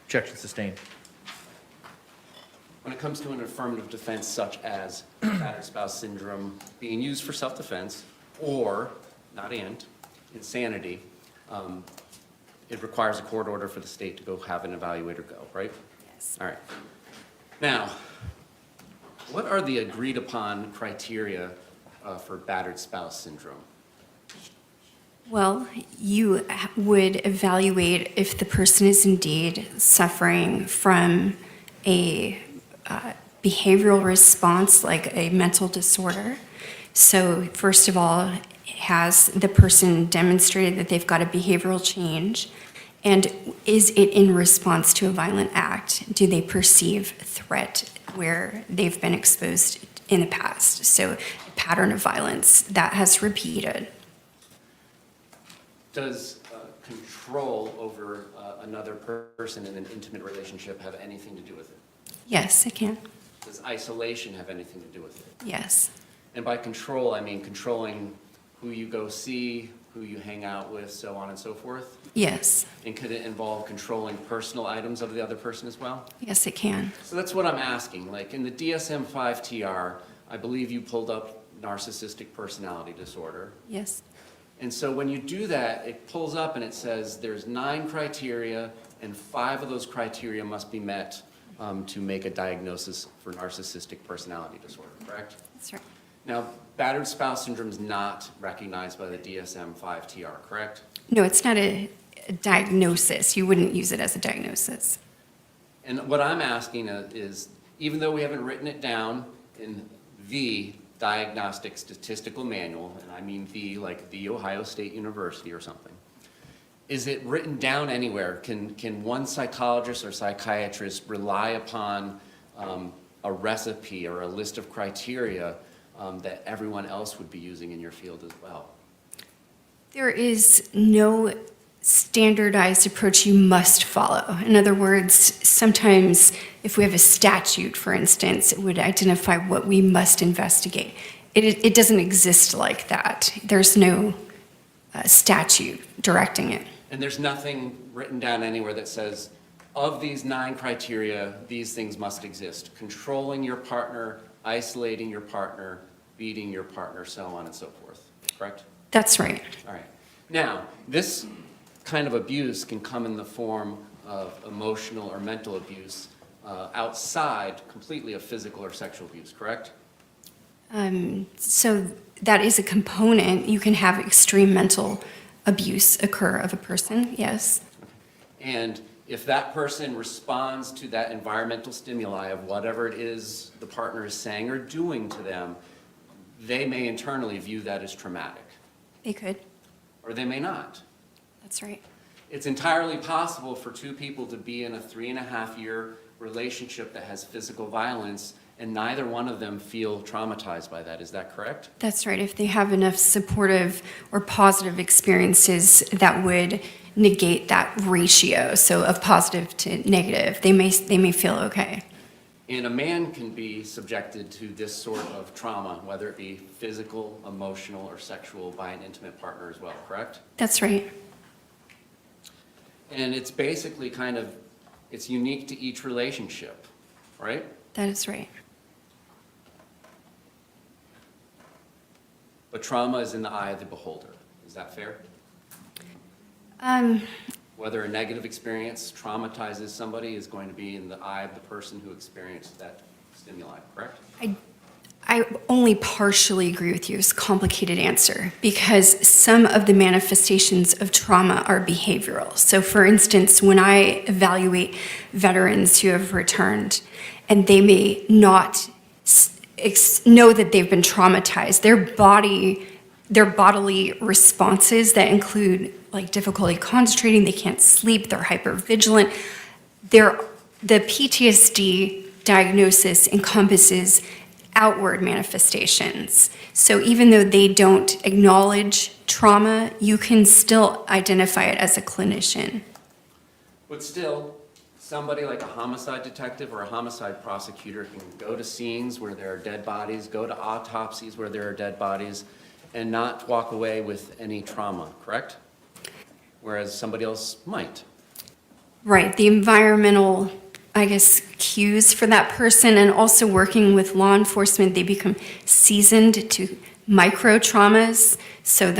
Speaker 3: Objection sustained.
Speaker 6: When it comes to an affirmative defense such as battered spouse syndrome being used for self-defense or, not and, insanity, it requires a court order for the state to go have an evaluator go, right?
Speaker 13: Yes.
Speaker 6: All right. Now, what are the agreed upon criteria for battered spouse syndrome?
Speaker 13: Well, you would evaluate if the person is indeed suffering from a behavioral response, like a mental disorder. So first of all, has the person demonstrated that they've got a behavioral change? And is it in response to a violent act? Do they perceive threat where they've been exposed in the past? So a pattern of violence that has repeated.
Speaker 6: Does control over another person in an intimate relationship have anything to do with it?
Speaker 13: Yes, it can.
Speaker 6: Does isolation have anything to do with it?
Speaker 13: Yes.
Speaker 6: And by control, I mean controlling who you go see, who you hang out with, so on and so forth?
Speaker 13: Yes.
Speaker 6: And could it involve controlling personal items of the other person as well?
Speaker 13: Yes, it can.
Speaker 6: So that's what I'm asking. Like in the DSM-5 TR, I believe you pulled up narcissistic personality disorder.
Speaker 13: Yes.
Speaker 6: And so when you do that, it pulls up and it says there's 9 criteria, and 5 of those criteria must be met to make a diagnosis for narcissistic personality disorder, correct?
Speaker 13: That's right.
Speaker 6: Now, battered spouse syndrome is not recognized by the DSM-5 TR, correct?
Speaker 13: No, it's not a diagnosis. You wouldn't use it as a diagnosis.
Speaker 6: And what I'm asking is, even though we haven't written it down in the Diagnostic Statistical Manual, and I mean the, like the Ohio State University or something, is it written down anywhere? Can one psychologist or psychiatrist rely upon a recipe or a list of criteria that everyone else would be using in your field as well?
Speaker 13: There is no standardized approach you must follow. In other words, sometimes if we have a statute, for instance, it would identify what we must investigate. It doesn't exist like that. There's no statute directing it.
Speaker 6: And there's nothing written down anywhere that says, of these 9 criteria, these things must exist. Controlling your partner, isolating your partner, beating your partner, so on and so forth, correct?
Speaker 13: That's right.
Speaker 6: All right. Now, this kind of abuse can come in the form of emotional or mental abuse outside completely of physical or sexual abuse, correct?
Speaker 13: So that is a component. You can have extreme mental abuse occur of a person, yes.
Speaker 6: And if that person responds to that environmental stimuli of whatever it is the partner is saying or doing to them, they may internally view that as traumatic.
Speaker 13: They could.
Speaker 6: Or they may not.
Speaker 13: That's right.
Speaker 6: It's entirely possible for 2 people to be in a 3.5-year relationship that has physical violence and neither one of them feel traumatized by that. Is that correct?
Speaker 13: That's right. If they have enough supportive or positive experiences that would negate that ratio, so of positive to negative, they may feel okay.
Speaker 6: And a man can be subjected to this sort of trauma, whether it be physical, emotional, or sexual, by an intimate partner as well, correct?
Speaker 13: That's right.
Speaker 6: And it's basically it's unique to each relationship, right?
Speaker 13: That is right.
Speaker 6: But trauma is in the eye of the beholder. Is that fair? Whether a negative experience traumatizes somebody is going to be in the eye of the person who experienced that stimuli, correct?
Speaker 13: I only partially agree with you. It's a complicated answer because some of the manifestations of trauma are behavioral. So for instance, when I evaluate veterans who have returned and they may not know that they've been traumatized, their bodily responses that include like difficulty concentrating, they can't sleep, they're hypervigilant. The PTSD diagnosis encompasses outward manifestations. So even though they don't acknowledge trauma, you can still identify it as a clinician.
Speaker 6: But still, somebody like a homicide detective or a homicide prosecutor can go to scenes where there are dead bodies, go to autopsies where there are dead bodies, and not walk away with any trauma, correct? Whereas somebody else might.
Speaker 13: Right, the environmental, cues for that person, and also working with law enforcement, they become seasoned to micro traumas. So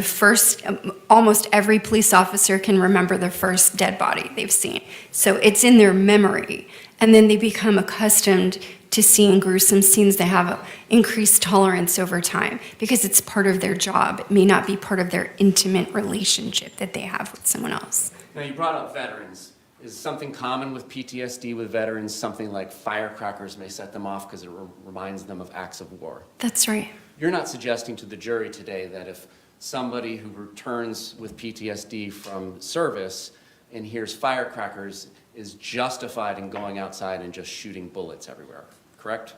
Speaker 13: almost every police officer can remember the first dead body they've seen. So it's in their memory. And then they become accustomed to seeing gruesome scenes. They have an increased tolerance over time because it's part of their job. It may not be part of their intimate relationship that they have with someone else.
Speaker 6: Now, you brought up veterans. Is something common with PTSD with veterans, something like firecrackers may set them off because it reminds them of acts of war?
Speaker 13: That's right.
Speaker 6: You're not suggesting to the jury today that if somebody who returns with PTSD from service and hears firecrackers is justified in going outside and just shooting bullets everywhere, correct?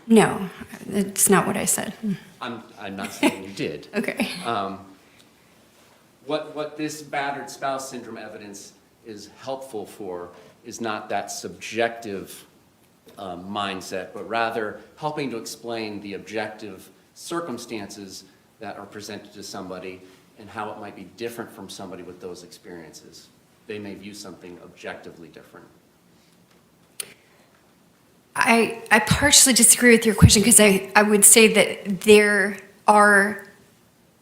Speaker 13: No, that's not what I said.
Speaker 6: I'm not saying you did.
Speaker 13: Okay.
Speaker 6: What this battered spouse syndrome evidence is helpful for is not that subjective mindset, but rather helping to explain the objective circumstances that are presented to somebody and how it might be different from somebody with those experiences. They may view something objectively different.
Speaker 13: I partially disagree with your question because I would say that there are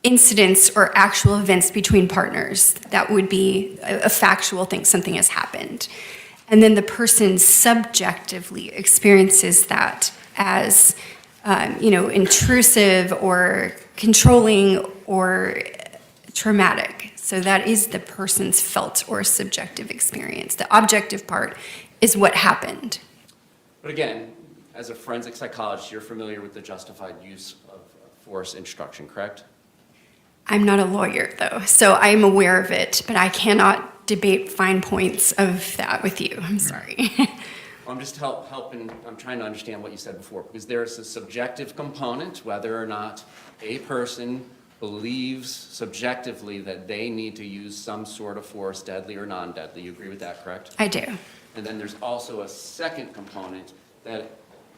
Speaker 13: incidents or actual events between partners that would be a factual thing, something has happened. And then the person subjectively experiences that as, intrusive or controlling or traumatic. So that is the person's felt or subjective experience. The objective part is what happened.
Speaker 6: But again, as a forensic psychologist, you're familiar with the justified use of force instruction, correct?
Speaker 13: I'm not a lawyer, though, so I'm aware of it, but I cannot debate fine points of that with you. I'm sorry.
Speaker 6: I'm just helping, I'm trying to understand what you said before, because there's a subjective component, whether or not a person believes subjectively that they need to use some sort of force, deadly or non-deadly. You agree with that, correct?
Speaker 13: I do.
Speaker 6: And then there's also a second component that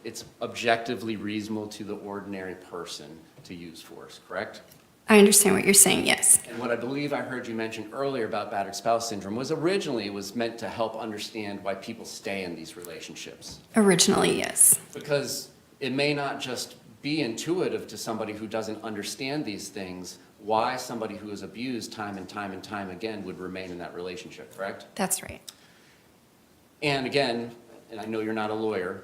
Speaker 6: it's objectively reasonable to the ordinary person to use force, correct?
Speaker 13: I understand what you're saying, yes.
Speaker 6: And what I believe I heard you mention earlier about battered spouse syndrome was originally it was meant to help understand why people stay in these relationships.
Speaker 13: Originally, yes.
Speaker 6: Because it may not just be intuitive to somebody who doesn't understand these things why somebody who is abused time and time and time again would remain in that relationship, correct?
Speaker 13: That's right.
Speaker 6: And again, and I know you're not a lawyer,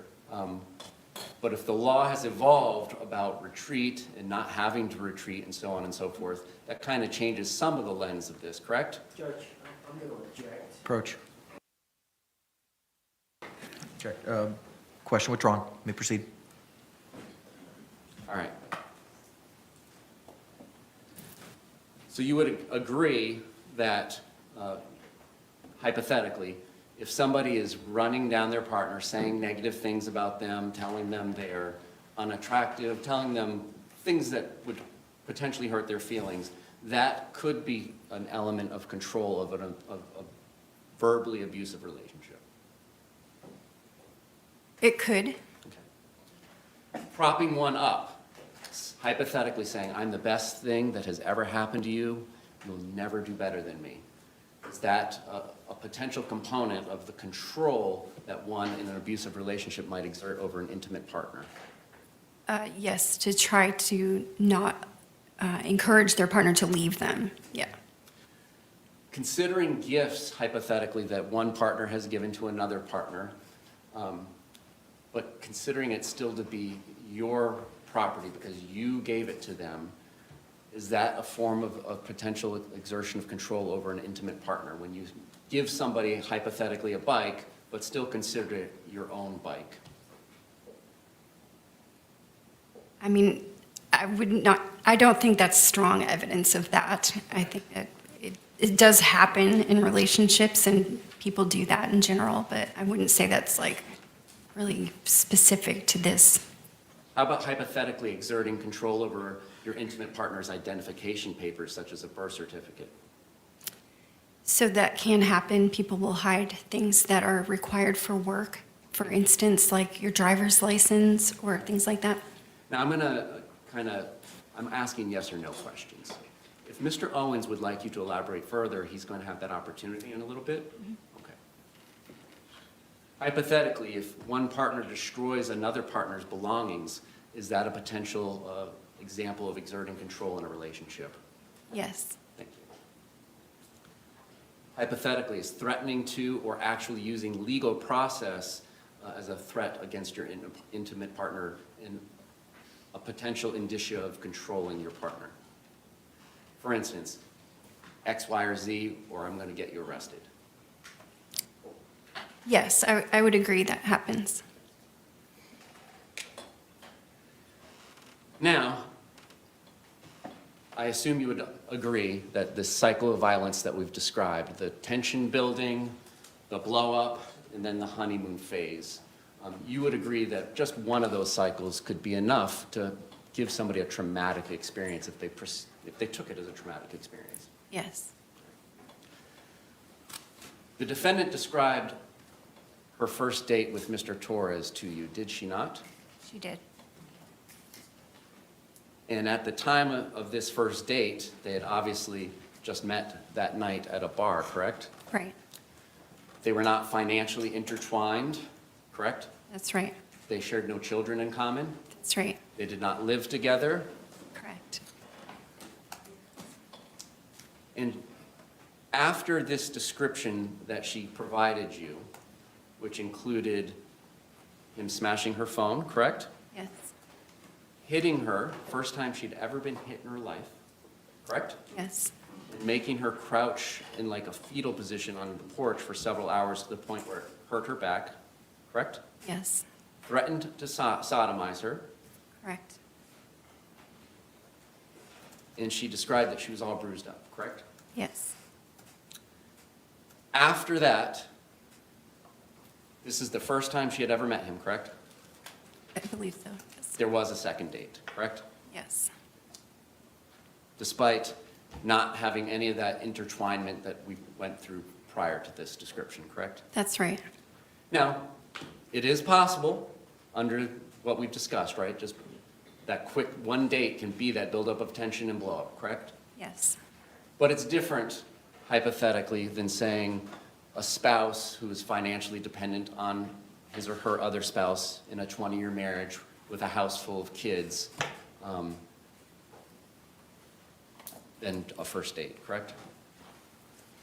Speaker 6: but if the law has evolved about retreat and not having to retreat and so on and so forth, that kind of changes some of the lens of this, correct?
Speaker 12: Judge, I'm going to object.
Speaker 3: Approach. Check. Question withdrawn. You may proceed.
Speaker 6: All right. So you would agree that, hypothetically, if somebody is running down their partner, saying negative things about them, telling them they're unattractive, telling them things that would potentially hurt their feelings, that could be an element of control of a verbally abusive relationship.
Speaker 13: It could.
Speaker 6: Okay. Propping one up, hypothetically saying, I'm the best thing that has ever happened to you, you'll never do better than me. Is that a potential component of the control that one in an abusive relationship might exert over an intimate partner?
Speaker 13: Yes, to try to not encourage their partner to leave them, yeah.
Speaker 6: Considering gifts, hypothetically, that one partner has given to another partner, but considering it still to be your property because you gave it to them, is that a form of potential exertion of control over an intimate partner? When you give somebody, hypothetically, a bike, but still consider it your own bike?
Speaker 13: I mean, I don't think that's strong evidence of that. I think that it does happen in relationships and people do that in general, but I wouldn't say that's like really specific to this.
Speaker 6: How about hypothetically exerting control over your intimate partner's identification papers, such as a birth certificate?
Speaker 13: So that can happen. People will hide things that are required for work. For instance, like your driver's license or things like that.
Speaker 6: Now, I'm asking yes or no questions. If Mr. Owens would like you to elaborate further, he's going to have that opportunity in a little bit. Okay. Hypothetically, if one partner destroys another partner's belongings, is that a potential example of exerting control in a relationship?
Speaker 13: Yes.
Speaker 6: Thank you. Hypothetically, is threatening to or actually using legal process as a threat against your intimate partner in a potential indicia of controlling your partner? For instance, X, Y, or Z, or I'm going to get you arrested.
Speaker 13: Yes, I would agree that happens.
Speaker 6: Now, I assume you would agree that this cycle of violence that we've described, the tension building, the blow up, and then the honeymoon phase, you would agree that just one of those cycles could be enough to give somebody a traumatic experience if they took it as a traumatic experience.
Speaker 13: Yes.
Speaker 6: The defendant described her first date with Mr. Torres to you, did she not?
Speaker 13: She did.
Speaker 6: And at the time of this first date, they had obviously just met that night at a bar, correct?
Speaker 13: Right.
Speaker 6: They were not financially intertwined, correct?
Speaker 13: That's right.
Speaker 6: They shared no children in common.
Speaker 13: That's right.
Speaker 6: They did not live together.
Speaker 13: Correct.
Speaker 6: And after this description that she provided you, which included him smashing her phone, correct?
Speaker 13: Yes.
Speaker 6: Hitting her, first time she'd ever been hit in her life, correct?
Speaker 13: Yes.
Speaker 6: And making her crouch in like a fetal position on the porch for several hours to the point where it hurt her back, correct?
Speaker 13: Yes.
Speaker 6: Threatened to sodomize her,
Speaker 13: Correct.
Speaker 6: and she described that she was all bruised up, correct?
Speaker 13: Yes.
Speaker 6: After that, this is the first time she had ever met him, correct?
Speaker 13: I believe so. Yes.
Speaker 6: There was a second date, correct?
Speaker 13: Yes.
Speaker 6: Despite not having any of that intertwinement that we went through prior to this description, correct?
Speaker 13: That's right.
Speaker 6: Now, it is possible, under what we've discussed, right? Just that quick one date can be that buildup of tension and blow-up, correct?
Speaker 13: Yes.
Speaker 6: But it's different, hypothetically, than saying a spouse who is financially dependent on his or her other spouse in a 20-year marriage with a house full of kids, than a first date, correct?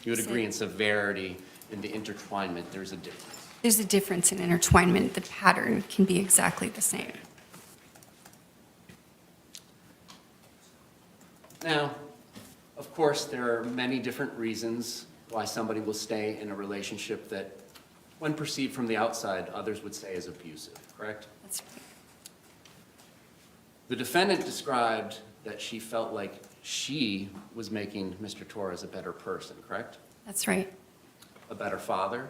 Speaker 6: You would agree in severity, in the intertwinement, there's a difference.
Speaker 13: There's a difference in intertwinement. The pattern can be exactly the same.
Speaker 6: Now, of course, there are many different reasons why somebody will stay in a relationship that, when perceived from the outside, others would say is abusive, correct?
Speaker 13: That's right.
Speaker 6: The defendant described that she felt like she was making Mr. Torres a better person, correct?
Speaker 13: That's right.
Speaker 6: A better father,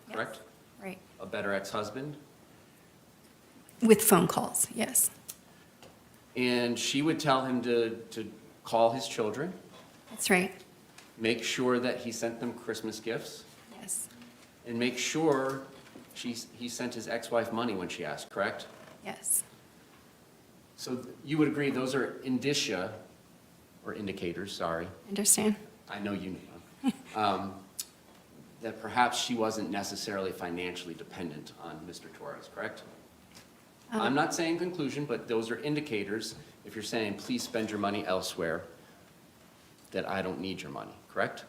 Speaker 13: Yes.
Speaker 6: correct?
Speaker 13: Right.
Speaker 6: A better ex-husband?
Speaker 13: With phone calls, yes.
Speaker 6: And she would tell him to call his children,
Speaker 13: That's right.
Speaker 6: make sure that he sent them Christmas gifts,
Speaker 13: Yes.
Speaker 6: and make sure he sent his ex-wife money when she asked, correct?
Speaker 13: Yes.
Speaker 6: So you would agree those are indicia, or indicators, sorry,
Speaker 13: Understand?
Speaker 6: I know you know, that perhaps she wasn't necessarily financially dependent on Mr. Torres, correct? I'm not saying conclusion, but those are indicators, if you're saying, please spend your money elsewhere, that I don't need your money, correct?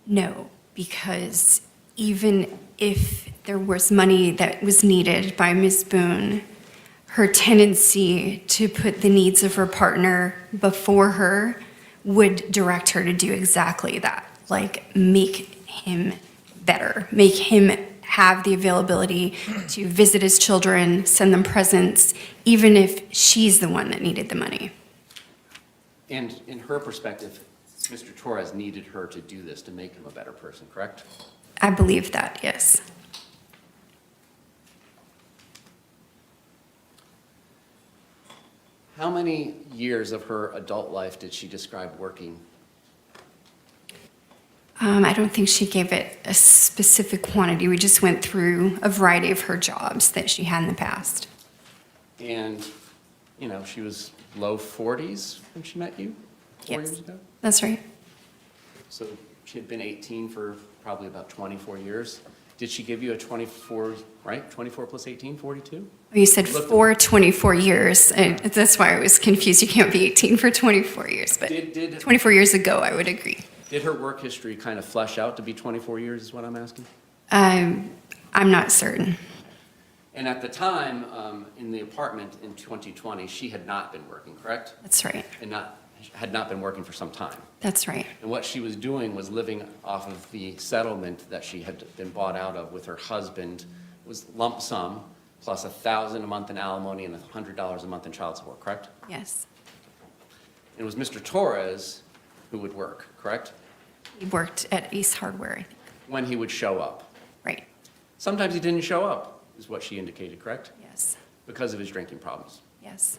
Speaker 13: No, because even if there was money that was needed by Ms. Boone, her tendency to put the needs of her partner before her would direct her to do exactly that, like make him better, make him have the availability to visit his children, send them presents, even if she's the one that needed the money.
Speaker 6: And in her perspective, Mr. Torres needed her to do this to make him a better person, correct?
Speaker 13: I believe that, yes.
Speaker 6: How many years of her adult life did she describe working?
Speaker 13: I don't think she gave it a specific quantity. We just went through a variety of her jobs that she had in the past.
Speaker 6: And, you know, she was low 40s when she met you, 4
Speaker 13: Yes.
Speaker 6: years ago?
Speaker 13: That's right.
Speaker 6: So she had been 18 for probably about 24 years. Did she give you a 24, right? 24 plus 18, 42?
Speaker 13: You said
Speaker 6: Look-
Speaker 13: for 24 years. And that's why I was confused. You can't be 18 for 24 years, but
Speaker 6: Did
Speaker 13: 24 years ago, I would agree.
Speaker 6: Did her work history kind of flesh out to be 24 years is what I'm asking?
Speaker 13: I'm not certain.
Speaker 6: And at the time, in the apartment in 2020, she had not been working, correct?
Speaker 13: That's right.
Speaker 6: And had not been working for some time.
Speaker 13: That's right.
Speaker 6: And what she was doing was living off of the settlement that she had been bought out of with her husband. It was lump sum, plus $1,000 a month in alimony and $100 a month in child support, correct?
Speaker 13: Yes.
Speaker 6: It was Mr. Torres who would work, correct?
Speaker 13: He worked at Ace Hardware, I think.
Speaker 6: When he would show up.
Speaker 13: Right.
Speaker 6: Sometimes he didn't show up, is what she indicated, correct?
Speaker 13: Yes.
Speaker 6: Because of his drinking problems.
Speaker 13: Yes.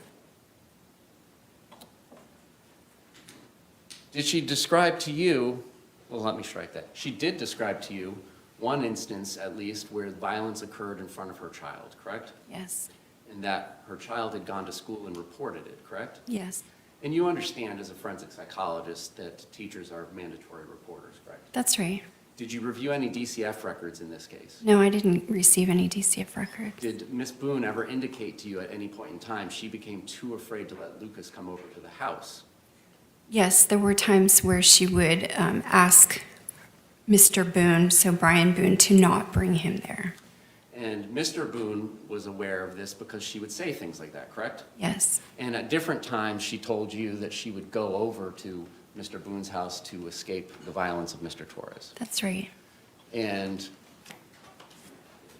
Speaker 6: Did she describe to you, well, let me strike that. She did describe to you one instance, at least, where violence occurred in front of her child, correct?
Speaker 13: Yes.
Speaker 6: and that her child had gone to school and reported it, correct?
Speaker 13: Yes,
Speaker 6: And you understand as a forensic psychologist that teachers are mandatory reporters, correct?
Speaker 13: that's right.
Speaker 6: Did you review any DCF records in this case?
Speaker 13: No, I didn't receive any DCF records.
Speaker 6: Did Ms. Boone ever indicate to you at any point in time she became too afraid to let Lucas come over to the house?
Speaker 13: Yes, there were times where she would ask Mr. Boone, so Brian Boone, to not bring him there.
Speaker 6: And Mr. Boone was aware of this because she would say things like that, correct?
Speaker 13: Yes,
Speaker 6: And at different times, she told you that she would go over to Mr. Boone's house to escape the violence of Mr. Torres.
Speaker 13: that's right.
Speaker 6: And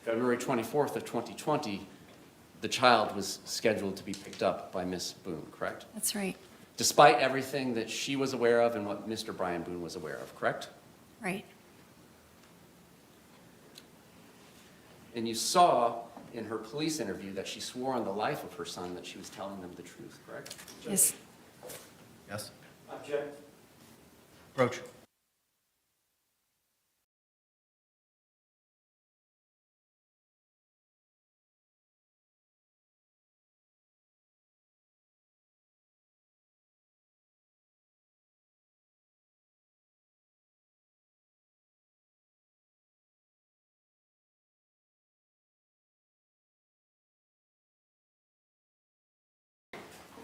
Speaker 6: February 24th of 2020, the child was scheduled to be picked up by Miss Boone, correct?
Speaker 13: That's right.
Speaker 6: Despite everything that she was aware of and what Mr. Brian Boone was aware of, correct?
Speaker 13: Right.
Speaker 6: And you saw in her police interview that she swore on the life of her son that she was telling them the truth, correct?
Speaker 13: Yes.
Speaker 3: Yes?
Speaker 12: Object.
Speaker 3: Approach.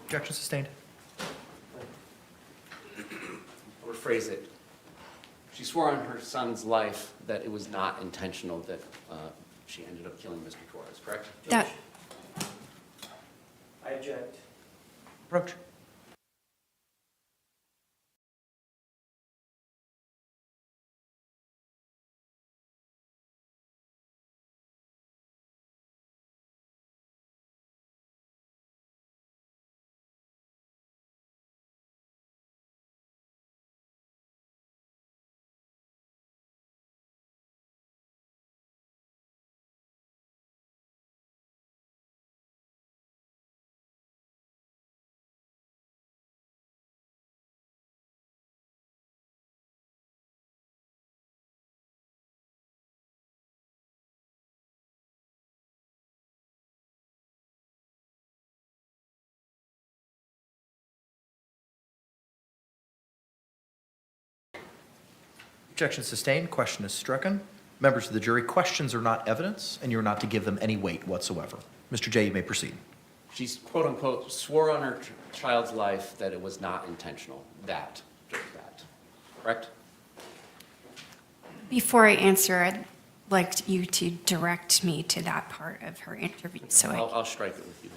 Speaker 3: Objection sustained.
Speaker 6: I'll rephrase it. She swore on her son's life that it was not intentional that she ended up killing Mr. Torres, correct?
Speaker 13: That,
Speaker 12: I object.
Speaker 3: Approach. Objection sustained. Question is stricken. Members of the jury, questions are not evidence, and you're not to give them any weight whatsoever. Mr. J, you may proceed.
Speaker 6: She's quote unquote swore on her child's life that it was not intentional. Just that, correct?
Speaker 13: before I answer, I'd like you to direct me to that part of her interview, so
Speaker 6: I'll strike it with you.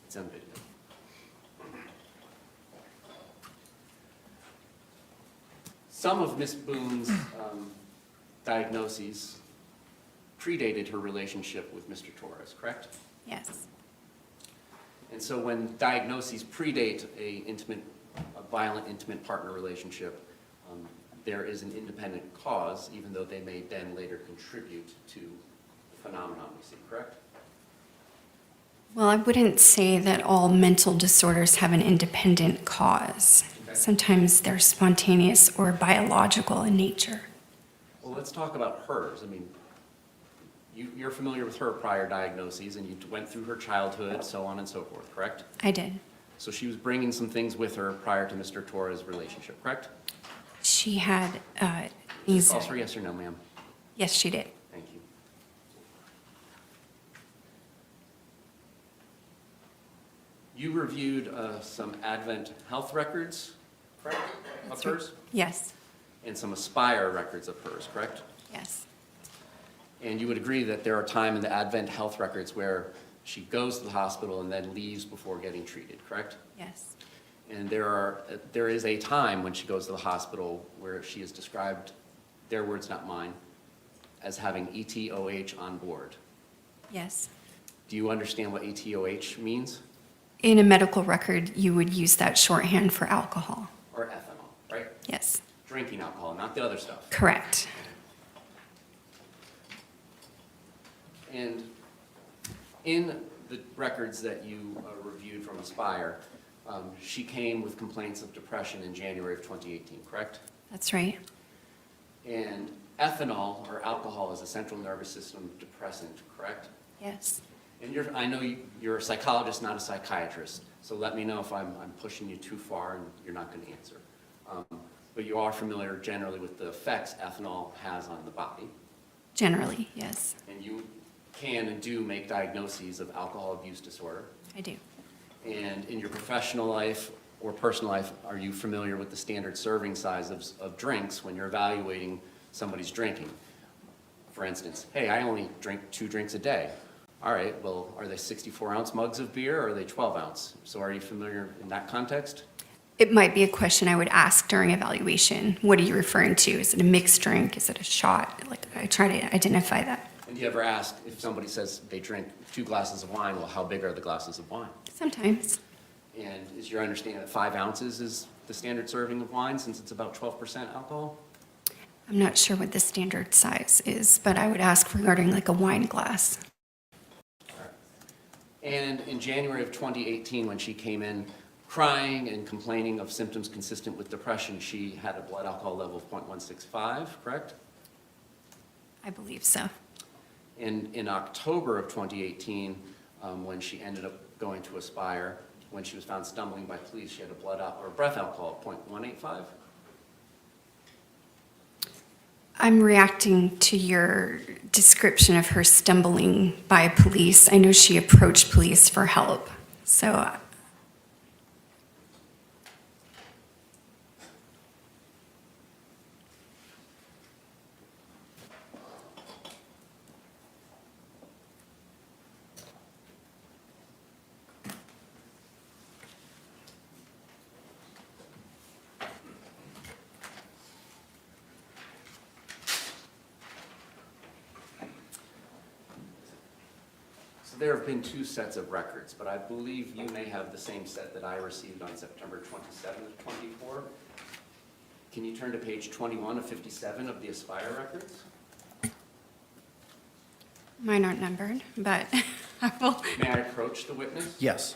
Speaker 6: It's on video. Some of Ms. Boone's diagnoses predated her relationship with Mr. Torres, correct?
Speaker 13: yes,
Speaker 6: And so when diagnoses predate a violent intimate partner relationship, there is an independent cause, even though they may then later contribute to the phenomenon we see, correct?
Speaker 13: well, I wouldn't say that all mental disorders have an independent cause.
Speaker 6: Okay.
Speaker 13: Sometimes they're spontaneous or biological in nature.
Speaker 6: Well, let's talk about hers. I mean, you're familiar with her prior diagnoses, and you went through her childhood, so on and so forth, correct?
Speaker 13: I did.
Speaker 6: So she was bringing some things with her prior to Mr. Torres' relationship, correct?
Speaker 13: She had
Speaker 6: False for yes or no, ma'am?
Speaker 13: Yes, she did.
Speaker 6: Thank you. You reviewed some Advent health records, correct, of hers?
Speaker 13: Yes,
Speaker 6: And some Aspire records of hers, correct?
Speaker 13: yes,
Speaker 6: And you would agree that there are times in the Advent health records where she goes to the hospital and then leaves before getting treated, correct?
Speaker 13: yes,
Speaker 6: And there is a time when she goes to the hospital where she is described, their words, not mine, as having ETOH on board.
Speaker 13: yes.
Speaker 6: Do you understand what ETOH means?
Speaker 13: In a medical record, you would use that shorthand for alcohol.
Speaker 6: Or ethanol, right?
Speaker 13: Yes,
Speaker 6: Drinking alcohol, not the other stuff.
Speaker 13: correct.
Speaker 6: And in the records that you reviewed from Aspire, she came with complaints of depression in January of 2018, correct?
Speaker 13: That's right.
Speaker 6: And ethanol, or alcohol, is a central nervous system depressant, correct?
Speaker 13: Yes,
Speaker 6: And I know you're a psychologist, not a psychiatrist, so let me know if I'm pushing you too far and you're not going to answer. But you are familiar generally with the effects ethanol has on the body.
Speaker 13: Generally, yes,
Speaker 6: And you can and do make diagnoses of alcohol abuse disorder.
Speaker 13: I do.
Speaker 6: And in your professional life or personal life, are you familiar with the standard serving size of drinks when you're evaluating somebody's drinking? For instance, hey, I only drink 2 drinks a day. All right, well, are they 64-ounce mugs of beer or are they 12-ounce? So are you familiar in that context?
Speaker 13: It might be a question I would ask during evaluation. What are you referring to? Is it a mixed drink? Is it a shot? Like, I try to identify that.
Speaker 6: And do you ever ask if somebody says they drink 2 glasses of wine, well, how big are the glasses of wine?
Speaker 13: Sometimes.
Speaker 6: And is your understanding that 5 ounces is the standard serving of wine since it's about 12% alcohol?
Speaker 13: I'm not sure what the standard size is, but I would ask regarding like a wine glass.
Speaker 6: And in January of 2018, when she came in crying and complaining of symptoms consistent with depression, she had a blood alcohol level of 0.165, correct?
Speaker 13: I believe so.
Speaker 6: And in October of 2018, when she ended up going to Aspire, when she was found stumbling by police, she had a breath alcohol of 0.185.
Speaker 13: I'm reacting to your description of her stumbling by police. I know she approached police for help. So
Speaker 6: there have been 2 sets of records, but I believe you may have the same set that I received on September 27th of 24. Can you turn to page 21 of 57 of the Aspire records?
Speaker 13: mine aren't numbered, but I will.
Speaker 6: May I approach the witness?
Speaker 3: Yes.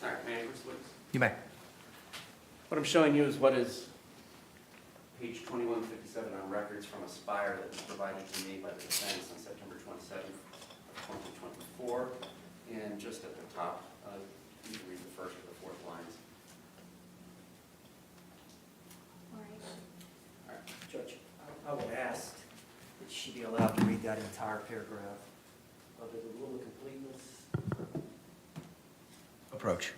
Speaker 6: All right, may I approach the witness?
Speaker 3: You may.
Speaker 6: What I'm showing you is what is page 2157 on records from Aspire that was provided to me by the defense on September 27th of 2024. And just at the top, you can read the first or the 4th lines.
Speaker 12: All right, Judge, I would ask that she be allowed to read that entire paragraph under the rule of completeness.
Speaker 3: Approach.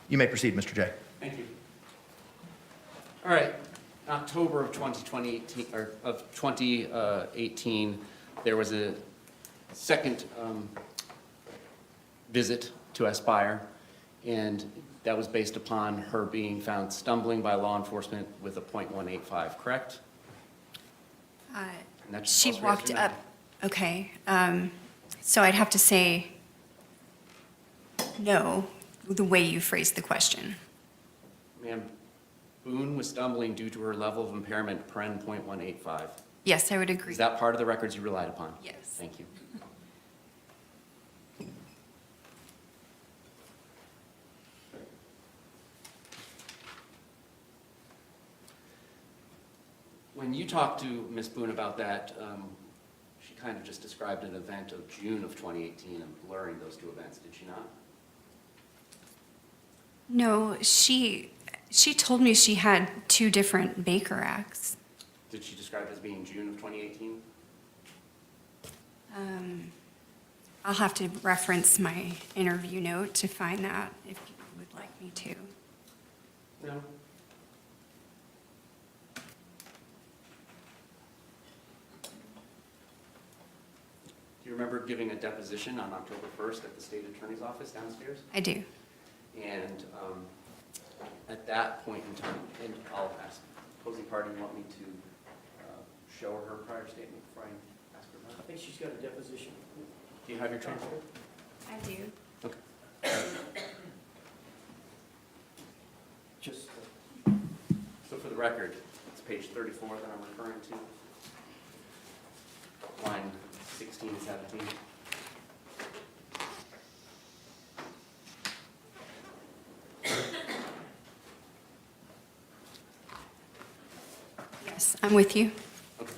Speaker 3: You may proceed, Mr. J.
Speaker 6: Thank you. All right, in October of 2018, there was a second visit to Aspire, and that was based upon her being found stumbling by law enforcement with a .185, correct? And that's
Speaker 13: She
Speaker 6: also
Speaker 13: walked
Speaker 6: yesterday.
Speaker 13: up, okay. So I'd have to say no, the way you phrased the question.
Speaker 6: Ma'am, Boone was stumbling due to her level of impairment, paren .185.
Speaker 13: Yes, I would agree.
Speaker 6: Is that part of the records you relied upon?
Speaker 13: Yes.
Speaker 6: Thank you. When you talked to Ms. Boone about that, she kind of just described an event of June of 2018 and blurring those two events, did she not?
Speaker 13: No, she told me she had 2 different Baker Acts.
Speaker 6: Did she describe it as being June of 2018?
Speaker 13: I'll have to reference my interview note to find that if you would like me to.
Speaker 6: No. Do you remember giving a deposition on October 1st at the state attorney's office downstairs?
Speaker 13: I do.
Speaker 6: And at that point in time, and I'll ask opposing party, you want me to show her prior statement before I ask her
Speaker 12: I
Speaker 6: about it?
Speaker 12: think she's got a deposition.
Speaker 6: Do you have your transcript?
Speaker 13: I do.
Speaker 6: Okay.
Speaker 12: Just,
Speaker 6: So for the record, it's page 34 that I'm referring to. Line 16 and 17.
Speaker 13: Yes, I'm with you.
Speaker 6: Okay.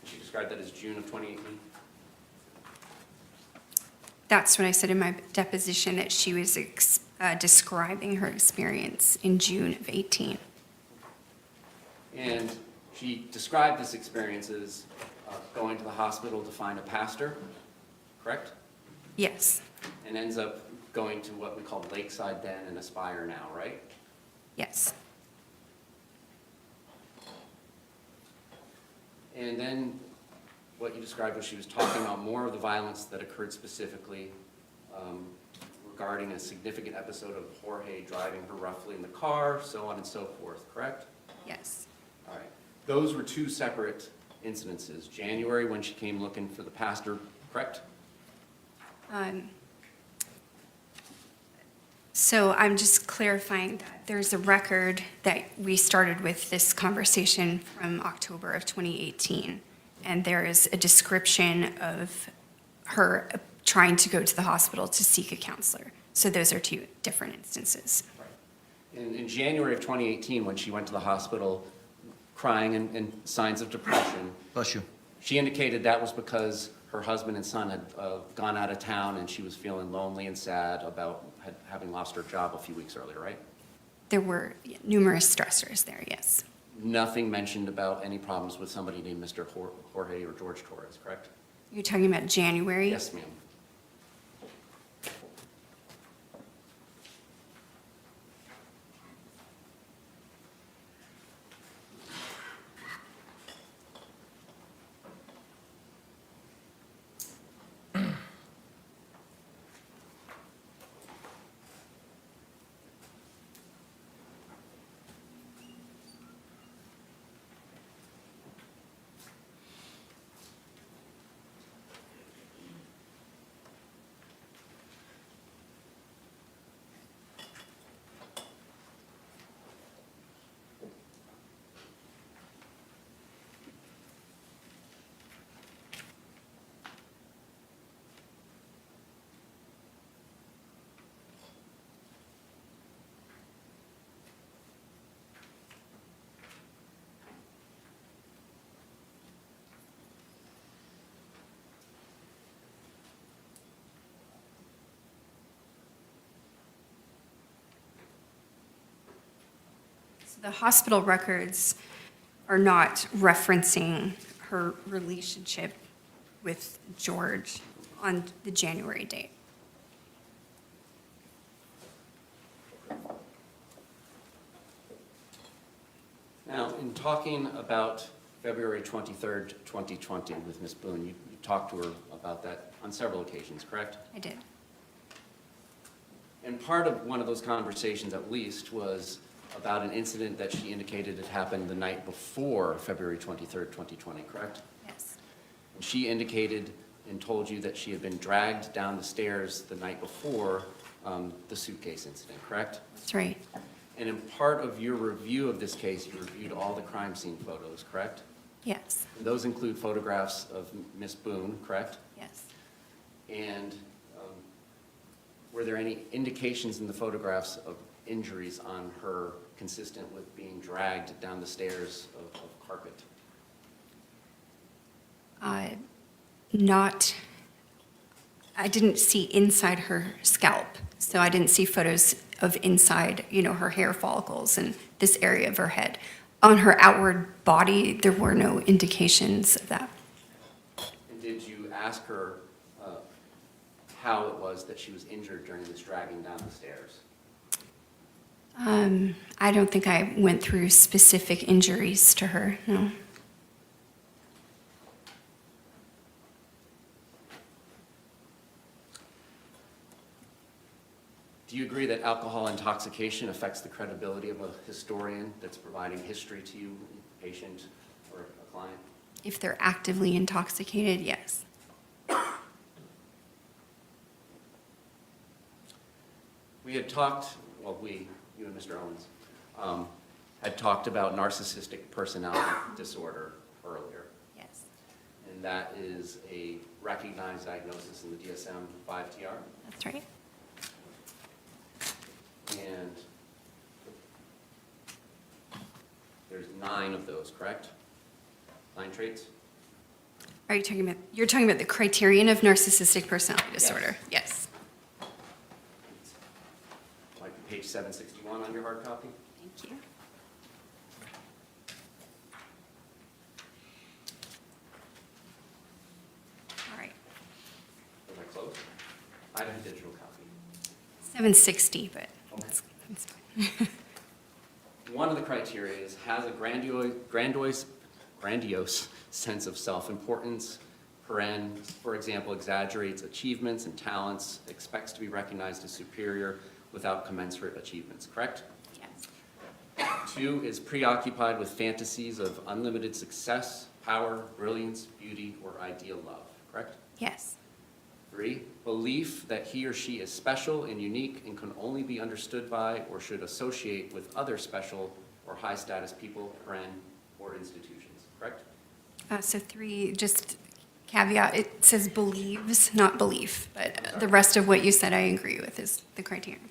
Speaker 6: She described that as June of 2018?
Speaker 13: That's what I said in my deposition, that she was describing her experience in June of 18.
Speaker 6: And she described this experience as going to the hospital to find a pastor, correct?
Speaker 13: Yes,
Speaker 6: And ends up going to what we call Lakeside Den and Aspire now, right?
Speaker 13: yes.
Speaker 6: And then what you described was she was talking about more of the violence that occurred specifically regarding a significant episode of Jorge driving her roughly in the car, so on and so forth, correct?
Speaker 13: Yes.
Speaker 6: All right. Those were 2 separate incidences. January, when she came looking for the pastor, correct?
Speaker 13: So I'm just clarifying that there's a record that we started with this conversation from October of 2018, and there is a description of her trying to go to the hospital to seek a counselor. So those are 2 different instances.
Speaker 6: In January of 2018, when she went to the hospital crying and signs of depression,
Speaker 3: Bless you.
Speaker 6: she indicated that was because her husband and son had gone out of town and she was feeling lonely and sad about having lost her job a few weeks earlier, right?
Speaker 13: There were numerous stressors there, yes.
Speaker 6: Nothing mentioned about any problems with somebody named Mr. Jorge or George Torres, correct?
Speaker 13: You're talking about January?
Speaker 6: Yes, ma'am.
Speaker 13: So the hospital records are not referencing her relationship with George on the January date.
Speaker 6: talking about February 23rd, 2020 with Ms. Boone, you talked to her about that on several occasions, correct?
Speaker 13: I did.
Speaker 6: And part of one of those conversations, at least, was about an incident that she indicated had happened the night before February 23rd, 2020, correct?
Speaker 13: Yes.
Speaker 6: And she indicated and told you that she had been dragged down the stairs the night before the suitcase incident, correct?
Speaker 13: That's right.
Speaker 6: And in part of your review of this case, you reviewed all the crime scene photos, correct?
Speaker 13: Yes.
Speaker 6: And those include photographs of Ms. Boone, correct?
Speaker 13: Yes.
Speaker 6: And were there any indications in the photographs of injuries on her consistent with being dragged down the stairs of carpet?
Speaker 13: I didn't see inside her scalp, so I didn't see photos of inside, her hair follicles and this area of her head. On her outward body, there were no indications of that.
Speaker 6: And did you ask her how it was that she was injured during this dragging down the stairs?
Speaker 13: I don't think I went through specific injuries to her, no.
Speaker 6: Do you agree that alcohol intoxication affects the credibility of a historian that's providing history to you, a patient or a client?
Speaker 13: If they're actively intoxicated, yes.
Speaker 6: We had talked, you and Mr. Owens, had talked about narcissistic personality disorder earlier.
Speaker 13: Yes.
Speaker 6: And that is a recognized diagnosis in the DSM-5-TR.
Speaker 13: That's right.
Speaker 6: And there's 9 of those, correct? 9 traits?
Speaker 13: Are you talking about the criterion of narcissistic personality disorder? Yes.
Speaker 6: Like page 761 on your hard copy?
Speaker 13: Thank you. All right.
Speaker 6: Was I close? I have a digital copy.
Speaker 13: 760, but that's fine.
Speaker 6: One of the criteria is has a grandiose sense of self-importance, for example, exaggerates achievements and talents, expects to be recognized as superior without commensurate achievements, correct?
Speaker 13: Yes.
Speaker 6: 2 is preoccupied with fantasies of unlimited success, power, brilliance, beauty, or ideal love, correct?
Speaker 13: Yes.
Speaker 6: 3, belief that he or she is special and unique and can only be understood by or should associate with other special or high-status people, or institutions, correct?
Speaker 13: So 3, just caveat, it says believes, not belief, but the rest of what you said I agree with is the criterion.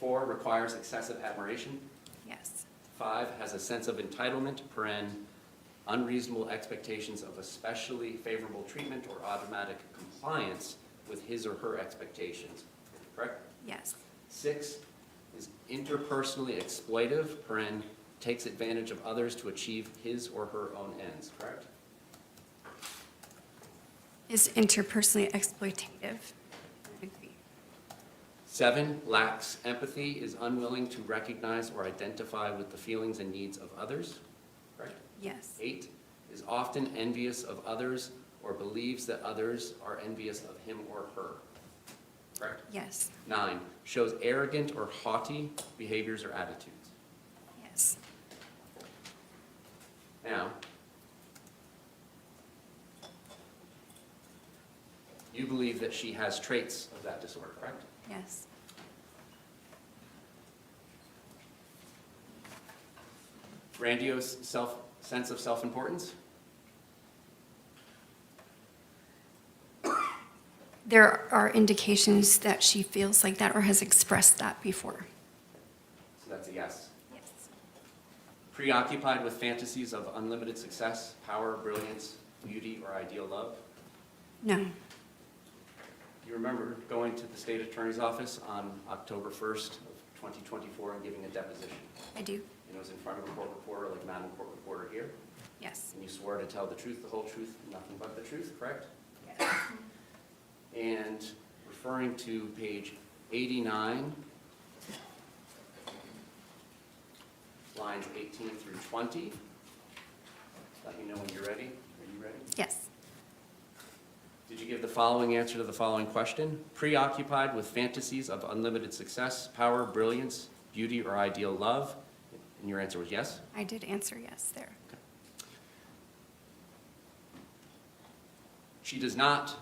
Speaker 6: 4, requires excessive admiration.
Speaker 13: Yes.
Speaker 6: 5, has a sense of entitlement, unreasonable expectations of especially favorable treatment or automatic compliance with his or her expectations, correct?
Speaker 13: Yes.
Speaker 6: 6 is interpersonally exploitive, takes advantage of others to achieve his or her own ends, correct?
Speaker 13: Is interpersonally exploitative. I agree.
Speaker 6: 7, lacks empathy, is unwilling to recognize or identify with the feelings and needs of others, correct?
Speaker 13: Yes.
Speaker 6: 8, is often envious of others or believes that others are envious of him or her, correct?
Speaker 13: Yes.
Speaker 6: 9, shows arrogant or haughty behaviors or attitudes.
Speaker 13: Yes.
Speaker 6: Now, you believe that she has traits of that disorder, correct?
Speaker 13: Yes.
Speaker 6: Grandiose sense of self-importance?
Speaker 13: There are indications that she feels like that or has expressed that before.
Speaker 6: So that's a yes.
Speaker 13: Yes.
Speaker 6: Preoccupied with fantasies of unlimited success, power, brilliance, beauty, or ideal love?
Speaker 13: No.
Speaker 6: You remember going to the state attorney's office on October 1st of 2024 and giving a deposition?
Speaker 13: I do.
Speaker 6: And it was in front of a court reporter like Madam Court Reporter here?
Speaker 13: Yes.
Speaker 6: And you swore to tell the truth, the whole truth, nothing but the truth, correct?
Speaker 13: Yes.
Speaker 6: And referring to page 89, line lines 18 through 20. Let me know when you're ready. Are you ready?
Speaker 13: Yes.
Speaker 6: Did you give the following answer to the following question? Preoccupied with fantasies of unlimited success, power, brilliance, beauty, or ideal love? And your answer was yes?
Speaker 13: I did answer yes there.
Speaker 6: She does not,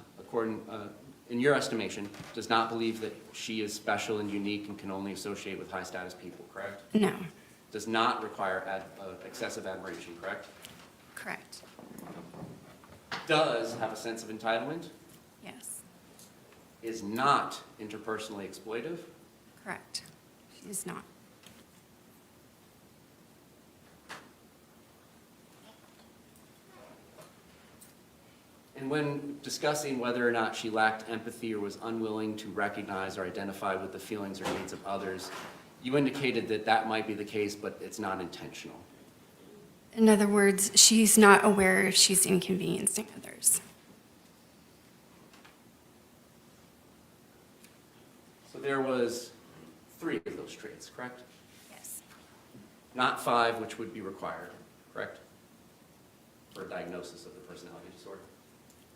Speaker 6: in your estimation, does not believe that she is special and unique and can only associate with high-status people, correct?
Speaker 13: No.
Speaker 6: Does not require excessive admiration, correct?
Speaker 13: Correct.
Speaker 6: Does have a sense of entitlement?
Speaker 13: Yes.
Speaker 6: Is not interpersonally exploitive?
Speaker 13: Correct. She is not.
Speaker 6: And when discussing whether or not she lacked empathy or was unwilling to recognize or identify with the feelings or needs of others, you indicated that that might be the case, but it's not intentional.
Speaker 13: In other words, she's not aware if she's inconveniencing others.
Speaker 6: So there was 3 of those traits, correct?
Speaker 13: Yes.
Speaker 6: Not 5, which would be required, correct? For a diagnosis of the personality disorder.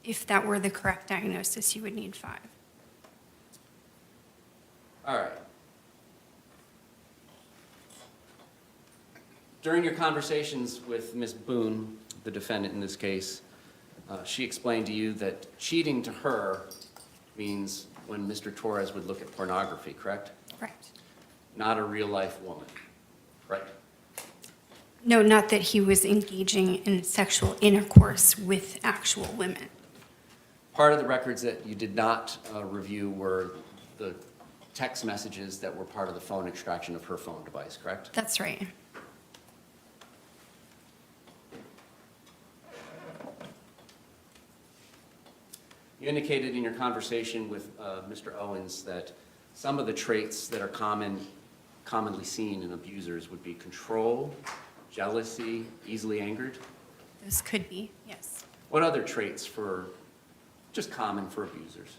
Speaker 13: If that were the correct diagnosis, you would need 5.
Speaker 6: All right. During your conversations with Ms. Boone, the defendant in this case, she explained to you that cheating to her means when Mr. Torres would look at pornography, correct?
Speaker 13: Correct.
Speaker 6: Not a real-life woman, correct?
Speaker 13: No, not that he was engaging in sexual intercourse with actual women.
Speaker 6: Part of the records that you did not review were the text messages that were part of the phone extraction of her phone device, correct?
Speaker 13: That's right.
Speaker 6: You indicated in your conversation with Mr. Owens that some of the traits that are commonly seen in abusers would be control, jealousy, easily angered.
Speaker 13: Those could be, yes.
Speaker 6: What other traits just common for abusers?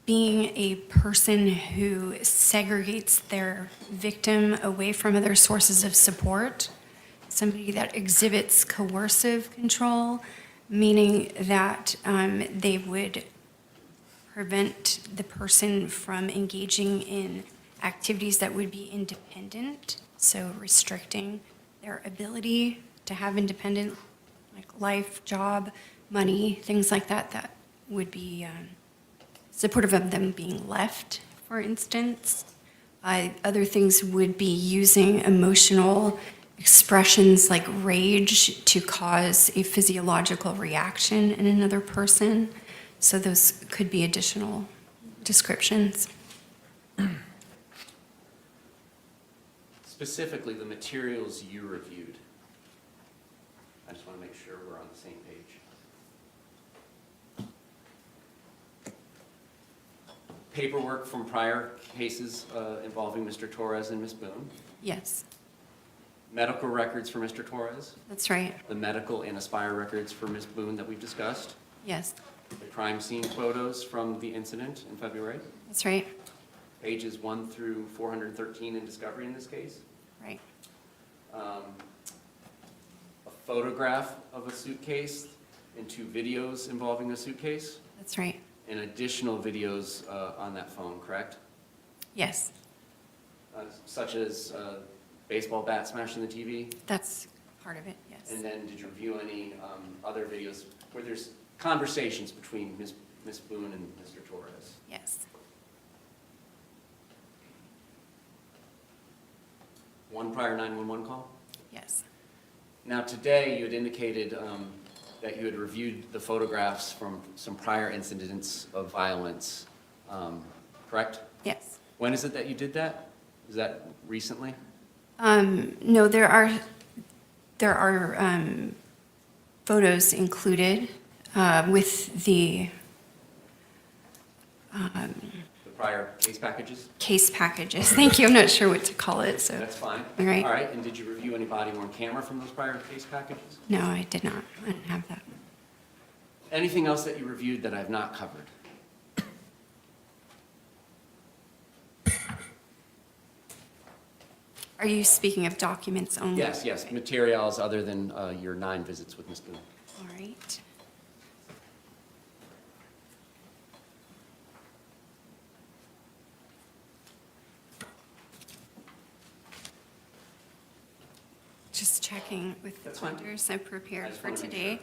Speaker 13: Being a person who segregates their victim away from other sources of support, somebody that exhibits coercive control, meaning that they would prevent the person from engaging in activities that would be independent, so restricting their ability to have independent, like life, job, money, things like that, that would be supportive of them being left, for instance. Other things would be using emotional expressions like rage to cause a physiological reaction in another person. So those could be additional descriptions.
Speaker 6: Specifically, the materials you reviewed. I just want to make sure we're on the same page. Paperwork from prior cases involving Mr. Torres and Ms. Boone.
Speaker 13: Yes,
Speaker 6: Medical records for Mr. Torres.
Speaker 13: that's right.
Speaker 6: The medical and Aspire records for Ms. Boone that we've discussed.
Speaker 13: Yes,
Speaker 6: The crime scene photos from the incident in February.
Speaker 13: that's right.
Speaker 6: Pages 1 through 413 in discovery in this case.
Speaker 13: Right.
Speaker 6: A photograph of a suitcase and 2 videos involving a suitcase.
Speaker 13: That's right.
Speaker 6: And additional videos on that phone, correct?
Speaker 13: Yes,
Speaker 6: Such as baseball bat smashing the TV?
Speaker 13: that's part of it, yes.
Speaker 6: And then did you review any other videos where there's conversations between Ms. Boone and Mr. Torres?
Speaker 13: Yes,
Speaker 6: One prior 911 call?
Speaker 13: yes,
Speaker 6: Now, today, you had indicated that you had reviewed the photographs from some prior incidents of violence, correct?
Speaker 13: yes.
Speaker 6: When is it that you did that? Is that recently?
Speaker 13: No, there are photos included with the
Speaker 6: The prior case packages?
Speaker 13: case packages. Thank you, I'm not sure what to call it, so.
Speaker 6: That's fine.
Speaker 13: All right.
Speaker 6: All right, and did you review any body-worn camera from those prior case packages?
Speaker 13: No, I did not. I didn't have that.
Speaker 6: Anything else that you reviewed that I've not covered?
Speaker 13: Are you speaking of documents only?
Speaker 6: Yes, yes, materials other than your 9 visits with Ms. Boone.
Speaker 13: All right. Just checking with the folders I prepared for today.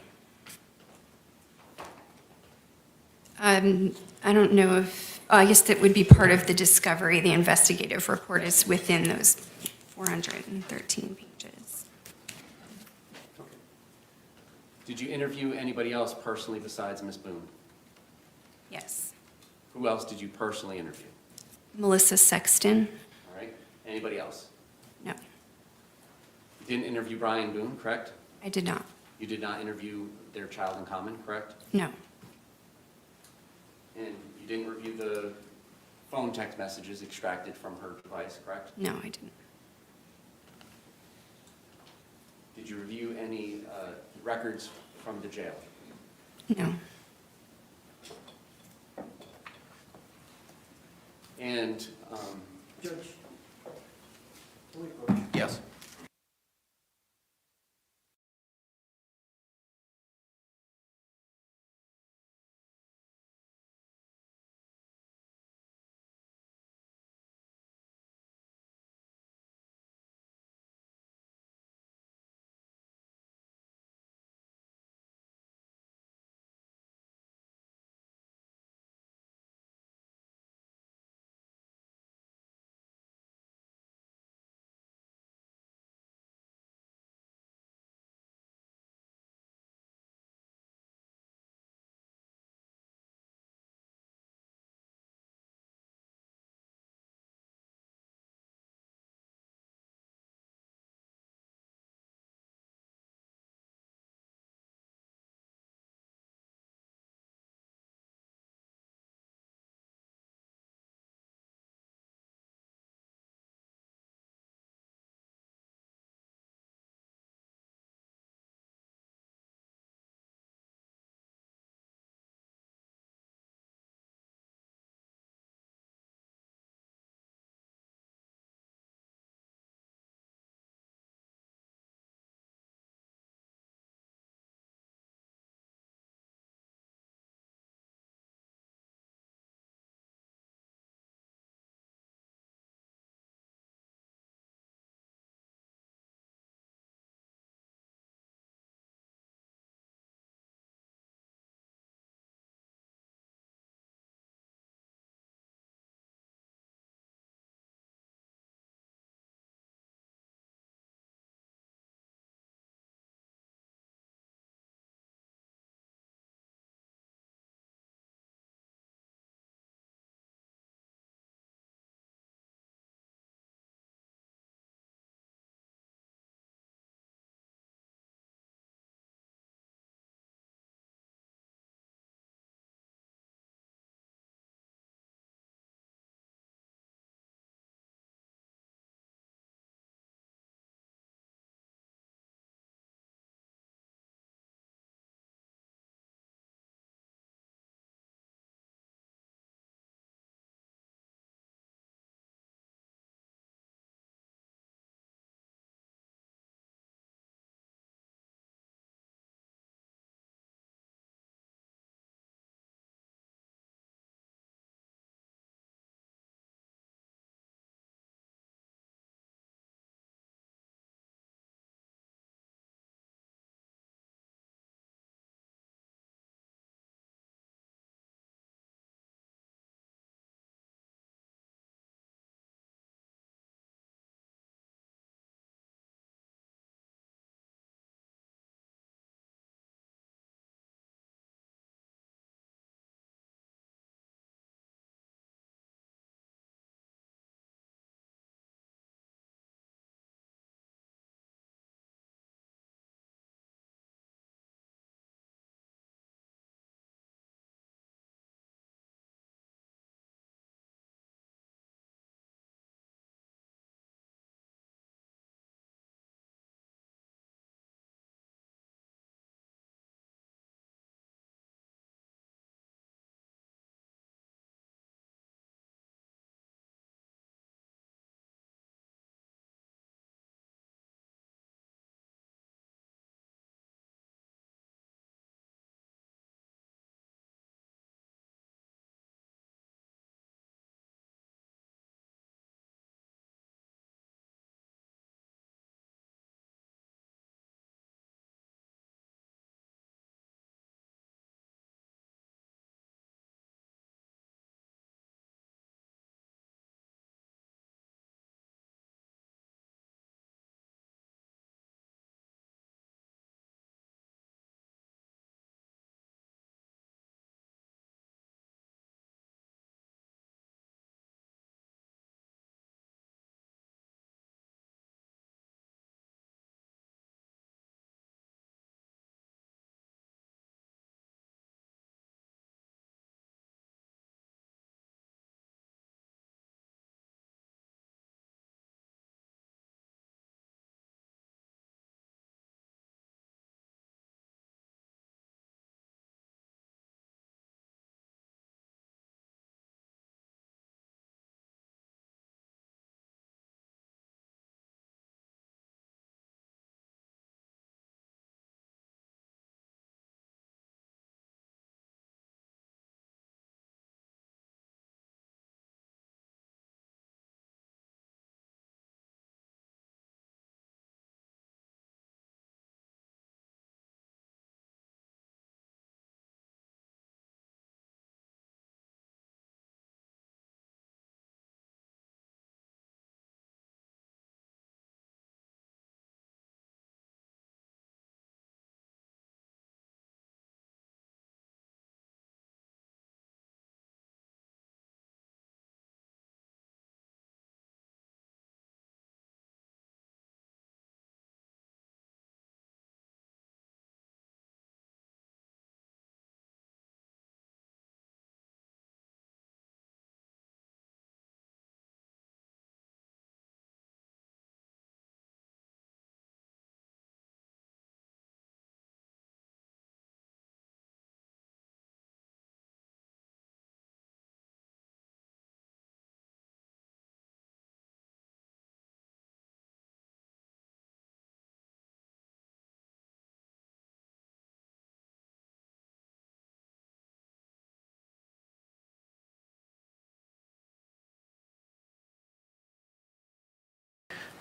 Speaker 13: I don't know if, I guess that would be part of the discovery. The investigative report is within those 413 pages.
Speaker 6: Did you interview anybody else personally besides Ms. Boone?
Speaker 13: Yes.
Speaker 6: Who else did you personally interview?
Speaker 13: Melissa Sexton?
Speaker 6: All right. Anybody else?
Speaker 13: No,
Speaker 6: You didn't interview Brian Boone, correct?
Speaker 13: I did not.
Speaker 6: You did not interview their child in common, correct?
Speaker 13: No,
Speaker 6: And you didn't review the phone text messages extracted from her device, correct?
Speaker 13: no, I didn't.
Speaker 6: Did you review any records from the jail?
Speaker 13: No,
Speaker 6: And
Speaker 12: Judge, let me approach.
Speaker 3: Yes.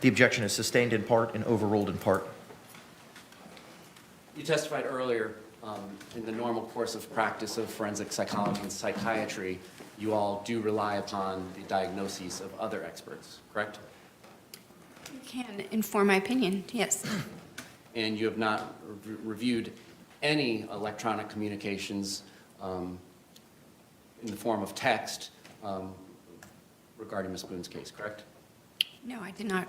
Speaker 3: The objection is sustained in part and overruled in part.
Speaker 6: You testified earlier, in the normal course of practice of forensic psychology and psychiatry, you all do rely upon the diagnoses of other experts, correct?
Speaker 13: You can inform my opinion, yes.
Speaker 6: And you have not reviewed any electronic communications in the form of text regarding Ms. Boone's case, correct?
Speaker 13: No, I did not.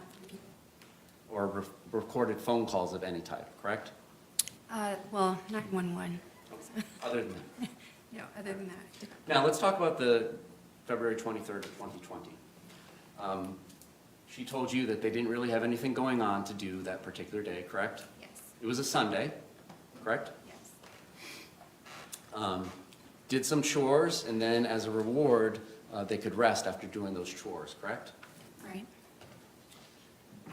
Speaker 6: Or recorded phone calls of any type, correct?
Speaker 13: Well, 911.
Speaker 6: Other than that.
Speaker 13: No, other than that.
Speaker 6: Now, let's talk about the February 23rd of 2020. She told you that they didn't really have anything going on to do that particular day, correct?
Speaker 13: Yes.
Speaker 6: It was a Sunday, correct?
Speaker 13: Yes.
Speaker 6: Did some chores, and then as a reward, they could rest after doing those chores, correct?
Speaker 13: Right.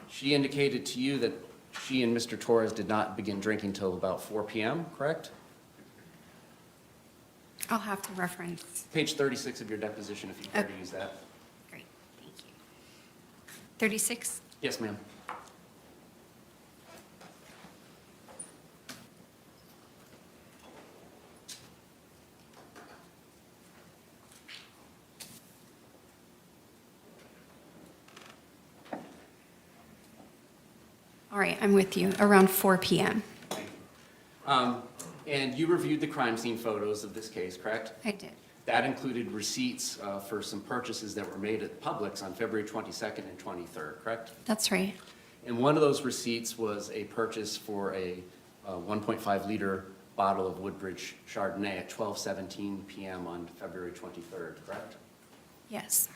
Speaker 6: She indicated to you that she and Mr. Torres did not begin drinking till about 4 p.m., correct?
Speaker 13: I'll have to reference.
Speaker 6: Page 36 of your deposition, if you care to
Speaker 13: Okay.
Speaker 6: use that.
Speaker 13: Great, thank you. 36?
Speaker 6: Yes, ma'am.
Speaker 13: All right, I'm with you, around 4 p.m.
Speaker 6: And you reviewed the crime scene photos of this case, correct?
Speaker 13: I did.
Speaker 6: That included receipts for some purchases that were made at Publix on February 22nd and 23rd, correct?
Speaker 13: That's right.
Speaker 6: And one of those receipts was a purchase for a 1.5-liter bottle of Woodbridge Chardonnay at 12:17 p.m. on February 23rd, correct?
Speaker 13: Yes.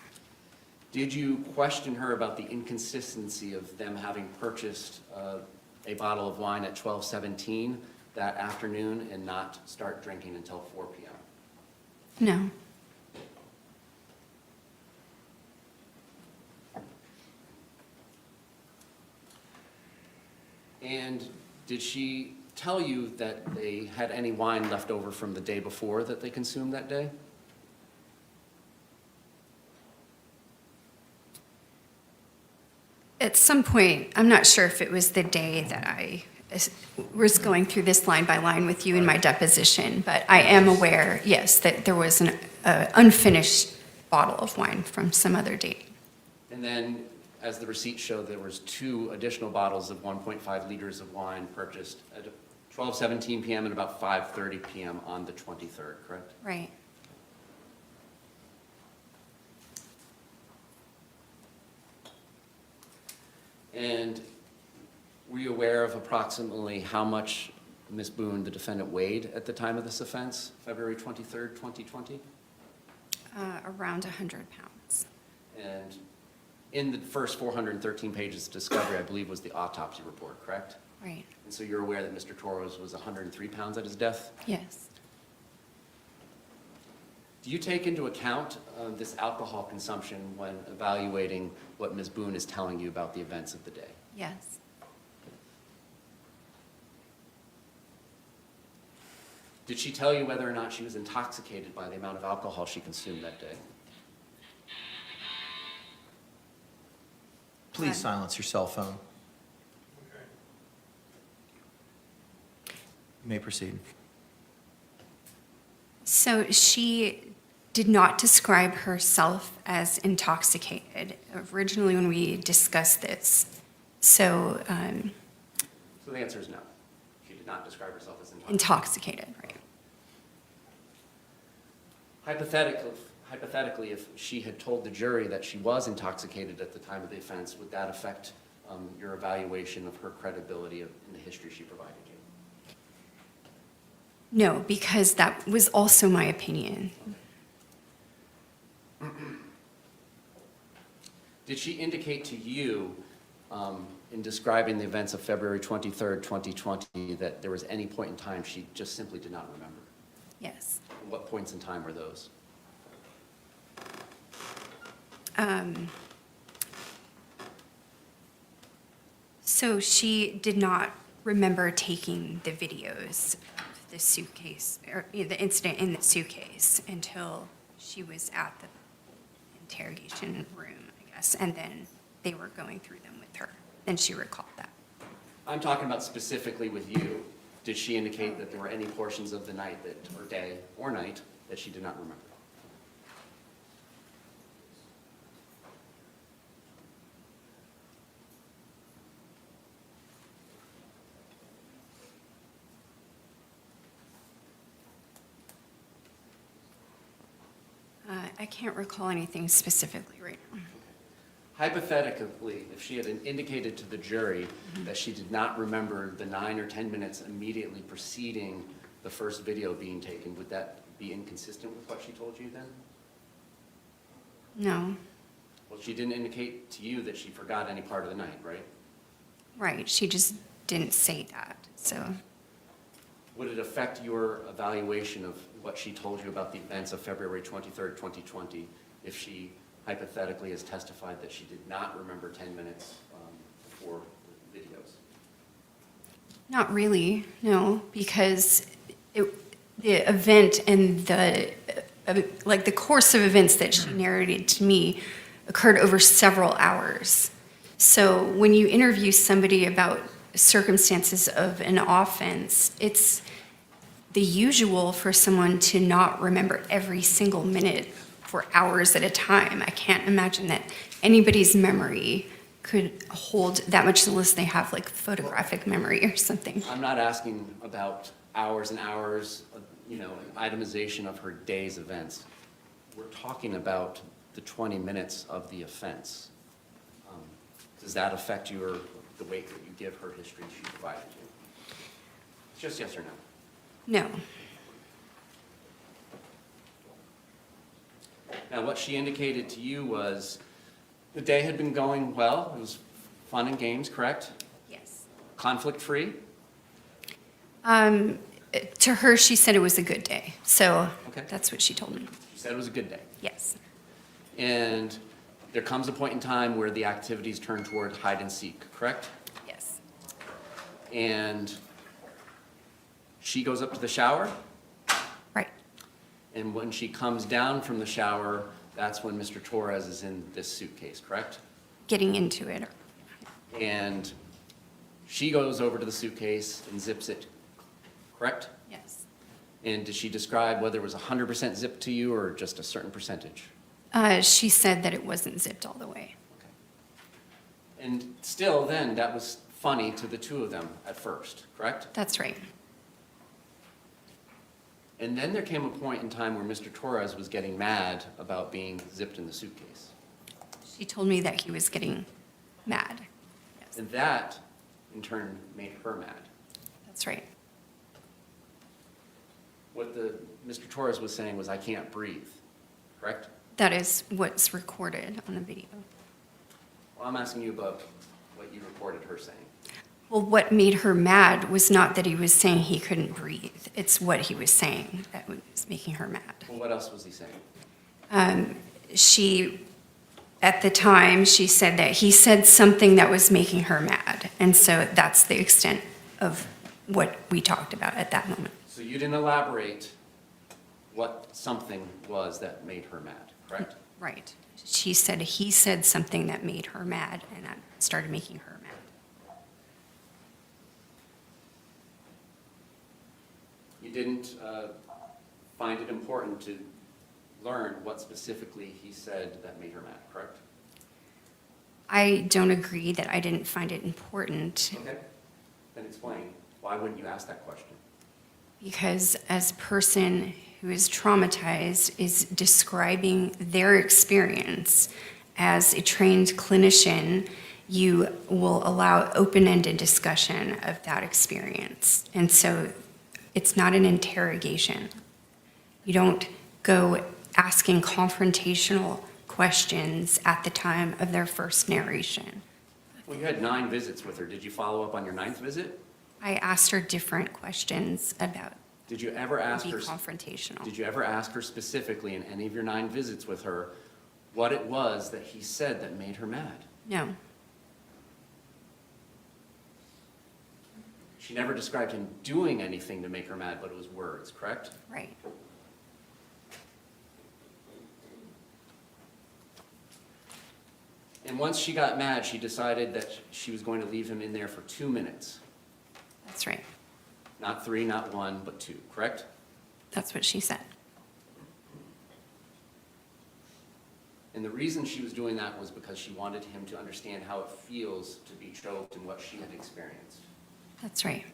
Speaker 6: Did you question her about the inconsistency of them having purchased a bottle of wine at 12:17 that afternoon and not start drinking until 4 p.m.?
Speaker 13: No.
Speaker 6: And did she tell you that they had any wine left over from the day before that they consumed that day?
Speaker 13: At some point, I'm not sure if it was the day that I was going through this line by line with you in my deposition, but I am aware, yes, that there was an unfinished bottle of wine from some other date.
Speaker 6: And then, as the receipt showed, there was 2 additional bottles of 1.5 liters of wine purchased at 12:17 p.m. and about 5:30 p.m. on the 23rd, correct?
Speaker 13: Right.
Speaker 6: And were you aware of approximately how much Ms. Boone, the defendant, weighed at the time of this offense, February 23rd, 2020?
Speaker 13: Around 100 pounds.
Speaker 6: And in the first 413 pages of discovery, I believe, was the autopsy report, correct?
Speaker 13: Right.
Speaker 6: And so you're aware that Mr. Torres was 103 pounds at his death?
Speaker 13: Yes.
Speaker 6: Do you take into account this alcohol consumption when evaluating what Ms. Boone is telling you about the events of the day?
Speaker 13: Yes.
Speaker 6: Did she tell you whether or not she was intoxicated by the amount of alcohol she consumed that day?
Speaker 3: Please silence your cell phone. You may proceed.
Speaker 13: So she did not describe herself as intoxicated originally when we discussed this. So
Speaker 6: So the answer is no. She did not describe herself as intoxicated.
Speaker 13: right.
Speaker 6: Hypothetically, if she had told the jury that she was intoxicated at the time of the offense, would that affect your evaluation of her credibility in the history she provided you?
Speaker 13: No, because that was also my opinion.
Speaker 6: Did she indicate to you, in describing the events of February 23rd, 2020, that there was any point in time she just simply did not remember?
Speaker 13: Yes.
Speaker 6: And what points in time were those?
Speaker 13: So she did not remember taking the videos of the suitcase, or the incident in the suitcase, until she was at the interrogation room, I guess, and then they were going through them with her. And she recalled that.
Speaker 6: I'm talking about specifically with you. Did she indicate that there were any portions of the night that, or day or night, that she did not remember?
Speaker 13: I can't recall anything specifically right now.
Speaker 6: Hypothetically, if she had indicated to the jury that she did not remember the 9 or 10 minutes immediately preceding the first video being taken, would that be inconsistent with what she told you then?
Speaker 13: No.
Speaker 6: Well, she didn't indicate to you that she forgot any part of the night, right?
Speaker 13: Right, she just didn't say that, so.
Speaker 6: Would it affect your evaluation of what she told you about the events of February 23rd, 2020, if she hypothetically has testified that she did not remember 10 minutes before the videos?
Speaker 13: Not really, no, because the event and the course of events that she narrated to me occurred over several hours. So when you interview somebody about circumstances of an offense, it's the usual for someone to not remember every single minute for hours at a time. I can't imagine that anybody's memory could hold that much unless they have like photographic memory or something.
Speaker 6: I'm not asking about hours and hours of, itemization of her day's events. We're talking about the 20 minutes of the offense. Does that affect the weight that you give her history she provided you? It's just yes or no.
Speaker 13: No.
Speaker 6: Now, what she indicated to you was the day had been going well. It was fun and games, correct?
Speaker 13: Yes.
Speaker 6: Conflict-free?
Speaker 13: To her, she said it was a good day. So
Speaker 6: Okay.
Speaker 13: that's what she told me.
Speaker 6: She said it was a good day.
Speaker 13: Yes.
Speaker 6: And there comes a point in time where the activities turn toward hide and seek, correct?
Speaker 13: Yes.
Speaker 6: And she goes up to the shower?
Speaker 13: Right.
Speaker 6: And when she comes down from the shower, that's when Mr. Torres is in this suitcase, correct?
Speaker 13: Getting into it.
Speaker 6: And she goes over to the suitcase and zips it, correct?
Speaker 13: Yes.
Speaker 6: And did she describe whether it was 100% zipped to you or just a certain percentage?
Speaker 13: She said that it wasn't zipped all the way.
Speaker 6: And still then, that was funny to the two of them at first, correct?
Speaker 13: That's right.
Speaker 6: And then there came a point in time where Mr. Torres was getting mad about being zipped in the suitcase.
Speaker 13: She told me that he was getting mad. Yes.
Speaker 6: And that, in turn, made her mad.
Speaker 13: That's right.
Speaker 6: What Mr. Torres was saying was, I can't breathe, correct?
Speaker 13: That is what's recorded on the video.
Speaker 6: Well, I'm asking you about what you reported her saying.
Speaker 13: Well, what made her mad was not that he was saying he couldn't breathe. It's what he was saying that was making her mad.
Speaker 6: Well, what else was he saying?
Speaker 13: At the time, she said that he said something that was making her mad. And so that's the extent of what we talked about at that moment.
Speaker 6: So you didn't elaborate what something was that made her mad, correct?
Speaker 13: Right. She said he said something that made her mad, and that started making her mad.
Speaker 6: You didn't find it important to learn what specifically he said that made her mad, correct?
Speaker 13: I don't agree that I didn't find it important
Speaker 6: Okay. Then explain. Why wouldn't you ask that question?
Speaker 13: because as a person who is traumatized is describing their experience as a trained clinician, you will allow open-ended discussion of that experience. And so it's not an interrogation. You don't go asking confrontational questions at the time of their first narration.
Speaker 6: Well, you had 9 visits with her. Did you follow up on your 9th visit?
Speaker 13: I asked her different questions about
Speaker 6: Did you ever ask
Speaker 13: be
Speaker 6: her?
Speaker 13: confrontational.
Speaker 6: Did you ever ask her specifically in any of your 9 visits with her what it was that he said that made her mad?
Speaker 13: No.
Speaker 6: She never described him doing anything to make her mad, but it was words, correct?
Speaker 13: Right.
Speaker 6: And once she got mad, she decided that she was going to leave him in there for 2 minutes.
Speaker 13: That's right.
Speaker 6: Not 3, not 1, but 2, correct?
Speaker 13: That's what she said.
Speaker 6: And the reason she was doing that was because she wanted him to understand how it feels to be choked and what she had experienced.
Speaker 13: That's right.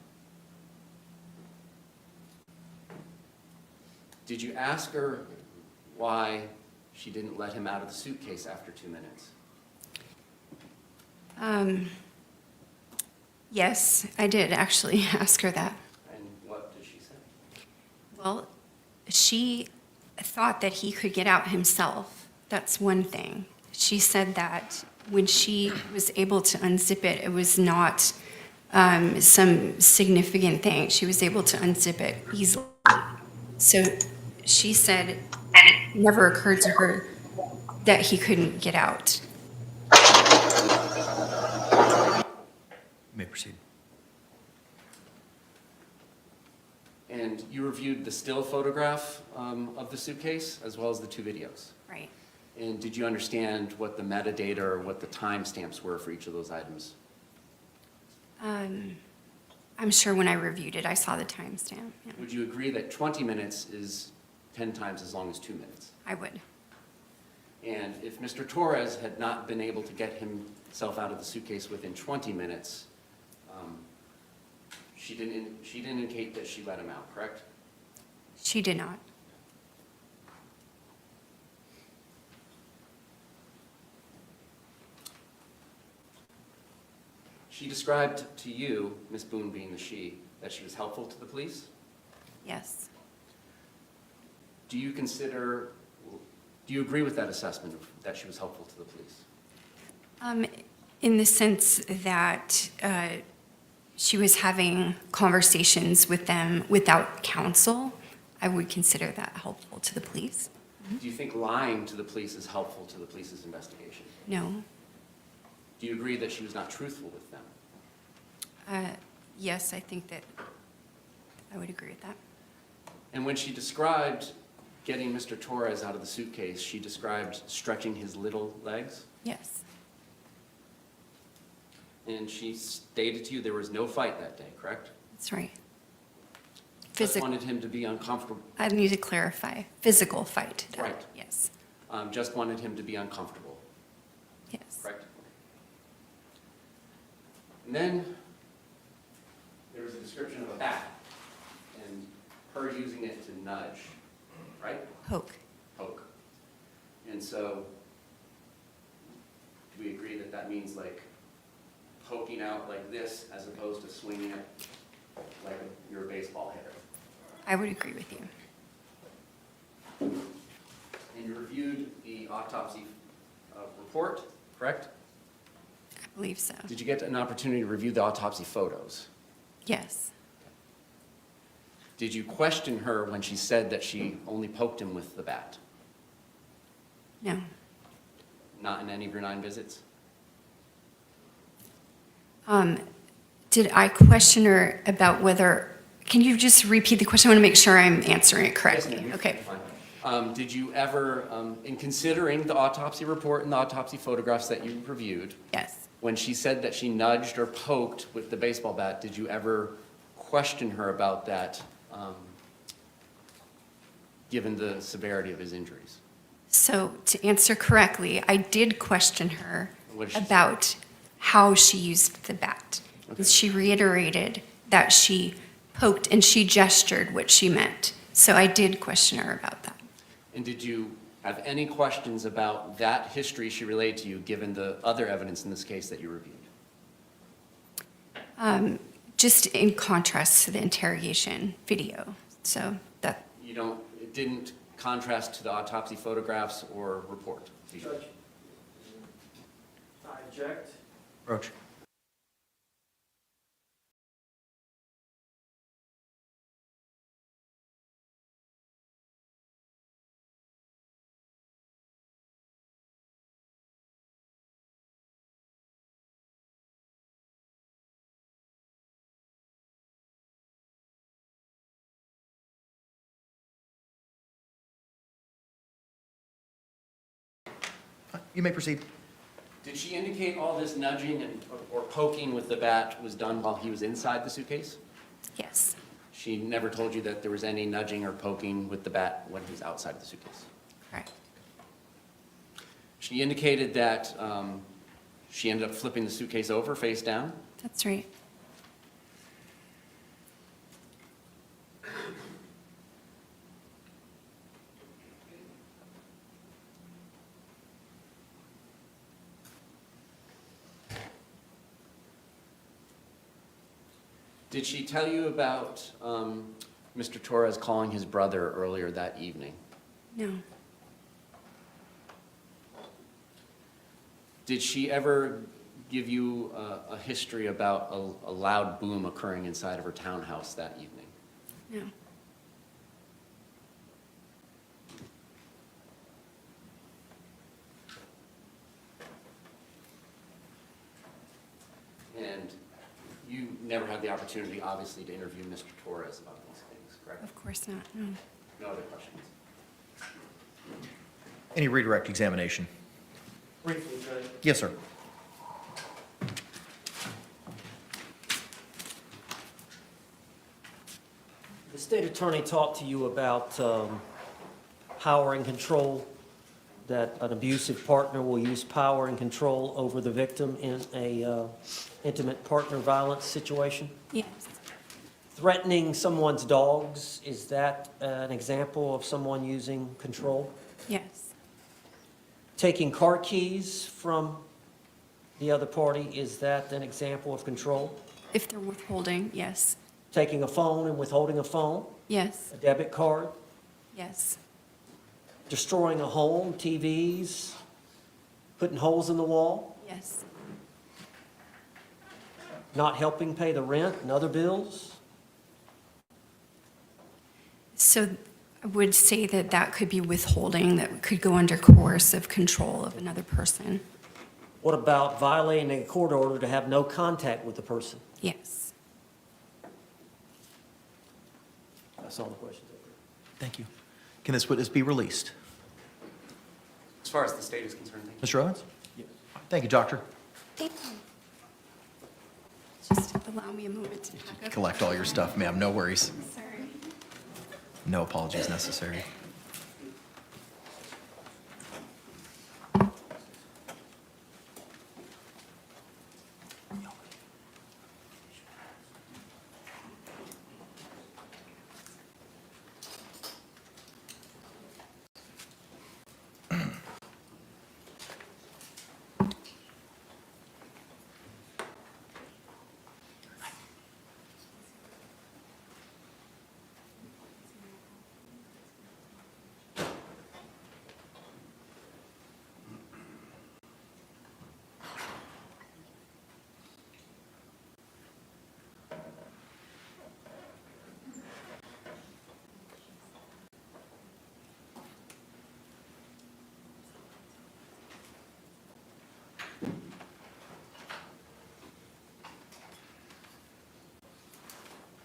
Speaker 6: Did you ask her why she didn't let him out of the suitcase after 2 minutes?
Speaker 13: Yes, I did actually ask her that.
Speaker 6: And what did she say?
Speaker 13: Well, she thought that he could get out himself. That's one thing. She said that when she was able to unzip it, it was not some significant thing. She was able to unzip it easily. So she said it never occurred to her that he couldn't get out.
Speaker 3: You may proceed.
Speaker 6: And you reviewed the still photograph of the suitcase as well as the 2 videos?
Speaker 13: Right.
Speaker 6: And did you understand what the metadata or what the timestamps were for each of those items?
Speaker 13: I'm sure when I reviewed it, I saw the timestamp. Yeah.
Speaker 6: Would you agree that 20 minutes is 10 times as long as 2 minutes?
Speaker 13: I would.
Speaker 6: And if Mr. Torres had not been able to get himself out of the suitcase within 20 minutes, she didn't indicate that she let him out, correct?
Speaker 13: She did not.
Speaker 6: She described to you, Ms. Boone being the she, that she was helpful to the police?
Speaker 13: Yes.
Speaker 6: Do you agree with that assessment that she was helpful to the police?
Speaker 13: In the sense that she was having conversations with them without counsel, I would consider that helpful to the police.
Speaker 6: Do you think lying to the police is helpful to the police's investigation?
Speaker 13: No.
Speaker 6: Do you agree that she was not truthful with them?
Speaker 13: Yes, I think that I would agree with that.
Speaker 6: And when she described getting Mr. Torres out of the suitcase, she described stretching his little legs?
Speaker 13: Yes.
Speaker 6: And she stated to you there was no fight that day, correct?
Speaker 13: That's right.
Speaker 6: Just wanted him to be uncomfortable.
Speaker 13: I need to clarify. Physical fight.
Speaker 6: Right.
Speaker 13: Yes.
Speaker 6: Just wanted him to be uncomfortable,
Speaker 13: Yes.
Speaker 6: correct? And then there was a description of a bat and her using it to nudge, right?
Speaker 13: Poke.
Speaker 6: Poke. And so, do we agree that that means like poking out like this as opposed to swinging it like you're a baseball hitter?
Speaker 13: I would agree with you.
Speaker 6: And you reviewed the autopsy report, correct?
Speaker 13: I believe so.
Speaker 6: Did you get an opportunity to review the autopsy photos?
Speaker 13: Yes.
Speaker 6: Did you question her when she said that she only poked him with the bat?
Speaker 13: No.
Speaker 6: Not in any of your 9 visits?
Speaker 13: Did I question her about whether, can you just repeat the question? I want to make sure I'm answering it correctly.
Speaker 6: Yes, ma'am.
Speaker 13: Okay.
Speaker 6: Fine. Did you ever, in considering the autopsy report and the autopsy photographs that you reviewed,
Speaker 13: Yes.
Speaker 6: when she said that she nudged or poked with the baseball bat, did you ever question her about that, given the severity of his injuries?
Speaker 13: So to answer correctly, I did question her
Speaker 6: What did she say?
Speaker 13: about how she used the bat.
Speaker 6: Okay.
Speaker 13: And she reiterated that she poked and she gestured what she meant. So I did question her about that.
Speaker 6: And did you have any questions about that history she relayed to you, given the other evidence in this case that you reviewed?
Speaker 13: Just in contrast to the interrogation video. So that,
Speaker 6: It didn't contrast to the autopsy photographs or report?
Speaker 12: Judge, I object.
Speaker 3: Roach. You may proceed.
Speaker 6: Did she indicate all this nudging or poking with the bat was done while he was inside the suitcase?
Speaker 13: Yes.
Speaker 6: She never told you that there was any nudging or poking with the bat when he was outside the suitcase?
Speaker 13: Correct.
Speaker 6: She indicated that she ended up flipping the suitcase over face down?
Speaker 13: That's right.
Speaker 6: Did she tell you about Mr. Torres calling his brother earlier that evening?
Speaker 13: No.
Speaker 6: Did she ever give you a history about a loud boom occurring inside of her townhouse that evening?
Speaker 13: No.
Speaker 6: And you never had the opportunity, obviously, to interview Mr. Torres about these things, correct?
Speaker 13: Of course not. No.
Speaker 6: No other questions?
Speaker 3: Any redirect examination?
Speaker 12: Briefly, Judge.
Speaker 3: Yes, sir.
Speaker 12: The state attorney talked to you about power and control, that an abusive partner will use power and control over the victim in a intimate partner violence situation.
Speaker 13: Yes.
Speaker 12: Threatening someone's dogs, is that an example of someone using control?
Speaker 13: Yes.
Speaker 12: Taking car keys from the other party, is that an example of control?
Speaker 13: If they're withholding, yes.
Speaker 12: Taking a phone and withholding a phone,
Speaker 13: Yes.
Speaker 12: a debit card,
Speaker 13: Yes.
Speaker 12: destroying a home, TVs, putting holes in the wall,
Speaker 13: Yes.
Speaker 12: not helping pay the rent and other bills?
Speaker 13: So I would say that that could be withholding, that could go under coercive control of another person.
Speaker 12: What about violating a court order to have no contact with the person?
Speaker 13: Yes.
Speaker 12: That's all the questions.
Speaker 3: Thank you. Can this witness be released?
Speaker 6: As far as the state is concerned, thank you.
Speaker 3: Mr. Owens? Thank you, doctor.
Speaker 13: Thank you. Just allow me a moment to pack up.
Speaker 3: Collect all your stuff, ma'am. No worries.
Speaker 13: Sorry.
Speaker 3: No apologies necessary.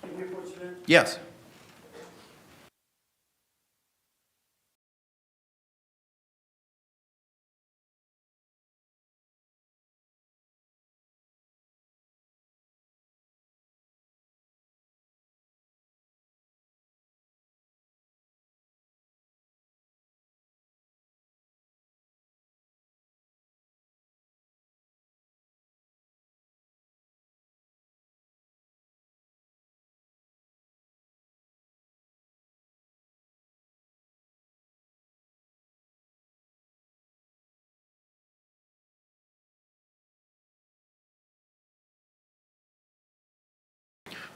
Speaker 12: Can we report you in?
Speaker 3: Yes.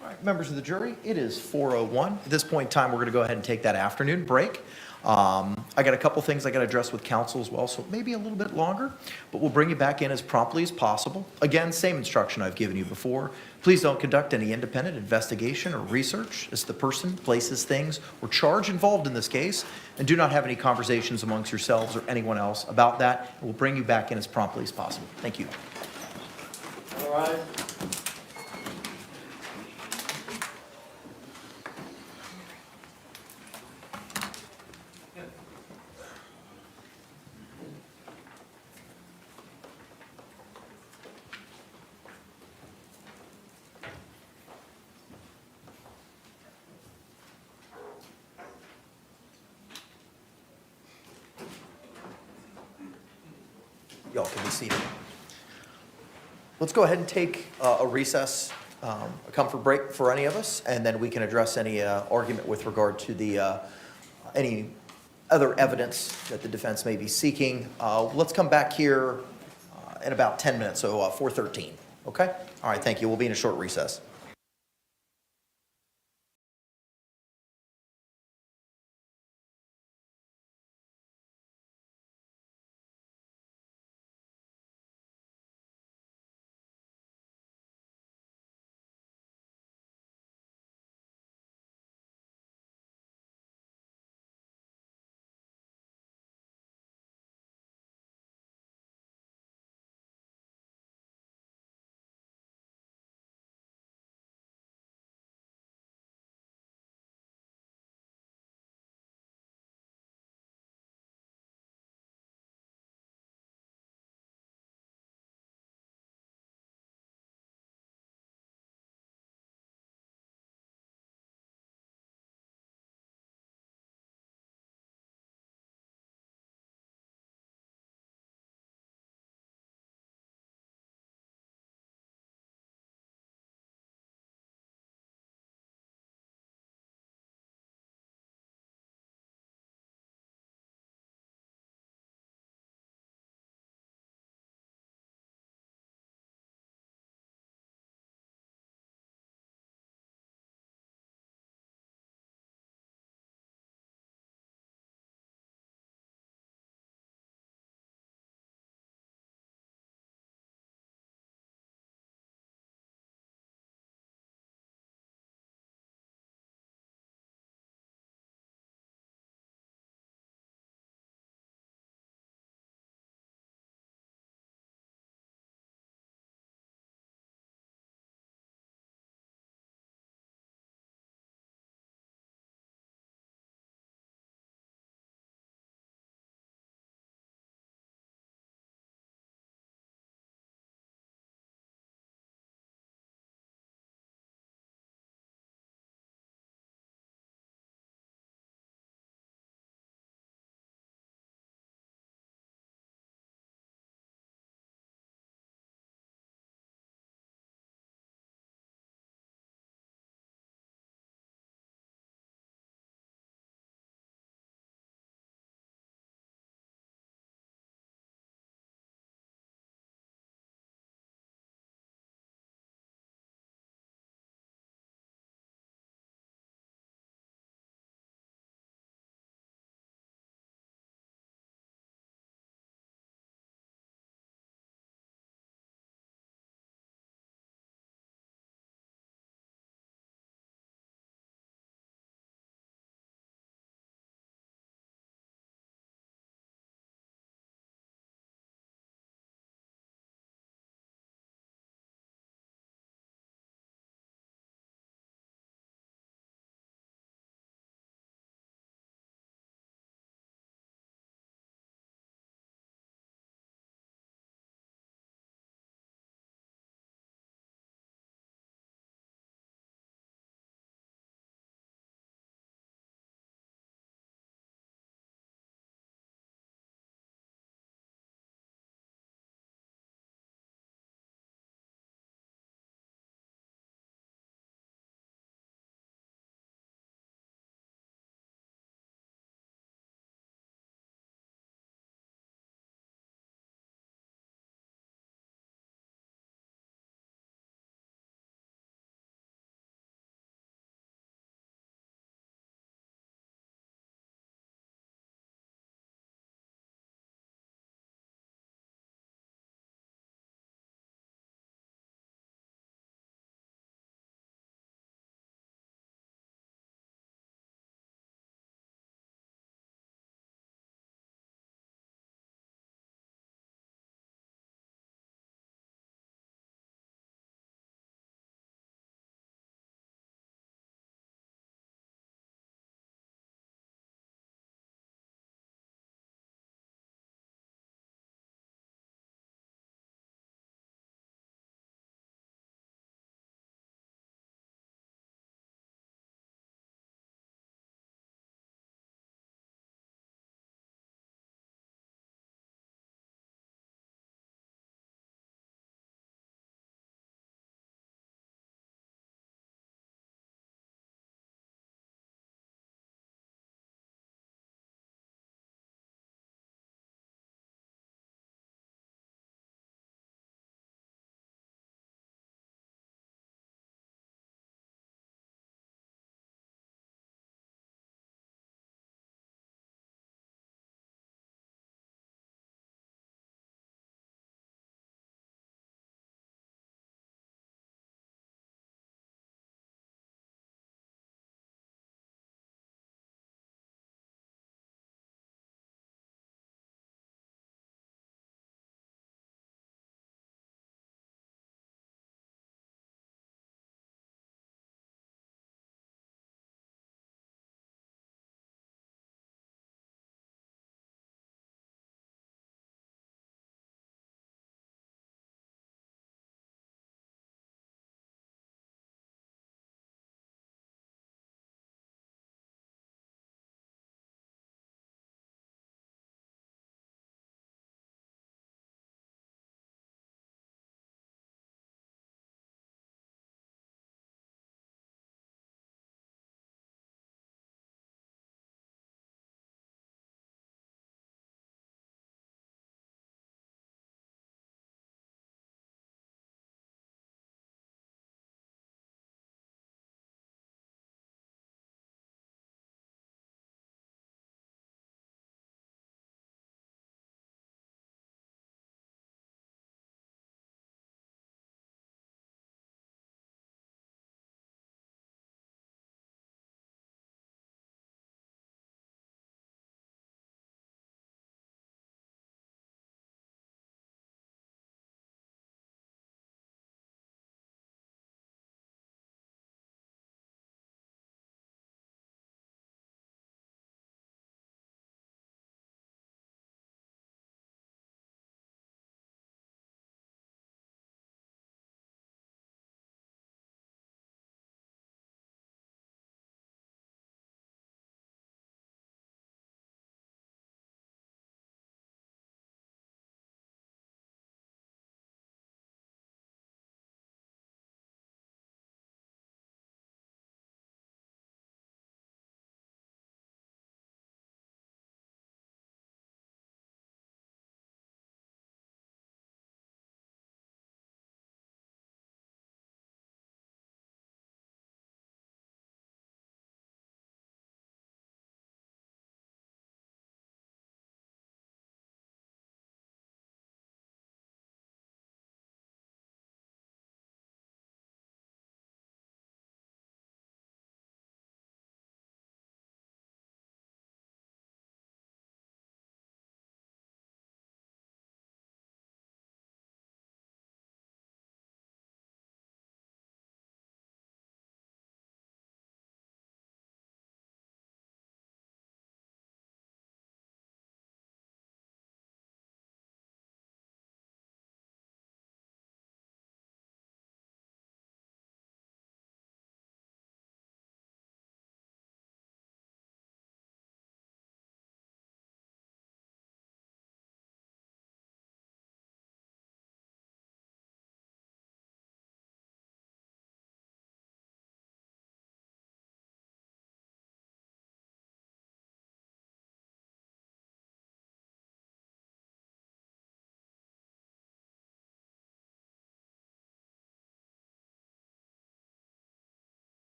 Speaker 3: All right, members of the jury, it is 4:01. At this point in time, we're going to go ahead and take that afternoon break. I got a couple things I got to address with counsel as well, so maybe a little bit longer, but we'll bring you back in as promptly as possible. Again, same instruction I've given you before. Please don't conduct any independent investigation or research as to the person, places, things, or charge involved in this case, and do not have any conversations amongst yourselves or anyone else about that. We'll bring you back in as promptly as possible. Thank you.
Speaker 12: All right.
Speaker 3: Y'all can be seated. Let's go ahead and take a recess, a comfort break for any of us, and then we can address any argument with regard to the any other evidence that the defense may be seeking. Let's come back here in about 10 minutes, so 4:13, okay? All right, thank you. We'll be in a short recess.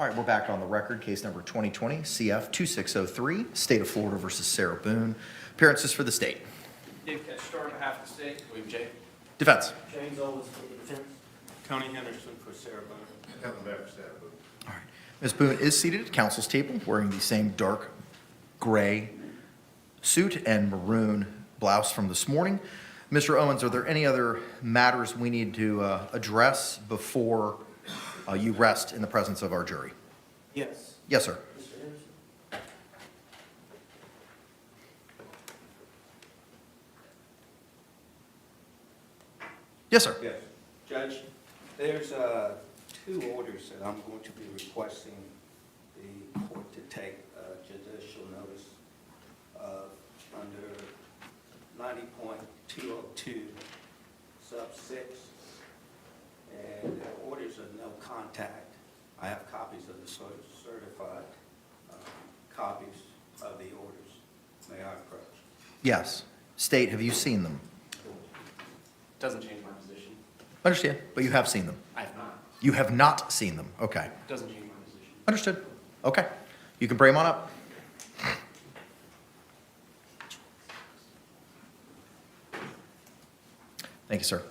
Speaker 3: All right, we're back on the record. Case number 2020 CF 2603, State of Florida versus Sarah Boone. Appearances for the state.
Speaker 9: Dave Ketchtar on behalf of the state.
Speaker 6: William J.
Speaker 3: Defense.
Speaker 12: James Owens for the defense.
Speaker 11: Tony Henderson for Sarah Boone. Kevin Beck for Sarah Boone.
Speaker 3: All right. Ms. Boone is seated at counsel's table wearing the same dark gray suit and maroon blouse from this morning. Mr. Owens, are there any other matters we need to address before you rest in the presence of our jury?
Speaker 12: Yes.
Speaker 3: Yes, sir.
Speaker 12: Mr. Henderson?
Speaker 3: Yes, sir.
Speaker 2: Yes. Judge, there's two orders that I'm going to be requesting the court to take judicial notice of under 90.202 sub 6. And the orders of no contact. I have copies of the certified copies of the orders. May I approach?
Speaker 3: Yes. State, have you seen them?
Speaker 6: Doesn't change my position.
Speaker 3: Understand, but you have seen them.
Speaker 6: I have not.
Speaker 3: You have not seen them. Okay.
Speaker 6: Doesn't change my position.
Speaker 3: Understood. Okay. You can bring them on up. Thank you, sir.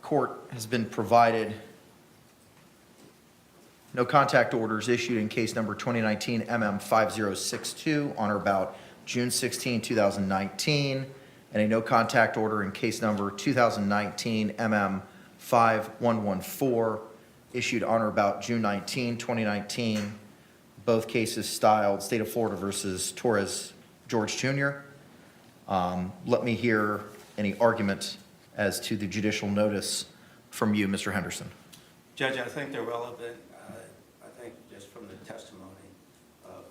Speaker 3: Court has been provided no contact orders issued in case number 2019 MM5062 on or about June 16, 2019, and a no contact order in case number 2019 MM5114 issued on or about June 19, 2019. Both cases styled State of Florida versus Torres George Jr. Let me hear any argument as to the judicial notice from you, Mr. Henderson.
Speaker 2: Judge, I think they're relevant. I think just from the testimony of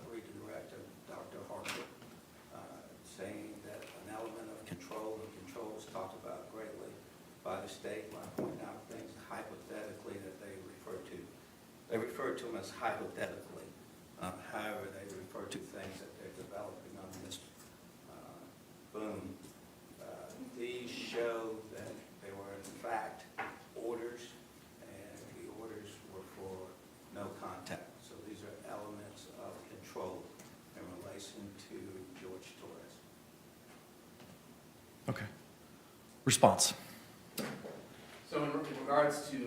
Speaker 2: redirect of Dr. Harper, saying that an element of control, and control is talked about greatly by the state when I point out things hypothetically that they refer to. They refer to them as hypothetically. However, they refer to things that they're developing on this boom. These show that they were in fact orders, and the orders were for no contact. So these are elements of control in relation to George Torres.
Speaker 3: Okay. Response.
Speaker 6: So in regards to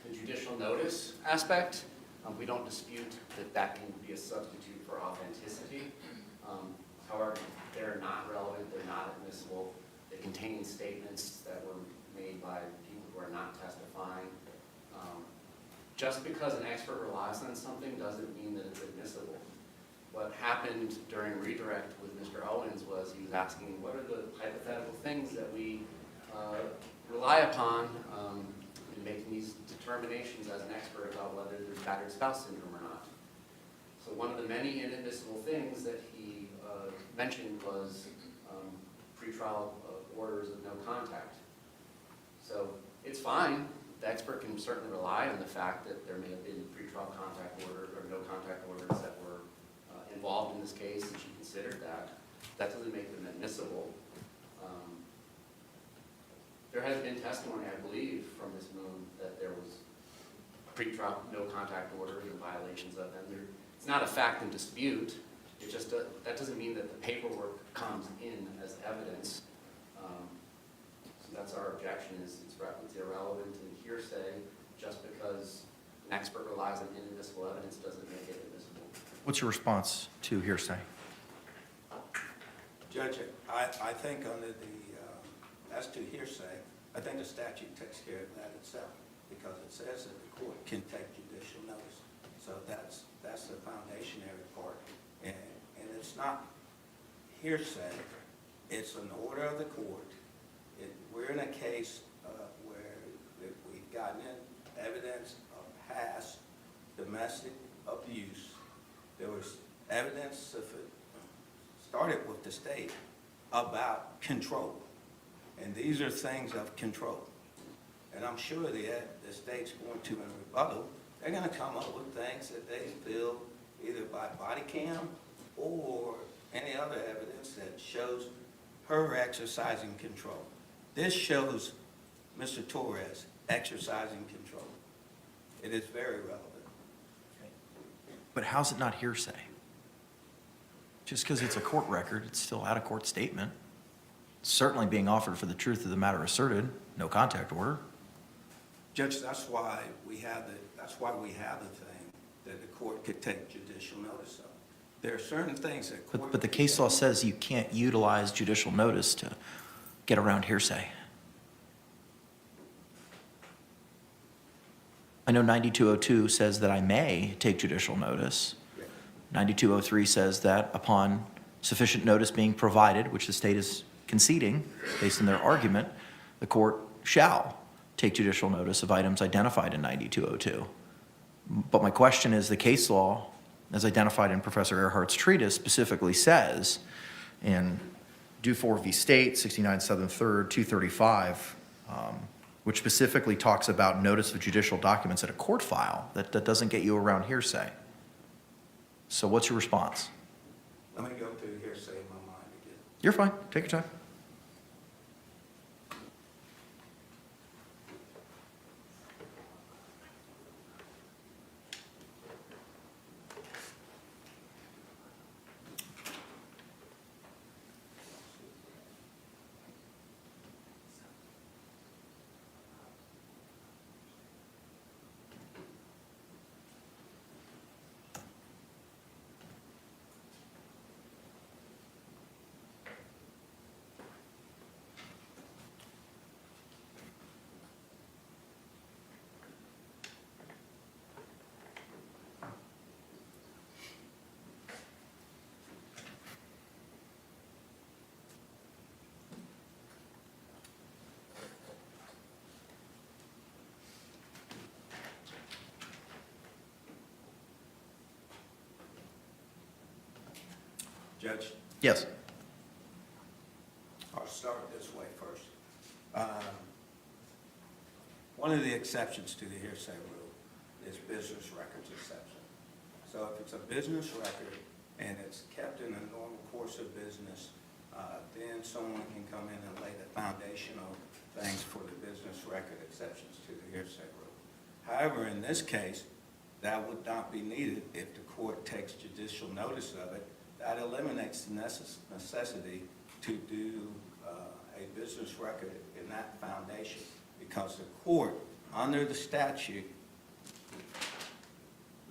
Speaker 6: the judicial notice aspect, we don't dispute that that can be a substitute for authenticity. However, they're not relevant, they're not admissible. They contain statements that were made by people who are not testifying. Just because an expert relies on something doesn't mean that it's admissible. What happened during redirect with Mr. Owens was he was asking, what are the hypothetical things that we rely upon in making these determinations as an expert about whether there's battered spouse syndrome or not. So one of the many inadmissible things that he mentioned was pretrial orders of no contact. So it's fine. The expert can certainly rely on the fact that there may have been pretrial contact orders or no contact orders that were involved in this case, and she considered that. That doesn't make them admissible. There has been testimony, I believe, from Ms. Moon that there was pretrial no contact orders and violations of them. It's not a fact in dispute. It just that doesn't mean that the paperwork comes in as evidence. So that's our objection: is it's irrelevant and hearsay. Just because an expert relies on inadmissible evidence doesn't make it admissible.
Speaker 3: What's your response to hearsay?
Speaker 2: Judge, I think under the, as to hearsay, I think the statute takes care of that itself, because it says that the court can take judicial notice. So that's the foundationary part. And it's not hearsay, it's an order of the court. We're in a case where we've gotten in evidence of past domestic abuse. There was evidence of it started with the state about control. And these are things of control. And I'm sure the state's going to, in rebuttal, they're going to come up with things that they feel either by body cam or any other evidence that shows her exercising control. This shows Mr. Torres
Speaker 16: exercising control. It is very relevant.
Speaker 3: But how's it not hearsay? Just because it's a court record, it's still out of court statement. It's certainly being offered for the truth of the matter asserted, no contact order.
Speaker 16: Judge, that's why we have the thing that the court could take judicial notice of. There are certain things that court.
Speaker 3: But the case law says you can't utilize judicial notice to get around hearsay. I know 9202 says that I may take judicial notice. 9203 says that upon sufficient notice being provided, which the state is conceding based on their argument, the court shall take judicial notice of items identified in 9202. But my question is, the case law, as identified in Professor Earhart's treatise, specifically says in Dufour v. State, 69 Southern 3rd, 235, which specifically talks about notice of judicial documents in a court file, that doesn't get you around hearsay. So what's your response?
Speaker 16: Let me go through hearsay in my mind again.
Speaker 3: You're fine. Take your time.
Speaker 16: Judge?
Speaker 3: Yes.
Speaker 16: I'll start this way first. One of the exceptions to the hearsay rule is business records exception. So if it's a business record and it's kept in a normal course of business, then someone can come in and lay the foundational things for the business record exceptions to the hearsay rule. However, in this case, that would not be needed if the court takes judicial notice of it. That eliminates the necessity to do a business record in that foundation, because the court, under the statute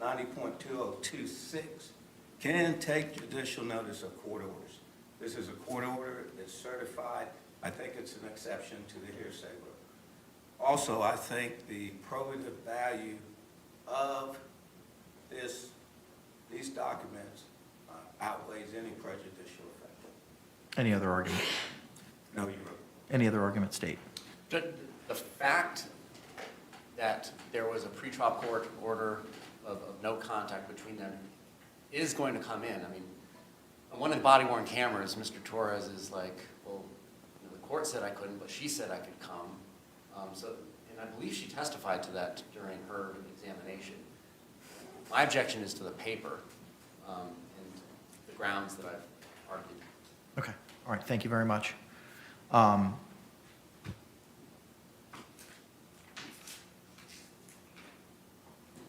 Speaker 16: 90.2026, can take judicial notice of court orders. This is a court order that's certified. I think it's an exception to the hearsay rule. Also, I think the probative value of these documents outweighs any prejudicial effect.
Speaker 3: Any other argument?
Speaker 16: No, Your Honor.
Speaker 3: Any other argument, State?
Speaker 6: The fact that there was a pretrial court order of no contact between them is going to come in. I mean, on one of the body-worn cameras, Mr. Torres is like, well, you know, the court said I couldn't, but she said I could come. And I believe she testified to that during her examination. My objection is to the paper and the grounds that I've argued.
Speaker 3: Okay. All right. Thank you very much.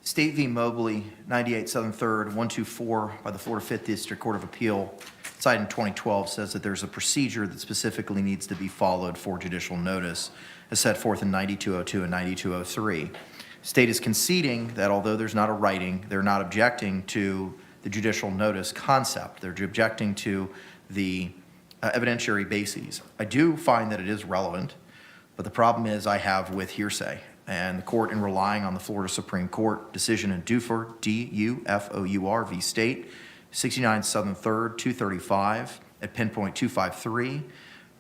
Speaker 3: State v. Mobley, 98 Southern 3rd, 124 by the Florida 5th District Court of Appeal, cited in 2012, says that there's a procedure that specifically needs to be followed for judicial notice, as set forth in 9202 and 9203. State is conceding that although there's not a writing, they're not objecting to the judicial notice concept. They're objecting to the evidentiary bases. I do find that it is relevant, but the problem is I have with hearsay. And the court, in relying on the Florida Supreme Court decision in Dufour, D-U-F-O-U-R v. State, 69 Southern 3rd, 235 at pinpoint 253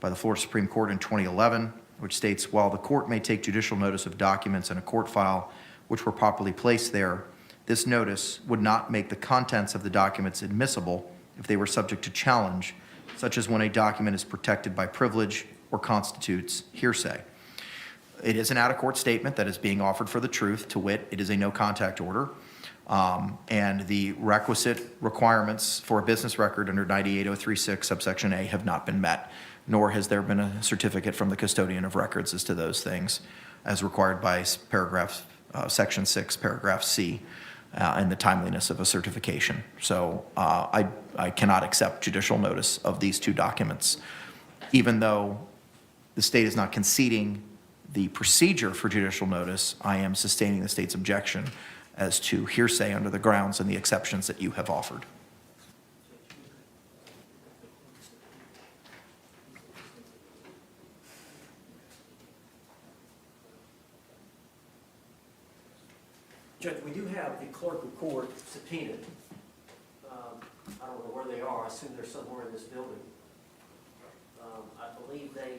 Speaker 3: by the Florida Supreme Court in 2011, which states, while the court may take judicial notice of documents in a court file which were properly placed there, this notice would not make the contents of the documents admissible if they were subject to challenge, such as when a document is protected by privilege or constitutes hearsay. It is an out-of-court statement that is being offered for the truth, to wit, it is a no-contact order, and the requisite requirements for a business record under 98036 subsection A have not been met, nor has there been a certificate from the custodian of records as to those things. as required by Section 6, paragraph C, and the timeliness of a certification. So I cannot accept judicial notice of these two documents, even though the state is not conceding the procedure for judicial notice. I am sustaining the state's objection as to hearsay under the grounds and the exceptions that you have offered.
Speaker 12: Judge, we do have the clerk of court subpoenaed. I don't know where they are. I assume they're somewhere in this building. I believe they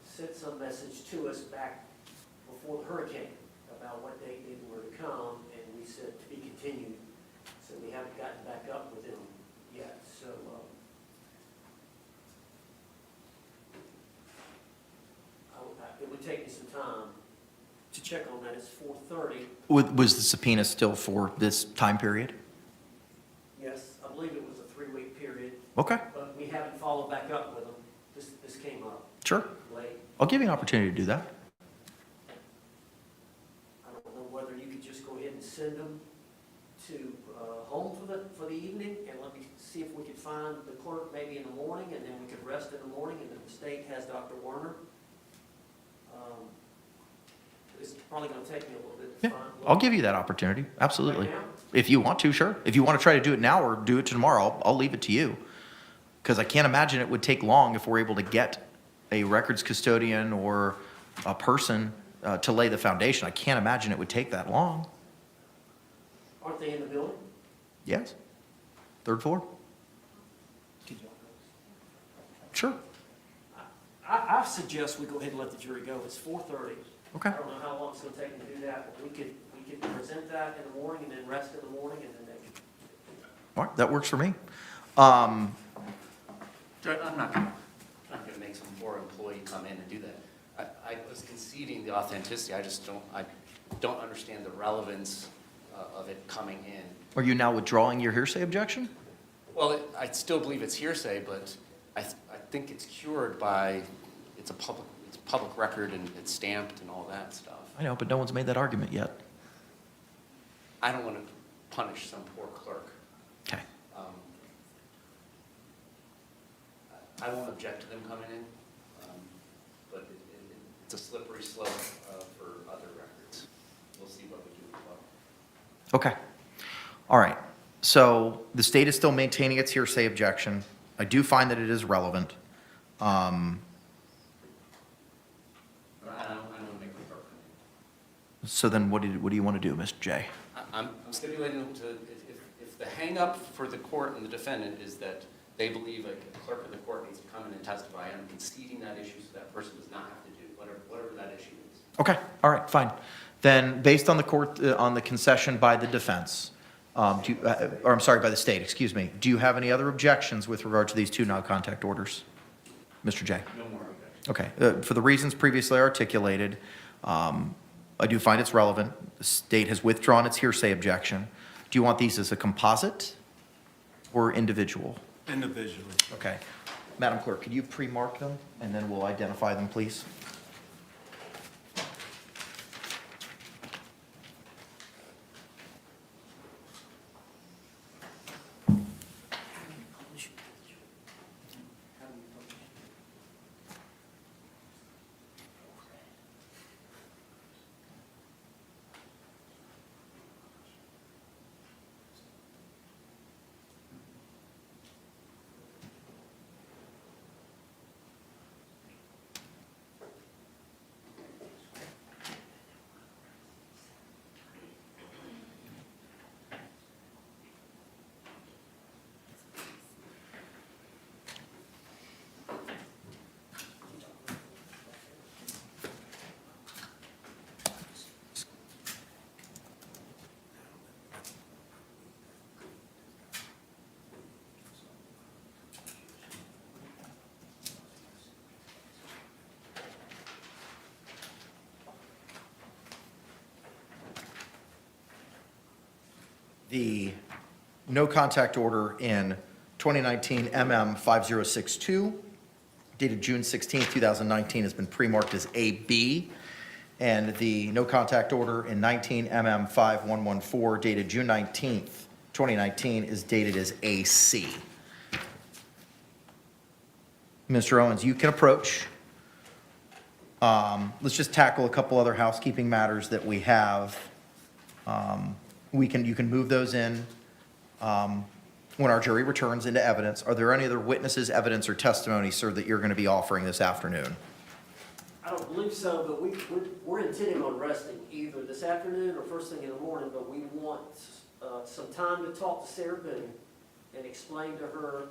Speaker 12: sent some message to us back before the hurricane about what date they were to come, and we said to be continued. So we haven't gotten back up with them yet. So it would take me some time to check on that. It's 4:30.
Speaker 3: Was the subpoena still for this time period?
Speaker 12: Yes, I believe it was a 3-week period.
Speaker 3: Okay.
Speaker 12: But we haven't followed back up with them. This came up
Speaker 3: Sure.
Speaker 12: late.
Speaker 3: I'll give you an opportunity to do that.
Speaker 12: I don't know whether you could just go ahead and send them to home for the evening, and let me see if we could find the clerk maybe in the morning, and then we could rest in the morning, and then the state has Dr. Werner. It's probably going to take me a little bit to find.
Speaker 3: I'll give you that opportunity. Absolutely.
Speaker 12: Right now?
Speaker 3: If you want to, sure. If you want to try to do it now or do it tomorrow, I'll leave it to you. Because I can't imagine it would take long if we're able to get a records custodian or a person to lay the foundation. I can't imagine it would take that long.
Speaker 12: Aren't they in the building?
Speaker 3: Yes. 3rd floor? Sure.
Speaker 12: I suggest we go ahead and let the jury go. It's 4:30.
Speaker 3: Okay.
Speaker 12: I don't know how long it's going to take them to do that, but we could present that in the morning and then rest in the morning, and then they could.
Speaker 3: All right, that works for me.
Speaker 6: I'm not going to make some poor employee come in and do that. I was conceding the authenticity. I just don't understand the relevance of it coming in.
Speaker 3: Are you now withdrawing your hearsay objection?
Speaker 6: Well, I still believe it's hearsay, but I think it's cured by it's public record and it's stamped and all that stuff.
Speaker 3: I know, but no one's made that argument yet.
Speaker 6: I don't want to punish some poor clerk.
Speaker 3: Okay.
Speaker 6: I won't object to them coming in, but it's a slippery slope for other records. We'll see what we do as well.
Speaker 3: Okay. All right. So the state is still maintaining its hearsay objection. I do find that it is relevant.
Speaker 6: I don't want to make the clerk come in.
Speaker 3: So then what do you want to do, Mr. J?
Speaker 6: I'm stipulating to, if the hang-up for the court and the defendant is that they believe a clerk of the court needs to come in and testify, I'm conceding that issue so that person does not have to do whatever that issue is.
Speaker 3: Okay. All right. Fine. Then based on the court, on the concession by the defense, by the state, excuse me, do you have any other objections with regard to these two non-contact orders? Mr. J?
Speaker 6: No more objections.
Speaker 3: Okay. For the reasons previously articulated, I do find it's relevant. The state has withdrawn its hearsay objection. Do you want these as a composite or individual?
Speaker 16: Individually.
Speaker 3: Okay. Madam Clerk, could you pre-mark them, and then we'll identify them, please? The no contact order in 2019 MM 5062 dated June 16, 2019, has been pre-marked as AB. And the no contact order in 19 MM 5114 dated June 19th, 2019 is dated as AC. Mr. Owens, you can approach. Let's just tackle a couple other housekeeping matters that we have. You can move those in when our jury returns into evidence. Are there any other witnesses, evidence, or testimony, sir, that you're going to be offering this afternoon?
Speaker 12: I don't believe so, but we're intending on resting either this afternoon or first thing in the morning, but we want some time to talk to Sarah Boone and explain to her,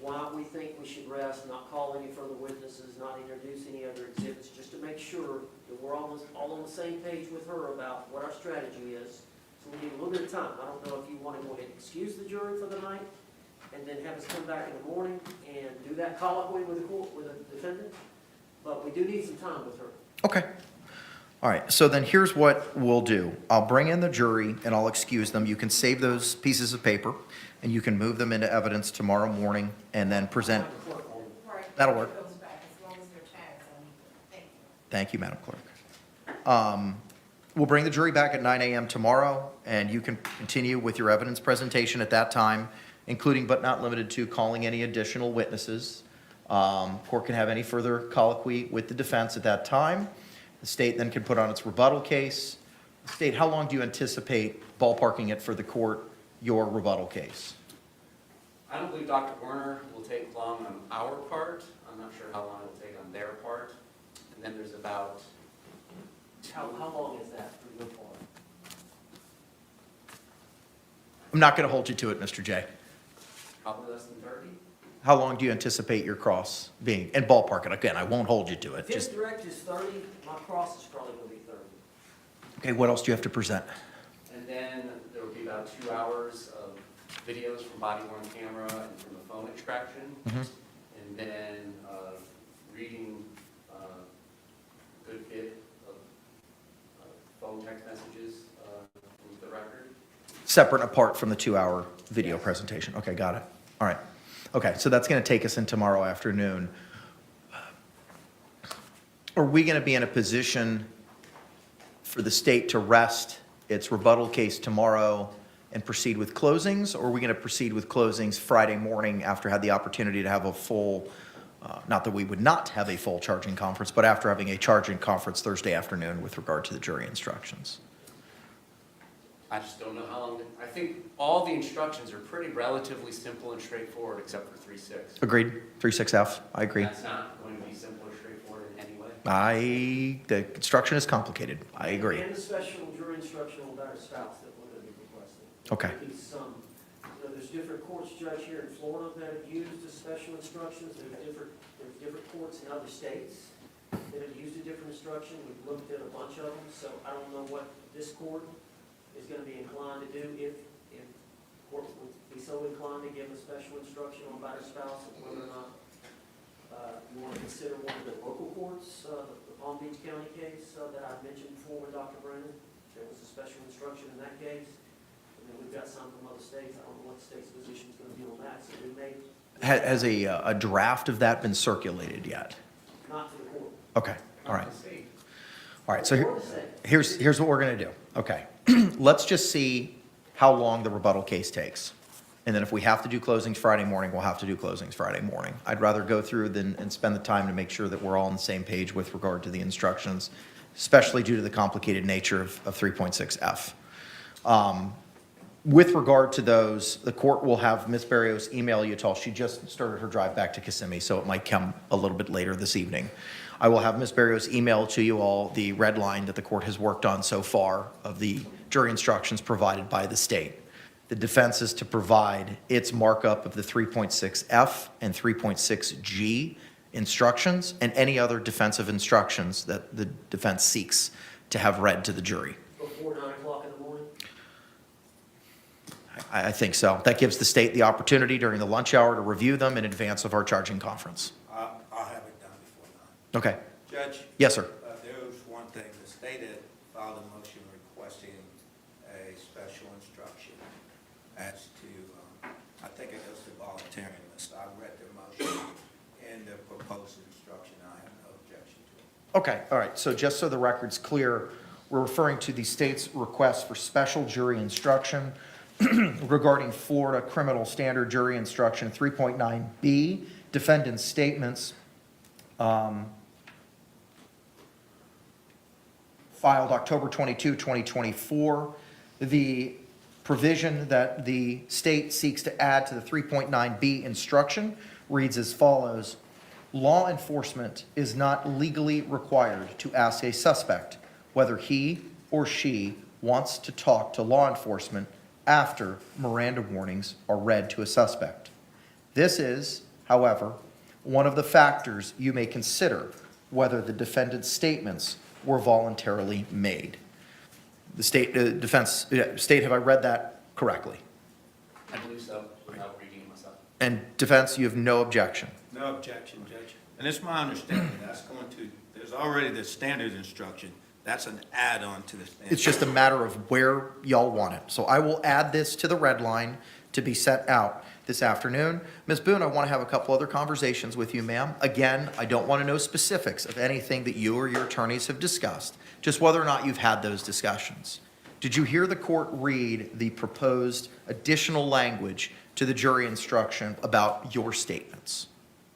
Speaker 12: why we think we should rest, not call any further witnesses, not introduce any other exhibits, just to make sure that we're all on the same page with her about what our strategy is. So we need a little bit of time. I don't know if you want to go ahead and excuse the jury for the night and then have us come back in the morning and do that colloquy with the defendant, but we do need some time with her.
Speaker 3: Okay. All right, so then here's what we'll do. I'll bring in the jury and I'll excuse them. You can save those pieces of paper and you can move them into evidence tomorrow morning and then present. That'll work. Thank you, Madam Clerk. We'll bring the jury back at 9 a.m. tomorrow and you can continue with your evidence presentation at that time, including but not limited to calling any additional witnesses. Court can have any further colloquy with the defense at that time. The state then can put on its rebuttal case. The state, how long do you anticipate ballparking it for the court, your rebuttal case?
Speaker 6: I don't believe Dr. Werner will take long on our part. I'm not sure how long it will take on their part. And then there's about...
Speaker 12: How long is that for your part?
Speaker 3: I'm not going to hold you to it, Mr. J.
Speaker 6: Probably less than 30.
Speaker 3: How long do you anticipate your cross being? And ballpark it. Again, I won't hold you to it.
Speaker 12: If his direct is 30, my cross is probably going to be 30.
Speaker 3: Okay, what else do you have to present?
Speaker 6: And then there will be about 2 hours of videos from body-worn camera and from the phone extraction.
Speaker 3: Mm-hmm.
Speaker 6: And then reading a good bit of phone text messages into the record.
Speaker 3: Separate and apart from the 2-hour video presentation. Okay, got it. All right. Okay, so that's going to take us in tomorrow afternoon. Are we going to be in a position for the state to rest its rebuttal case tomorrow and proceed with closings? Or are we going to proceed with closings Friday morning after had the opportunity to have a full, not that we would not have a full charging conference, but after having a charging conference Thursday afternoon with regard to the jury instructions?
Speaker 6: I just don't know how long. I think all the instructions are pretty relatively simple and straightforward, except for 3.6.
Speaker 3: Agreed. 3.6F. I agree.
Speaker 6: That's not going to be simple or straightforward in any way.
Speaker 3: The instruction is complicated. I agree.
Speaker 12: And the special jury instruction on battered spouse that we're going to be requesting.
Speaker 3: Okay.
Speaker 12: There's different courts, Judge, here in Florida that have used the special instructions. There's different courts in other states that have used a different instruction. We've looked at a bunch of them, so I don't know what this court is going to be inclined to do if court would be so inclined to give a special instruction on battered spouse, and whether or not you want to consider one of the local courts, the Palm Beach County case that I mentioned before with Dr. Brennan. There was a special instruction in that case. And then we've got some from other states. I don't know what the state's position is going to be on that, so we may.
Speaker 3: Has a draft of that been circulated yet?
Speaker 12: Not to the court.
Speaker 3: Okay, all right. All right, so here's what we're going to do. Okay, let's just see how long the rebuttal case takes. And then if we have to do closings Friday morning, we'll have to do closings Friday morning. I'd rather go through and spend the time to make sure that we're all on the same page with regard to the instructions, especially due to the complicated nature of 3.6F. With regard to those, the court will have Ms. Barrios email you all. She just started her drive back to Kissimmee, so it might come a little bit later this evening. I will have Ms. Barrios email to you all the red line that the court has worked on so far of the jury instructions provided by the state. The defense is to provide its markup of the 3.6F and 3.6G instructions and any other defensive instructions that the defense seeks to have read to the jury.
Speaker 12: Before 9 o'clock in the morning?
Speaker 3: I think so. That gives the state the opportunity during the lunch hour to review them in advance of our charging conference.
Speaker 16: I'll have it done before 9.
Speaker 3: Okay.
Speaker 16: Judge?
Speaker 3: Yes, sir.
Speaker 16: There was one thing. The state had filed a motion requesting a special instruction as to, I think it goes to voluntariness. I read their motion, in the proposed instruction, I have no objection to it.
Speaker 3: Okay, all right, so just so the record's clear, we're referring to the state's request for special jury instruction regarding Florida Criminal Standard Jury Instruction 3.9B, defendant's statements, filed October 22, 2024. The provision that the state seeks to add to the 3.9B instruction reads as follows: law enforcement is not legally required to ask a suspect whether he or she wants to talk to law enforcement after Miranda warnings are read to a suspect. This is, however, one of the factors you may consider whether the defendant's statements were voluntarily made. The state, state, have I read that correctly?
Speaker 6: I believe so, without reading it myself.
Speaker 3: And defense, you have no objection?
Speaker 16: No objection, Judge. And it's my understanding that's going to, there's already the standard instruction. That's an add-on to the standard.
Speaker 3: It's just a matter of where y'all want it. So I will add this to the red line to be set out this afternoon. Ms. Boone, I want to have a couple other conversations with you, ma'am. Again, I don't want to know specifics of anything that you or your attorneys have discussed, just whether or not you've had those discussions. Did you hear the court read the proposed additional language to the jury instruction about your statements?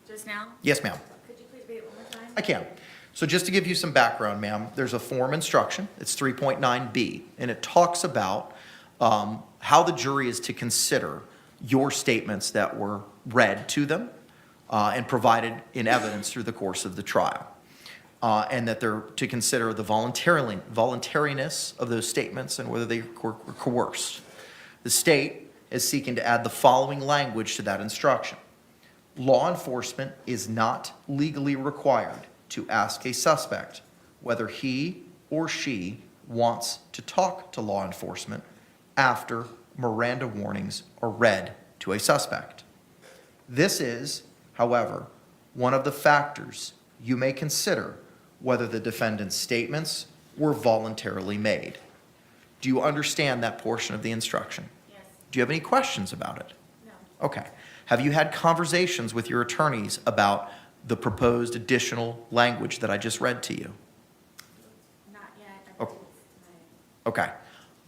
Speaker 5: Just now?
Speaker 3: Yes, ma'am.
Speaker 5: Could you please read it one more time?
Speaker 3: I can. So just to give you some background, ma'am, there's a form instruction. It's 3.9B, and it talks about how the jury is to consider your statements that were read to them and provided in evidence through the course of the trial, and that they're to consider the voluntariness of those statements and whether they were coerced. The state is seeking to add the following language to that instruction: law enforcement is not legally required to ask a suspect whether he or she wants to talk to law enforcement after Miranda warnings are read to a suspect. This is, however, one of the factors you may consider whether the defendant's statements were voluntarily made. Do you understand that portion of the instruction?
Speaker 5: Yes.
Speaker 3: Do you have any questions about it?
Speaker 5: No.
Speaker 3: Okay. Have you had conversations with your attorneys about the proposed additional language that I just read to you?
Speaker 5: Not yet.
Speaker 3: Oh. Okay.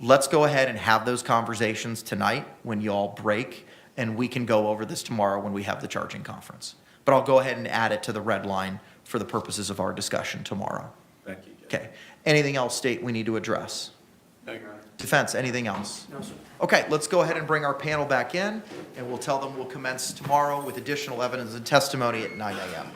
Speaker 3: Let's go ahead and have those conversations tonight when you all break, and we can go over this tomorrow when we have the charging conference. But I'll go ahead and add it to the red line for the purposes of our discussion tomorrow.
Speaker 16: Thank you, Judge.
Speaker 3: Okay. Anything else, state, we need to address?
Speaker 6: No, Your Honor.
Speaker 3: Defense, anything else?
Speaker 12: No, sir.
Speaker 3: Okay, let's go ahead and bring our panel back in, and we'll tell them we'll commence tomorrow with additional evidence and testimony at 9 a.m.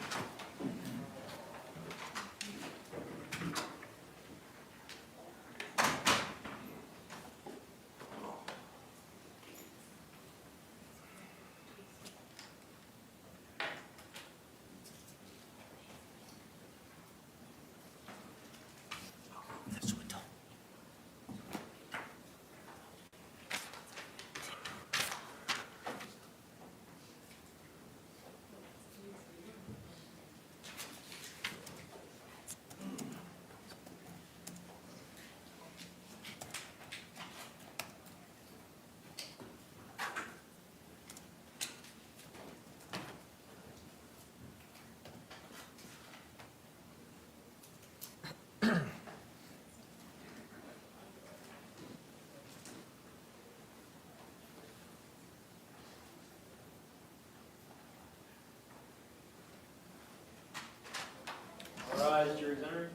Speaker 9: All rise, jury's entered.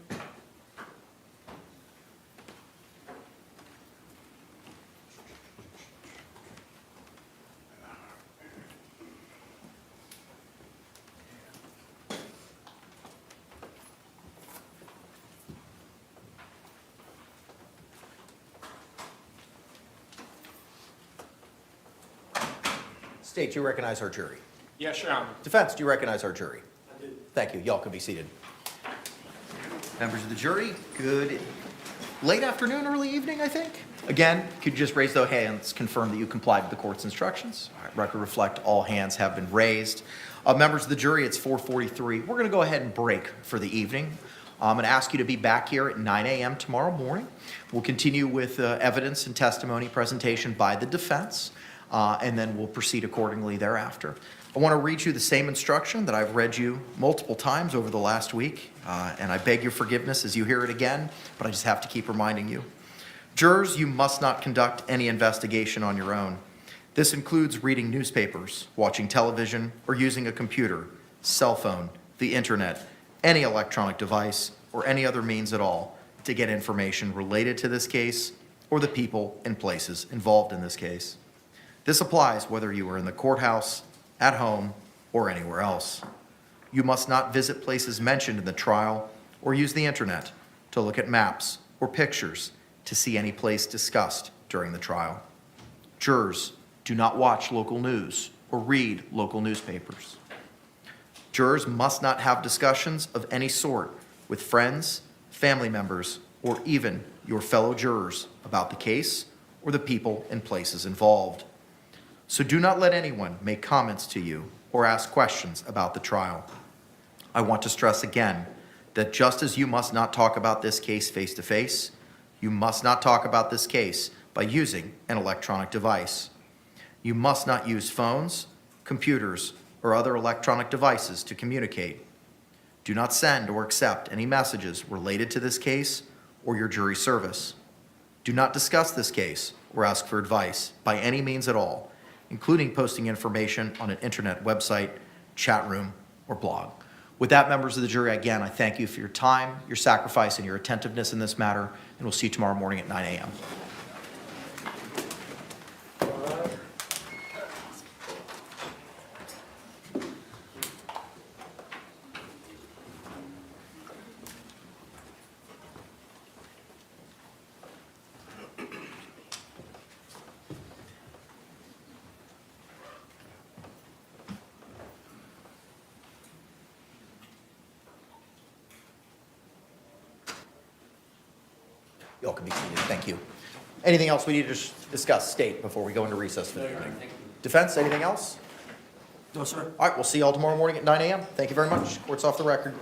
Speaker 3: State, do you recognize our jury?
Speaker 9: Yes, Your Honor.
Speaker 3: Defense, do you recognize our jury?
Speaker 12: I do.
Speaker 3: Thank you. Y'all can be seated. Members of the jury, good late afternoon, early evening, I think. Again, could you just raise those hands, confirm that you complied with the court's instructions? All right, record reflect all hands have been raised. Members of the jury, it's 4:43. We're going to go ahead and break for the evening. I'm going to ask you to be back here at 9 a.m. tomorrow morning. We'll continue with evidence and testimony presentation by the defense, and then we'll proceed accordingly thereafter. I want to read you the same instruction that I've read you multiple times over the last week, and I beg your forgiveness as you hear it again, but I just have to keep reminding you. Jurors, you must not conduct any investigation on your own. This includes reading newspapers, watching television, or using a computer, cell phone, the internet, any electronic device, or any other means at all to get information related to this case or the people and places involved in this case. This applies whether you are in the courthouse, at home, or anywhere else. You must not visit places mentioned in the trial or use the internet to look at maps or pictures to see any place discussed during the trial. Jurors, do not watch local news or read local newspapers. Jurors must not have discussions of any sort with friends, family members, or even your fellow jurors about the case or the people and places involved. So do not let anyone make comments to you or ask questions about the trial. I want to stress again that just as you must not talk about this case face-to-face, you must not talk about this case by using an electronic device. You must not use phones, computers, or other electronic devices to communicate. Do not send or accept any messages related to this case or your jury service. Do not discuss this case or ask for advice by any means at all, including posting information on an internet website, chat room, or blog. With that, members of the jury, again, I thank you for your time, your sacrifice, and your attentiveness in this matter, and we'll see you tomorrow morning at 9 a.m. You all can be seated. Thank you. Anything else we need to discuss, State, before we go into recess for the evening? Defense, anything else?
Speaker 12: No, sir.
Speaker 3: All right, we'll see you all tomorrow morning at 9 a.m. Thank you very much. Court's off the record.